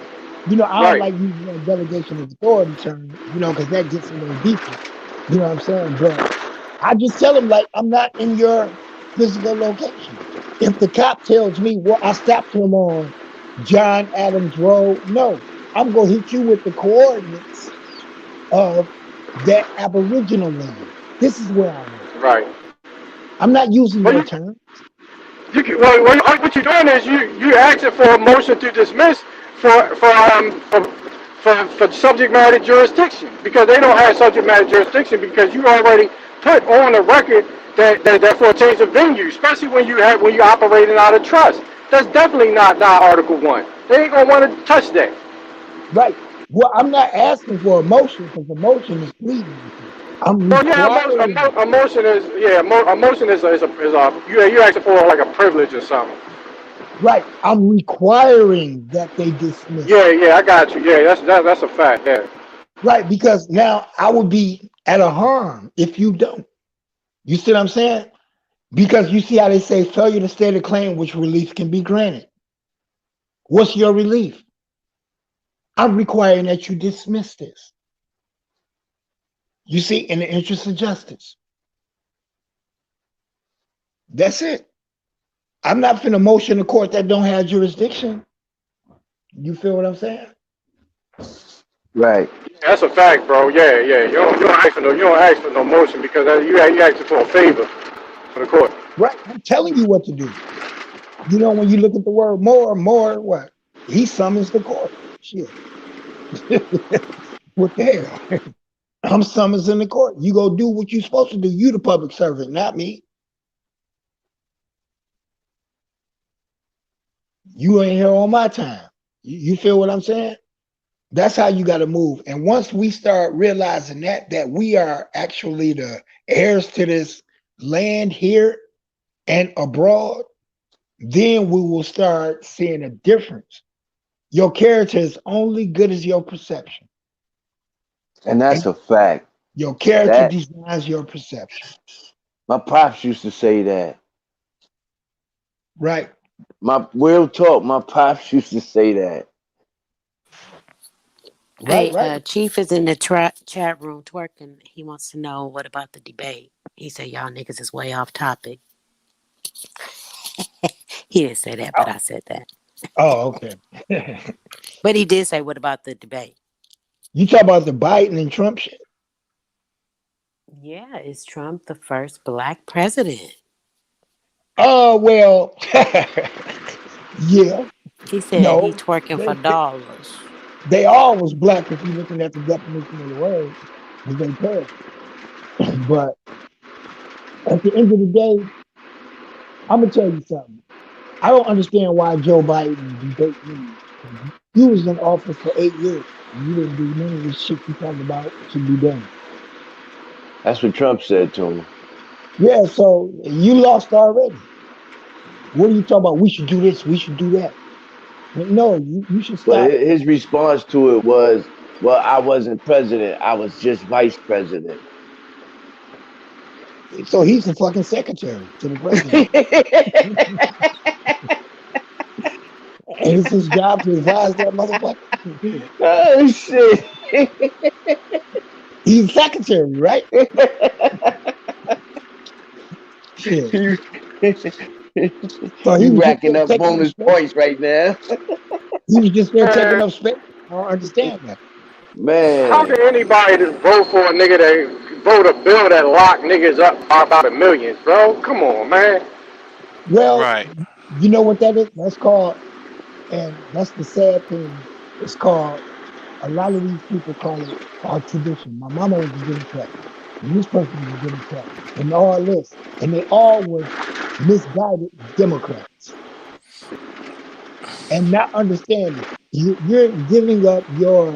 I don't Right. like using that delegation of authority term, because that gets a little deeper. You know what I'm saying? But I just tell them, like, I'm not in your physical location. If the cop tells me, well, I stopped him on John Adams Road, no, I'm going to hit you with the coordinates of that Aboriginal land. This is where I live. Right. I'm not using your term. What you're doing is you're asking for a motion to dismiss for subject matter jurisdiction because they don't have subject matter jurisdiction because you already put on the record that for a change of venue, especially when you're operating out of trust. That's definitely not Article 1. They ain't gonna want to touch that. Right. Well, I'm not asking for a motion because a motion is pleading. I'm Well, yeah, requiring. a motion is you're asking for like a privilege or something. Right. I'm requiring that they dismiss. Yeah, I got you. Yeah, that's a fact. Yeah. Right, because now I would be at a harm if you don't. You see what I'm saying? Because you see how they say failure to state a claim which relief can be granted. What's your relief? I'm requiring that you dismiss this. You see, in the interest of justice. That's it. I'm not finna motion a court that don't have jurisdiction. You feel what I'm saying? Right. That's a fact, bro. Yeah, yeah. You don't ask for no motion because you asking for a favor for the court. Right. I'm telling you what to do. You know, when you look at the word more, what? He summons the court. Shit. What the hell? I'm summons in the court. You go do what you're supposed to do. You the public servant, not me. You ain't here on my time. You feel what I'm saying? That's how you got to move. And once we start realizing that we are actually the heirs to this land here and abroad, then we will start seeing a difference. Your character is only good as your perception. And that's a fact. Your character That defines your perception. my pops used to say that. Right. My real talk, my pops used to say that. Hey, Chief is in the chat room twerking. He wants to know what about the debate. He said y'all niggas is way off topic. He didn't say that, but I said that. Oh, okay. But he did say, what about the debate? You talk about the Biden and Trump shit? Yeah, is Trump the first black president? Oh, well, yeah. He said he twerking for dollars. They all was black if you're looking at the definition of the word, because they paid. But at the end of the day, I'm gonna tell you something. I don't understand why Joe Biden debate me. He was in office for 8 years. And you didn't do none of this shit you talking about should be done. That's what Trump said to him. Yeah, so you lost already. What are you talking about? We should do this, we should do that. No, you should stop. But his response to it was, well, I wasn't president. I was just vice president. So he's the fucking secretary to the president. And it's his job to advise that motherfucker. Oh, shit. He's secretary, right? Shit. So He's racking up bonus points right now. He was just there taking up space. I don't understand that. Man. How can anybody just vote for a nigga that vote a bill that lock niggas up by about $1 million, bro? Come on, man. Well, you know what that is? That's called, and that's the sad thing. It's called, a lot of these people call it our tradition. My mama was a Democrat, and this person was a Democrat, and all this. And they all were misguided Democrats. And not understanding. You're giving up your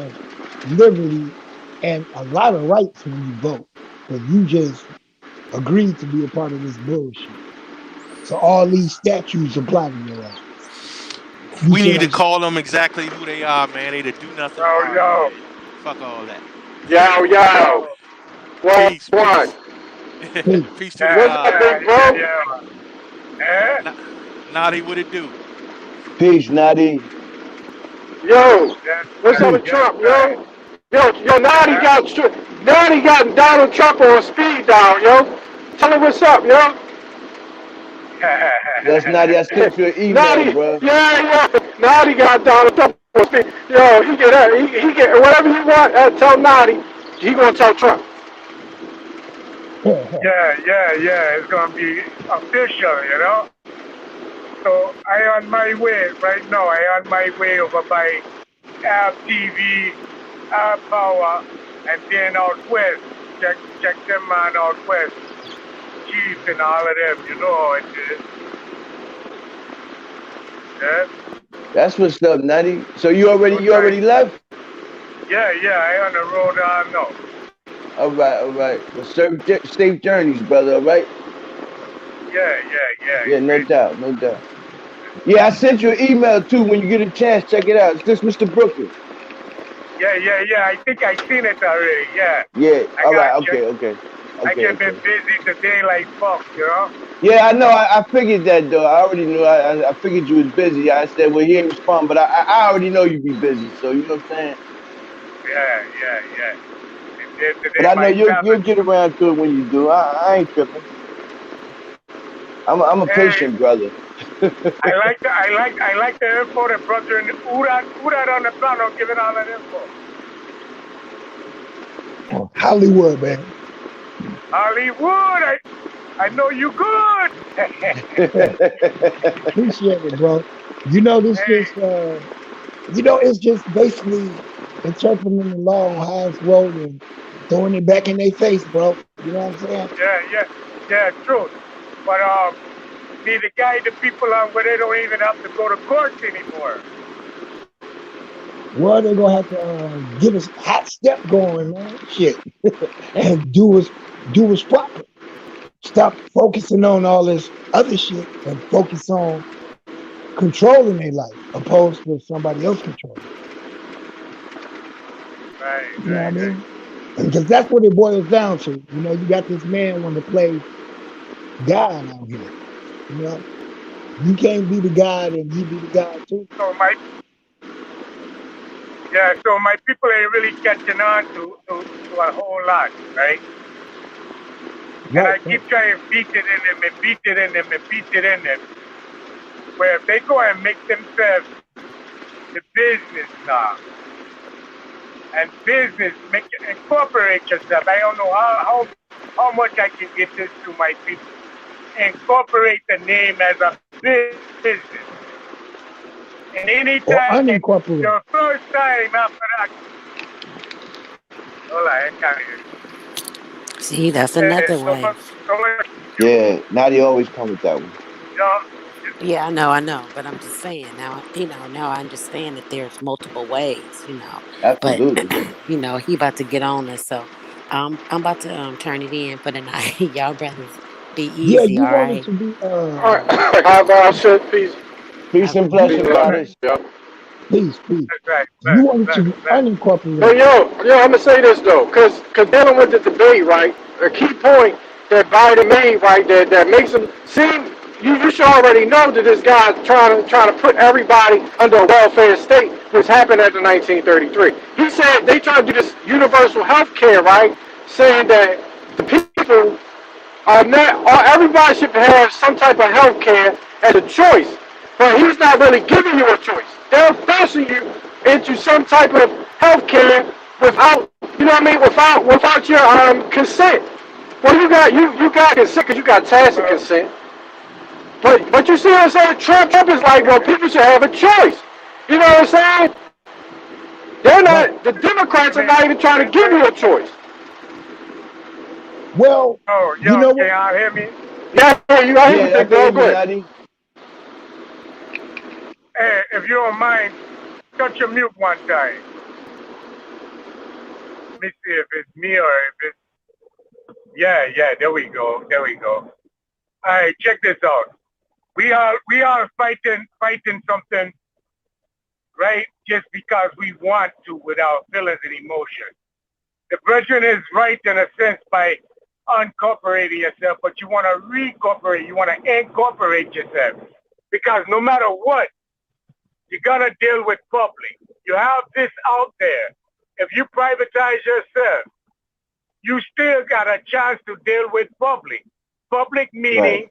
liberty and a lot of rights when you vote. But you just agreed to be a part of this bullshit. So all these statutes apply to your ass. We need to call them exactly who they are, man. They to do nothing. Yo. Fuck all that. Yo. Peace. Peace to What's up, big bro? Naughty, what it do? Peace, Naughty. Yo, what's up with Trump, yo? Yo, Naughty got Donald Trump on speed dial, yo. Tell him what's up, yo. That's Naughty. I sent you an email, Naughty, bro. Yeah. Naughty got Donald Trump on speed. Yo, he get whatever he want. Tell Naughty, he gonna tell Trump. Yeah. It's gonna be official, you know. So I on my way right now. I on my way over by App TV, App Power, and then out west. Check them man out west. Chief and all of them. You know how it is. Yeah. That's what's up, Naughty. So you already left? Yeah. I on the road now. All right. Well, safe journeys, brother. All right. Yeah. Yeah, no doubt. Yeah, I sent you an email too. When you get a chance, check it out. It's this Mr. Brooklyn. Yeah. I think I seen it already. Yeah. Yeah. All right. Okay. I get been busy today like fuck, you know. Yeah, I know. I figured that though. I already knew. I figured you was busy. I said, well, he ain't respond, but I already know you be busy. So you know what I'm saying? Yeah. But I know you'll get around to it when you do. I ain't tripping. I'm a patient brother. I like the info that brother in Urad on the plano giving all that info. Hollywood, man. Hollywood, I know you good. Appreciate it, bro. You know, it's just basically interpreting the law on how it's rolled and throwing it back in their face, bro. You know what I'm saying? Yeah, true. But see, the people on where they don't even have to go to court anymore. Well, they're gonna have to get a hot step going, man. Shit, and do what's proper. Stop focusing on all this other shit and focus on controlling their life, opposed to somebody else controlling. Right. You know what I mean? Because that's what it boils down to. You know, you got this man want to play God out here. You know, you can't be the God and he be the God too. So my people ain't really catching on to a whole lot, right? And I keep trying to beat it in them and beat it in them and beat it in them. Where if they go and make themselves the business now, and business, incorporate yourself. I don't know how much I can get this to my people. Incorporate the name as a business. And anytime, the first time after that, hold on, I can't hear you. See, that's another way. Yeah, now they always come with that one. Yeah, I know, but I'm just saying now, now I understand that there's multiple ways, Absolutely. But, he about to get on us, so I'm about to turn it in for the night. Y'all brothers be Yeah, easy, you all wanted right? to be How about shit, peace? Peace and blessings, brothers. Peace. That's right. You wanted to be unincorporated. But yo, I'm gonna say this though, cause dealing with the debate, right? A key point that Biden made, right, that makes him seem you should already know that this guy's trying to put everybody under a welfare state, which happened after 1933. He said they try to do this universal health care, right? Saying that the people are not, or everybody should have some type of health care as a choice. But he's not really giving you a choice. They're forcing you into some type of health care without, without your consent. Well, you got consent because you got tacit consent. But you see what I'm saying? Trump is like, well, people should have a choice. You know what I'm saying? They're not. The Democrats are not even trying to give you a choice. Well, you know what? Can y'all hear me? Yeah, you got him with that, bro. Hey, if you don't mind, touch your mute one time. Let me see if it's me or if it's... Yeah, there we go. All right, check this out. We are fighting something, right? Just because we want to without feelings and emotion. The brethren is right in a sense by unincorporating yourself, but you want to reincorporate, you want to incorporate yourself. Because no matter what, you're going to deal with public. You have this out there. If you privatize yourself, you still got a chance to deal with public. Public meaning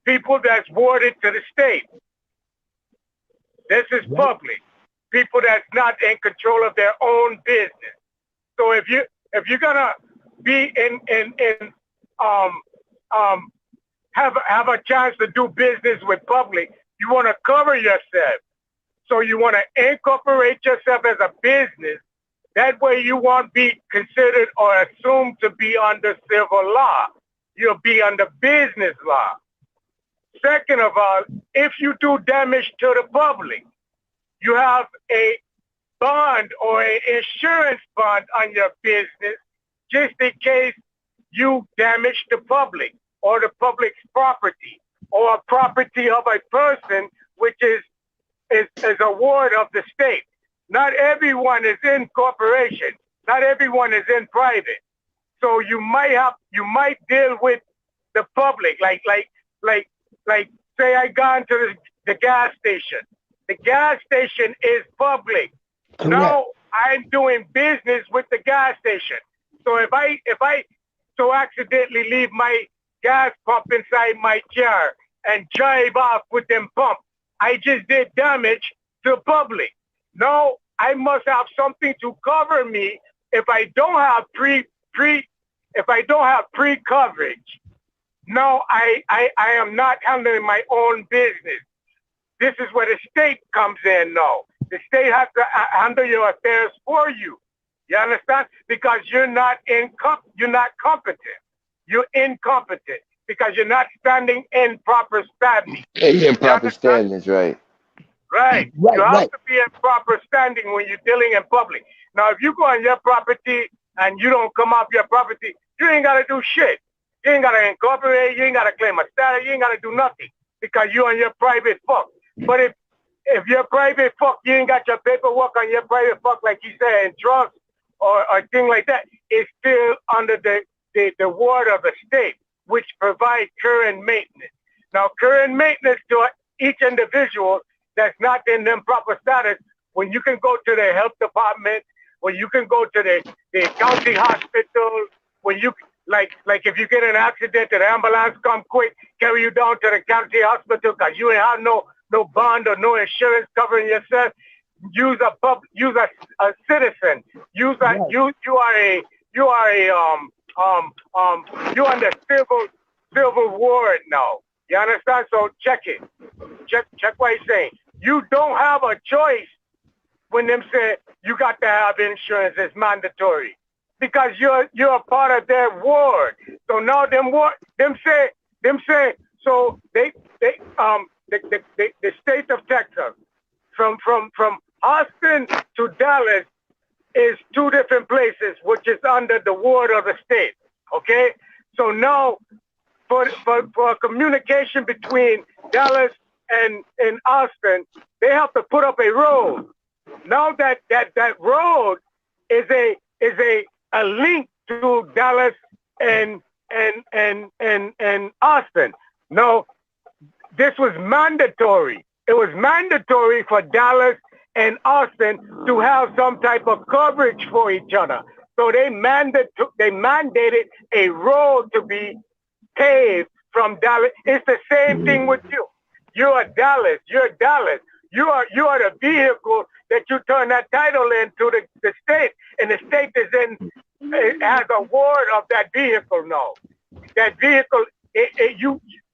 people that's warded to the state. This is public. People that's not in control of their own business. So if you're gonna be have a chance to do business with public, you want to cover yourself. So you want to incorporate yourself as a business. That way you won't be considered or assumed to be under civil law. You'll be under business law. Second of all, if you do damage to the public, you have a bond or an insurance bond on your business just in case you damage the public or the public's property or property of a person, which is a ward of the state. Not everyone is in corporation. Not everyone is in private. So you might deal with the public, like say I gone to the gas station. The gas station is public. Correct. Now I'm doing business with the gas station. So if I so accidentally leave my gas pump inside my car and drive off with them pump, I just did damage to the public. Now I must have something to cover me if I don't have pre-coverage, no, I am not handling my own business. This is where the state comes in now. The state has to handle your affairs for you. You understand? Because you're not competent. You're incompetent because you're not standing in proper standing. Yeah, you're in You proper understand? standings, right? Right. Right, You have right. to be in proper standing when you're dealing in public. Now, if you go on your property and you don't come off your property, you ain't got to do shit. You ain't got to incorporate. You ain't got to claim a status. You ain't got to do nothing because you're on your private fuck. But if you're private fuck, you ain't got your paperwork on your private fuck, like you said, in trust or thing like that, it's still under the ward of the state, which provides current maintenance. Now, current maintenance to each individual that's not in them proper status, when you can go to the health department, when you can go to the county hospital, when you like if you get in an accident, the ambulance come quick, carry you down to the county hospital because you ain't have no bond or no insurance covering yourself. Use a citizen. You're under civil ward now. You understand? So check it. Check what he's saying. You don't have a choice when them say you got to have insurance. It's mandatory because you're a part of their ward. So now them say so the state of Texas from Austin to Dallas is two different places, which is under the ward of the state. Okay, so now for communication between Dallas and Austin, they have to put up a road. Now that road is a link to Dallas and Austin. No, this was mandatory. It was mandatory for Dallas and Austin to have some type of coverage for each other. So they mandated a road to be paved from Dallas. It's the same thing with you. You're Dallas. You are the vehicle that you turn that title into the state, and the state it has a ward of that vehicle now. That vehicle,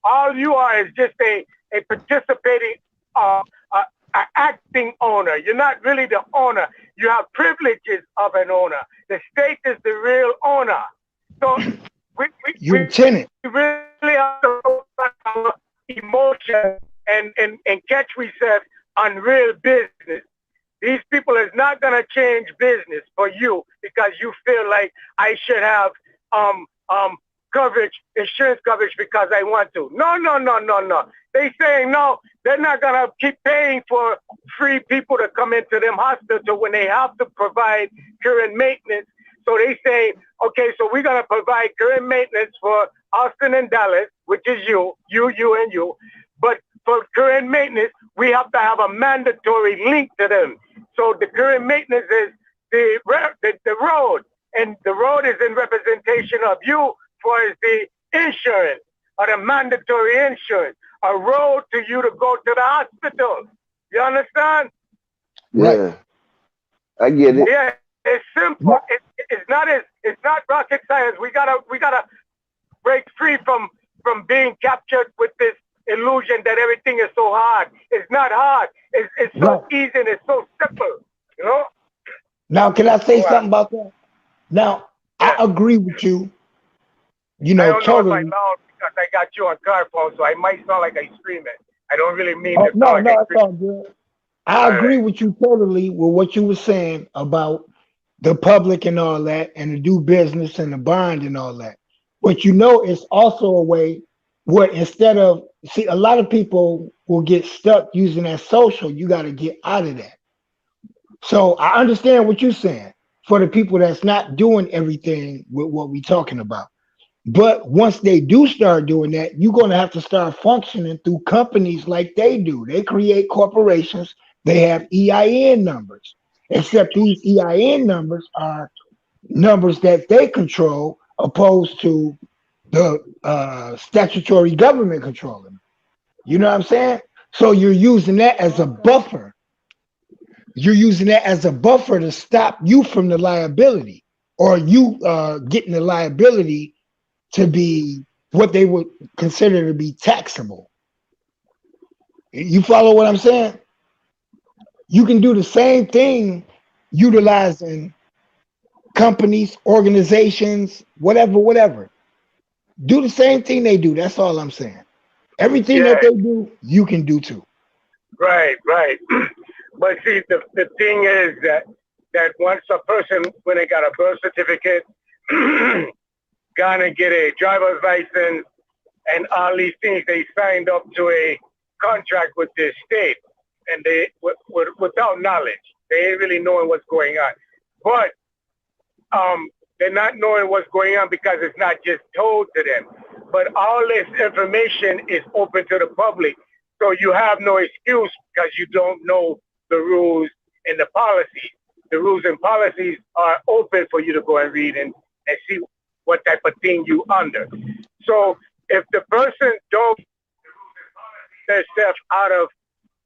all you are is just a participating acting owner. You're not really the owner. You have privileges of an owner. The state is the real owner. So You're a tenant. we really have to focus on our emotion and catch ourselves on real business. These people is not gonna change business for you because you feel like I should have insurance coverage because I want to. No. They saying no, they're not gonna keep paying for free people to come into them hospital when they have to provide current maintenance. So they say, okay, so we're gonna provide current maintenance for Austin and Dallas, which is you. But for current maintenance, we have to have a mandatory link to them. So the current maintenance is the road, and the road is in representation of you for the insurance or the mandatory insurance, a road to you to go to the hospital. You understand? Yeah, I get it. Yeah, it's simple. It's not rocket science. We gotta break free from being captured with this illusion that everything is so hard. It's not hard. It's so easy and it's so simple. You know. Now, can I say something about that? Now, I agree with you. You know, I don't totally. know if I loud because I got you on car phone, so I might sound like I screaming. I don't really mean Oh, to no, sound like I it's all good. I agree with you totally with what you were saying about the public and all that, and the do business and the bond and all that. But you know, it's also a way where instead of a lot of people will get stuck using that social. You got to get out of that. So I understand what you're saying for the people that's not doing everything with what we're talking about. But once they do start doing that, you're going to have to start functioning through companies like they do. They create corporations. They have EIN numbers, except these EIN numbers are numbers that they control opposed to the statutory government controlling them. You know what I'm saying? So you're using that as a buffer. You're using that as a buffer to stop you from the liability or you getting the liability to be what they would consider to be taxable. You follow what I'm saying? You can do the same thing utilizing companies, organizations, whatever. Do the same thing they do. That's all I'm saying. Everything that Yeah, they do, you can do too. right. But see, the thing is that once a person, when they got a birth certificate, gonna get a driver's license, and all these things, they signed up to a contract with the state, and they without knowledge, they ain't really knowing what's going on. But they're not knowing what's going on because it's not just told to them. But all this information is open to the public, so you have no excuse because you don't know the rules and the policies. The rules and policies are open for you to go and read and see what type of thing you under. So if the person don't themselves out of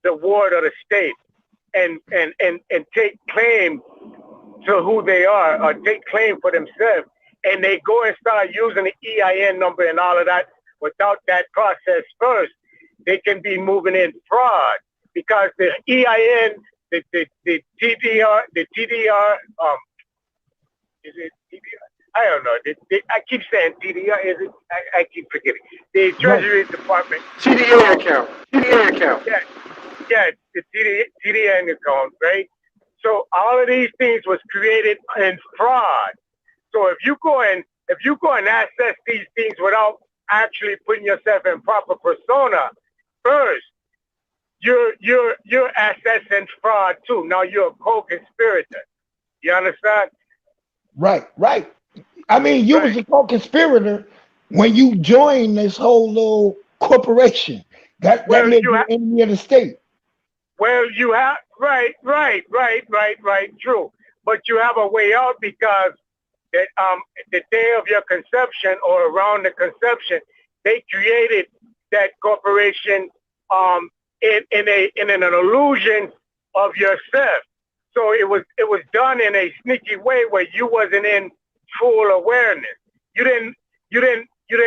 the ward or the state and take claim to who they are or take claim for themselves, and they go and start using the EIN number and all of that without that process first, they can be moving in fraud because the EIN, the TDR, is it TDR? I don't know. I keep saying TDR. Is it? I keep forgetting. The Treasury Department. TDA account. Yeah, the TDN account, right? So all of these things was created in fraud. So if you go and access these things without actually putting yourself in proper persona first, you're accessing fraud too. Now you're a co-conspirator. You understand? Right. I mean, you was a co-conspirator when you joined this whole little corporation. That made you an enemy of the state. Well, you have right, true. But you have a way out because that the day of your conception or around the conception, they created that corporation in an illusion of yourself. So it was done in a sneaky way where you wasn't in full awareness. You didn't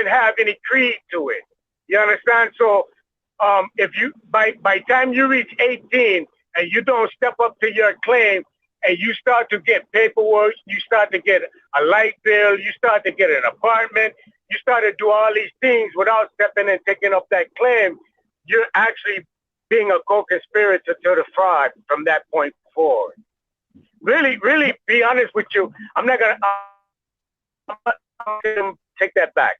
have any creed to it. You understand? So if you by time you reach 18 and you don't step up to your claim and you start to get paperwork, you start to get a light bill, you start to get an apartment, you start to do all these things without stepping and taking up that claim, you're actually being a co-conspirator to the fraud from that point forward. Really, be honest with you, I'm not gonna take that back.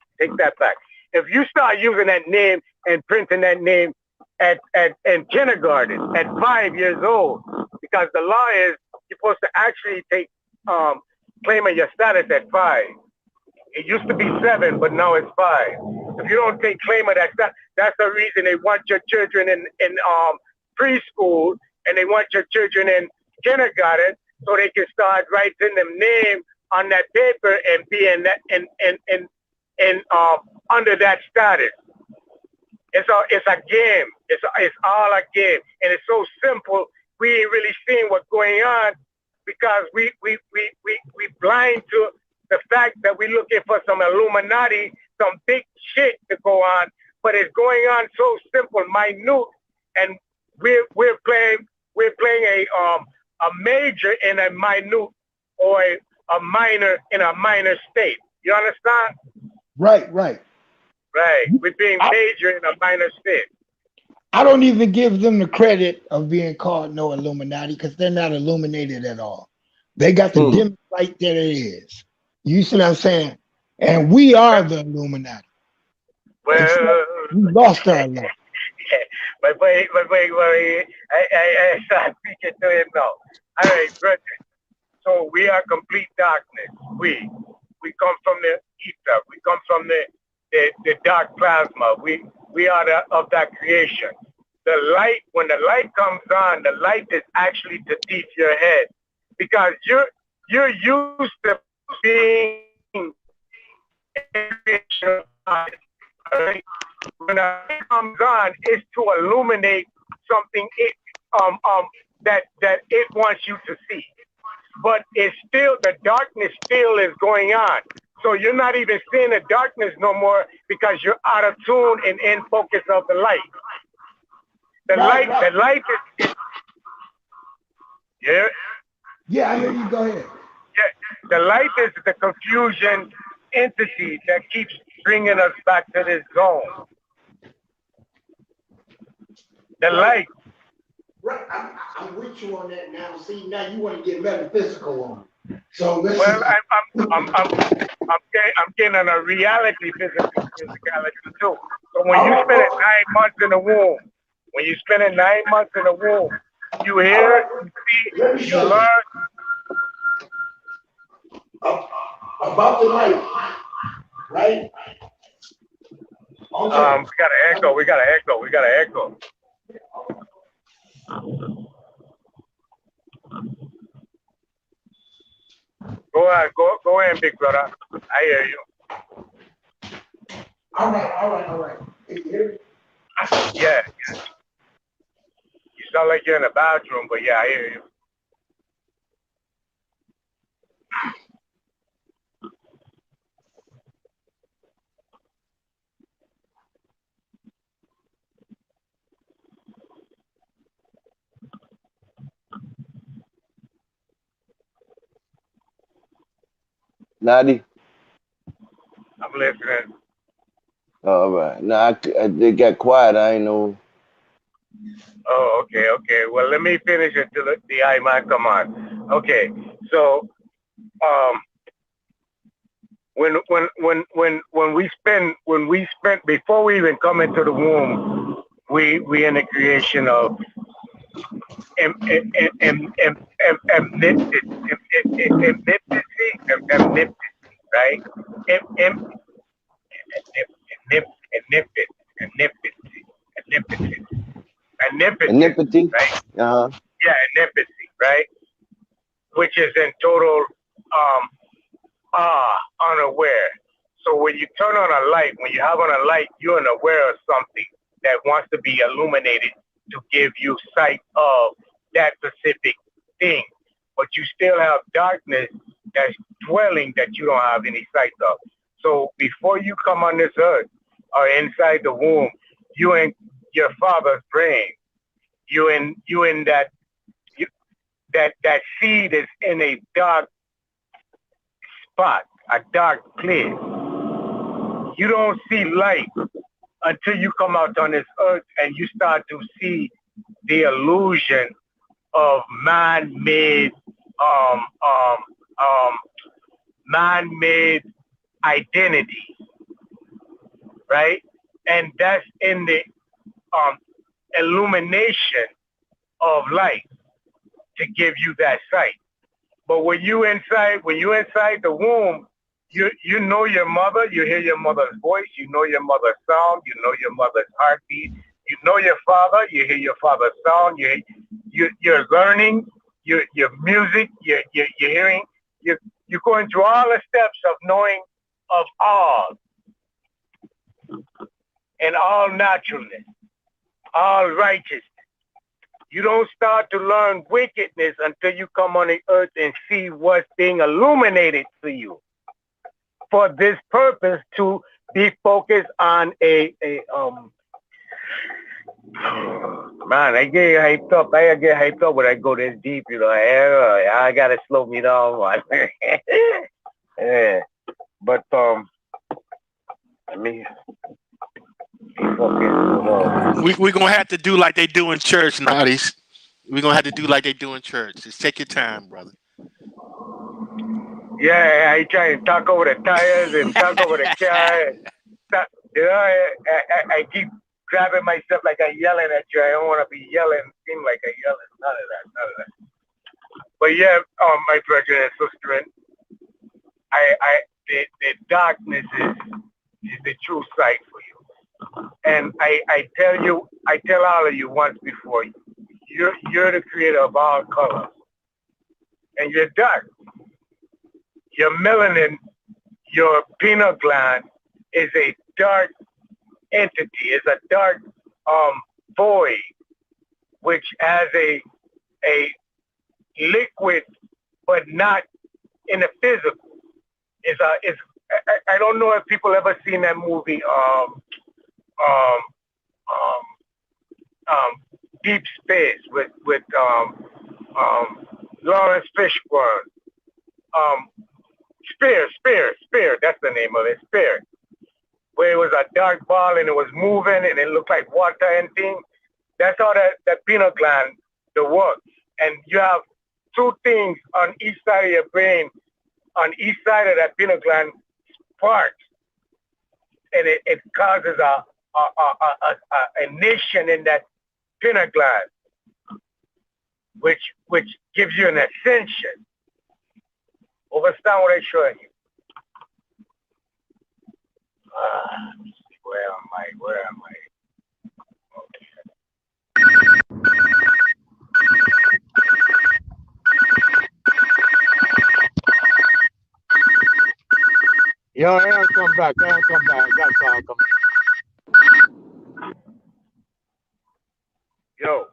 If you start using that name and printing that name in kindergarten at 5 years old, because the law is you're supposed to actually take claim of your status at 5. It used to be 7, but now it's 5. If you don't take claim of that status, that's the reason they want your children in preschool and they want your children in kindergarten so they can start writing them name on that paper and be in that and under that status. It's a game. It's all a game, and it's so simple. We ain't really seeing what's going on because we blind to the fact that we're looking for some Illuminati, some big shit to go on, but it's going on so simple, minute, and we're playing a major in a minute or a minor in a minor state. You understand? Right. Right. We're being major in a minor state. I don't even give them the credit of being called no Illuminati because they're not illuminated at all. They got the dim light that it is. You see what I'm saying? And we are the Illuminati. Well, we lost our light. But wait, I start speaking to him now. All right, brethren. So we are complete darkness. We come from the ether. We come from the dark plasma. We are of that creation. The light, when the light comes on, the light is actually to teach your head because you're used to being right? When the light comes on, it's to illuminate something that it wants you to see. but it's still, the darkness still is going on. So you're not even seeing the darkness no more because you're out of tune and in focus of the light. The light is yeah. Yeah, I hear you. Go ahead. Yeah, the light is the confusion entity that keeps bringing us back to this zone. The light. Right, I'm with you on that now. See, now you want to get metaphysical on it. So listen. Well, I'm getting on a reality physicality too. So when you spend 9 months in the womb, when you spend 9 months in the womb, you hear, you see, you learn. About the light, right? Okay. We got an echo. Go ahead, big brother. I hear you. All right. Can you hear me? Yeah. You sound like you're in the bathroom, but yeah, I hear you. Nadi. I'm listening. All right. No, it got quiet. I ain't know. Oh, okay. Well, let me finish until the I-Man come on. Okay, so when we spend before we even come into the womb, we in the creation of right? Anipathy. Right? Uh-huh. Yeah, anipathy, right? Which is in total unaware. So when you turn on a light, when you have on a light, you're unaware of something that wants to be illuminated to give you sight of that specific thing. But you still have darkness that's dwelling that you don't have any sight of. So before you come on this earth or inside the womb, you in your father's brain. You in that that seed is in a dark spot, a dark place. You don't see light until you come out on this earth and you start to see the illusion of man-made man-made identity, right? And that's in the illumination of light to give you that sight. But when you inside the womb, you know your mother, you hear your mother's voice, you know your mother's sound, you know your mother's heartbeat, you know your father, you hear your father's sound, you're learning your music, you're hearing, you're going through all the steps of knowing of all and all naturalness, all righteousness. You don't start to learn wickedness until you come on the earth and see what's being illuminated to you. For this purpose, to be focused on man, I get hyped up. I get hyped up when I go this deep, you know. I gotta slow me down, man. Yeah. But let me focus. We're gonna have to do like they do in church, Noddies. We're gonna have to do like they do in church. Just take your time, brother. Yeah, I try and talk over the tires and talk over the car. You know, I keep grabbing myself like I'm yelling at you. I don't want to be yelling, seem like I'm yelling. None of that. But yeah, my brethren and sister, the darkness is the true sight for you. And I tell all of you once before, you're the creator of all colors. And you're dark. Your melanin, your pineal gland is a dark entity, is a dark void, which has a liquid but not in the physical. It's I don't know if people ever seen that movie um um Deep Space with Lawrence Fishburne. Um, Spear. That's the name of it. Spear. Where it was a dark ball and it was moving and it looked like water and things. That's how that pineal gland the work. And you have two things on each side of your brain, on each side of that pineal gland sparks, and it causes a nation in that pineal gland, which gives you an ascension. Understand what I'm showing you? Let me see, where am I? Yo, Aaron, come back. Got call coming. Yo.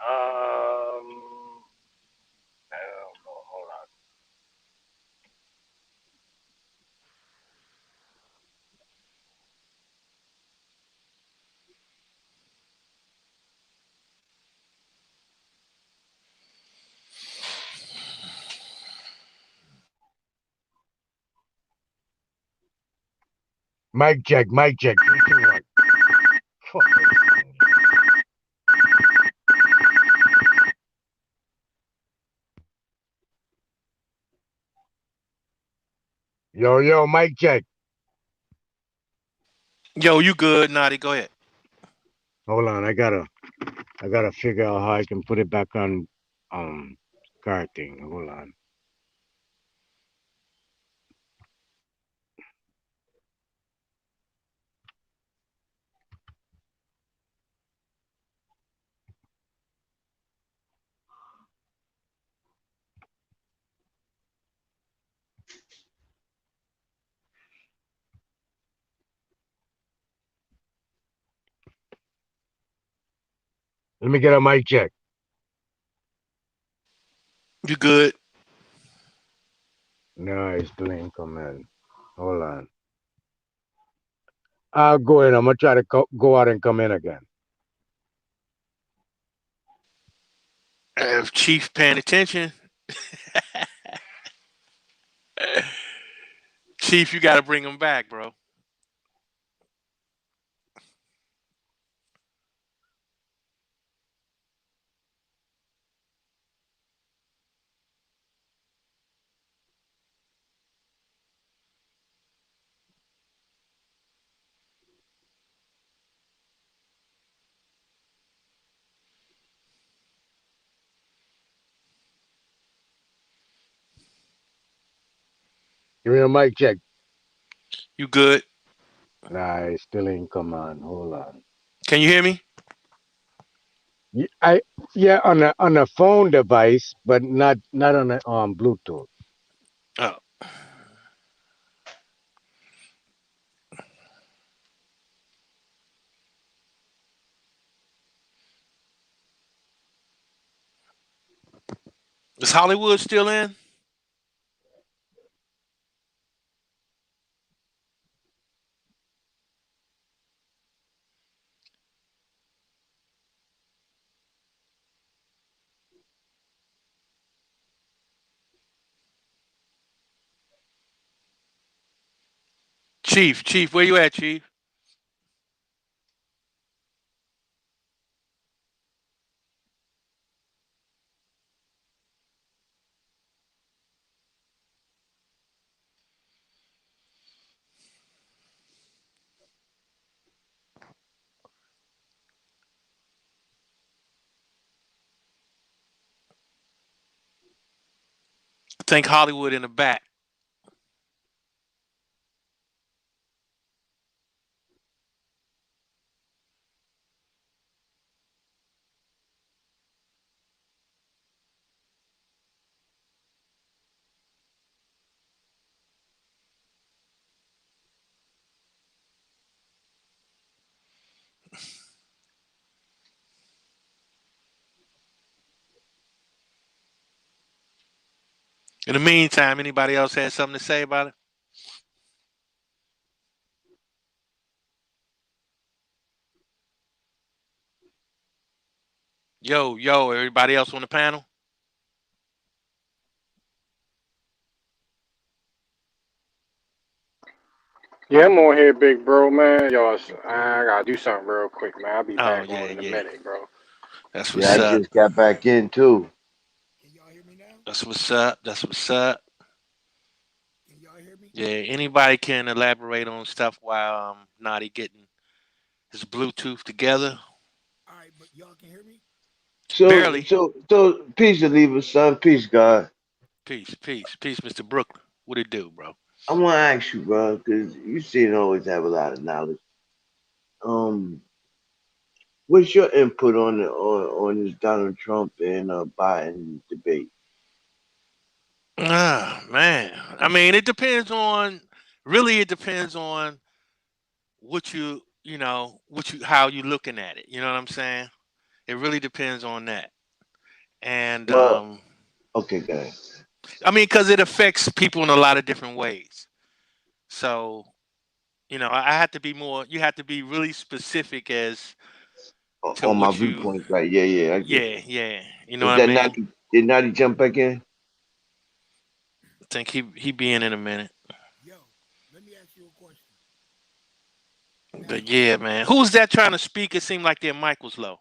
I don't know. Hold on. Mic check. 3, 2, 1. Fuck. Yo, mic check. Yo, you good, Naughty? Go ahead. Hold on, I gotta figure out how I can put it back on card thing. Hold on. Let me get a mic check. You good? No, it's still ain't coming. Hold on. I'll go in. I'm gonna try to go out and come in again. If Chief paying attention, Chief, you got to bring him back, bro. Give me a mic check. You good? Nah, it still ain't come on. Hold on. Can you hear me? Yeah, on a phone device, but not on a Bluetooth. Oh. Is Hollywood still in? Chief, where you at, Chief? I think Hollywood in the back. In the meantime, anybody else had something to say about it? Yo, everybody else on the panel? Yeah, I'm on here, big bro, man. Yo, I gotta do something real quick, man. I'll be Oh, back yeah, on in a yeah. minute, bro. That's Yeah, what's I up. just got back in too. That's what's up. That's what's up. Yeah, anybody can elaborate on stuff while Naughty getting his Bluetooth together. So, Barely. so, peace, Aliva, son. Peace, God. Peace, Mr. Brooklyn. What it do, bro? I want to ask you, bro, because you seem to always have a lot of knowledge. Um, what's your input on this Donald Trump and Biden debate? Ah, man. I mean, it depends on. Really, it depends on what how you looking at it. You know what I'm saying? It really depends on that. And Well, okay, guys. I mean, because it affects people in a lot of different ways. So, I have to be more. You have to be really specific as to On my what you. viewpoint, right? Yeah, I get Yeah, yeah. You know it. Is what I that mean? Natty? Did Natty jump back in? I think he be in a minute. But yeah, man. Who's that trying to speak? It seemed like their mic was low.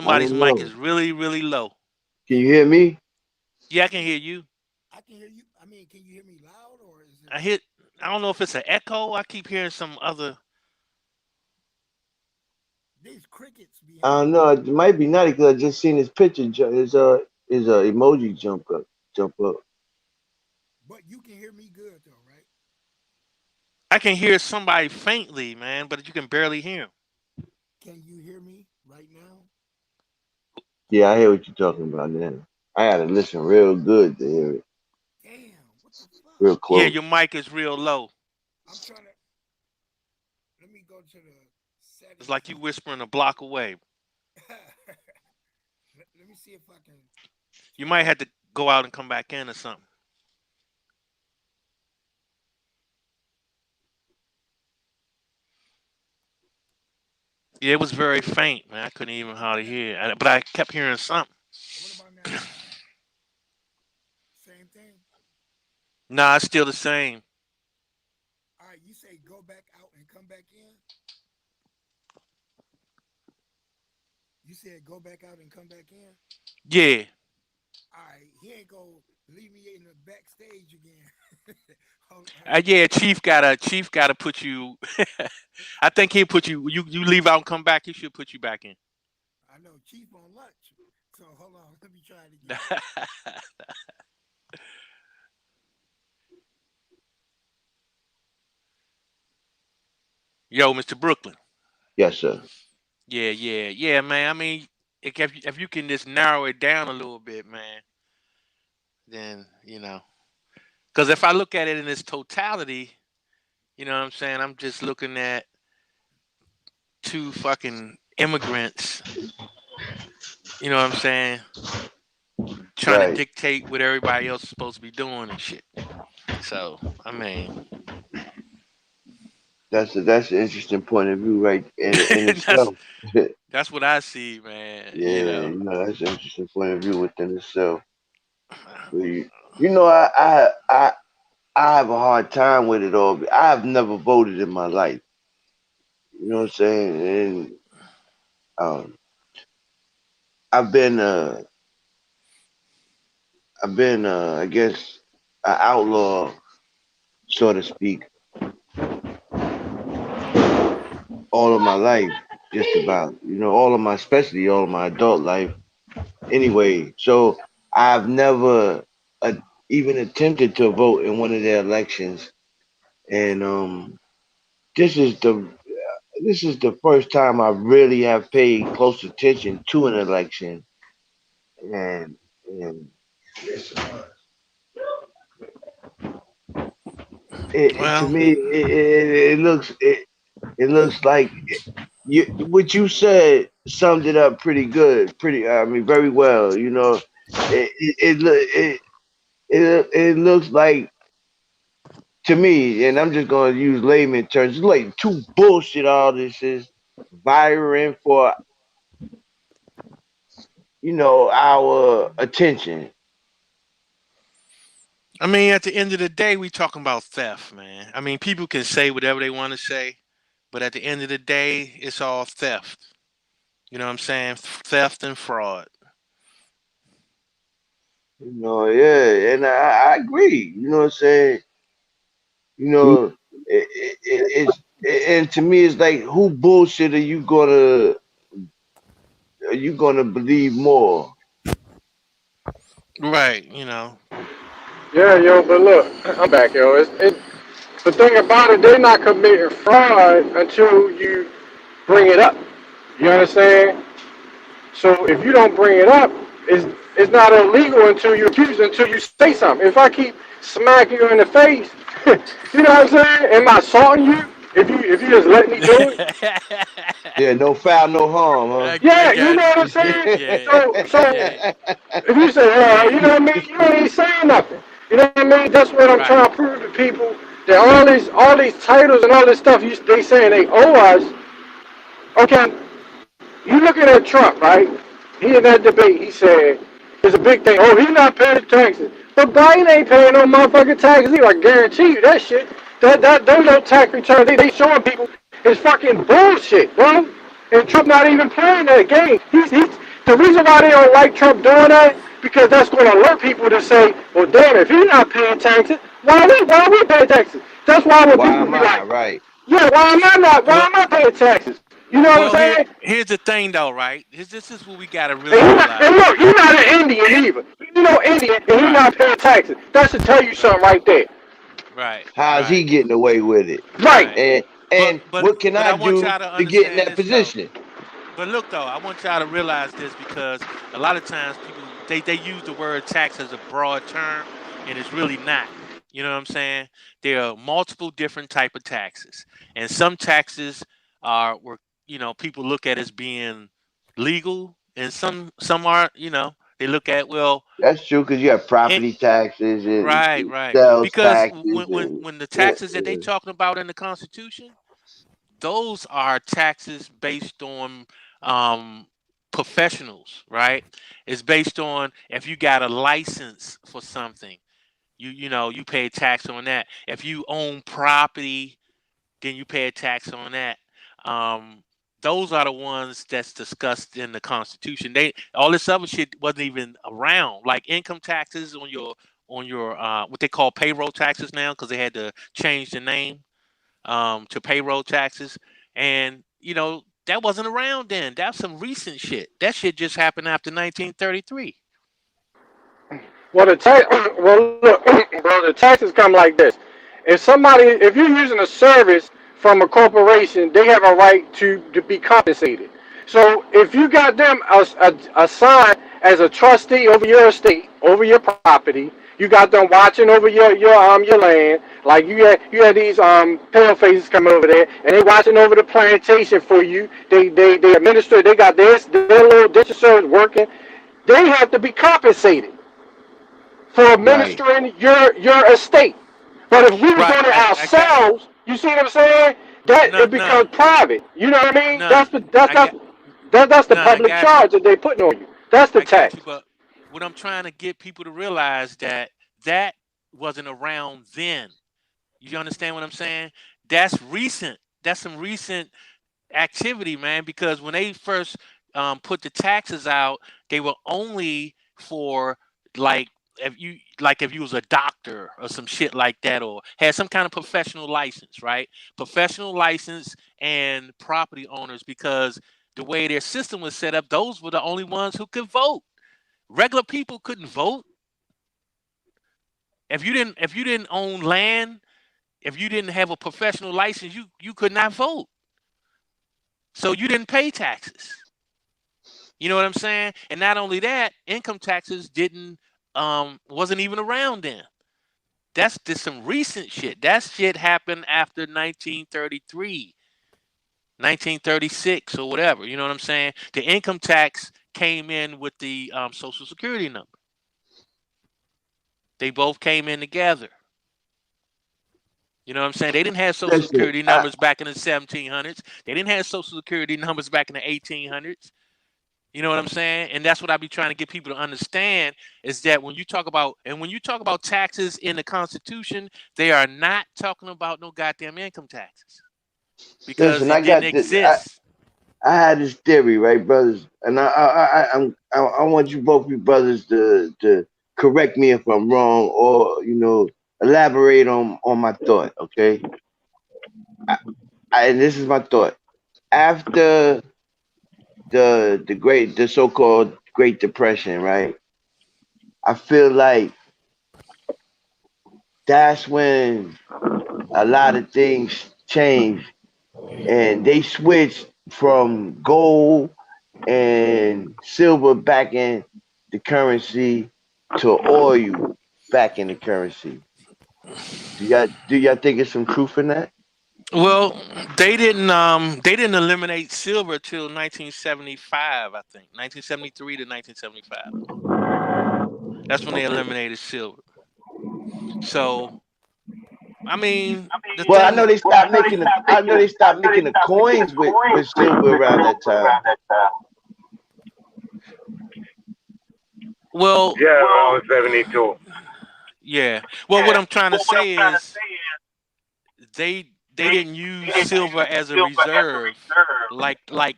I Somebody's don't mic know. is really, really low. Can you hear me? Yeah, I can hear you. I don't know if it's an echo. I keep hearing some other. I don't know. It might be Natty because I just seen his picture. His emoji jump up. I can hear somebody faintly, man, but you can barely hear him. Yeah, I hear what you're talking about now. I gotta listen real good to hear it. Real Yeah, close. your mic is real low. It's like you whispering a block away. You might have to go out and come back in or something. Yeah, it was very faint, man. I couldn't even hardly hear it. But I kept hearing something. Nah, it's still the same. Yeah. Yeah, Chief gotta put you. I think he'll put you. You leave out and come back. He should put you back in. Yo, Mr. Brooklyn. Yes, sir. Yeah, man. I mean, if you can just narrow it down a little bit, man, then because if I look at it in its totality, you know what I'm saying? I'm just looking at two fucking immigrants. You know what I'm saying? Trying to dictate what everybody else is supposed to be doing and shit. So, I mean, that's an interesting point of view, right? In itself. that's what I see, man. Yeah, that's an interesting point of view within itself. I have a hard time with it all. I've never voted in my life. You know what I'm saying? And I've been I guess an outlaw, so to speak, all of my life, just about. Especially all of my adult life. Anyway, so I've never even attempted to vote in one of their elections, and this is the first time I really have paid close attention to an election, and to me it looks like what you said summed it up pretty good, I mean, very well. You know, it looks like to me, and I'm just gonna use layman terms, it's like too bullshit. All this is vying for our attention. I mean, at the end of the day, we talking about theft, man. I mean, people can say whatever they want to say, but at the end of the day, it's all theft. You know what I'm saying? Theft and fraud. Yeah, and I agree. You know what I'm saying? You know, and to me, it's like, who bullshit are you gonna believe more? Right, you know. Yeah, yo, but look, I'm back, yo. The thing about it, they're not committing fraud until you bring it up. You understand? So if you don't bring it up, it's not illegal until you accuse it, until you say something. If I keep smacking you in the face, you know what I'm saying? Am I assaulting you? If you just let me do it? Yeah, no foul, no harm, huh? I Yeah, you got know what I'm you. saying? Yeah, So yeah, if you say, you know yeah. what I mean, you ain't saying nothing. You know what I mean? That's what I'm Right. trying to prove to people, that all these titles and all this stuff they saying they owe us. Okay, you looking at Trump, right? He in that debate, he said it's a big thing. Oh, he's not paying taxes, but Biden ain't paying no motherfucking taxes either. I guarantee you that shit. Those no tax returns they showing people is fucking bullshit, bro. And Trump not even playing that game. He's the reason why they don't like Trump doing that, because that's going to alert people to say, well, damn, if he's not paying taxes, why we pay taxes? That's why when Why people am be I like, right? yeah, why Well, am I paying taxes? You know what I'm well, saying? here's the thing, though, right? This is what we gotta And, really and realize. look, you're not an Indian either. You know Indian, and he's Right, not paying taxes. That should tell you right, something right there. right, How's he right, getting away with it? Right. right. And But and but what can but I I want do y'all to to get in understand that this, though. position? But look, though, I want y'all to realize this, because a lot of times people they use the word tax as a broad term, and it's really not. You know what I'm saying? There are multiple different type of taxes, and some taxes were people look at as being legal, and some aren't. They look at, well, That's true, because you have it, property taxes and right, right, sales because taxes and when the yeah, taxes that they yeah. talking about in the Constitution, those are taxes based on um, professionals, right? It's based on if you got a license for something, you pay tax on that. If you own property, then you pay a tax on that. Um, those are the ones that's discussed in the Constitution. They all this other shit wasn't even around, like income taxes on your what they call payroll taxes now, because they had to change the name to payroll taxes, and that wasn't around then. That's some recent shit. That shit just happened after 1933. Well, well, look, bro, the taxes come like this. If you're using a service from a corporation, they have a right to be compensated. So if you got them assigned as a trustee over your estate, over your property, you got them watching over your land. Like you had these pale faces coming over there, and they watching over the plantation for you. They administer. They got their little digital service working. They have to be compensated for Right. administering your estate. But if we was Right. doing it I got you. ourselves, you see what I'm saying? That No, it no, becomes private. You know what I mean? no. I got That's the no. I public got you. charge that they putting on you. That's the I got tax. you. But what I'm trying to get people to realize that wasn't around then. You understand what I'm saying? That's recent. That's some recent activity, man. Because when they first put the taxes out, they were only for, like, if you was a doctor or some shit like that, or had some kind of professional license, right? Professional license and property owners, because the way their system was set up, those were the only ones who could vote. Regular people couldn't vote. If you didn't own land, if you didn't have a professional license, you could not vote. So you didn't pay taxes. You know what I'm saying? And not only that, income taxes didn't wasn't even around then. That's just some recent shit. That shit happened after 1933. 1936 or whatever. You know what I'm saying? The income tax came in with the Social Security number. They both came in together. You know what I'm saying? They didn't have Social Listen, Security numbers back in the 1700s. They didn't have Social Security numbers back in the 1800s. You know what I'm saying? And that's what I be trying to get people to understand is that when you talk about taxes in the Constitution, they are not talking about no goddamn income taxes because listen, it I didn't got this. exist. I had this theory, right, brothers, and I want you both, you brothers, to correct me if I'm wrong, or elaborate on my thought. Okay, and this is my thought. After the so-called Great Depression, right? I feel like that's when a lot of things changed, and they switched from gold and silver back in the currency to oil back in the currency. Do y'all think there's some truth in that? Well, they didn't eliminate silver till 1975, I think. 1973 to 1975. That's when they eliminated silver. So, I mean, Well, I know they stopped making the coins with silver around that time. Well, Yeah, around 72. yeah. Well, what I'm trying to say is they didn't use silver as a reserve like Where you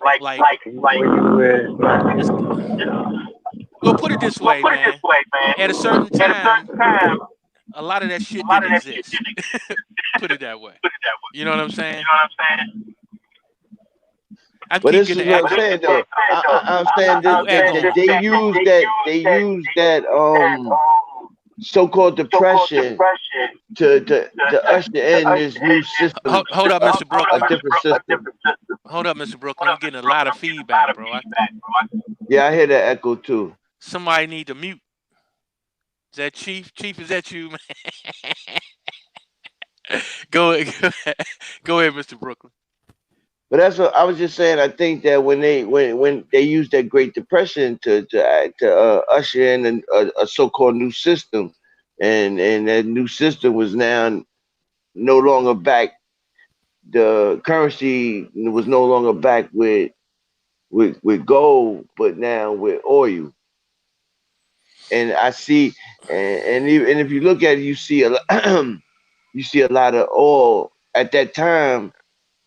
well, put it this way, man. At a certain time, a lot of that shit didn't exist. Put it that way. You know what I'm saying? I But keep this is getting what I'm saying though. I'm saying that they use that so-called depression to usher in this new system. Hold up, Mr. Brooklyn. A different system. Hold up, Mr. Brooklyn. I'm getting a lot of feedback, bro. Yeah, I hear that echo too. Somebody need to mute. Is that Chief? Chief, is that you, man? Go ahead, Mr. Brooklyn. But that's what I was just saying. I think that when they used that Great Depression to usher in a so-called new system, and that new system was now no longer back. The currency was no longer back with gold, but now with oil. And I see, and if you look at it, you see a lot of oil at that time.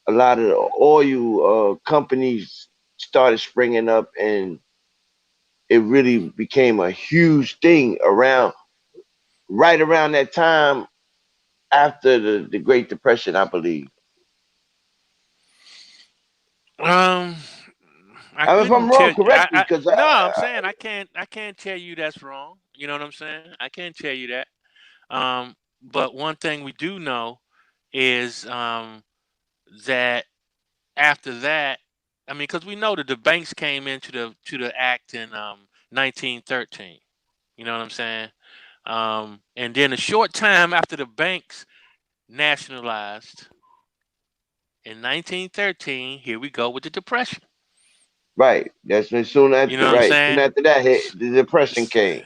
A lot of the oil companies started springing up, and it really became a huge thing right around that time after the Great Depression, I believe. If I'm wrong, correct me, because I'm saying I can't tell you that's wrong. You know what I'm saying? I can't tell you that. But one thing we do know is that after that, I mean, because we know that the banks came into the act in 1913. You know what I'm saying? And then a short time after the banks nationalized in 1913, here we go with the Depression. Right. That's when soon after, you know what I'm saying? Soon after that hit, the Depression came.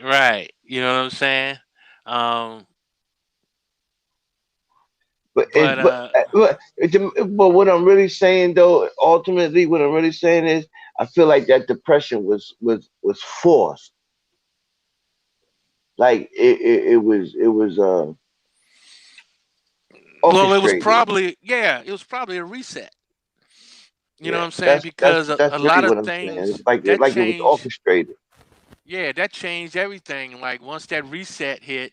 Right. You know what I'm saying? But what I'm really saying though, ultimately, what I'm really saying is, I feel like that Depression was forced. Like it was well, it was probably a reset. You know what I'm saying? Because that's a really lot what of I'm saying. things It's like that it was changed. orchestrated. Yeah, that changed everything. Like once that reset hit,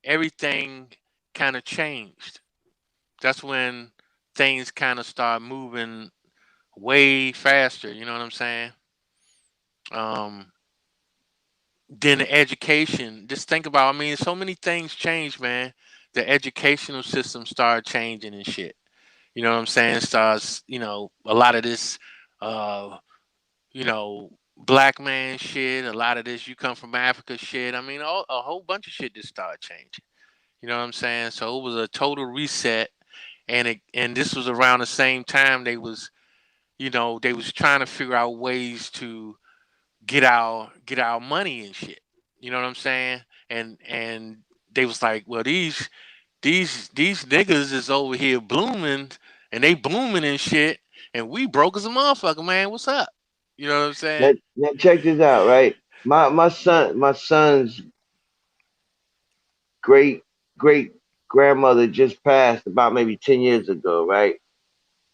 everything kind of changed. That's when things kind of start moving way faster. You know what I'm saying? Then the education. Just think about. I mean, so many things changed, man. The educational system started changing and shit. You know what I'm saying? Starts, a lot of this, black man shit. A lot of this, you come from Africa shit. I mean, a whole bunch of shit just started changing. You know what I'm saying? So it was a total reset, and this was around the same time they was trying to figure out ways to get our money and shit. You know what I'm saying? And they was like, well, these niggas is over here blooming and they blooming and shit, and we broke as a motherfucker, man. What's up? You know what I'm saying? Now check this out, right? My son's great great grandmother just passed about maybe 10 years ago, right?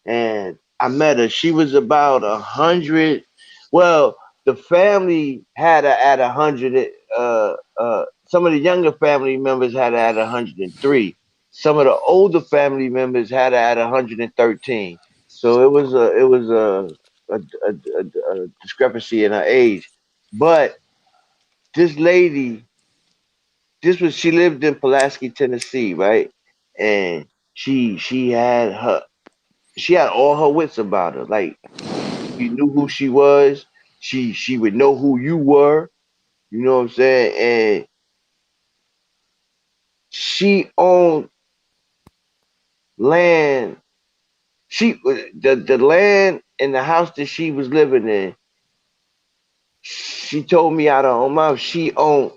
And I met her. She was about 100. Well, the family had her at 100. Some of the younger family members had her at 103. Some of the older family members had her at 113. So it was a discrepancy in her age. But this lady, she lived in Pulaski, Tennessee, right? And she had all her wits about her. Like, you knew who she was. She would know who you were. You know what I'm saying? And she owned land. The land and the house that she was living in. She told me out of her own mouth she owned.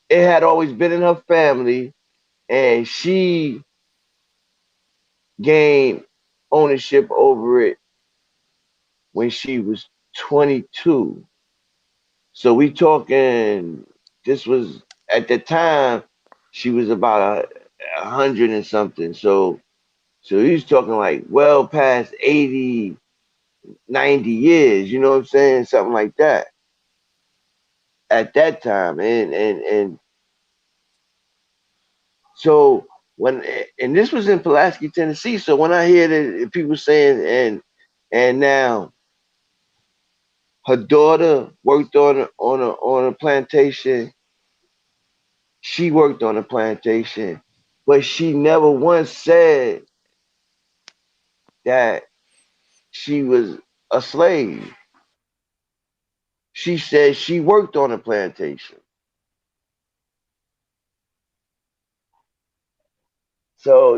It had always been in her family, and she gained ownership over it when she was 22. So we talking. This was at the time she was about 100 and something. So he's talking like well past 80, 90 years. You know what I'm saying? Something like that. At that time, and so and this was in Pulaski, Tennessee. So when I hear that people saying and now her daughter worked on a plantation. She worked on a plantation, but she never once said that she was a slave. She said she worked on a plantation. So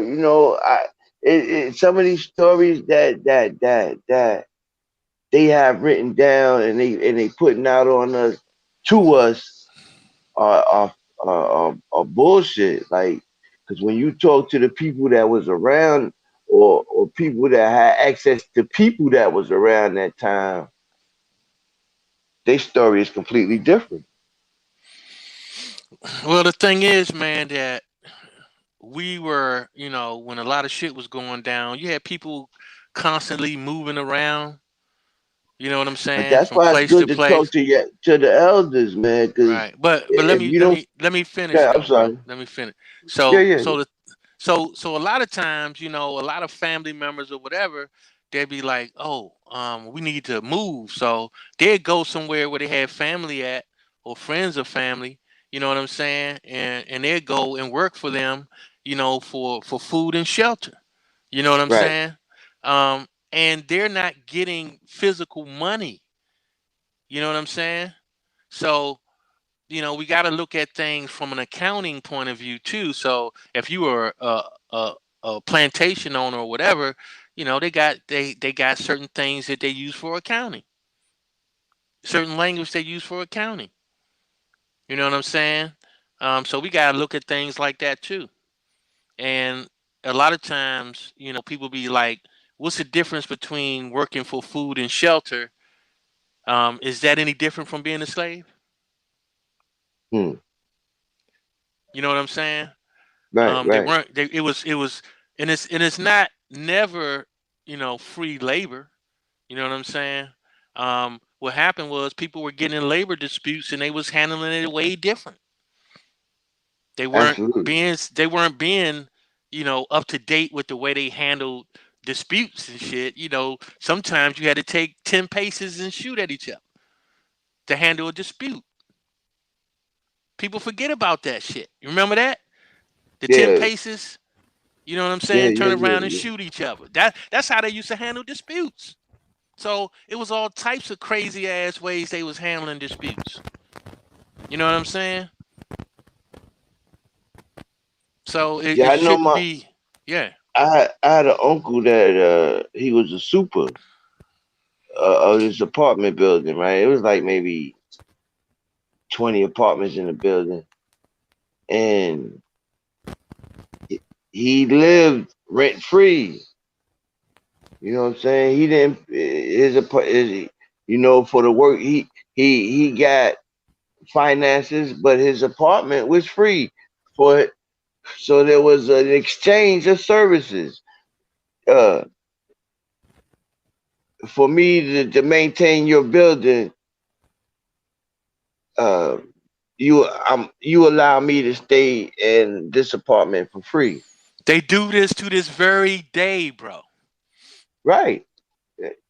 some of these stories that they have written down and they putting out on us to us are bullshit. Like, because when you talk to the people that was around or people that had access to people that was around that time, their story is completely different. Well, the thing is, man, that we were, when a lot of shit was going down, you had people constantly moving around. You know what I'm But saying? that's From why it's place good to to talk place. to the elders, man. Because Right. But let if me you let don't, me let me finish yeah, I'm though, bro. sorry. Let me finish. Yeah, So yeah, so the so a lot of times, a lot of family members or whatever, they'd be like, "Oh, we need to move." So they'd go somewhere where they have family at or friends of family. You know what I'm saying? And they'd go and work for them. For food and shelter. You know what I'm right. saying? And they're not getting physical money. You know what I'm saying? So we got to look at things from an accounting point of view too. So if you were a plantation owner or whatever, they got certain things that they use for accounting, certain language they use for accounting. You know what I'm saying? So we got to look at things like that too. And a lot of times, people be like, "What's the difference between working for food and shelter? Is that any different from being a slave?" Hmm. You know what I'm saying? Right, They right. weren't. It was, and it's not never, free labor. You know what I'm saying? What happened was people were getting in labor disputes and they was handling it way different. They weren't Absolutely. being, up to date with the way they handled disputes and shit. Sometimes you had to take 10 paces and shoot at each other to handle a dispute. People forget about that shit. You remember that? The 10 Yeah, paces. You know what I'm yeah, saying? yeah, Turn yeah, around and yeah. shoot each other. That's how they used to handle disputes. So it was all types of crazy ass ways they was handling disputes. You know what I'm saying? So it Yeah, I know shouldn't my be. Yeah. I had an uncle that he was a super of this apartment building, right? It was like maybe 20 apartments in the building, and he lived rent free. You know what I'm saying? He didn't for the work he got finances, but his apartment was free for it. So there was an exchange of services. Uh, for me to maintain your building, uh, you allow me to stay in this apartment for free. They do this to this very day, bro. Right.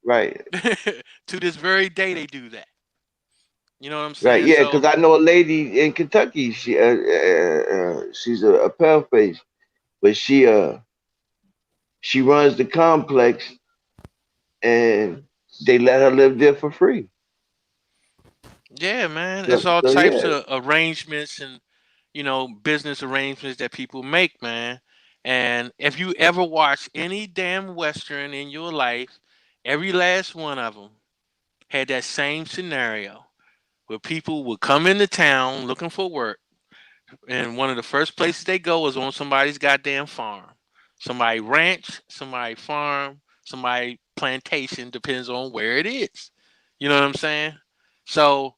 Right. To this very day, they do that. You know what I'm Right. saying? Yeah, because So I know a lady in Kentucky. She's a pale face, but she runs the complex, and they let her live there for free. yeah, man, So, it's all so types yeah. of arrangements and business arrangements that people make, man. And if you ever watch any damn western in your life, every last one of them had that same scenario where people would come into town looking for work, and one of the first places they go is on somebody's goddamn farm, somebody ranch, somebody farm, somebody plantation, depends on where it is. You know what I'm saying? So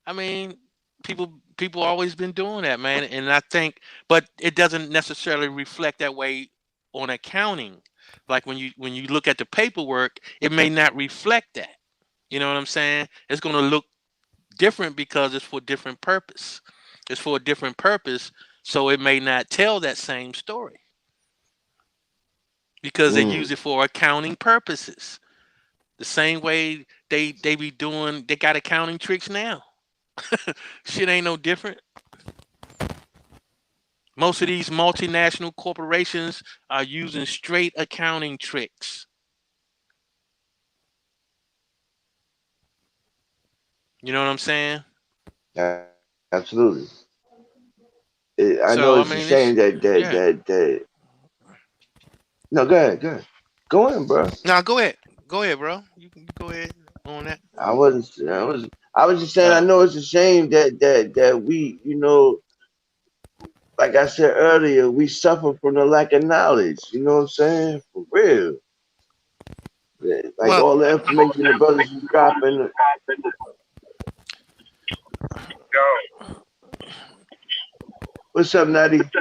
I mean, people always been doing that, man, and I think, but it doesn't necessarily reflect that way on accounting. Like when you look at the paperwork, it may not reflect that. You know what I'm saying? It's going to look different because it's for different purpose. It's for a different purpose, so it may not tell that same story because they use Mm. it for accounting purposes. The same way they be doing, they got accounting tricks now. Shit ain't no different. Most of these multinational corporations are using straight accounting tricks. You know what I'm saying? Absolutely. I know So I it's a mean, it's shame yeah. that. No, go ahead. Go ahead. Go in, bro. Now go ahead, bro. You can go ahead on that. I wasn't. I was just saying. I Oh, know it's a shame that we, like I said earlier, we suffer from the lack of knowledge. You know what I'm saying? For real. Like well, all the information the brothers is dropping. Yo, What's up, Natty?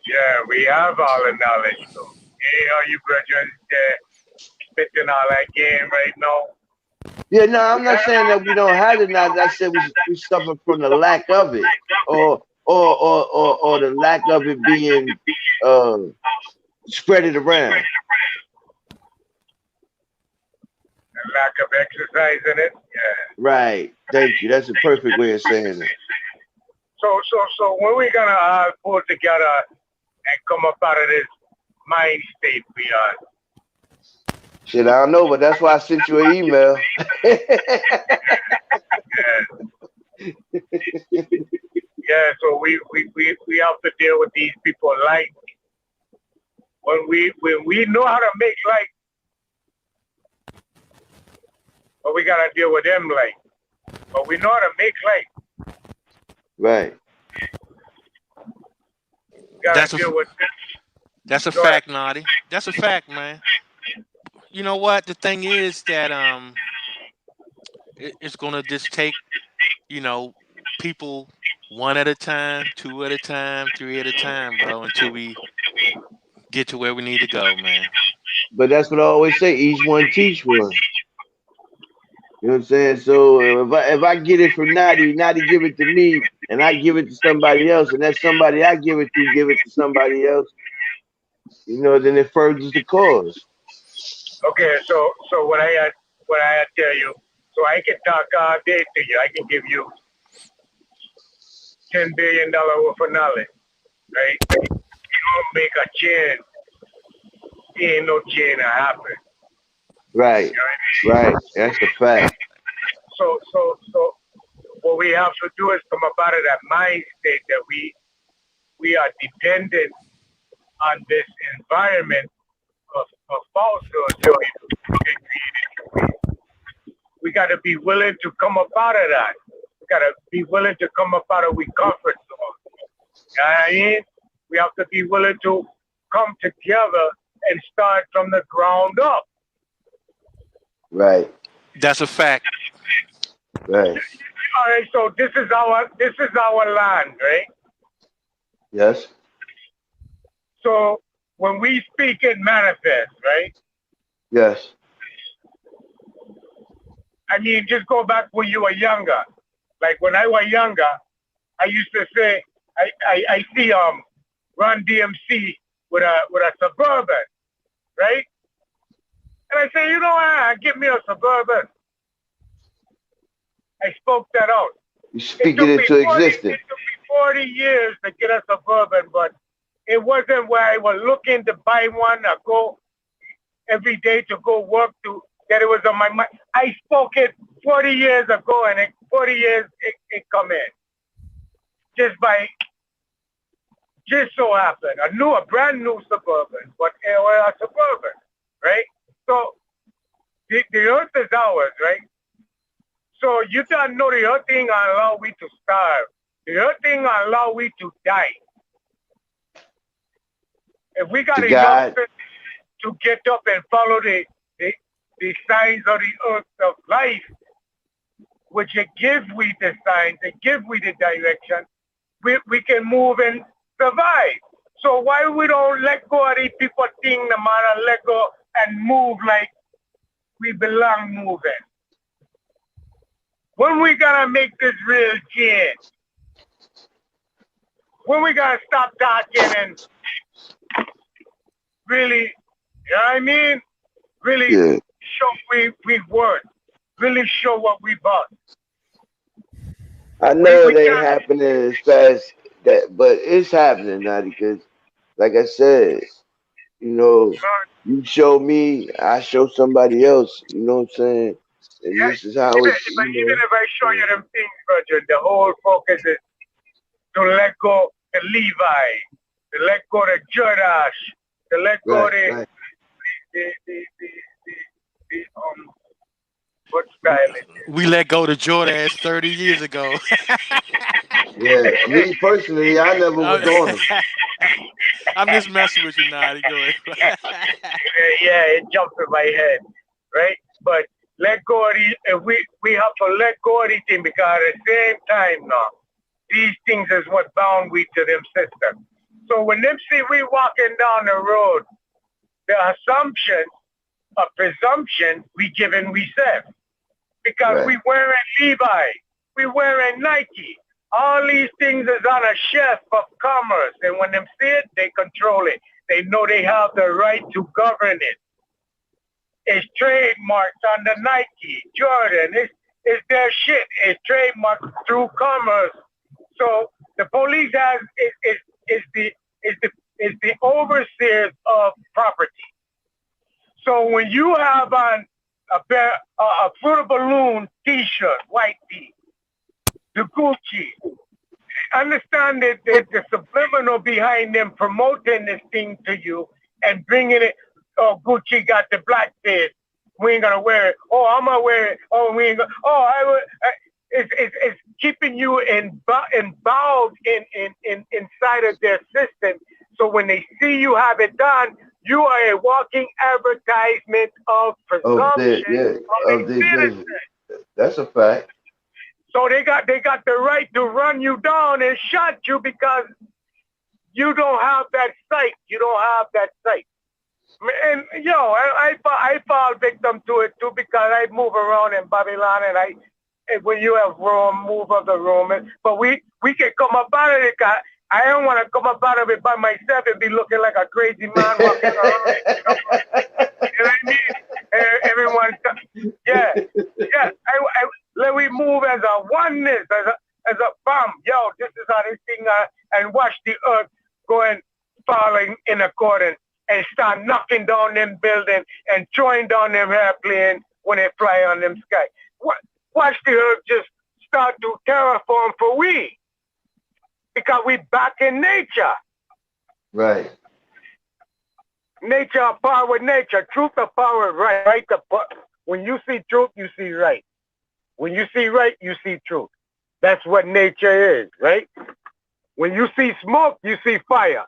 yeah, we have all the knowledge, though. Hey, how you brethren spitting all that game right now? Yeah, no, I'm not saying that we don't have the knowledge. I said we suffer from the lack of it, or the lack of it being spread it around. The lack of exercise in it. Yeah. Right. Thank you. That's a perfect way of saying it. So when we gonna all pull together and come up out of this mind state we are? Shit, I don't know, but that's why I sent you an email. Yeah, so we have to deal with these people like when we know how to make like, but we gotta deal with them like. But we know how to make like. Right. that's a Deal with this. that's a Go ahead. fact, Naughty. That's a fact, man. You know what? The thing is that it's gonna just take people one at a time, two at a time, three at a time, bro, until we get to where we need to go, man. But that's what I always say. Each one teach one. You know what I'm saying? So if I get it from Natty give it to me, and I give it to somebody else, and that somebody I give it to somebody else, then it furthers the cause. Okay, so what I tell you, so I can talk all day to you. I can give you $10 billion worth of knowledge, right? You don't make a chain, ain't no chain to happen. Right. You know what I mean? Right. That's a fact. So what we have to do is come up out of that mind state that we are dependent on this environment of falsehood that we created. We got to be willing to come up out of that. We got to be willing to come up out of our comfort zone. You know what I mean? We have to be willing to come together and start from the ground up. Right. That's a fact. Right. All right, so this is our land, right? Yes. So when we speak, it manifests, right? Yes. I mean, just go back when you were younger. Like when I was younger, I used to say, I see Run DMC with a Suburban, right? And I say, you know what? Give me a Suburban. I spoke that out. You speak it into existence. It took me 40 years to get a Suburban, but it wasn't where I was looking to buy one or go every day to go work to, that it was on my mind. I spoke it 40 years ago, and 40 years it come in. Just so happened. A brand new Suburban, but it was a Suburban, right? So the earth is ours, right? So you don't know the earth thing allow we to starve. The earth thing allow we to die. If we got enough to get up and follow the signs of the earth of life, which it gives we the signs, it gives we the direction, we can move and survive. So why we don't let go of these people thing, no matter let go and move like we belong moving? When we gonna make this real change? When we gonna stop talking and really, you know what I mean? Really show we worth. Really show what we bought. I know it ain't happening as fast that, but it's happening now because, like I said, you know, you show me, I show somebody else. You know what I'm saying? And this is how Even it's. if I show you them things, Virgil, the whole focus is to let go the Levi, to let go the Jordash, to let go the what style is it? We let go to Jordan 30 years ago. Yeah, me personally, I never was on them. I'm just messing with you now. Go ahead. Yeah, it jumped in my head, right? But let go of these, we have to let go of these things because at the same time now, these things is what bound we to them systems. So when them see we walking down the road, the assumption, a presumption, we giving we said. Because we wearing Levi, we wearing Nike. All these things is on a shelf of commerce. And when them see it, they control it. They know they have the right to govern it. It's trademarked on the Nike, Jordan. It's their shit. It's trademarked through commerce. So the police is the overseers of property. So when you have on a Fruit of Balloon T-shirt, white tee, the Gucci, understand that the subliminal behind them promoting this thing to you and bringing it. Oh, Gucci got the black face. We ain't gonna wear it. Oh, I'm gonna wear it. Oh, we ain't gonna. Oh, I would. It's keeping you involved inside of their system. So when they see you have it done, you are a walking advertisement of presumption of the citizen. That's a fact. So they got the right to run you down and shot you because you don't have that sight. You don't have that sight. And I fall victim to it too because I move around in Babylon and when you have Rome, move of the Roman. But we can come up out of it. I don't want to come up out of it by myself and be looking like a crazy man walking around. You know what I mean? Everyone, yeah. Let we move as a oneness, as a bomb. Yo, this is how this thing and watch the earth going falling in accordance and start knocking down them buildings and throwing down them airplanes when they fly on them sky. Watch the earth just start to terraform for we. Because we back in nature. Right. nature of power with nature. Truth of power, right? Right. When you see truth, you see right. When you see right, you see truth. That's what nature is, right? When you see smoke, you see fire.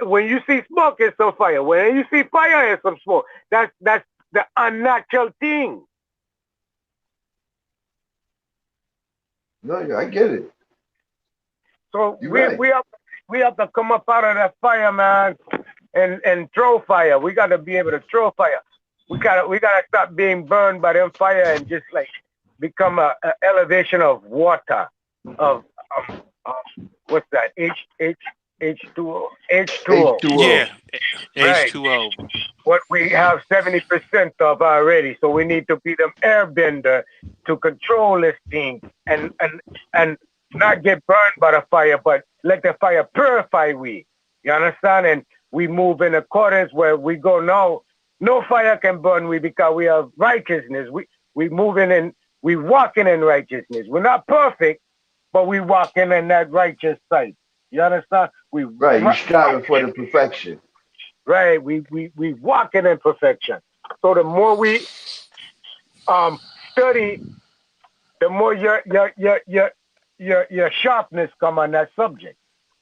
When you see smoke, it's some fire. When you see fire, it's some smoke. That's the unnatural thing. No, I get it. So You're we right. we have to come up out of that fire, man, and throw fire. We got to be able to throw fire. We gotta stop being burned by them fire and just like become a elevation of water of what's that? H2O. Yeah, Right. H2O. What we have 70% of already. So we need to be them airbender to control this thing and not get burned by the fire, but let the fire purify we. You understand? And we move in accordance where we go now. No fire can burn we because we have righteousness. We moving in, we walking in righteousness. We're not perfect, but we walking in that righteous side. You understand? Right. You striving for the perfection. Right. We walking in perfection. So the more we study, the more your sharpness come on that subject,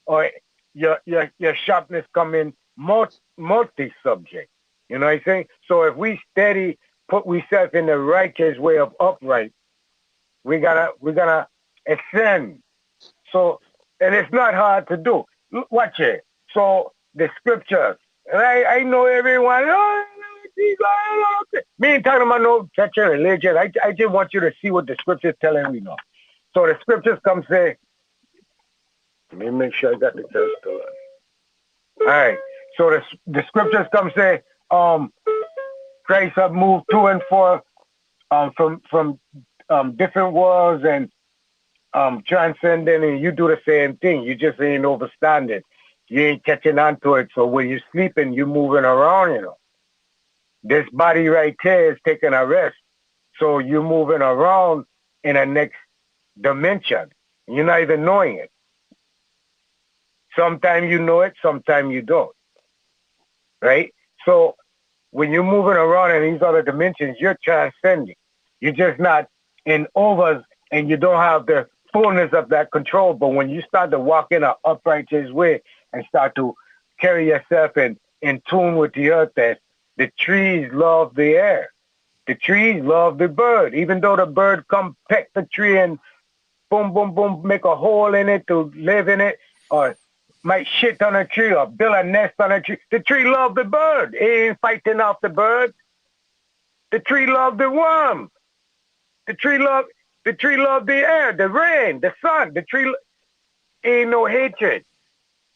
or your sharpness come in multi subject. You know what I'm saying? So if we steady put ourselves in the righteous way of upright, we're gonna ascend. So, and it's not hard to do. Watch it. So the scriptures, and I know everyone. Oh, me ain't talking about no church and religion. I just want you to see what the scriptures telling me now. So the scriptures come say, let me make sure I got the text still on. All right. So the scriptures come say, Christ have moved to and fro from different worlds and transcending, and you do the same thing. You just ain't understanding. You ain't catching on to it. So when you're sleeping, you're moving around, you know. This body right here is taking a rest. So you're moving around in a next dimension. You're not even knowing it. Sometimes you know it, sometimes you don't. Right? So when you're moving around in these other dimensions, you're transcending. You're just not in overs and you don't have the fullness of that control. But when you start to walk in an upright way and start to carry yourself in tune with the earth, that the trees love the air. The trees love the bird. Even though the bird come peck the tree and boom, boom, boom, make a hole in it to live in it, or might shit on a tree or build a nest on a tree. The tree love the bird. It ain't fighting off the bird. The tree love the worm. The tree love the air, the rain, the sun. The tree ain't no hatred.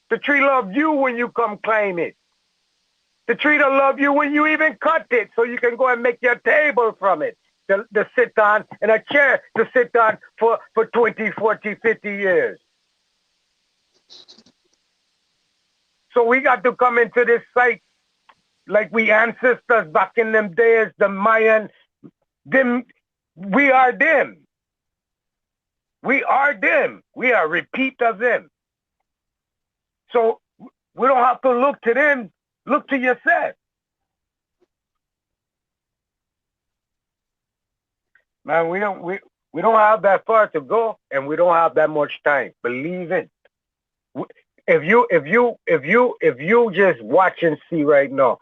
The tree love you when you come climb it. The tree don't love you when you even cut it so you can go and make your table from it to sit on, and a chair to sit on for 20, 40, 50 years. So we got to come into this site like we ancestors back in them days, the Mayan, them, we are them. We are them. We are a repeat of them. So we don't have to look to them. Look to yourself. Man, we don't have that far to go, and we don't have that much time. Believe it. If you just watch and see right now,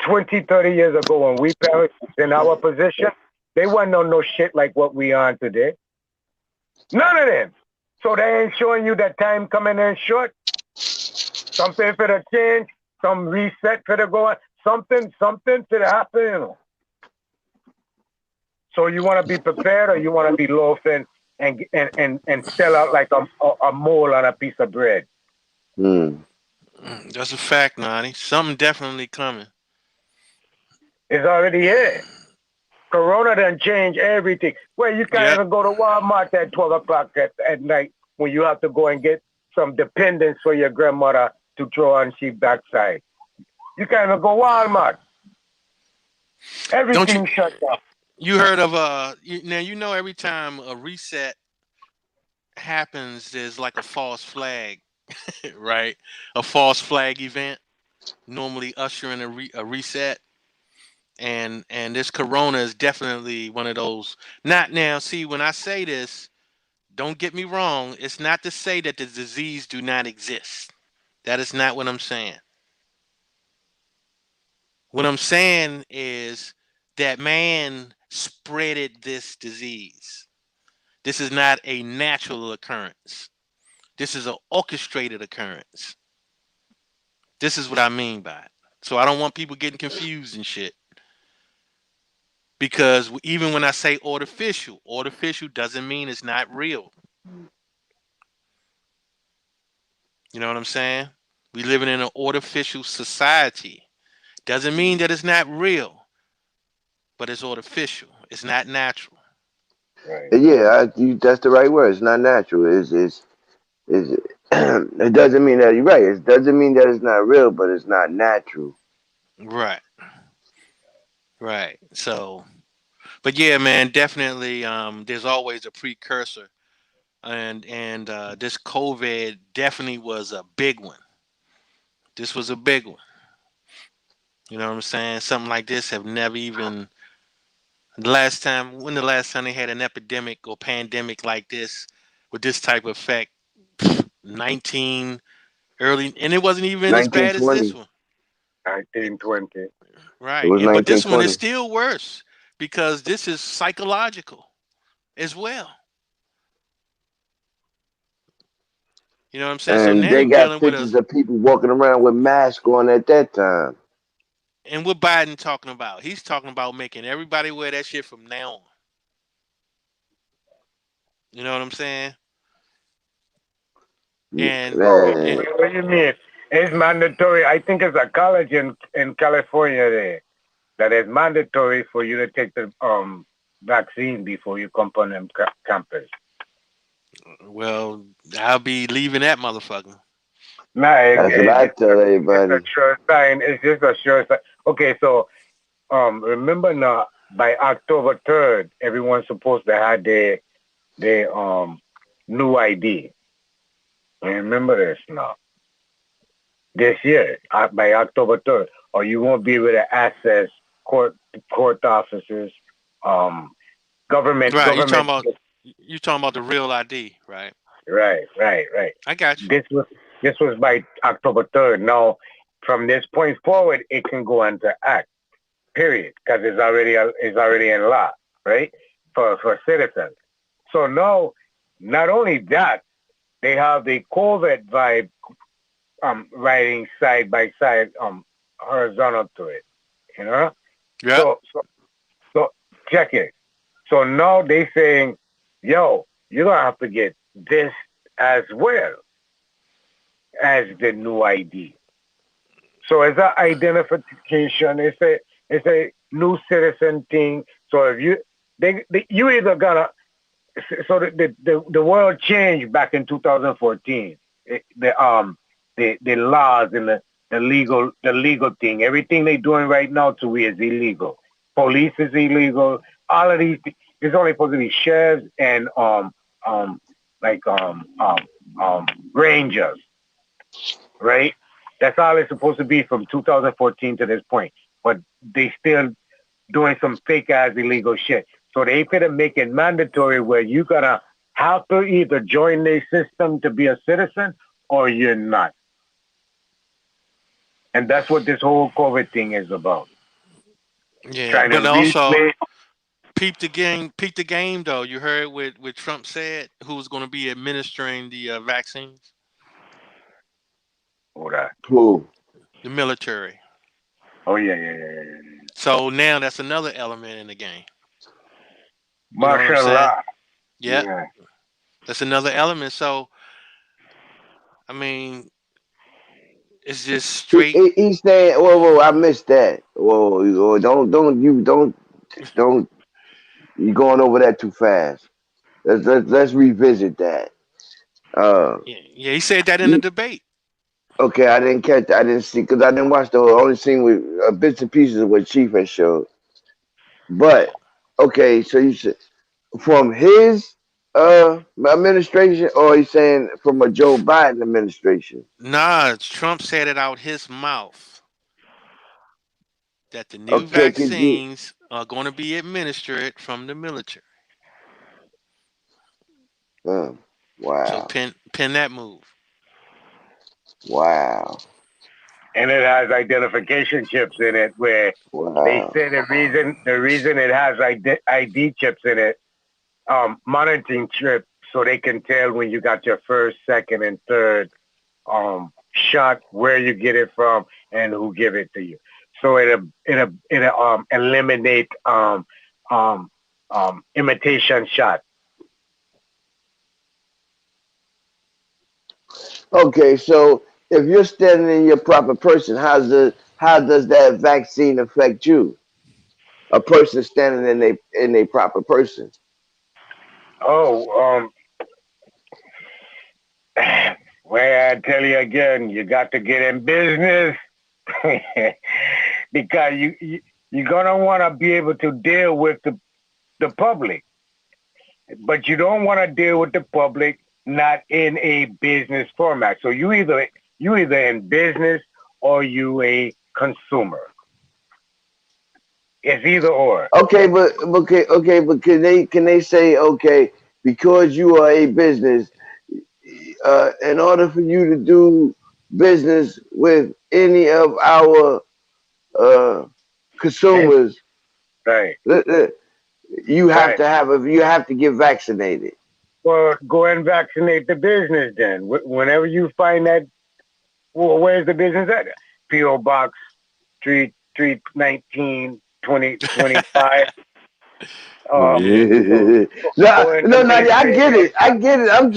20, 30 years ago when we parents in our position, they wasn't on no shit like what we on today. None of them. So they ain't showing you that time coming in short. Something for the change, some reset for the go on, something for the happen, you know. So you want to be prepared, or you want to be loafing and sell out like a mole on a piece of bread? That's a fact, Nani. Something definitely coming. It's already here. Corona done changed everything. Well, you can't even go to Walmart at 12 o'clock at night when you have to go and get some dependence for your grandmother to throw on she backside. You can't even go Walmart. Everything shut down. You heard of now you know every time a reset happens, there's like a false flag, right? A false flag event. normally usher in a reset. And this corona is definitely one of those. Not now, see, when I say this, don't get me wrong, it's not to say that the disease do not exist. That is not what I'm saying. What I'm saying is that man spreaded this disease. This is not a natural occurrence. This is an orchestrated occurrence. This is what I mean by it. So I don't want people getting confused and shit. Because even when I say artificial doesn't mean it's not real. You know what I'm saying? We living in an artificial society. Doesn't mean that it's not real, but it's artificial. It's not natural. Right. Yeah, that's the right word. It's not natural. It doesn't mean that you're right. It doesn't mean that it's not real, but it's not natural. Right. Right. So, but yeah, man, definitely. There's always a precursor, and this COVID definitely was a big one. This was a big one. You know what I'm saying? Something like this have never even. The last time they had an epidemic or pandemic like this with this type of effect, 19 early, and it wasn't even as bad as this 1920. one. 1920. It Right. was But this one is 1920. still worse because this is psychological as well. You know what I'm saying? So And now they you're got dealing with pictures of people walking around with masks on at that time. and what Biden talking about? He's talking about making everybody wear that shit from now on. You know what I'm saying? And Man, What do you mean? It's mandatory. I think it's a college in California there that is mandatory for you to take the vaccine before you come on them campus. well, I'll be leaving that motherfucker. Nah, that's what I tell it's a everybody. sure sign. It's just a sure sign. Okay, so remember now by October 3rd, everyone's supposed to have their new ID. Remember this now. This year, by October 3rd, or you won't be able to access court offices, government. Right. You talking about the real ID, right? Right. I got you. This was by October 3rd. Now, from this point forward, it can go into act. Period, because it's already in law, right? For citizens. So now, not only that, they have the COVID vibe riding side by side horizontal to it. You know? Yeah. So check it. So now they saying, yo, you're gonna have to get this as well as the new ID. So it's an identification. It's a new citizen thing. So if you either gonna so the world changed back in 2014. The laws and the legal thing. Everything they're doing right now to me is illegal. Police is illegal. All of these. It's only supposed to be sheriffs and rangers, right? That's all it's supposed to be from 2014 to this point. But they still doing some fake ass illegal shit. So they finna make it mandatory where you gotta have to either join their system to be a citizen or you're not. And that's what this whole COVID thing is about. Yeah, Trying but to also replay. peep the game though. You heard what Trump said, who was going to be administering the vaccines? Oh, that. Who? The military. Oh yeah. So now that's another element in the game. You know what I'm Martial saying? law. Yep. Yeah. That's another element. So I mean, it's just straight. He's saying, whoa, I missed that. Whoa, don't you going over that too fast. Let's revisit that. Yeah, he said that in the debate. Okay, I didn't catch. I didn't see because I didn't watch the whole. Only seen with bits and pieces of what Chief had showed. But okay, so you said from his administration, or he's saying from a Joe Biden administration? Nah, Trump said it out his mouth. that the new Okay, could you? vaccines are going to be administered from the military. So Wow, pin that move. wow, And it has identification chips in it where they wow. say the reason it has ID chips in it, monitoring chips, so they can tell when you got your first, second, and third shot, where you get it from, and who give it to you. So it eliminate imitation shot. Okay, so if you're standing in your proper person, how does that vaccine affect you? A person standing in a proper person. Oh, well, I tell you again, you got to get in business because you're gonna want to be able to deal with the public, but you don't want to deal with the public not in a business format. So you either in business or you a consumer. It's either or. Okay, but can they say, okay, because you are a business, in order for you to do business with any of our consumers, Right. you have Right. to you have to get vaccinated. Well, go and vaccinate the business then. Whenever you find that, well, where's the business at? P.O. Box 319 2025. No, Go in the I get it. I get it. I'm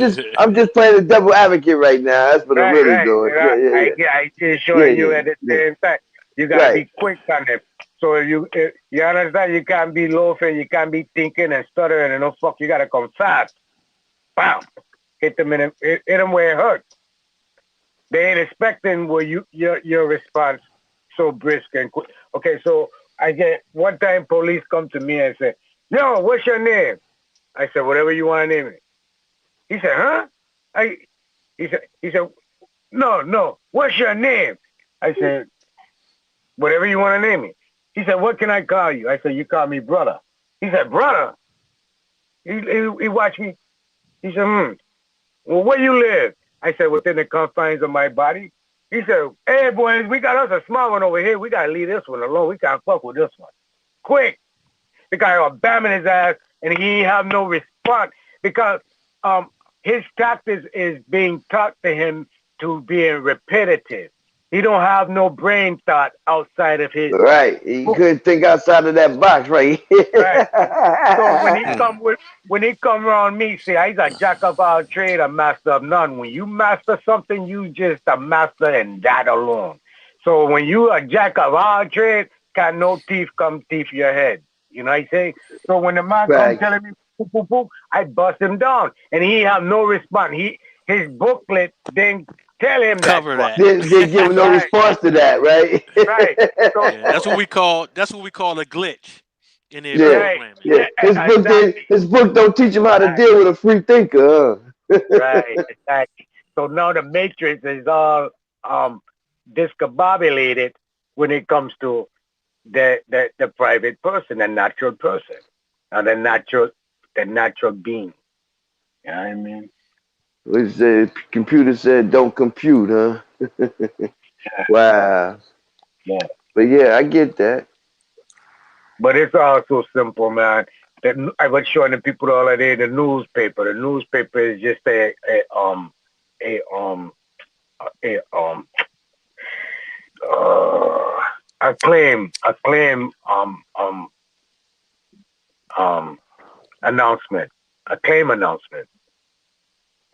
just playing the devil advocate right now. That's what I'm really Right. doing. I just Yeah, showing you yeah, at the yeah. same time. You gotta Right. be quick on it. So if you understand, you can't be loafing, you can't be thinking and stuttering and no fuck. You gotta come fast. Bam! Hit them hit them where it hurts. They ain't expecting your response so brisk and quick. Okay, so I get one time police come to me and say, "Yo, what's your name?" I said, "Whatever you want to name it." He said, "Huh?" He said, "No, what's your name?" I said, "Whatever you want to name it." He said, "What can I call you?" I said, "You call me brother." He said, "Brother." He watched me. He said, "Well, where you live?" I said, "Within the confines of my body." He said, "Hey, boys, we got us a small one over here. We got to leave this one alone. We can't fuck with this one. Quick." The guy was bamming his ass, and he have no response because his tactics is being taught to him to being repetitive. He don't have no brain thought outside of his. Right. You couldn't think outside of that box, right? Right. So when he come around me, see, he's a jack of all trade, a master of none. When you master something, you just a master in that alone. So when you a jack of all trade, can no thief come thief your head. You know what I say? So when the man come Facts. telling me poop, poop, poop, I bust him down, and he have no response. His booklet didn't tell him Cover that. that. They give no Right. response to that, right? Right. So Yeah, that's what we call a glitch in their Yeah, programming. yeah. exactly. His book don't teach him how to Right. deal with a free thinker. Huh? Right, exactly. So now the matrix is all discombobulated when it comes to the private person, the natural person, and the natural being. You know what I mean? Which the computer said, "Don't compute," huh? Wow. Yeah. But yeah, I get that. But it's all so simple, man. I was showing the people the other day the newspaper. The newspaper is just a claim announcement, a claim announcement.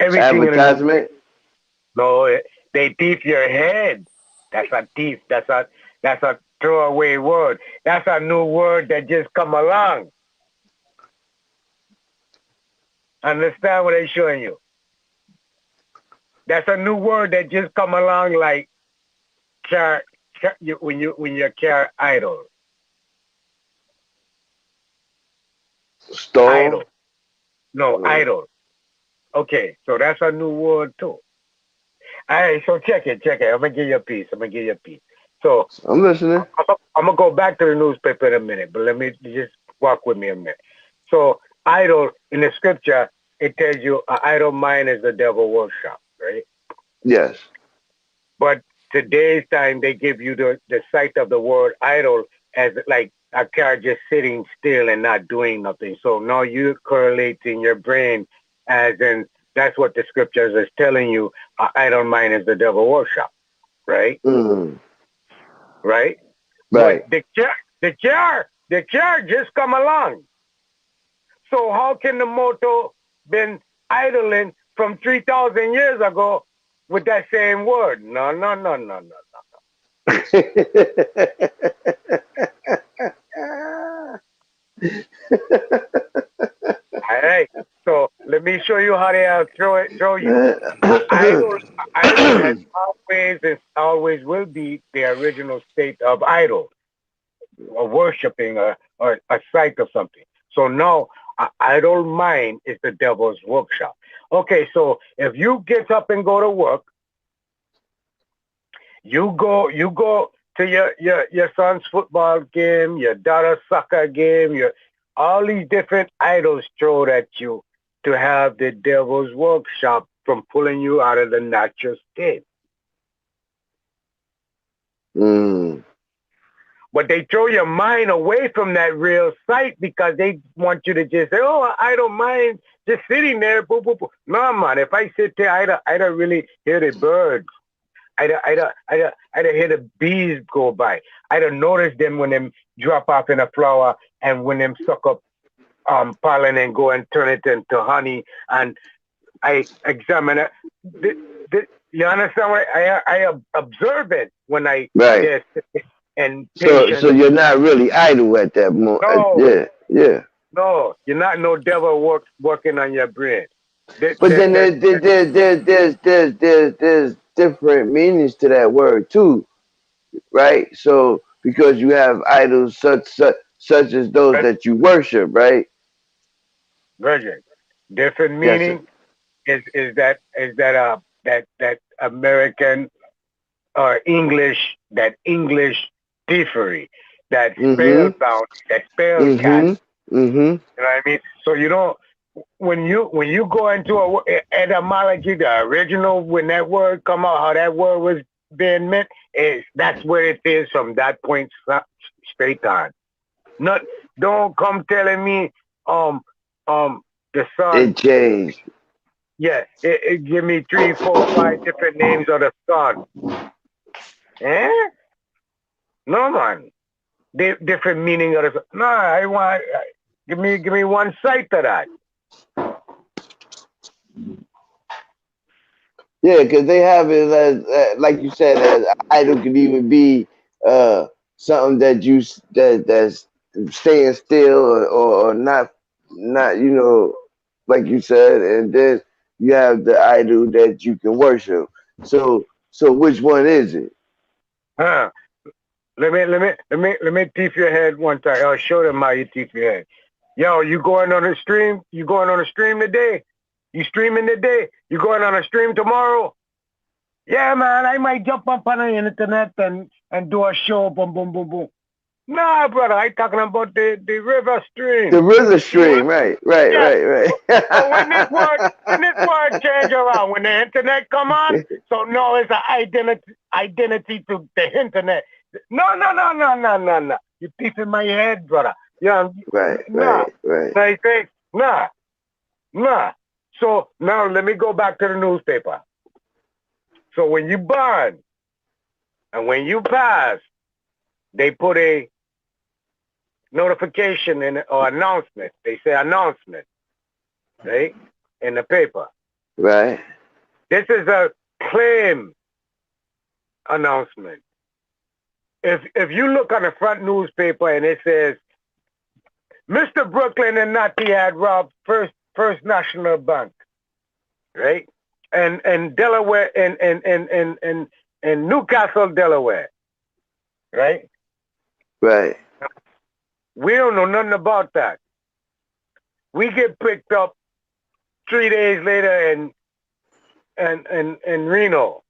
Everything in the Advertisement. no, they thief your head. That's a thief. That's a throwaway word. That's a new word that just come along. Understand what I'm showing you? That's a new word that just come along, like when you car idle. Stole. Idle. No, idle. Okay, so that's a new word too. All right, so check it. I'm gonna give you a piece. So I'm listening. I'm gonna go back to the newspaper in a minute, but let me just walk with me a minute. So idol in the scripture, it tells you an idle mind is the devil workshop, right? Yes. But today's time, they give you the sight of the word idle as like a car just sitting still and not doing nothing. So now you correlate in your brain as in that's what the scriptures is telling you. Idle mind is the devil workshop, right? Mm. Right? Right. But the car just come along. So how can the motor been idling from 3,000 years ago with that same word? No. All right. So let me show you how they throw you. Idol has always and always will be the original state of idol, or worshiping or a site of something. So now idle mind is the devil's workshop. Okay, so if you get up and go to work, you go to your son's football game, your daughter's soccer game, all these different idols thrown at you to have the devil's workshop from pulling you out of the natural state. Mm. But they throw your mind away from that real sight because they want you to just say, "Oh, I don't mind just sitting there." Boo, boo, boo. No, man. If I sit there, I don't really hear the birds. I don't hear the bees go by. I don't notice them when them drop off in a flower and when them suck up pollen and go and turn it into honey. And I examine it. You understand what I observe it when I Right. and So you're not really idle at that moment. No. Yeah. No, you're not no devil working on your brain. But then there's different meanings to that word too, right? So because you have idols such as those that you worship, right? Virgin. Different Yes, meaning is that that American or English, that English differy, that spell sound, that spell cat. Mm-hmm. You know what I mean? So you don't when you go into etymology, the original when that word come out, how that word was being meant, that's where it is from that point straight on. Not don't come telling me the sun. It changed. Yeah, it give me 3, 4, 5 different names of the sun. Eh? No man. Different meaning of the sun. No, I want give me one side to that. Yeah, because they have it as like you said, as idol could even be something that's staying still or not like you said, and then you have the idol that you can worship. So which one is it? Huh. Let me teeth your head one time. I'll show them how you teeth your head. Yo, you going on a stream? You going on a stream today? You streaming today? You going on a stream tomorrow? Yeah, man, I might jump up on the internet and do a show. Boom, boom, boom, boom. Nah, brother, I talking about the river stream. The river stream, right. So when this word change around, when the internet come on, so no, it's an identity to the internet. No. You teeth in my head, brother. Yeah. Right. I think, nah. So now let me go back to the newspaper. So when you burn and when you pass, they put a notification or announcement. They say announcement, right? In the paper. Right. This is a claim announcement. If you look on the front newspaper and it says, Mr. Brooklyn and Natty had robbed First National Bank, right? And Delaware and Newcastle, Delaware, right? Right. We don't know nothing about that. We get picked up 3 days later in Reno.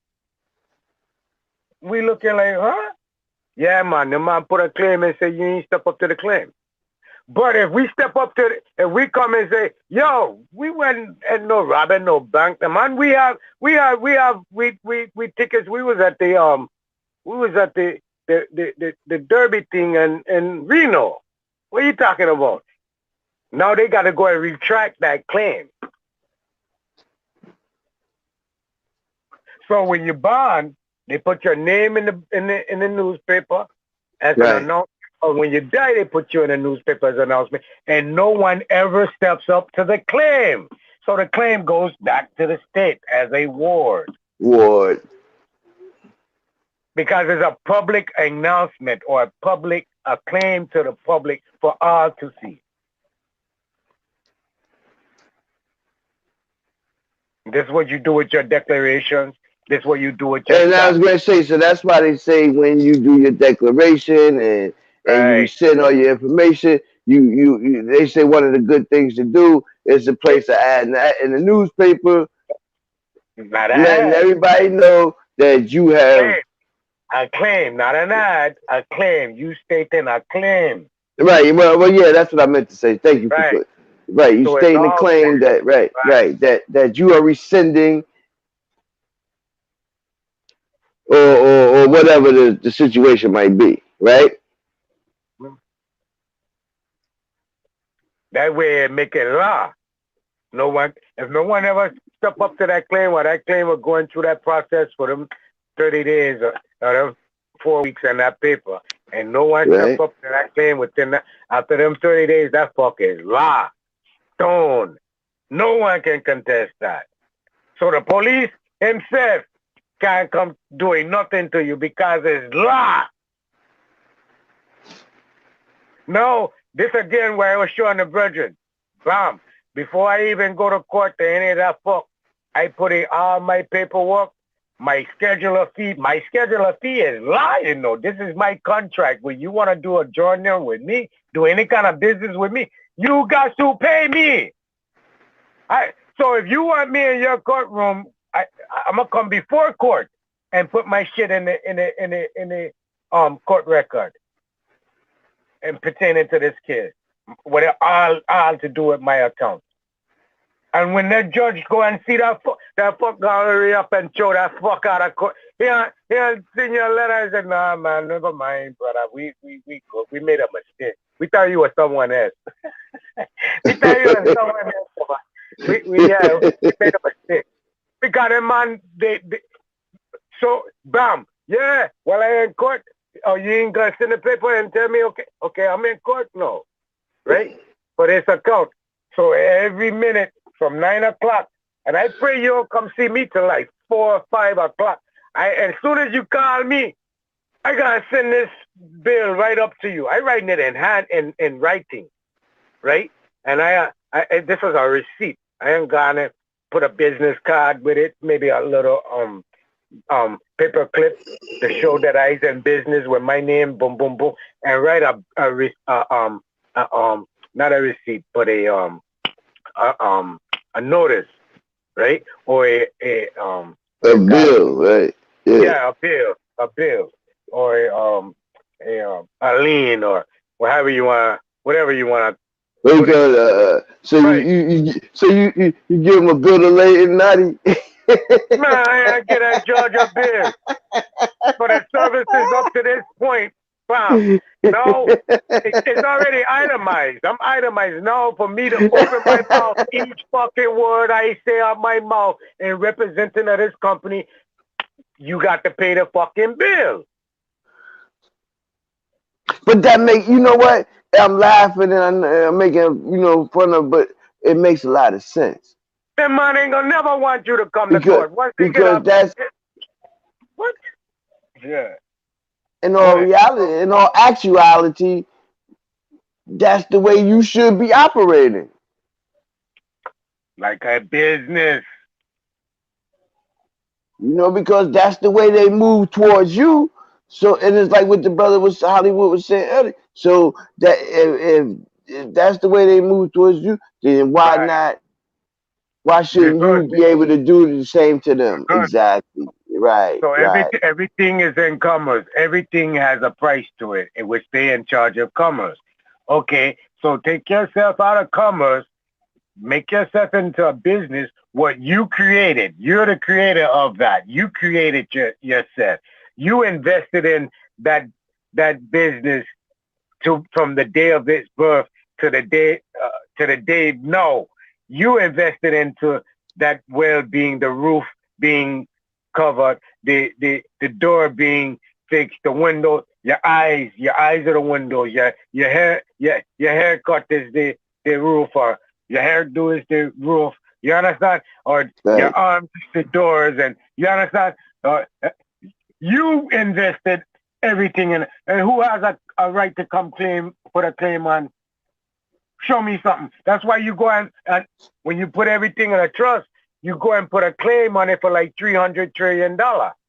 We looking like, huh? Yeah, man. The man put a claim and say you ain't step up to the claim. But if we step up to if we come and say, yo, we went and no robbing no bank, the man, we tickets. We was at the the Derby thing in Reno. What are you talking about? Now they got to go and retract that claim. So when you bond, they put your name in the newspaper as Right. an announcement. Or when you die, they put you in the newspaper as an announcement, and no one ever steps up to the claim. So the claim goes back to the state as a ward Ward. because it's a public announcement or a claim to the public for all to see. This is what you do with your declarations. This is what you do with your And I was stuff. gonna say, so that's why they say when you do your declaration and you Right. send all your information, they say one of the good things to do is to place an ad in the newspaper, Not letting an ad. everybody know that you have A claim, not an ad. A claim. You stating a claim. right. Well, yeah, that's what I meant to say. Thank you for Right. right. You So it's stating the all claim that right that you are rescinding or whatever the situation might be, right? that way it make it law. If no one ever step up to that claim, or that claim was going through that process for them 30 days or them 4 weeks on that paper, and no one Right. step up to that claim after them 30 days, that fuck is law. Stone. No one can contest that. So the police himself can't come doing nothing to you because it's law. No, this again where I was showing the brethren. Bam. Before I even go to court to any of that fuck, I put in all my paperwork, my scheduler fee. My scheduler fee is lying, though. This is my contract. When you want to do a journal with me, do any kind of business with me, you got to pay me. So if you want me in your courtroom, I'm gonna come before court and put my shit in the court record and pertaining to this case, with it all to do with my account. And when that judge go and see that fuck gallery up and throw that fuck out of court, he'll send you a letter and say, nah, man, never mind, brother. We good. We made a mistake. We thought you were someone else. We thought you were someone else. We made a mistake. Because the man, so, bam, yeah, while I in court, oh, you ain't gonna send the paper and tell me, okay, I'm in court now, right? For this account. So every minute from 9 o'clock, and I pray you'll come see me till like 4 or 5 o'clock. As soon as you call me, I gotta send this bill right up to you. I writing it in hand, in writing, right? And this was a receipt. I ain't gonna put a business card with it, maybe a little paper clip to show that I was in business with my name, boom, boom, boom, and write not a receipt, but a notice, right? Or a bill, right? Yeah, a bill, or a lien, or whatever you want, Okay, so Right. you give him a bill to lading, Natty. Man, I get a judge a bill for the services up to this point. Wow. No, it's already itemized. I'm itemized now for me to open my mouth. Each fucking word I say out my mouth in representing of this company, you got to pay the fucking bill. But that you know what? I'm laughing and I'm making fun of, but it makes a lot of sense. That man ain't gonna never want you to come to court. Once they get Because up, that's what? Yeah. in all reality, in all actuality, that's the way you should be operating. Like a business. Because that's the way they move towards you. So, and it's like what the brother Hollywood was saying earlier. So that if that's the way they move towards you, then why not? Why shouldn't you be able to do the same to them? Exactly. Right, So right. everything is in commerce. Everything has a price to it, in which they in charge of commerce. Okay, so take yourself out of commerce, make yourself into a business. What you created, you're the creator of that. You created yourself. You invested in that business from the day of its birth to the day. No, you invested into that well-being, the roof being covered, the door being fixed, the window, your eyes are the window, your hair, your haircut is the roof, or your hairdo is the roof. You understand? Or your Right. arms is the doors, and you understand? You invested everything in it. And who has a right to come put a claim on? Show me something. That's why you go and when you put everything in a trust, you go and put a claim on it for like $300 trillion.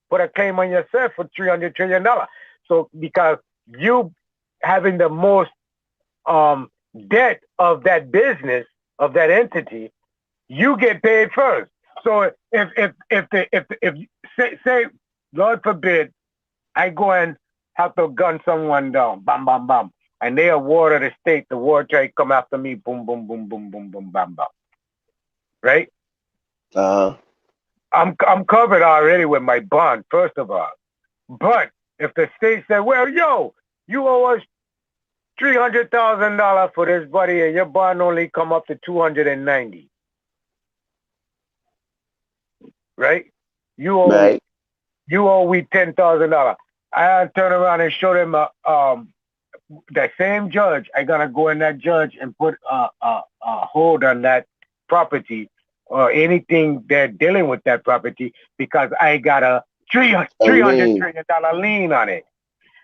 Put a claim on yourself for $300 trillion. So because you having the most debt of that business, of that entity, you get paid first. So if say Lord forbid, I go and have to gun someone down, bam, bam, bam, and they award of the state, the war try to come after me, boom, boom, boom, boom, boom, boom, bam, bam. Right? I'm covered already with my bond, first of all. But if the state said, well, yo, you owe us $300,000 for this, buddy, and your bond only come up to 290. Right? You owe we $10,000. I turn around and show them that same judge. I gotta go in that judge and put a hold on that property or anything they're dealing with that property, because I got a $300 trillion lien on it.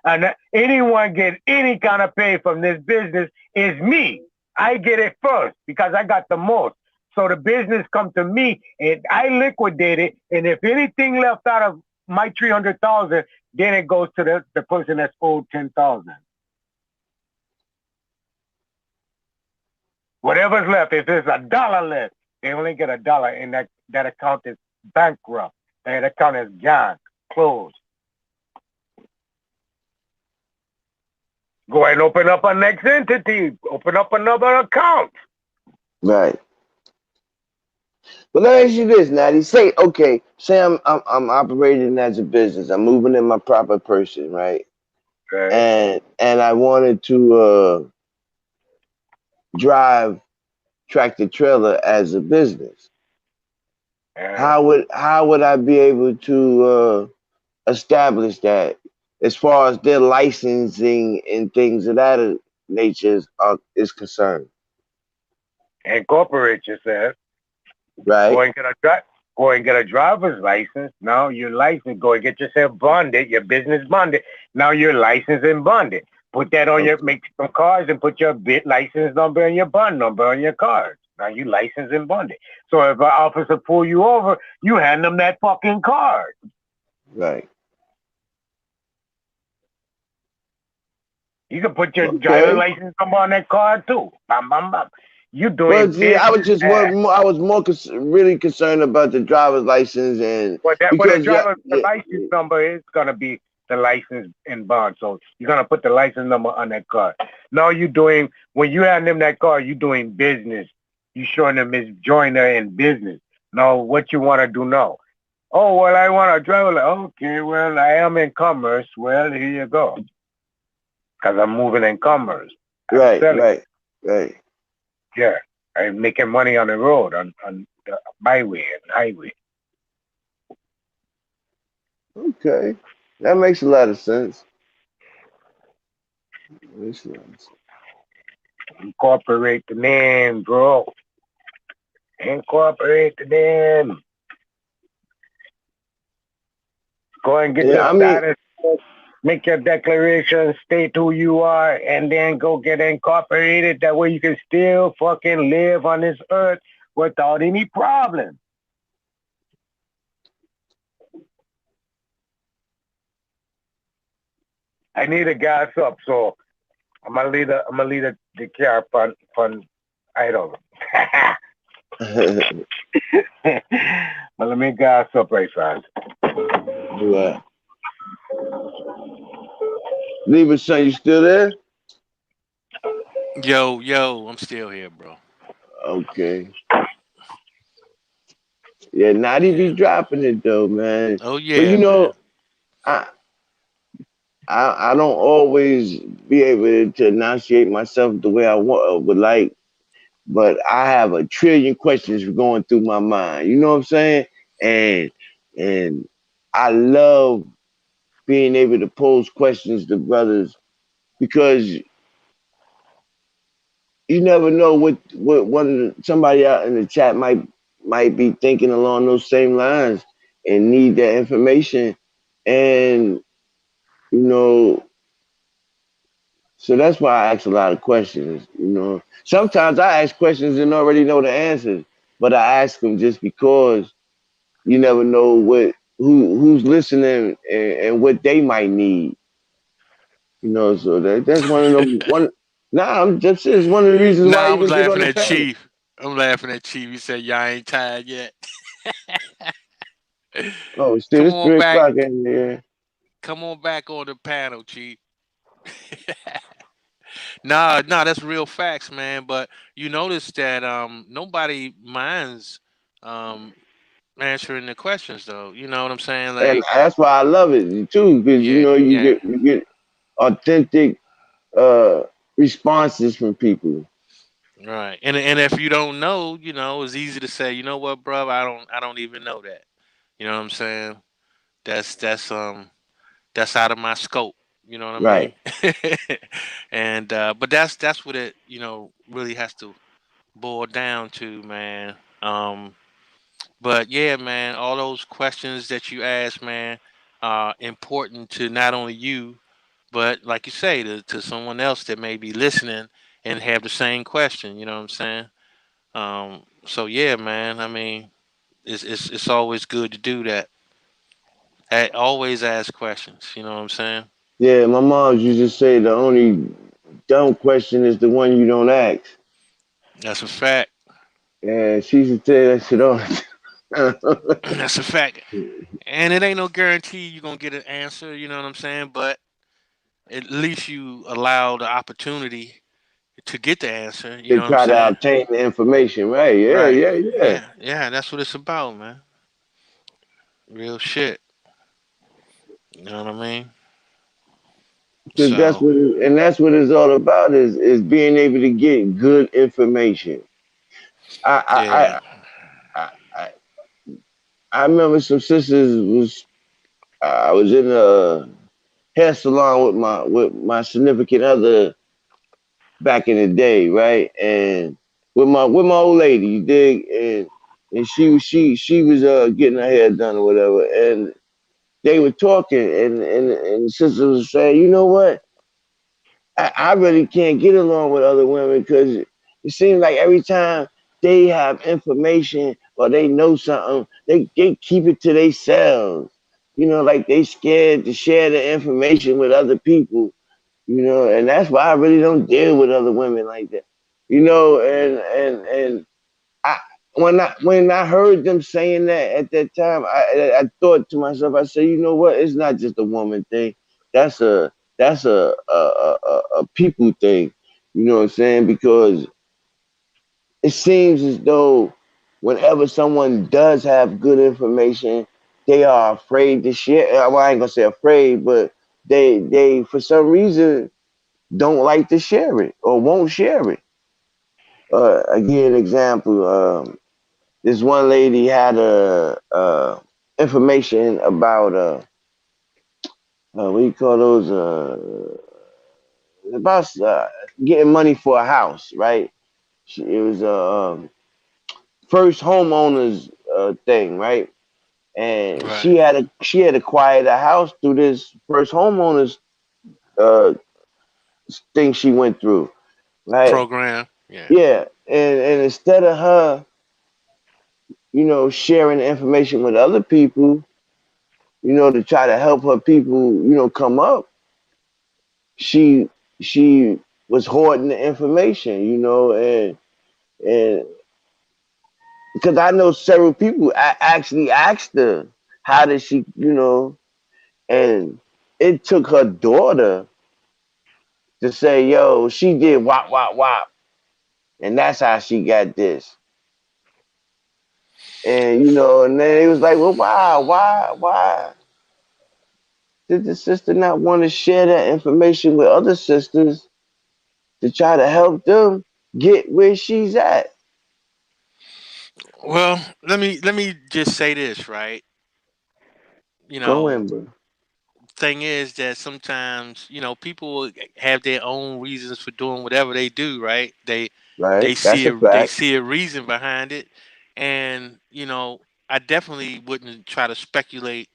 And anyone get any kind of pay from this business is me. I get it first because I got the most. So the business come to me and I liquidate it. And if anything left out of my 300,000, then it goes to the person that's owed 10,000. Whatever's left, if there's $1 left, they only get $1, and that account is bankrupt. That account is gone, closed. Go and open up a next entity, open up another account. Right. But let me ask you this, Natty. Say I'm operating as a business. I'm moving in my proper person, right? Right. And I wanted to drive tractor trailer as a business. How would I be able to establish that as far as their licensing and things of that nature is concerned? Incorporate yourself. Right. Go and get a driver's license. Now you're licensed. Go and get yourself bonded, your business bonded. Now you're licensed and bonded. Put that on make some cards and put your license number and your bond number on your cards. Now you licensed and bonded. So if an officer pull you over, you hand them that fucking card. Right. You can put your driver's license number on that card too. Bam, bam, bam. You doing? Well, see, I was more really concerned about the driver's license and the license number is gonna be the license and bond. So you're gonna put the license number on that card. Now you doing, when you hand them that card, you doing business. You showing them Ms. Joyner in business. Now what you want to do now? Oh well, I want to drive. Okay, well I am in commerce. Well, here you go. Because I'm moving in commerce. Right. Yeah, I'm making money on the road, on the byway and highway. Okay, that makes a lot of sense. Incorporate the name, bro. Incorporate the name. Go and get your status. Make your declaration, state who you are, and then go get incorporated. That way you can still fucking live on this earth without any problem. I need a gas up, so I'm gonna leave the car fun idle. But let me gas up right fast. Right. Leave son, you still there? Yo, I'm still here, bro. Okay. Yeah, Naughty Yeah. be dropping it though, man. Oh But yeah, man. I I don't always be able to enunciate myself the way I would like, but I have a trillion questions going through my mind. You know what I'm saying? And I love being able to pose questions to brothers because you never know what somebody out in the chat might be thinking along those same lines and need that information. And you know, so that's why I ask a lot of questions. You know, sometimes I ask questions and already know the answers, but I ask them just because you never know who's listening and what they might need. You know, so that's one of them one. Nah, I'm just it's one of the reasons why I Nah, I'm even get on laughing the at panel. Chief. I'm laughing at Chief. He said y'all ain't tired yet. Oh, still Come it's on 3 o'clock back. in there. Come on back on the panel, Chief. Nah, that's real facts, man. But you notice that nobody minds um answering the questions though. You know what I'm saying? And Like, that's why I love it too, because you yeah, know yeah. you get authentic uh responses from people. Right. And if you don't know, it's easy to say, you know what, bro, I don't even know that. You know what I'm saying? That's out of my scope. You know what I Right. mean? And but that's what it, really has to boil down to, man. But yeah, man, all those questions that you ask, man, are important to not only you, but like you say, to someone else that may be listening and have the same question. You know what I'm saying? So yeah, man. I mean, it's always good to do that. Always ask questions. You know what I'm saying? Yeah, my mom used to say the only dumb question is the one you don't ask. That's a fact. And she used to say that shit all the time. That's a fact. And it ain't no guarantee you're gonna get an answer. You know what I'm saying? But at least you allow the opportunity to get the answer. You To know what I'm try to saying? obtain the information, right? Yeah, Right. yeah, yeah. Yeah. That's what it's about, man. Real shit. You know what I mean? Because So that's what it's all about is being able to get good information. yeah. I I I I, I remember some sisters I was in a hair salon with my significant other back in the day, right? And with my old lady, you dig? And she was getting her hair done or whatever, and they were talking, and the sister was saying, you know what? I really can't get along with other women because it seems like every time they have information or they know something, they keep it to themselves. You know, like they scared to share the information with other people. You know, and that's why I really don't deal with other women like that. You know, and I when I heard them saying that at that time, I thought to myself, I said, you know what? It's not just a woman thing. That's a people thing. You know what I'm saying? Because it seems as though whenever someone does have good information, they are afraid to share. Well, I ain't gonna say afraid, but they for some reason don't like to share it or won't share it. Again, example. This one lady had information about what do you call those about getting money for a house, right? It was a first homeowners thing, right? And Right. she had acquired a house through this first homeowners uh, thing she went through, right? Program. Yeah. Yeah, and instead of her, sharing the information with other people, to try to help her people, come up, she she was hoarding the information, and because I know several people, I actually asked her, how did she, And it took her daughter to say, yo, she did wop, wop, wop. And that's how she got this. And, and then it was like, well, why did the sister not want to share that information with other sisters to try to help them get where she's at? Well, let me just say this, right? You Go know, in, bro. thing is that sometimes people have their own reasons for doing whatever they do, right? They Right? That's see a they fact. see a reason behind it, and I definitely wouldn't try to speculate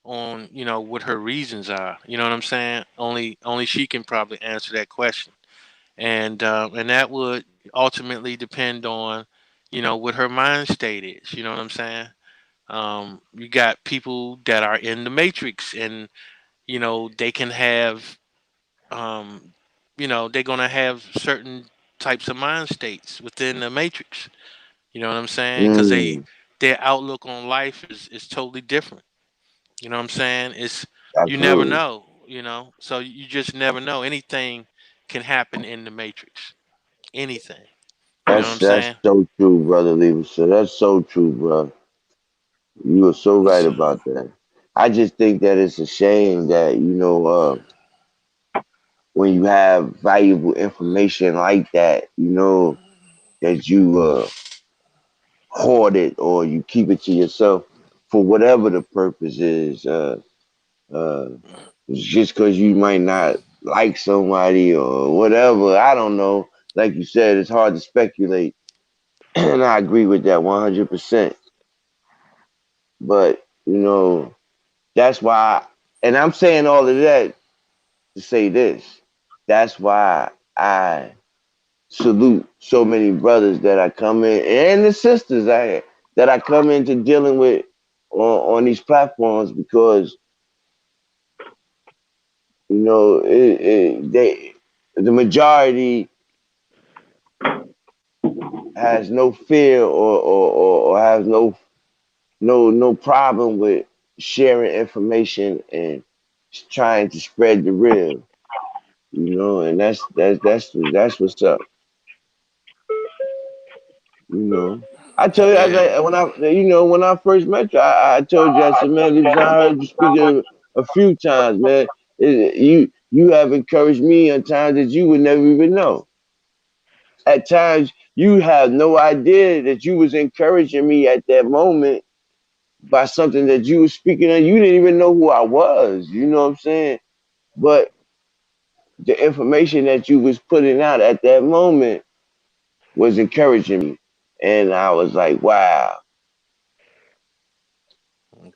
on what her reasons are. You know what I'm saying? Only she can probably answer that question, and that would ultimately depend on what her mind state is. You know what I'm saying? You got people that are in the matrix, and they can have um, they're gonna have certain types of mind states within the matrix. You know what I'm saying? Because Mm, their outlook on life is totally different. You know what I'm saying? You never absolutely. know. So you just never know. Anything can happen in the matrix. Anything. You know what I'm That's saying? so true, brother Leverson. That's so true, bro. You are so right So, about that. I just think that it's a shame that, when you have valuable information like that, that you hoard it or you keep it to yourself for whatever the purpose is. Uh, just because you might not like somebody or whatever. I don't know. Like you said, it's hard to speculate. And I agree with that 100%. But, that's why, and I'm saying all of that to say this. That's why I salute so many brothers that I come in and the sisters that I come into dealing with on these platforms because the majority has no fear or has no problem with sharing information and trying to spread the real, and that's what's up. You know, I tell you, yeah. when I first met you, I told you, I said, man, Levis, I heard you speak a few times, man. You have encouraged me on times that you would never even know. At times, you have no idea that you was encouraging me at that moment by something that you was speaking on. You didn't even know who I was. You know what I'm saying? But the information that you was putting out at that moment was encouraging me, and I was like, wow.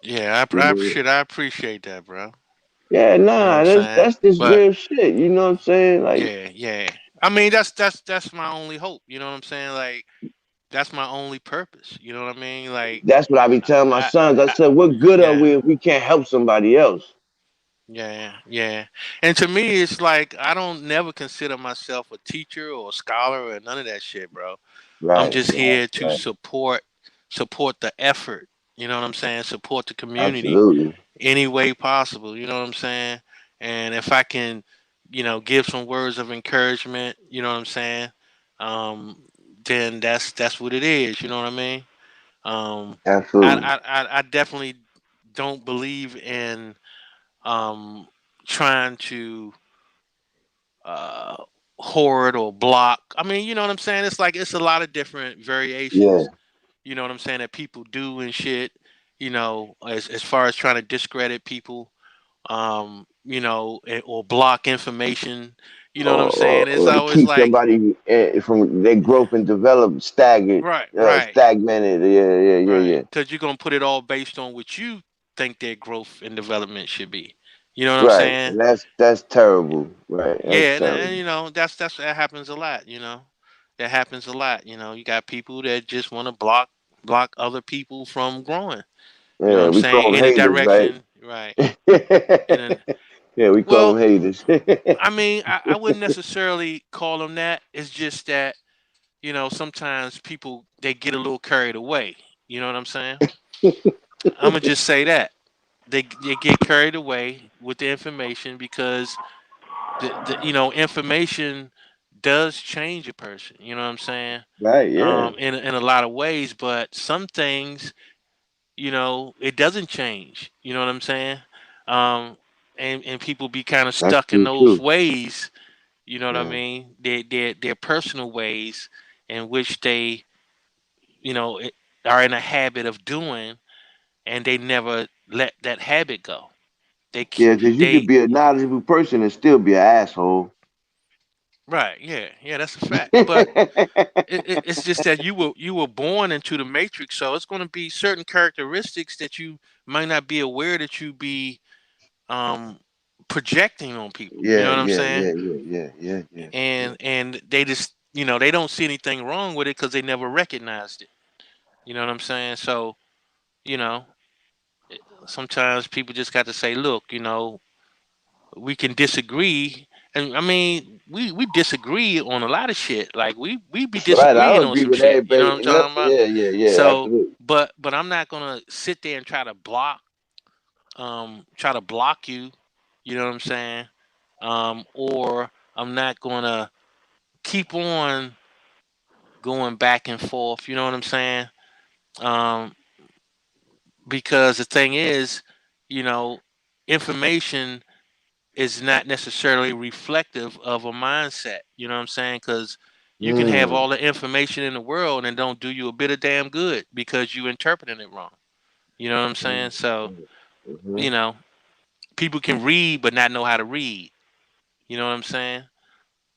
Yeah, You know? I appreciate that, bro. Yeah, You know what nah, I'm that's saying? that's just But real shit. You know what I'm saying? Like yeah. I mean, that's my only hope. You know what I'm saying? Like that's my only purpose. You know what I mean? Like that's what I be telling my I, sons. I I said, what good are yeah. we if we can't help somebody else? Yeah. And to me, it's like I don't never consider myself a teacher or a scholar or none of that shit, bro. I'm Right, just right, here to right. support the effort. You know what I'm saying? Support the community Absolutely. any way possible. You know what I'm saying? And if I can, give some words of encouragement, you know what I'm saying? Um, then that's what it is. You know what I mean? Um, Absolutely. I definitely don't believe in trying to uh, hoard or block. I mean, you know what I'm saying? It's like it's a lot of different Yeah, variations. You know what I'm saying that people do and shit. As far as trying to discredit people, or block information. You know what I'm saying? It's or to always keep like, somebody from their growth and develop right, stagnated. Yeah. right, because you're gonna put it all based on what you think their growth and development should be. You know what I'm Right, saying? and that's terrible. Right, that's Yeah, and terrible. that happens a lot. That happens a lot. You got people that just want to block other people from growing. You know what Yeah, I'm we call saying? them In a haters, right? direction, right? In a Yeah, we call well, them haters. I mean, I wouldn't necessarily call them that. It's just that sometimes people they get a little carried away. You know what I'm saying? I'm gonna just say that. they get carried away with the information because information does change a person. You know what I'm saying? Right, yeah. In a lot of ways, but some things, it doesn't change. You know what I'm saying? Um, and people be kind of That's stuck in true those too. ways. You know what I Yeah. mean? Their personal ways in which they, are in a habit of doing, and they never let that habit go. Yeah, because you could They be a knowledgeable person and still be an asshole. right, yeah, that's a fact. But it's just that you were born into the matrix, so it's going to be certain characteristics that you might not be aware that you be um projecting on people. You know Yeah, what I'm yeah, saying? yeah, yeah, yeah, yeah, yeah, yeah. And they just they don't see anything wrong with it because they never recognized it. You know what I'm saying? So you know sometimes people just got to say, look, we can disagree. And I mean, we disagree on a lot of shit. Like we be Right, I disagreeing don't on agree some with shit. You know what I'm everybody. talking about? Yeah, yeah, yeah, So, absolutely. but I'm not gonna sit there and try to block you. You know what I'm saying? Or I'm not gonna keep on going back and forth. You know what I'm saying? Um, because the thing is, you know, information is not necessarily reflective of a mindset. You know what I'm saying? Because you can have Mm. all the information in the world and don't do you a bit of damn good because you interpreting it wrong. You know what I'm saying? So, Mm-hmm. you know, people can read but not know how to read. You know what I'm saying?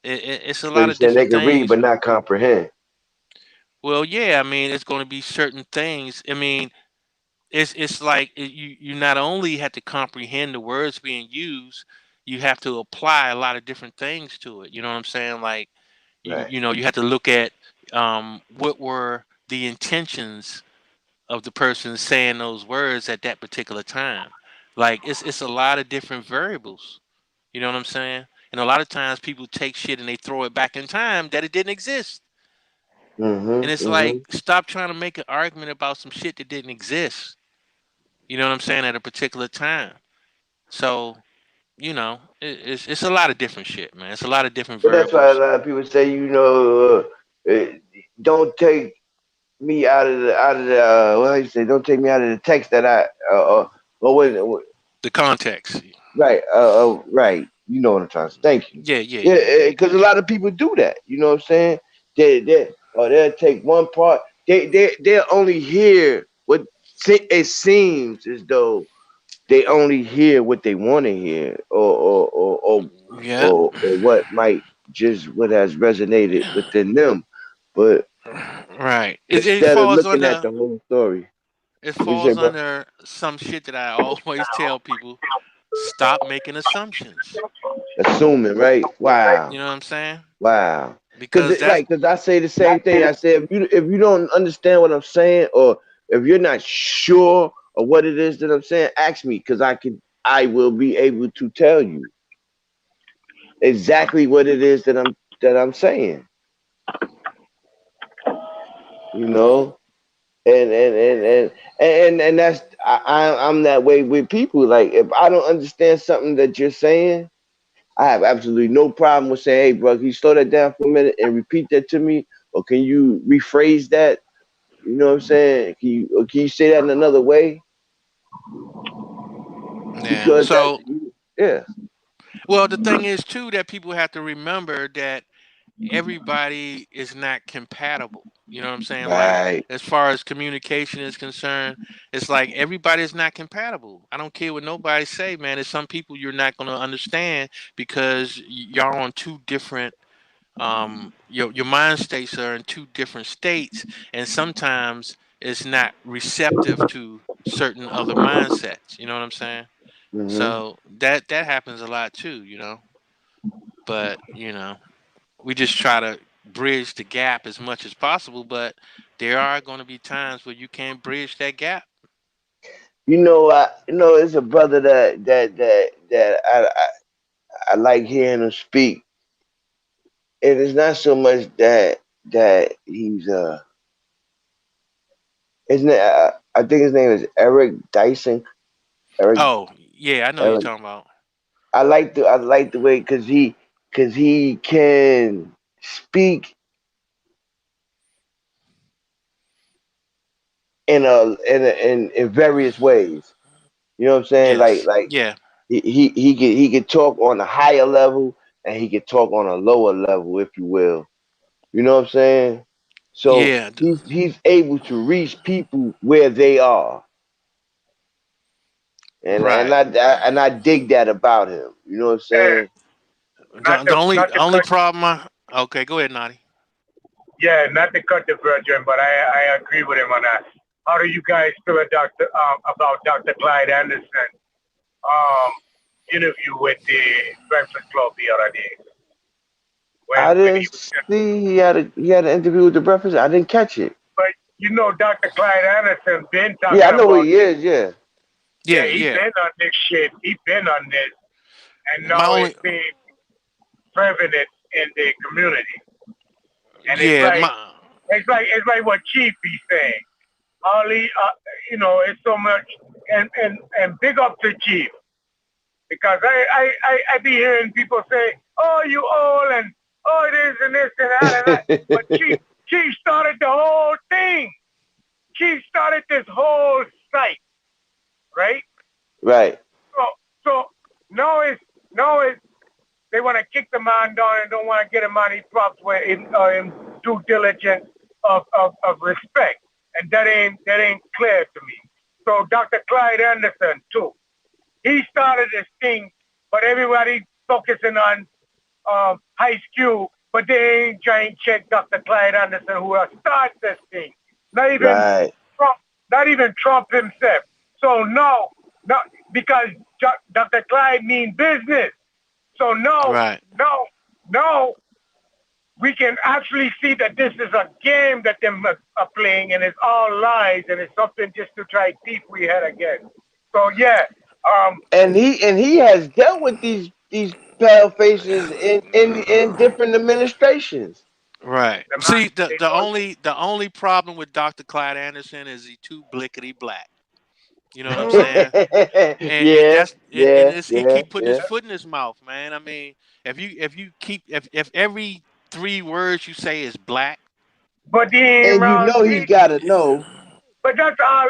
It's a So lot you of saying they different can read things. but not comprehend? Well, yeah, I mean, it's going to be certain things. I mean, it's like you not only have to comprehend the words being used, you have to apply a lot of different things to it. You know what I'm saying? Like Right. you have to look at what were the intentions of the person saying those words at that particular time. Like it's a lot of different variables. You know what I'm saying? And a lot of times people take shit and they throw it back in time that it didn't exist. And Mm-hmm. it's like Mm-hmm. stop trying to make an argument about some shit that didn't exist. You know what I'm saying? At a particular time. So, it's a lot of different shit, man. It's a lot of different But that's why a variables. lot of people say, don't take me out of the what do you say? Don't take me out of the text that I or what? The context. Right, right. You know what I'm trying to say. Thank you. Yeah, yeah, Yeah, yeah, yeah. because a lot of people do that. You know what I'm saying? They'll take one part. They'll only hear what it seems as though they only hear what they want to hear, Yeah. or what might just what has resonated within them. But Right. It instead of falls looking at under the whole story, it what you say, falls bro? under some shit that I always tell people, stop making assumptions. Assuming, right? You Wow. know what I'm saying? Wow. Because that's Because I say the same thing. I say if you don't understand what I'm saying, or if you're not sure of what it is that I'm saying, ask me because I will be able to tell you exactly what it is that I'm saying. You know, and that's I'm that way with people. Like if I don't understand something that you're saying, I have absolutely no problem with saying, "Hey, bro, can you slow that down for a minute and repeat that to me, or can you rephrase that?" You know what I'm saying? Can you say that in another way? yeah. Because that, So, yeah, well, the thing is too that people have to remember that everybody is not compatible. You know what I'm saying? Like right. as far as communication is concerned, it's like everybody is not compatible. I don't care what nobody say, man. There's some people you're not going to understand because y'all on two different your mind states are in two different states, and sometimes it's not receptive to certain other mindsets. You know what I'm saying? Hmm. So that happens a lot too, but we just try to bridge the gap as much as possible, but there are going to be times where you can't bridge that gap. It's a brother that I like hearing him speak. And it's not so much that he's isn't it, I think his name is Eric Dyson. Eric, Oh, yeah, I know what you're Eric. talking about. I like the way because he can speak in various ways. You know what I'm saying? Yes. Like Yeah. he could talk on a higher level and he could talk on a lower level, if you will. You know what I'm saying? So Yeah. he's able to reach people where they are, Right. and I dig that about him. You know what I'm Yeah, saying? The only not to only cut. problem okay, go ahead, Naughty. Yeah, not to cut the virgin, but I agree with him on that. How do you guys feel about Dr. Clyde Anderson interview with the Breakfast Club the other day I when he didn't was, see he had an interview with the Breakfast. I didn't catch it. but you know Dr. Clyde Anderson been Yeah, I talking know who about he is. Yeah, Yeah, he yeah. been on this shit. He been on this, and My now it's only being prevalent in the community. And yeah, my it's like what Chief be saying. Only it's so much and big up to Chief because I be hearing people say, oh, you old and oh, it is and this and that and that. But Chief started the whole thing. Chief started this whole site, right? right. So now it's they want to kick the man down and don't want to get him on his props where in due diligence of respect. And that ain't clear to me. So Dr. Clyde Anderson too. He started this thing, but everybody focusing on High School, but they ain't trying to check Dr. Clyde Anderson who started this thing. Not even Right. Trump, not even Trump himself. So no, because Dr. Clyde means business. So no, right. we can actually see that this is a game that them are playing, and it's all lies, and it's something just to try thief we had again. So yeah, And he has dealt with these pale faces in different administrations. Right. the man, See, the they the know, only the only problem with Dr. Clyde Anderson is he too blickety black. You know what I'm mm, saying? And Yeah, that's and yeah, it's, he yeah, keep putting his yeah. foot in his mouth, man. I mean, if you keep if every three words you say is black, but he ain't And you wrong. know he's got to know. But that's all.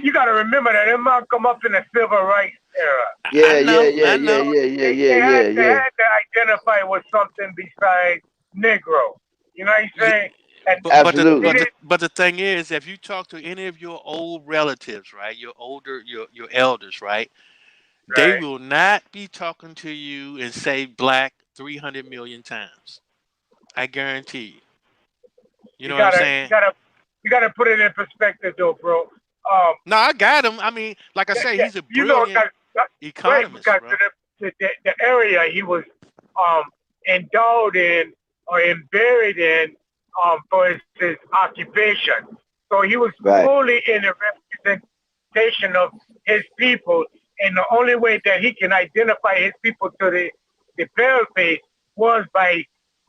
You got to remember that it might come up in the civil rights era. I Yeah, yeah, know, yeah, I yeah, know. yeah, yeah, They, yeah, they had yeah, they yeah. had to identify with something besides Negro. You know what I'm Yeah, saying? And they Absolutely. didn't. but the thing is, if you talk to any of your old relatives, right, your elders, right, they Right. will not be talking to you and say black 300 million times. I guarantee you. You You know what I'm gotta saying? you gotta put it in perspective though, bro. No, I got him. I mean, like I Yeah, say, yeah. he's a You know, brilliant right? economist, Because bro. the area he was endowed in or buried in for his occupation. So he was Right. fully in the representation of his people, and the only way that he can identify his people to the pale face was by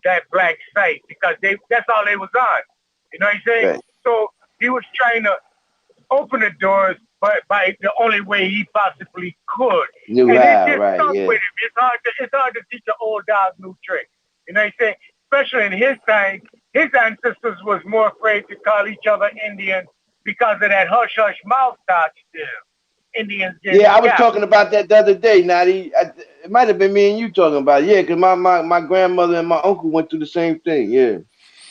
that black site because that's all they was on. You know what I'm saying? Right. So he was trying to open the doors but by the only way he possibly could. Knew And it how. just Right. stuck Yeah. with him. It's hard to teach an old dog new tricks. You know what I'm saying? Especially in his time, his ancestors was more afraid to call each other Indian because of that hush hush mouth talk still. Indians getting Yeah, I was scalped. talking about that the other day. Natty, it might have been me and you talking about it. Yeah, because my grandmother and my uncle went through the same thing. Yeah,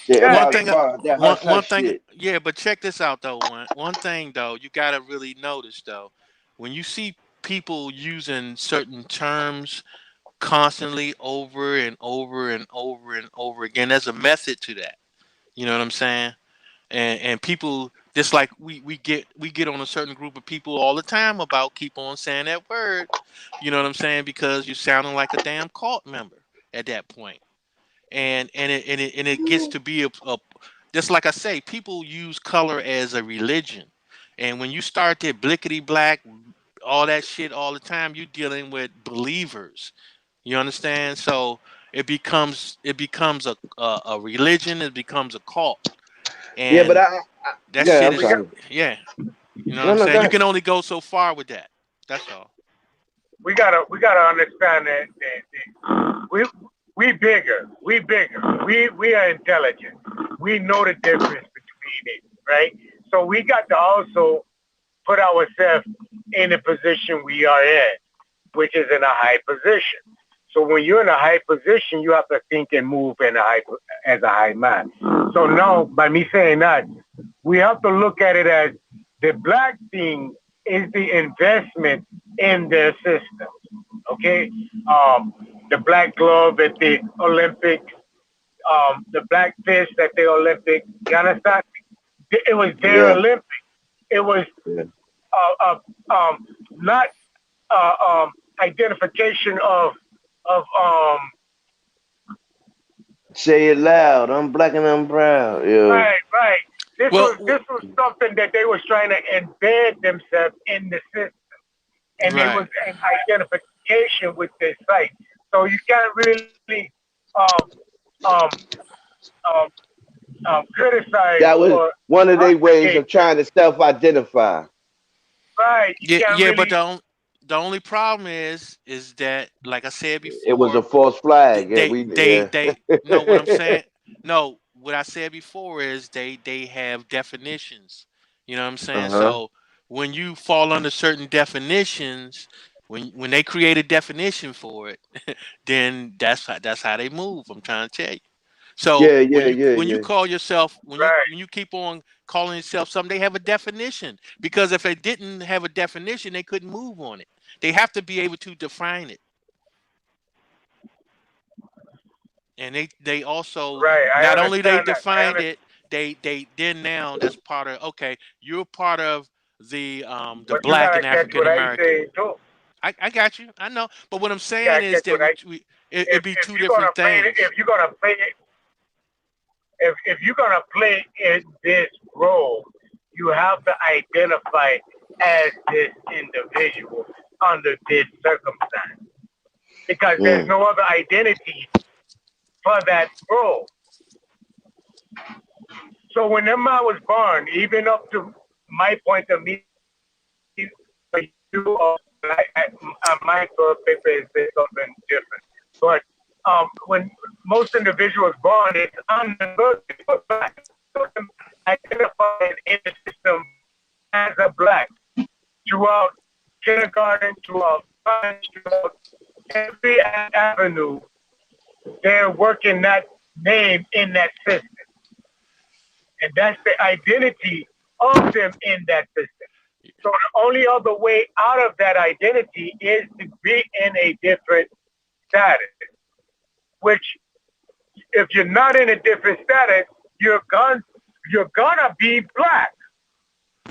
yeah, Yeah, One about thing, about that one hush one hush thing, shit. yeah. But check this out though. One thing though, you gotta really notice though, when you see people using certain terms constantly over and over and over and over again, there's a method to that. You know what I'm saying? And people just like we get on a certain group of people all the time about keep on saying that word. You know what I'm saying? Because you're sounding like a damn cult member at that point. And it gets to be a just like I say, people use color as a religion. And when you start to blickety black, all that shit all the time, you're dealing with believers. You understand? So it becomes a religion, it becomes a cult. Yeah, but And that yeah, shit I'm we is got sorry. yeah. You know what No, I'm no, saying? go You ahead. can only go so far with that. That's all. We gotta understand that we bigger. We are intelligent. We know the difference between it, right? So we got to also put ourselves in the position we are in, which is in a high position. So when you're in a high position, you have to think and move as a high man. So now, by me saying that, we have to look at it as the black thing is the investment in their system. Okay, the black glove at the Olympics, the black fist at the Olympics. You understand? It was their Yeah, Olympics. It was yeah. not identification of Say it loud. I'm black and I'm proud. Yeah. right. This Well, was something that they was trying to embed themselves in the system, and it was right. an identification with this site. So you can't really um, um, um, criticize That was or one of their ways rusticate. of trying to self-identify. Right. You Yeah, can't yeah, but really. the only problem is that, like I said It was a before, false flag. Yeah, we yeah. they no, what I'm saying, no, what I said before is they have definitions. You know what I'm saying? Uh-huh. So when you fall under certain definitions, when they create a definition for it, then that's how they move. I'm trying to tell you. So Yeah, when yeah, you yeah, when you yeah. call yourself Right. when you keep on calling yourself something, they have a definition. Because if they didn't have a definition, they couldn't move on it. They have to be able to define it. And they also, Right. I not only they understand that. I defined understand. it, they then now that's part of, okay, you're part of the But you black gotta and catch African what I American. say too. I got you. I know. But what I'm You saying gotta is catch that what I. we it'd be If two you're gonna different play it, things. if you're gonna play it, if you're gonna play in this role, you have to identify as this individual under this circumstance because there's Mm. no other identity for that role. So when that man was born, even up to my point of view, you my paper is based something different. But when most individuals born, it's understood identified in the system as a black throughout kindergarten, throughout college, throughout every avenue. They're working that name in that system. And that's the identity of them in that system. So the only other way out of that identity is to be in a different status, which if you're not in a different status, you're gonna be black.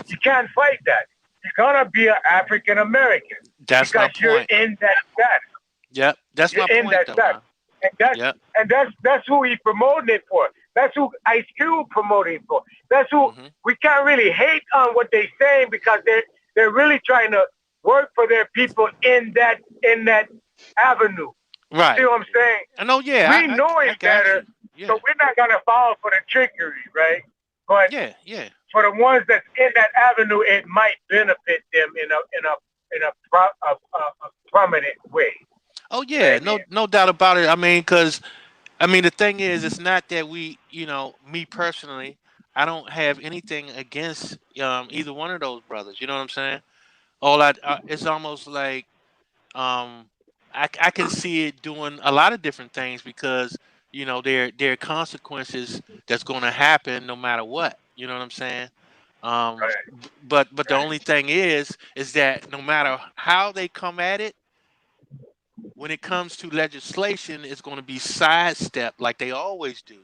You can't fight that. You're gonna be an African American That's my because you're point. in that status. Yep. That's my You're in point that though, status. man. And that's Yep. and that's who he's promoting it for. That's who Ice Cube promoting for. That's who Hmm. we can't really hate on what they're saying because they're really trying to work for their people in that avenue. Right. See what I'm saying? I know, yeah, We know I it got better, you. Yeah. so we're not gonna fall for the trickery, right? But Yeah, yeah. for the ones that's in that avenue, it might benefit them in a prominent way. Oh yeah, no doubt about it. I mean, because the thing is, it's not that me personally, I don't have anything against either one of those brothers. You know what I'm saying? It's almost like um, I can see it doing a lot of different things because there are consequences that's going to happen no matter what. You know what I'm saying? Right. But the only thing is that no matter how they come at it, when it comes to legislation, it's going to be sidestepped like they always do.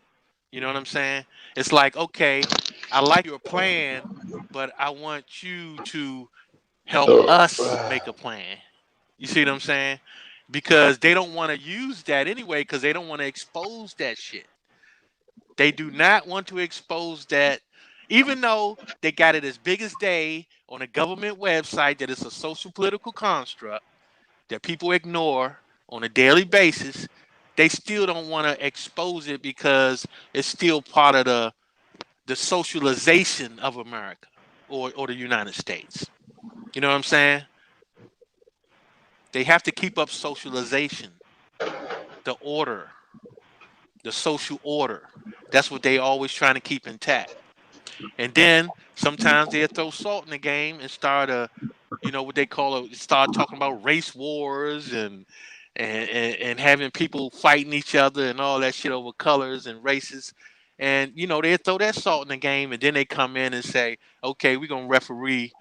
You know what I'm saying? It's like, okay, I like your plan, but I want you to help us make a plan. You see what I'm saying? Because they don't want to use that anyway, because they don't want to expose that shit. They do not want to expose that, even though they got it as big as day on a government website that it's a social political construct that people ignore on a daily basis. They still don't want to expose it because it's still part of the socialization of America. or the United States. You know what I'm saying? They have to keep up socialization, the order, the social order. That's what they always trying to keep intact. And then sometimes they'll throw salt in the game and start what they call start talking about race wars and having people fighting each other and all that shit over colors and races. And they throw that salt in the game, and then they come in and say, okay, we're gonna referee,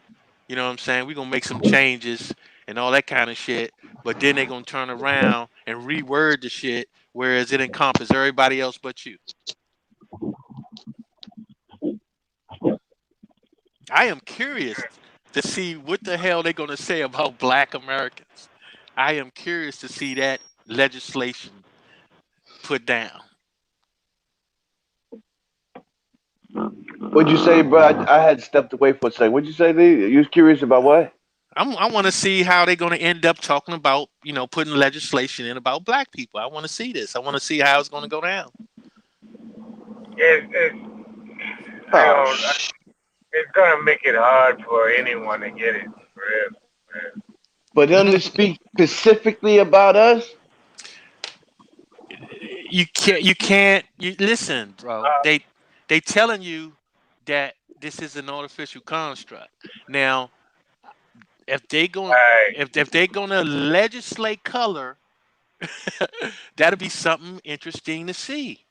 you know what I'm saying? We're gonna make some changes and all that kind of shit. But then they're gonna turn around and reword the shit, whereas it encompasses everybody else but you. I am curious to see what the hell they're gonna say about Black Americans. I am curious to see that legislation put down. What'd you say, bro? I had stepped away for a second. What'd you say, Lee? You was curious about what? I want to see how they're going to end up talking about, putting legislation in about Black people. I want to see this. I want to see how it's going to go down. It's gonna make it hard for anyone to get it. For real. For them to speak specifically about us? You can't. Listen, bro. They telling you that this is an artificial construct. Now, if they're gonna legislate color, that'll be something interesting to see.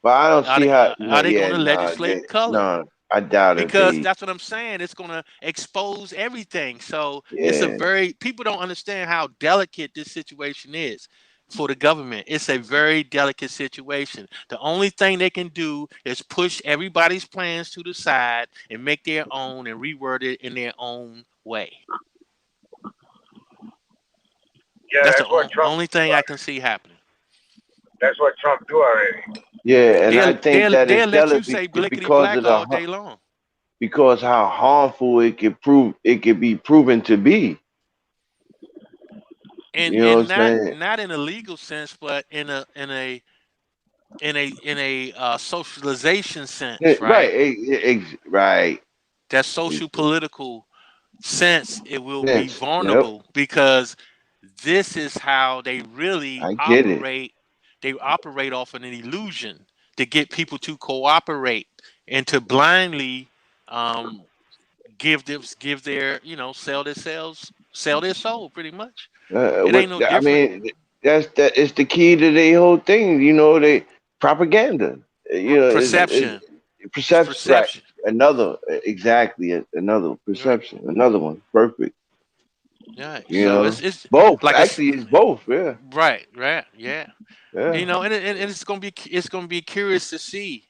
But I don't see how. Are they gonna legislate color? No, I doubt it. Because that's what I'm saying. It's gonna expose everything. So it's people don't understand how delicate this situation is for the government. It's a very delicate situation. The only thing they can do is push everybody's plans to the side and make their own and reword it in their own way. Yeah, that's the only thing I can see happening. That's what Trump do already. Yeah, and I think that they'll it's let you delicate say blickety because black of all day long. Because how harmful it could be proven to be. And, you know and what I'm saying? not in a legal sense, but in a socialization sense, right? Right. That social political sense, it will be vulnerable because this is how they really operate. They operate off of an illusion to get people to cooperate and to blindly give their sell their soul pretty much. It ain't no different. I mean, it's the key to their whole thing. They propaganda. Perception. Perception. Right. Another perception. Another one. Perfect. Yeah. So it's both. like Actually, it's both. Yeah. Right. Yeah. Yeah. And it's gonna be curious to see.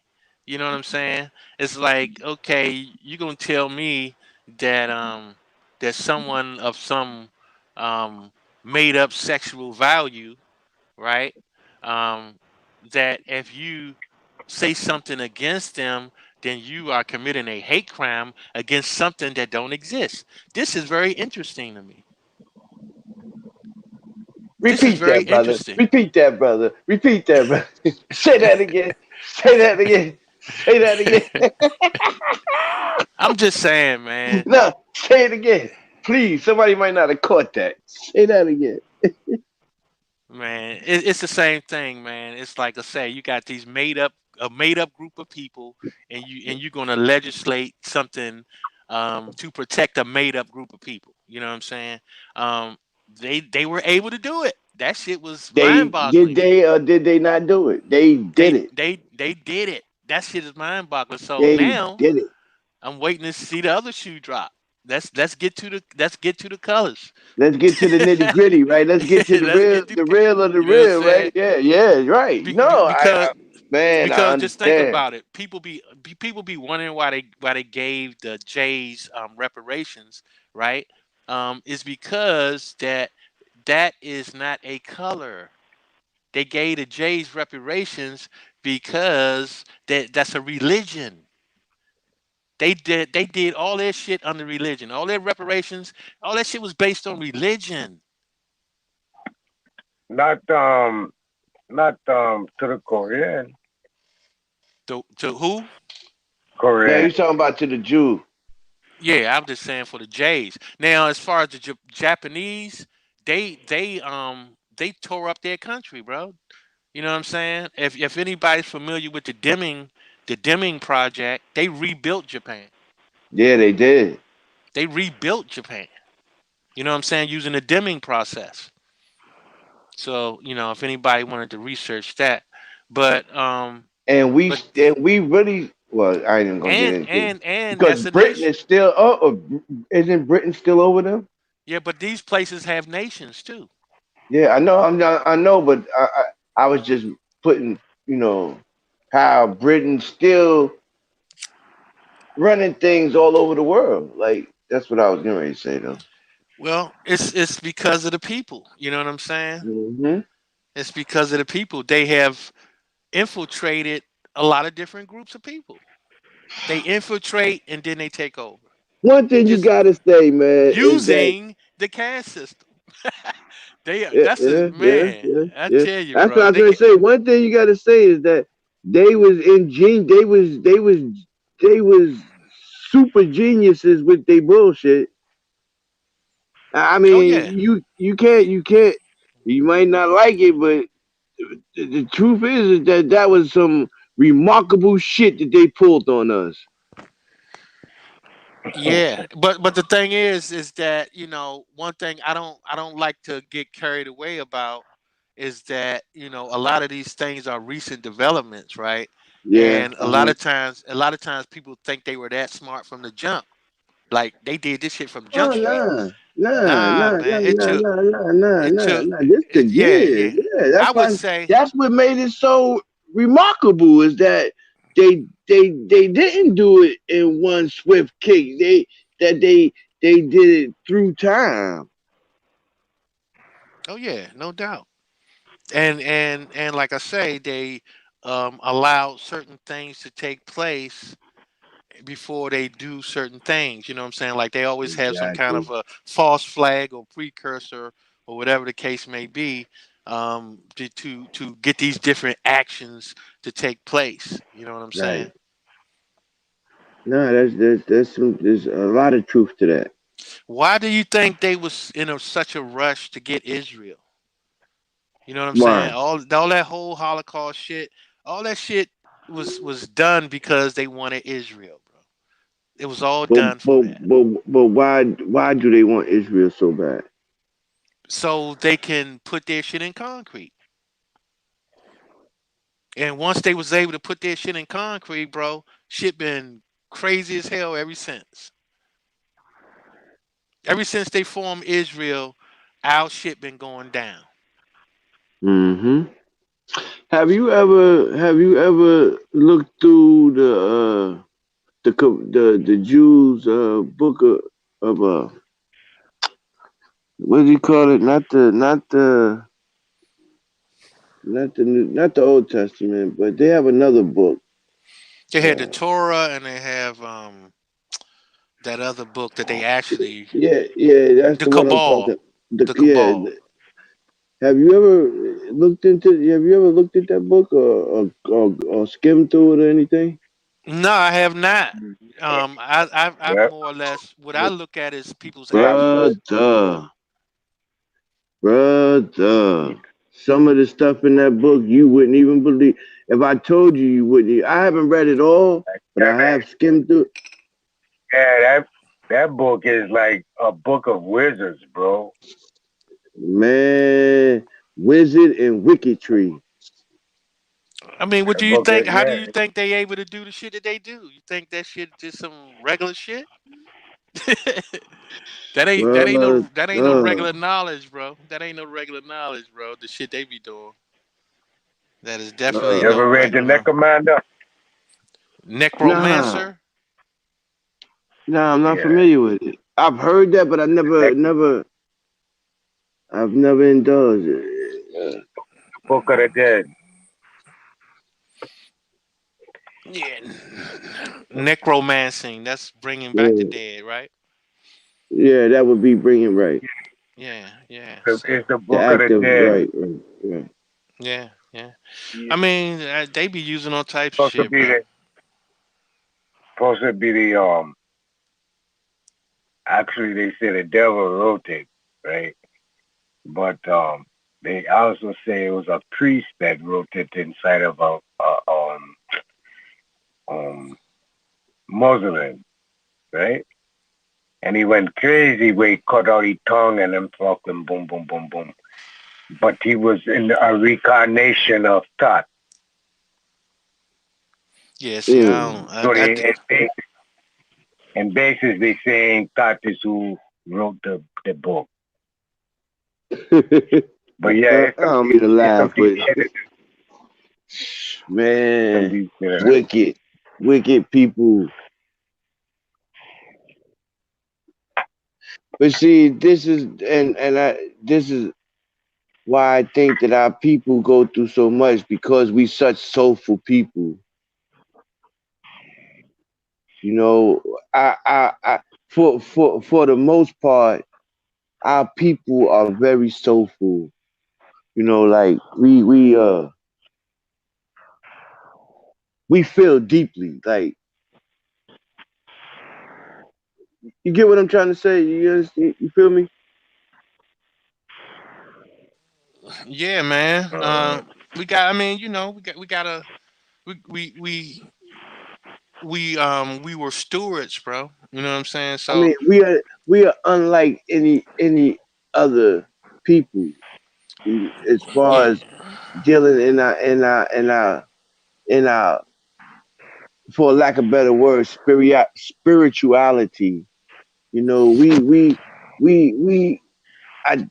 You know what I'm saying? It's like, okay, you're gonna tell me that there's someone of some made up sexual value, right? That if you say something against them, then you are committing a hate crime against something that don't exist. This is very interesting to me. Repeat that, brother. Repeat that, brother. Repeat that, brother. Say that again. Say that again. Say that again. I'm just saying, man. No, say it again. Please. Somebody might not have caught that. Say that again. Man, it's the same thing, man. It's like I say, you got these made up group of people, and you're gonna legislate something to protect a made up group of people. You know what I'm saying? They were able to do it. That shit was mind-boggling. Did they or did they not do it? They did it. They did it. That shit is mind-boggling. So now did it. I'm waiting to see the other shoe drop. Let's get to the colors. Let's get to the nitty gritty, right? Let's get to the real of the real, right? Yeah, right. Because just think about it. People be wondering why they gave the Jays reparations, right? Is because that is not a color. They gave the Jays reparations because that's a religion. They did all their shit under religion. All their reparations, all that shit was based on religion. Not to the Korean. To who? Korean. Yeah, you're talking about to the Jew. Yeah, I'm just saying for the Jays. Now, as far as the Japanese, they tore up their country, bro. You know what I'm saying? If anybody's familiar with the Deming project, they rebuilt Japan. Yeah, they did. They rebuilt Japan. You know what I'm saying? Using the Deming process. So, if anybody wanted to research that, but but And we really, well, I ain't even gonna get into it and because that's a Britain nation. is still or isn't Britain still over them? Yeah, but these places have nations too. Yeah, I know. I know, but I was just putting, you know, how Britain still running things all over the world. Like that's what I was getting ready to say, though. Well, it's because of the people. You know what I'm saying? Hmm. It's because of the people. They have infiltrated a lot of different groups of people. They infiltrate and then they take over. One thing you Just gotta say, man, is that using the caste system. yeah, That's a yeah, yeah, man. yeah, I yeah. tell you, That's what I bro. was gonna say. One thing you gotta say is that they was they was super geniuses with their bullshit. I Oh mean, yeah. you can't you might not like it, but the truth is that that was some remarkable shit that they pulled on us. Yeah, but the thing is that one thing I don't like to get carried away about is that a lot of these things are recent developments, right? Yeah. And a lot of times people think they were that smart from the jump, like they did this shit from Jump Oh Street. nah, nah, Nah, nah, man, nah, nah, nah, nah, nah, it nah, took nah. This it, yeah, begins. yeah. Yeah, I that's would why. say, That's what made it so remarkable is that they didn't do it in one swift kick. They did it through time. oh yeah, no doubt. And like I say, they allowed certain things to take place before they do certain things. You know what I'm saying? Like they always have some kind Exactly. of a false flag or precursor or whatever the case may be, to get these different actions to take place. You know what I'm Right. saying? No, there's a lot of truth to that. Why do you think they was in such a rush to get Israel? You know what I'm saying? Why? All that whole Holocaust shit, all that shit was done because they wanted Israel, bro. It was all But done for but that. but why do they want Israel so bad? So they can put their shit in concrete. And once they was able to put their shit in concrete, bro, shit been crazy as hell ever since. Ever since they formed Israel, our shit been going down. Hmm. Have you ever looked through the Jews book of what do you call it? Not the Old Testament, but they have another book. They had the Uh, Torah and they have that other book that they actually yeah, that's the the one I'm talking. Cabal. The Yeah, Cabal. have you ever looked at that book or skimmed through it or anything? No, I have not. I've Yep. more or less what I look at is people's Yeah. actions. Brother, brother, some of the stuff in that book you wouldn't even believe. If I told you, you wouldn't. I haven't read it all, but That I have skimmed through. yeah, that book is like a book of wizards, bro. Man, Wizard and Wicked Tree. I mean, what That do you book, think? How do yeah, you think they able to do the shit that they do? You think that shit just some regular shit? Brother, That ain't no regular knowledge, bro. That ain't no regular knowledge, bro. The shit they be doing. That is definitely you uh, no ever read the regular Necromanda? nah, necromancer. I'm not Yeah, familiar with it. I've heard that, but Nec- I've never indulged it. Book of the Dead. Yeah, necromancing. That's bringing back the Yeah, dead, right? yeah, that would be bringing right. Yeah, yeah. It's So the The Book of act the of Dead. right. yeah, yeah. Yeah. I mean, they be using all types of Supposed to shit, be bro. the supposed to be the Actually, they say the devil wrote it, right? But they also say it was a priest that wrote it inside of um Muslim, right? And he went crazy where he cut out his tongue and then fucking boom, boom, boom, boom. But he was in a reincarnation of Thoth. Yeah, see, So and basically saying Thoth is who wrote the book. But yeah, I don't mean to laugh, but some man, deep shit. wicked people. But see, this is this is why I think that our people go through so much because we such soulful people. You know, I for the most part, our people are very soulful. You know, like we feel deeply. Like you get what I'm trying to say. You understand? You feel me? yeah, man. We got. I mean, you know, we gotta. We were stewards, bro. You know what I'm saying? I So mean, we are unlike any other people as far yeah, as dealing in our for lack of better word spirituality. You know, we I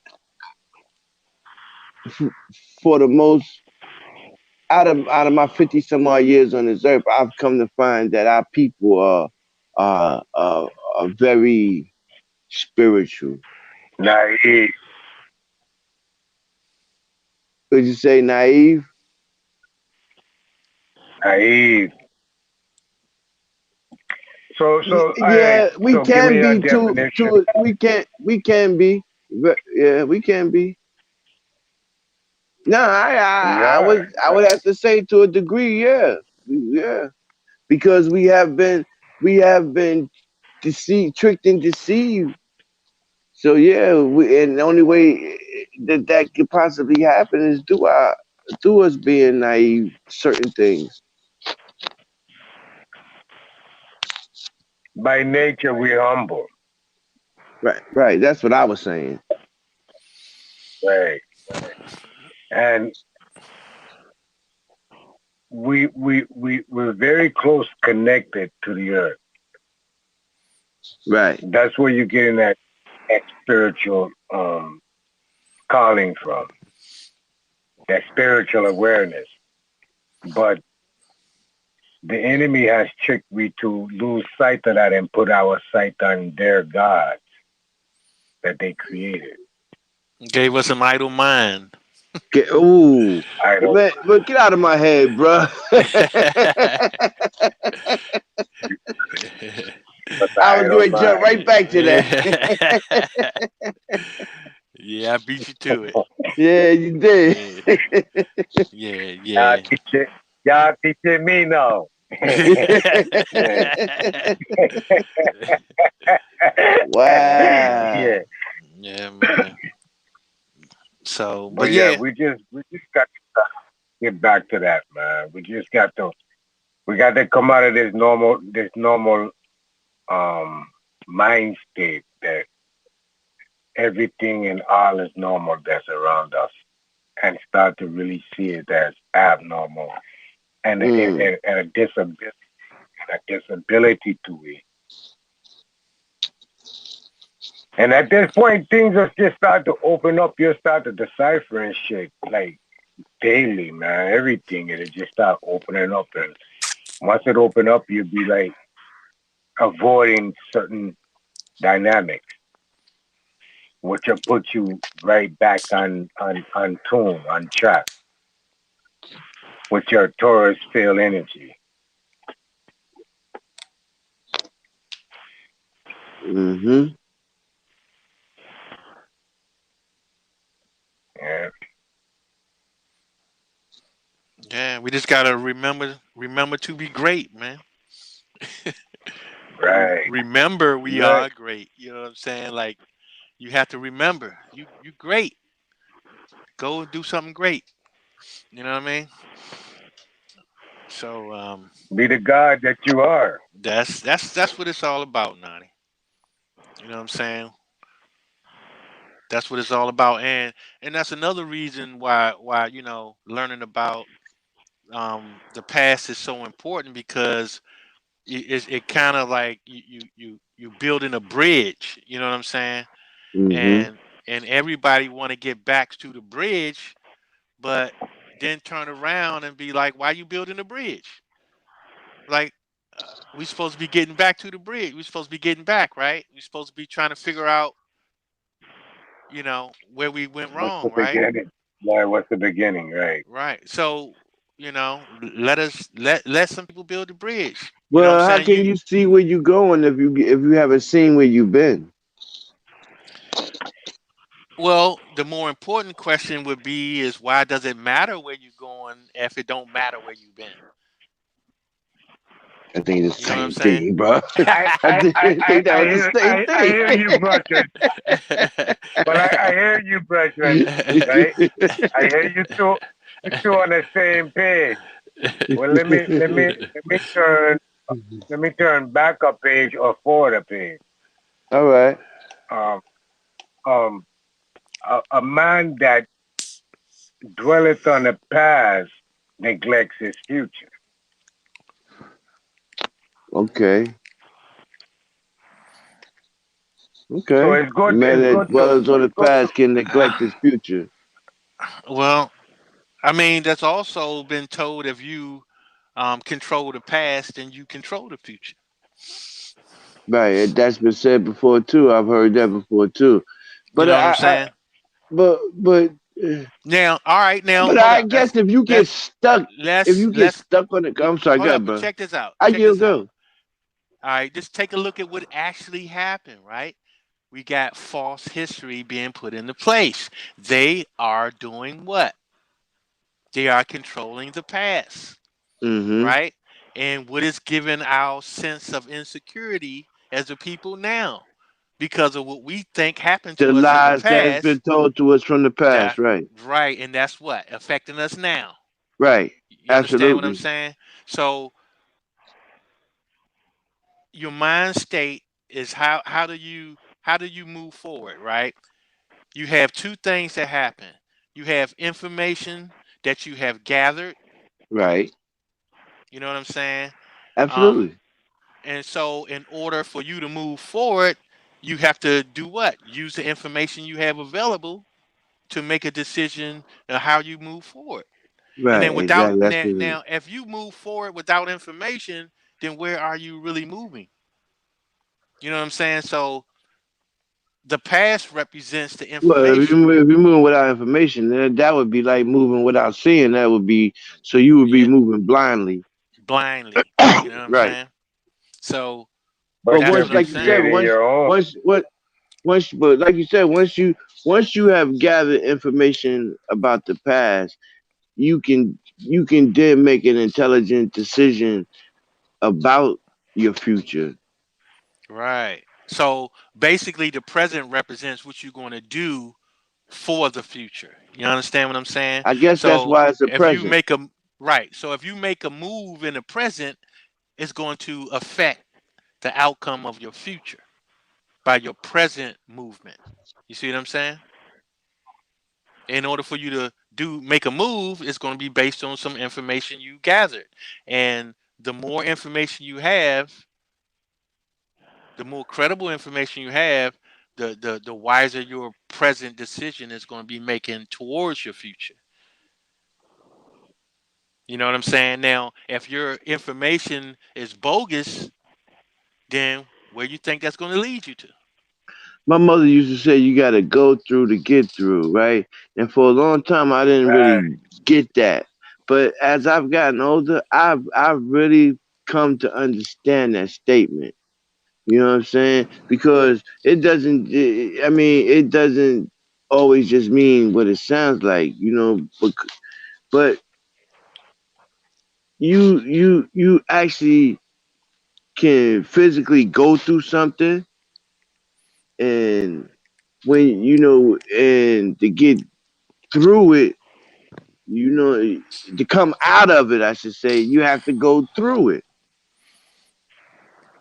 for the most out of my 50 some odd years on this earth, I've come to find that our people are very spiritual. Naive. Would you say naive? Naive. So all right. Yeah, we So give me can a be definition. we can be. Yeah, we can be. No, Yeah. I would have to say to a degree, yeah, yeah, because we have been deceived, tricked, and deceived. So yeah, and the only way that could possibly happen is through us being naive certain things. By nature, we're humble. Right. That's what I was saying. Right. And we're very close connected to the earth. Right. That's where you're getting that spiritual calling from, that spiritual awareness. But the enemy has tricked me to lose sight of that and put our sight on their gods that they created. gave us an idle mind. Ooh, I don't. man, but get out of my head, bro. I was going to jump right back to that. Yeah, I beat you to it. Yeah, you did. Yeah. Y'all teaching me now. Wow. Yeah. Yeah, man. So, But but yeah, yeah, we just got to get back to that, man. We got to come out of this normal mind state that everything and all is normal that's around us, and start to really see it as abnormal and a disability to it. And at this point, things just start to open up. You start to decipher and shit like daily, man. Everything, and it just start opening up. And once it open up, you'll be like avoiding certain dynamics, which will put you right back on tune, on track with your Taurus field energy. Mm-hmm. Yeah. yeah, we just gotta remember to be great, man. Right. remember we Right. are great. You know what I'm saying? Like you have to remember you great. Go and do something great. You know what I mean? So Be the God that you are. that's what it's all about, Nani. You know what I'm saying? That's what it's all about, and that's another reason why learning about the past is so important because it kind of like you building a bridge. You know what I'm saying? Mm-hmm. And everybody want to get back to the bridge, but then turn around and be like, "Why you building a bridge? Like we supposed to be getting back to the bridge. We supposed to be getting back, right? We supposed to be trying to figure out, where we went What's the wrong, right? beginning? Right. What's the beginning? Right. Right. So, let some people build the bridge. You know what I'm Well, how saying? can you see where you going if you haven't seen where you've been? Well, the more important question would be is why does it matter where you're going if it don't matter where you've been? I think it's the You know what I'm same saying? thing, bro. I think that was the same I hear you, brethren. Well, I hear you, brethren. Right. I hear you two on the same page. Well, let me turn back a page or forward a page. All right. Um, a man that dwelleth on the past neglects his future. Okay. Okay. So it's The good. man It's that good to. dwellers on the It's good past can neglect his future. Well, I mean, that's also been told if you control the past, then you control the future. Right. That's been said before too. I've heard that before too. You But know what I'm I saying? but Now, all right, now but hold I up. guess if you get stuck, if Let's you get let's stuck on it, I'm sorry, hold go up, ahead, but bro. check this out. I Check you this out. go. All right, just take a look at what actually happened, right? We got false history being put into place. They are doing what? They are controlling the past, Mm-hmm. right? And what is giving our sense of insecurity as a people now because of what we think happened The to us in the lies that has been past. told to us from the past, That right? right, and that's what affecting us now. Right. You understand what I'm Absolutely. saying? So your mind state is how do you move forward, right? You have two things that happen. You have information that you have gathered, Right. you know what I'm saying? Um, Absolutely. and so in order for you to move forward, you have to do what? Use the information you have available to make a decision on how you move forward. And Right. then without Exactly. That's now, what it is. now if you move forward without information, then where are you really moving? You know what I'm saying? So the past represents the Well, information. if you're moving without information, then that would be like moving without seeing. That would be so you would be Yeah, moving blindly. blindly. You know what I'm Right. saying? So But But that's you're once, what I'm like you said, saying. creating your own. but like you said, once you have gathered information about the past, you can then make an intelligent decision about your future. Right. So basically, the present represents what you're going to do for the future. You understand what I'm saying? I guess that's So why it's a if you present. make a right, so if you make a move in the present, it's going to affect the outcome of your future by your present movement. You see what I'm saying? In order for you to make a move, it's going to be based on some information you gathered. And the more information you have, the more credible information you have, the wiser your present decision is going to be making towards your future. You know what I'm saying? Now, if your information is bogus, then where you think that's going to lead you to? My mother used to say you got to go through to get through, right? And for a long time, I didn't Right. really get that. But as I've gotten older, I've really come to understand that statement. You know what I'm saying? Because it doesn't. I mean, it doesn't always just mean what it sounds like. You know, but you actually can physically go through something, and when you know, and to get through it, you know, to come out of it, I should say, you have to go through it.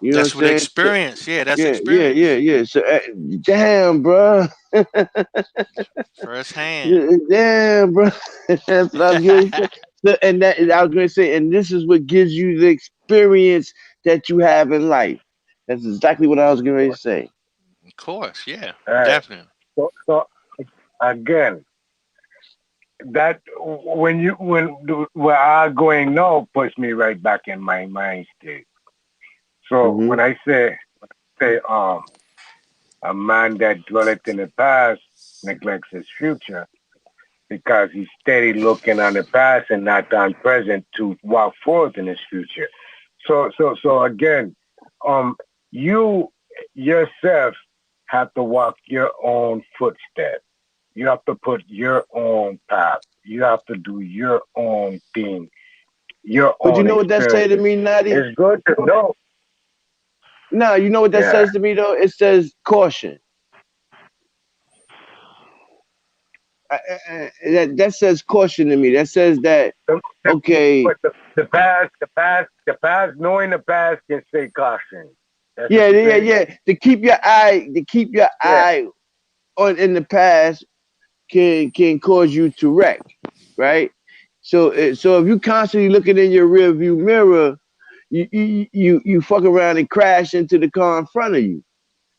You know what That's I'm what saying? So, experience. Yeah, that's yeah, experience yeah. So, damn, bro. firsthand. Damn, bro. That's what I was going to say. So, and that I was going to say, and this is what gives you the experience that you have in life. That's exactly what I was going to say. Of course, yeah, All right. definitely. So again, that where I'm going now puts me right back in my mind state. So when I say a man that dwelleth in the past neglects his future because he's steady looking on the past and not on present to walk forth in his future. So again, you yourself have to walk your own footsteps. You have to put your own path. You have to do your own thing, your But you own know what that say to experiences. me, Nadi? It's good to know. No, you know what that Yeah. says to me though? It says caution. That says caution to me. That says that okay. But the past, knowing the past can say caution. That's Yeah, what you're yeah, saying? yeah. To keep your eye on in the past can cause you to wreck, right? So if you constantly looking in your rear view mirror, you fuck around and crash into the car in front of you.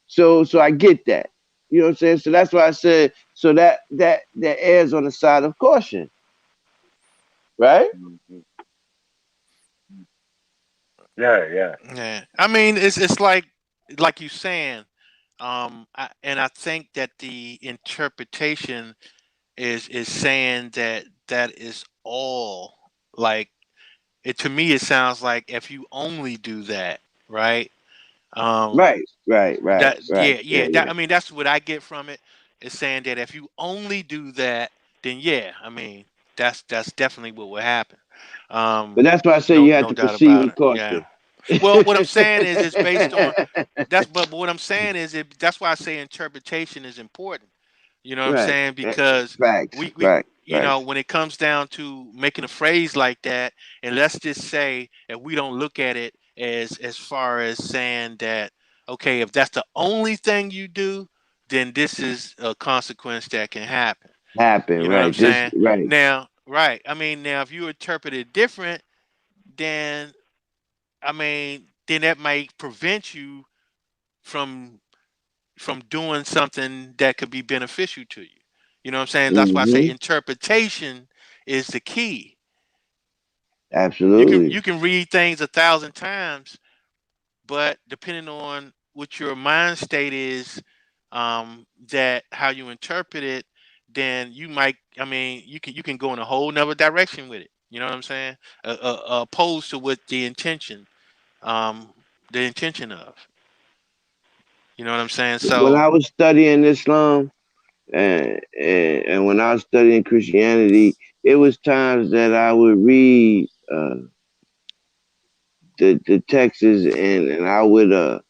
So I get that. You know what I'm saying? So that's why I said so that errs on the side of caution. Right? Yeah. Yeah, I mean, it's like you saying, and I think that the interpretation is saying that is all like it to me. It sounds like if you only do that, right? Right. That Yeah, yeah. That yeah. I mean, that's what I get from it. Is saying that if you only do that, then yeah, I mean, that's definitely what will happen. But that's why I say No you have no to doubt proceed about with it. Yeah. caution. Well, what I'm saying is it's based on but what I'm saying is that's why I say interpretation is important. You know what I'm Right. saying? Because Facts. we you know, Facts. when it comes down to making a phrase like that, and let's just say if we don't look at it as far as saying that, okay, if that's the only thing you do, then this is a consequence that can happen. Happen, You know what I'm right. This saying? right. Now, right. I mean, now if you interpret it different, then I mean, then that might prevent you from doing something that could be beneficial to you. You know what I'm saying? That's why I say Mm-hmm. interpretation is the key. Absolutely. You can read things 1,000 times, but depending on what your mind state is, that how you interpret it, then you might. I mean, you can go in a whole nother direction with it. You know what I'm saying? Opposed to what um, the intention of. You know what I'm saying? When So, I was studying Islam and when I was studying Christianity, it was times that I would read the texts and I would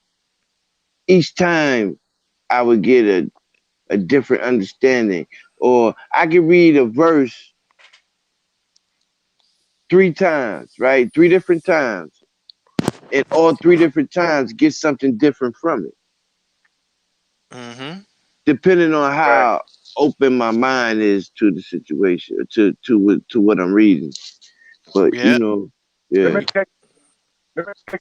each time I would get a different understanding. Or I could read a verse 3 times, right? 3 different times. And all 3 different times get something different from it. mhm. Depending on Right. how open my mind is to the situation, to what I'm reading. But Yeah. Let me yeah. take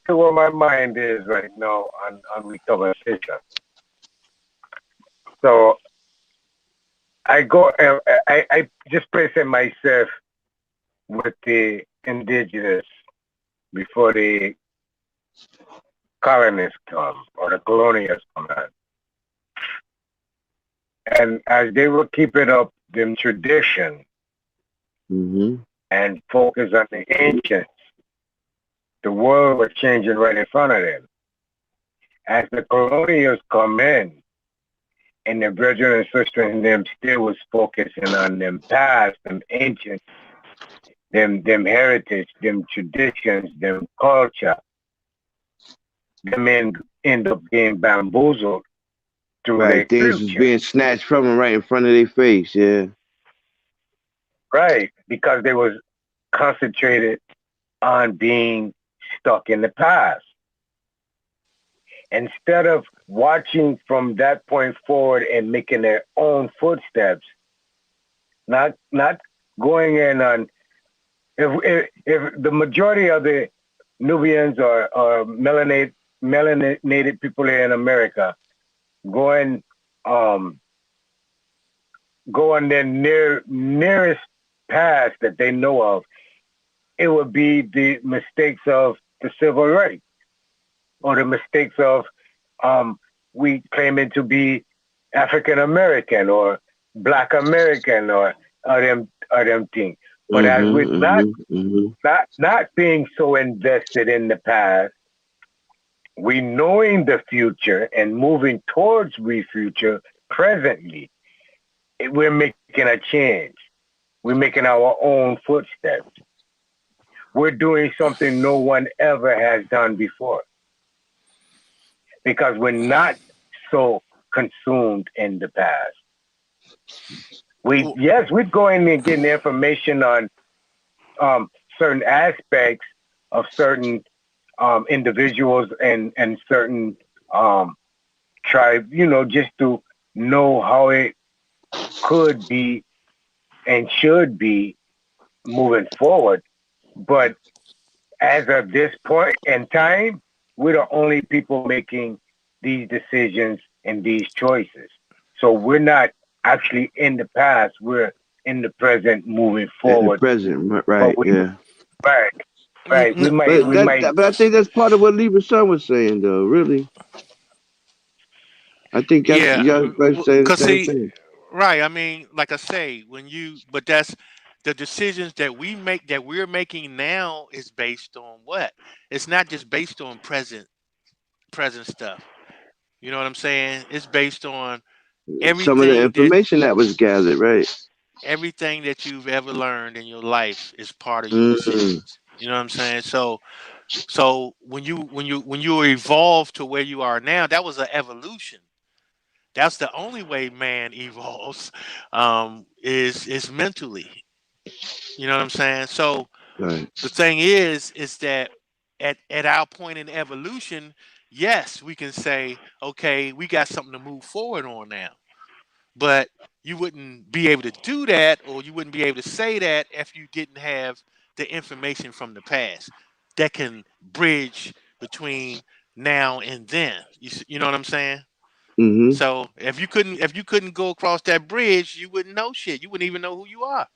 to where my mind is right now on the conversation. So I go I just placing myself with the indigenous before the colonists come or the colonials come in. And as they were keeping up them tradition Mm-hmm. and focus on the ancients, the world was changing right in front of them. As the colonials come in, and the brethren and sisters in them still was focusing on them past, them ancient, them heritage, them traditions, them culture. them end up being bamboozled through Right. their Things was future. being snatched from them right in front of their face. Yeah. Right, because they was concentrated on being stuck in the past. Instead of watching from that point forward and making their own footsteps, not going in on if the majority of the Nubians or melanated people here in America go on their nearest past that they know of, it would be the mistakes of the civil rights or the mistakes of we claiming to be African American or Black American or them things. But as with not being so invested in the past, we knowing the future and moving towards the future presently, we're making a change. We're making our own footsteps. We're doing something no one ever has done before because we're not so consumed in the past. We're going and getting information on certain aspects of certain individuals and certain tribes, just to know how it could be and should be moving forward. But as of this point in time, we're the only people making these decisions and these choices. So we're not actually in the past, we're in the present moving forward. In the present, right, yeah. Right. But I think that's part of what Libra Son was saying, though. Really, I think that's Yeah, y'all guys saying the because same see, thing. right. I mean, like I say, but that's the decisions that we're making now is based on what? It's not just based on present stuff. You know what I'm saying? It's based on Some of the everything information that was gathered, right? everything that you've ever learned in your life is part of your Mm. decisions. You know what I'm saying? So when you evolve to where you are now, that was an evolution. That's the only way man evolves, is mentally. You know what I'm saying? So Right. the thing is that at our point in evolution, yes, we can say, okay, we got something to move forward on now. But you wouldn't be able to do that, or you wouldn't be able to say that if you didn't have the information from the past that can bridge between now and then. You know what I'm saying? Mm-hmm. So if you couldn't go across that bridge, you wouldn't know shit. You wouldn't even know who you are.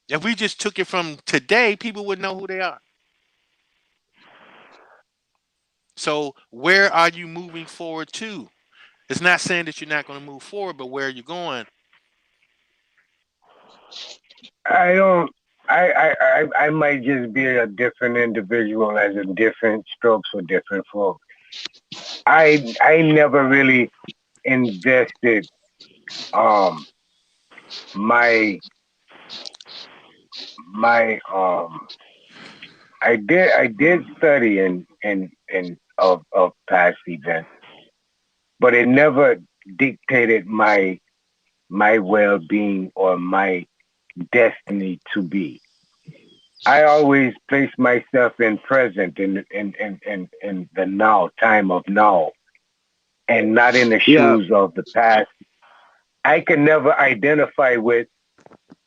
If we just took it from today, people would know who they are. So where are you moving forward to? It's not saying that you're not going to move forward, but where are you going? I don't. I might just be a different individual as a different strokes for different folks. I never really invested my I did study of past events, but it never dictated my well being or my destiny to be. I always place myself in present in the now, time of now, and not in the shoes of the past. I can never identify with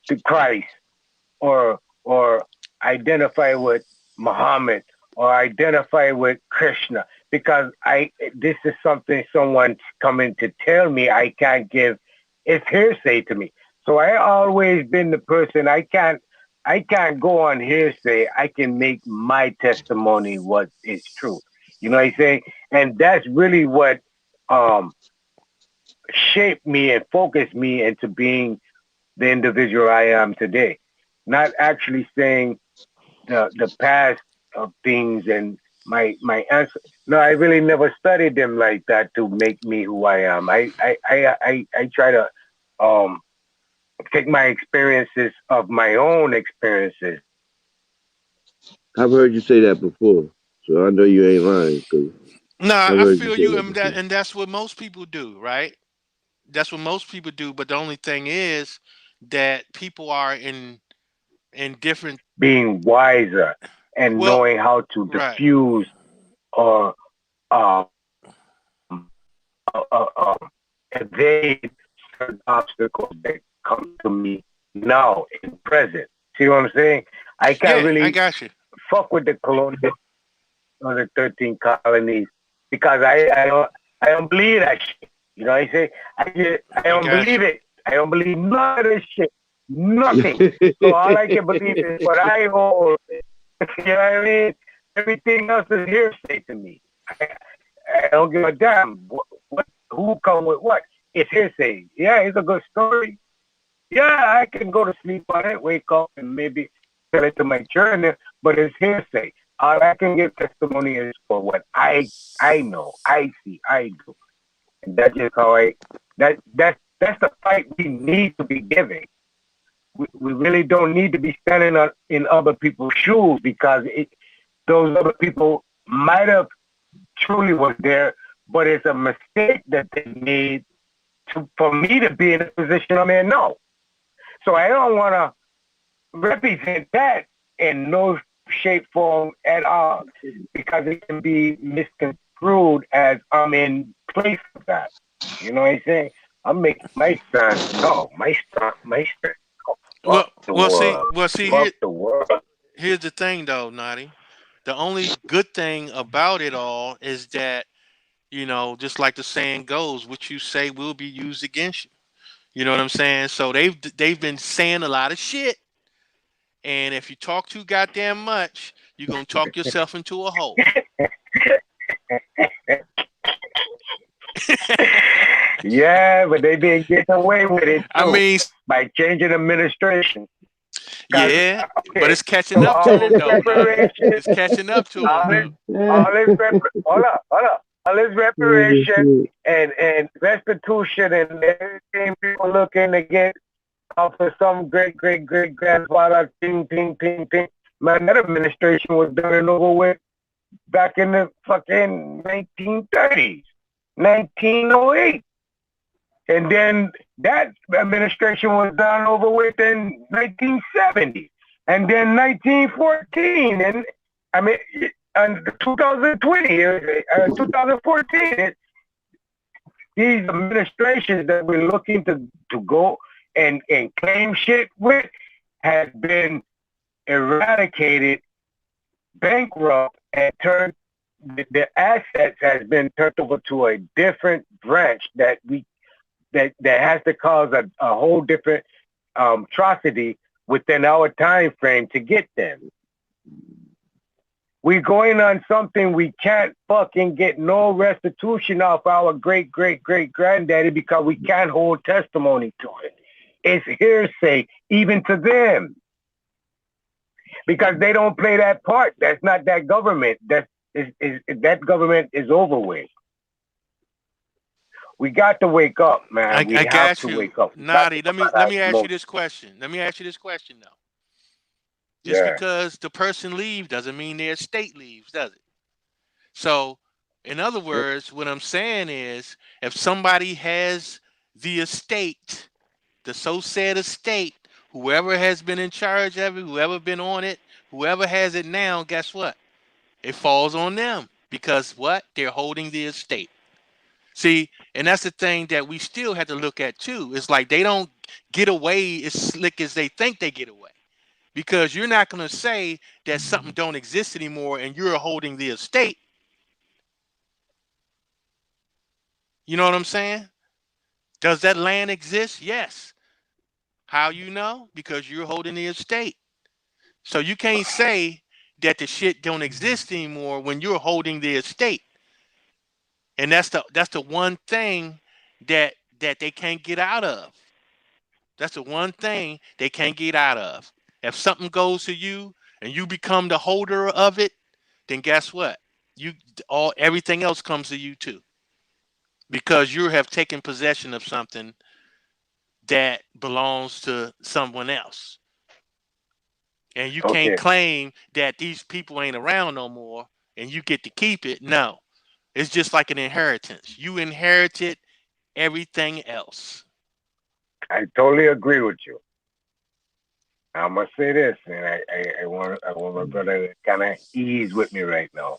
the Christ or identify with Muhammad or identify with Krishna because this is something someone's coming to tell me I can't give. It's hearsay to me. So I always been the person I can't go on hearsay. I can make my testimony what is true. You know what I'm saying? And that's really what shaped me and focused me into being the individual I am today. Not actually saying the past of things and my answer. No, I really never studied them like that to make me who I am. I try to take my experiences of my own experiences I've heard you say that before, so I know you ain't lying because No, I've I heard you feel say you, that and before. that's what most people do, right? That's what most people do. But the only thing is that people are in different. Being wiser and Well, knowing how to right. diffuse or um, uh, uh, evade certain obstacles that come to me now in present. See what I'm saying? I can't Yeah, I really got you. fuck with the colonial or the 13 colonies because I don't believe that shit. You know what I say? I I don't got believe you. it. I don't believe none of this shit. Nothing. So all I can believe is what I hold. You know what I mean? Everything else is hearsay to me. I don't give a damn who come with what. It's hearsay. Yeah, it's a good story. Yeah, I can go to sleep on it, wake up, and maybe tell it to my children, but it's hearsay. All I can give testimony is for what I know, I see, I do, and that's just how that's the fight we need to be giving. We really don't need to be standing in other people's shoes because those other people might have truly was there, but it's a mistake that they made for me to be in the position I'm in now. So I don't want to represent that in no shape, form at all, because it can be misconstrued as I'm in place of that. You know what I'm saying? I'm making my stand. No, my stand. Well, Fuck the well, see, world. well, see. Fuck the world. Here's the thing, though, Nadi. The only good thing about it all is that just like the saying goes, what you say will be used against you. You know what I'm saying? So they've been saying a lot of shit, and if you talk too goddamn much, you're gonna talk yourself into a hole. Yeah, but they been getting away with it I too mean, by changing administration. yeah, but Okay, it's catching so up to all them this though, Nadi. reparation, It's catching up to them all this, though. all this reparation and restitution and everything people looking to get for some great grandfather ting. Man, that administration was done and over with back in the fucking 1930s, 1908. And then that administration was done over with in 1970. And then 1914. And I mean, and 2020, 2014. These administrations that we're looking to go and claim shit with has been eradicated, bankrupt, and turned the assets has been turned over to a different branch that has to cause a whole different atrocity within our time frame to get them. We're going on something we can't fucking get no restitution off our great granddaddy because we can't hold testimony to it. It's hearsay even to them because they don't play that part. That's not that government. That government is over with. We got to wake up, man. We I have got to you, wake up. Nadi. Let me ask you this question. Let me ask you this question though. Just Yeah. because the person leaves doesn't mean their estate leaves, does it? So, in other words, what I'm saying is if somebody has the estate, the so said estate, whoever has been in charge of it, whoever been on it, whoever has it now, guess what? It falls on them because what? They're holding the estate. See, and that's the thing that we still have to look at too. It's like they don't get away as slick as they think they get away. Because you're not going to say that something don't exist anymore and you're holding the estate. You know what I'm saying? Does that land exist? Yes. How you know? Because you're holding the estate. So you can't say that the shit don't exist anymore when you're holding the estate. And that's the one thing that they can't get out of. That's the one thing they can't get out of. If something goes to you and you become the holder of it, then guess what? Everything else comes to you too. Because you have taken possession of something that belongs to someone else. and you Okay. can't claim that these people ain't around no more and you get to keep it. No, it's just like an inheritance. You inherited everything else. I totally agree with you. I'm gonna say this, and I want my brother to kind of ease with me right now.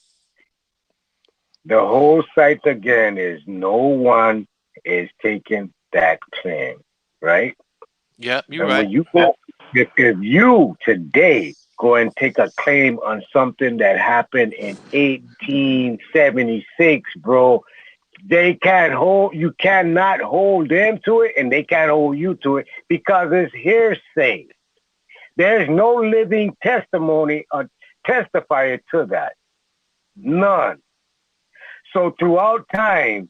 The whole site again is no one is taking that claim, right? Yep, you're And right. when you go, if you today go and take a claim on something that happened in 1876, bro, they can't hold, you cannot hold them to it, and they can't hold you to it because it's hearsay. There's no living testimony or testifier to that. None. So throughout time,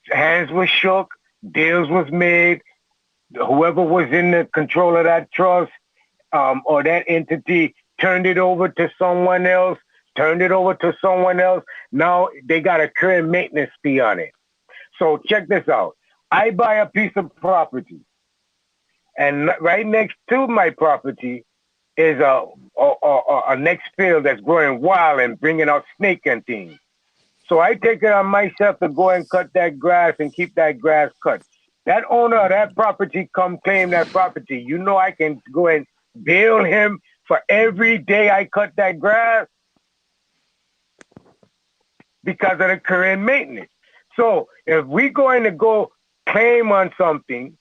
hands were shook, deals was made, whoever was in the control of that trust or that entity turned it over to someone else, Now they got a current maintenance fee on it. So check this out. I buy a piece of property, and right next to my property is a next field that's growing wild and bringing out snake and things. So I take it on myself to go and cut that grass and keep that grass cut. That owner of that property come claim that property. You know I can go and bill him for every day I cut that grass because of the current maintenance. So if we're going to go claim on something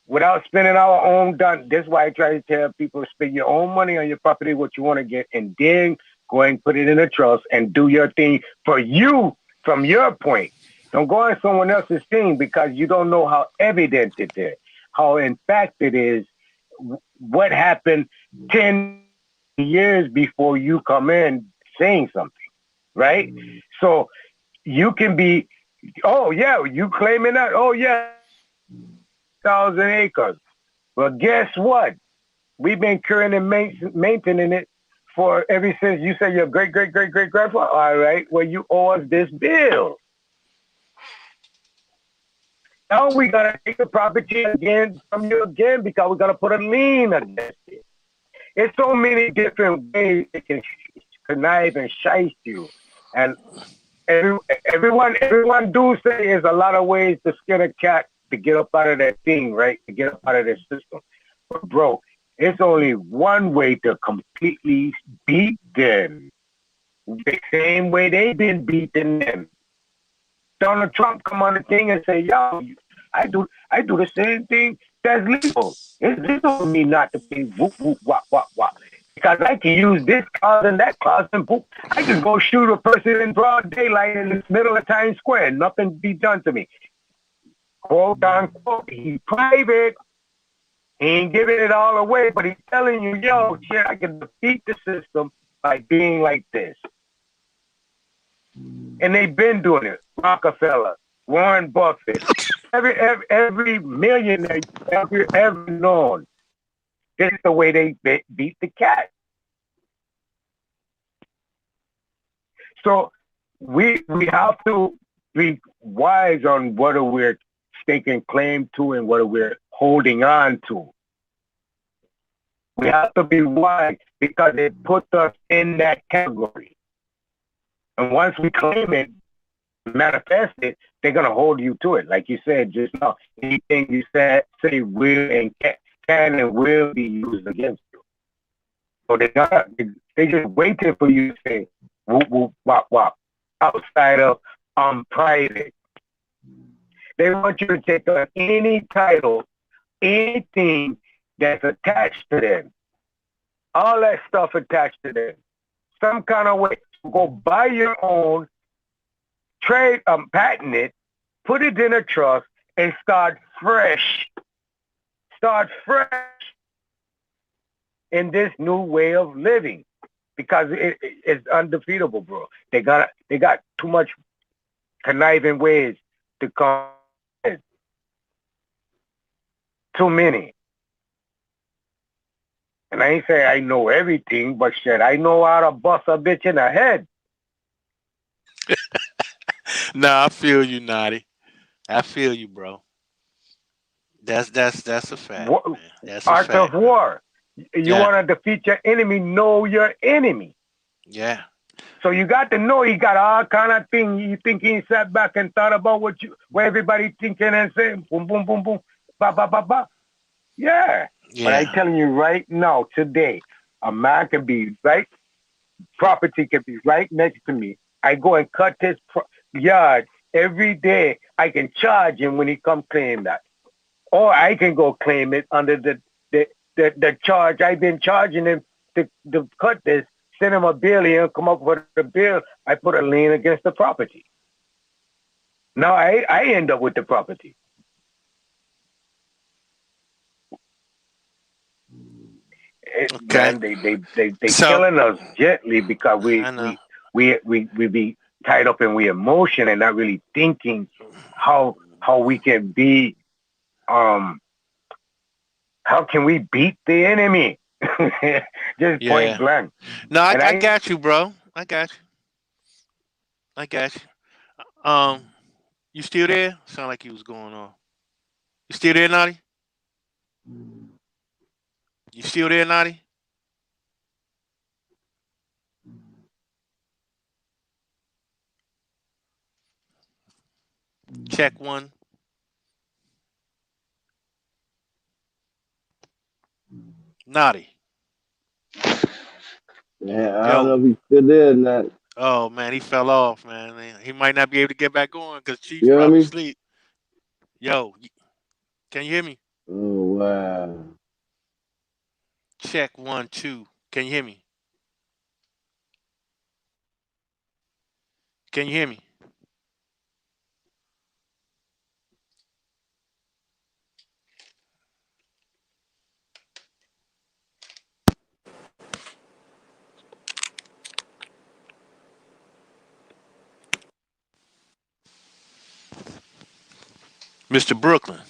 without spending our own done, this is why I try to tell people, spend your own money on your property, what you want to get, and then go and put it in a trust and do your thing for you from your point. Don't go on someone else's thing because you don't know how evident it is, how in fact it is, what happened 10 years before you come in saying something, right? So you can be, oh yeah, you claiming that, oh yeah, 1,000 acres. Well, guess what? We've been curing and maintaining it for ever since you said your great grandfather. All right, well, you owe us this bill. Now we gotta take the property again from you again because we gotta put a lien against it. It's so many different ways they can connive and shice you, and everyone do say there's a lot of ways to skin a cat to get up out of that thing, right? To get up out of that system, but bro, it's only one way to completely beat them. The same way they've been beating them. Donald Trump come on the thing and say, yo, I do the same thing that's legal. It's legal for me not to pay whoop, whoop, wop, wop, wop. Because I can use this clause and that clause and boop. I can go shoot a person in broad daylight in the middle of Times Square. Nothing be done to me. Quote unquote, he's private. He ain't giving it all away, but he's telling you, yo, shit, I can defeat the system by being like this. And they've been doing it. Rockefeller, Warren Buffett, every millionaire ever known. This is the way they beat the cat. So we have to be wise on what we're staking claim to and what we're holding on to. We have to be wise because it puts us in that category. And once we claim it, manifest it, they're going to hold you to it. Like you said just now, anything you say will and can and will be used against you. So they just waiting for you to say, whoop, whoop, wop, wop, outside of private. They want you to take on any title, anything that's attached to them. All that stuff attached to them. Some kind of way. Go buy your own, trade, patent it, put it in a trust, and start fresh. Start fresh in this new way of living because it's undefeatable, bro. They got too much conniving ways to come in. Too many. And I ain't say I know everything, but shit, I know how to bust a bitch in the head. Nah, I feel you, Naughty. I feel you, bro. That's a fact, man. That's a Art fact. of war. You Yeah. want to defeat your enemy, know your enemy. Yeah. So you got to know he got all kind of thing. You think he sat back and thought about what everybody thinking and saying, boom, boom, boom, boom, ba, ba, ba, ba. Yeah. But I Yeah. telling you right now, today, a man can be right, property can be right next to me. I go and cut his yard every day. I can charge him when he come claim that. Or I can go claim it under the charge I've been charging him to cut this. Send him a bill, he'll come up with a bill. I put a lien against the property. Now I end up with the property. Okay. Man, they So killing us gently because I know. we be tied up in we emotion and not really thinking how we can be how can we beat the enemy? Just point Yeah. blank. No, And I got you, bro. I got you. I got you. You still there? Sound like you was going on. You still there, Naughty? You still there, Naughty? Check one. Naughty. Yeah, I don't know Yo. if he's still there or not. Oh man, he fell off, man. He might not be able to get back on because Chief's You hear probably me? asleep. Yo, can you hear me? Oh wow. Check 1, 2. Can you hear me? Can you hear me? Mr. Brooklyn.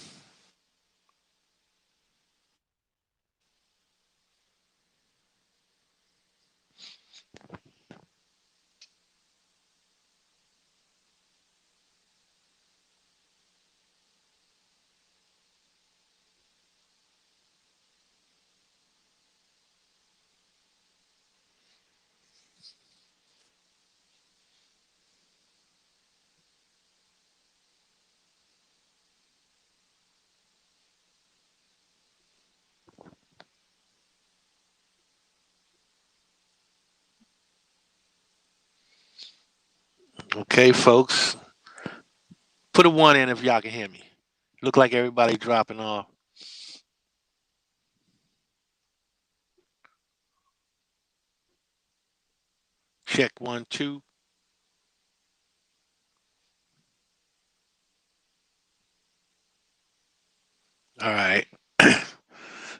Okay, folks. Put a 1 in if y'all can hear me. Look like everybody dropping off. Check 1, 2. All right.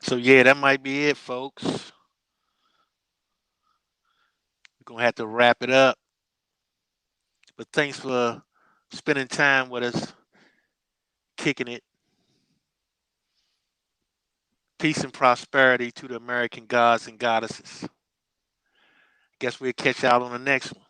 So yeah, that might be it, folks. We're gonna have to wrap it up. But thanks for spending time with us, kicking it. Peace and prosperity to the American gods and goddesses. Guess we'll catch y'all on the next one.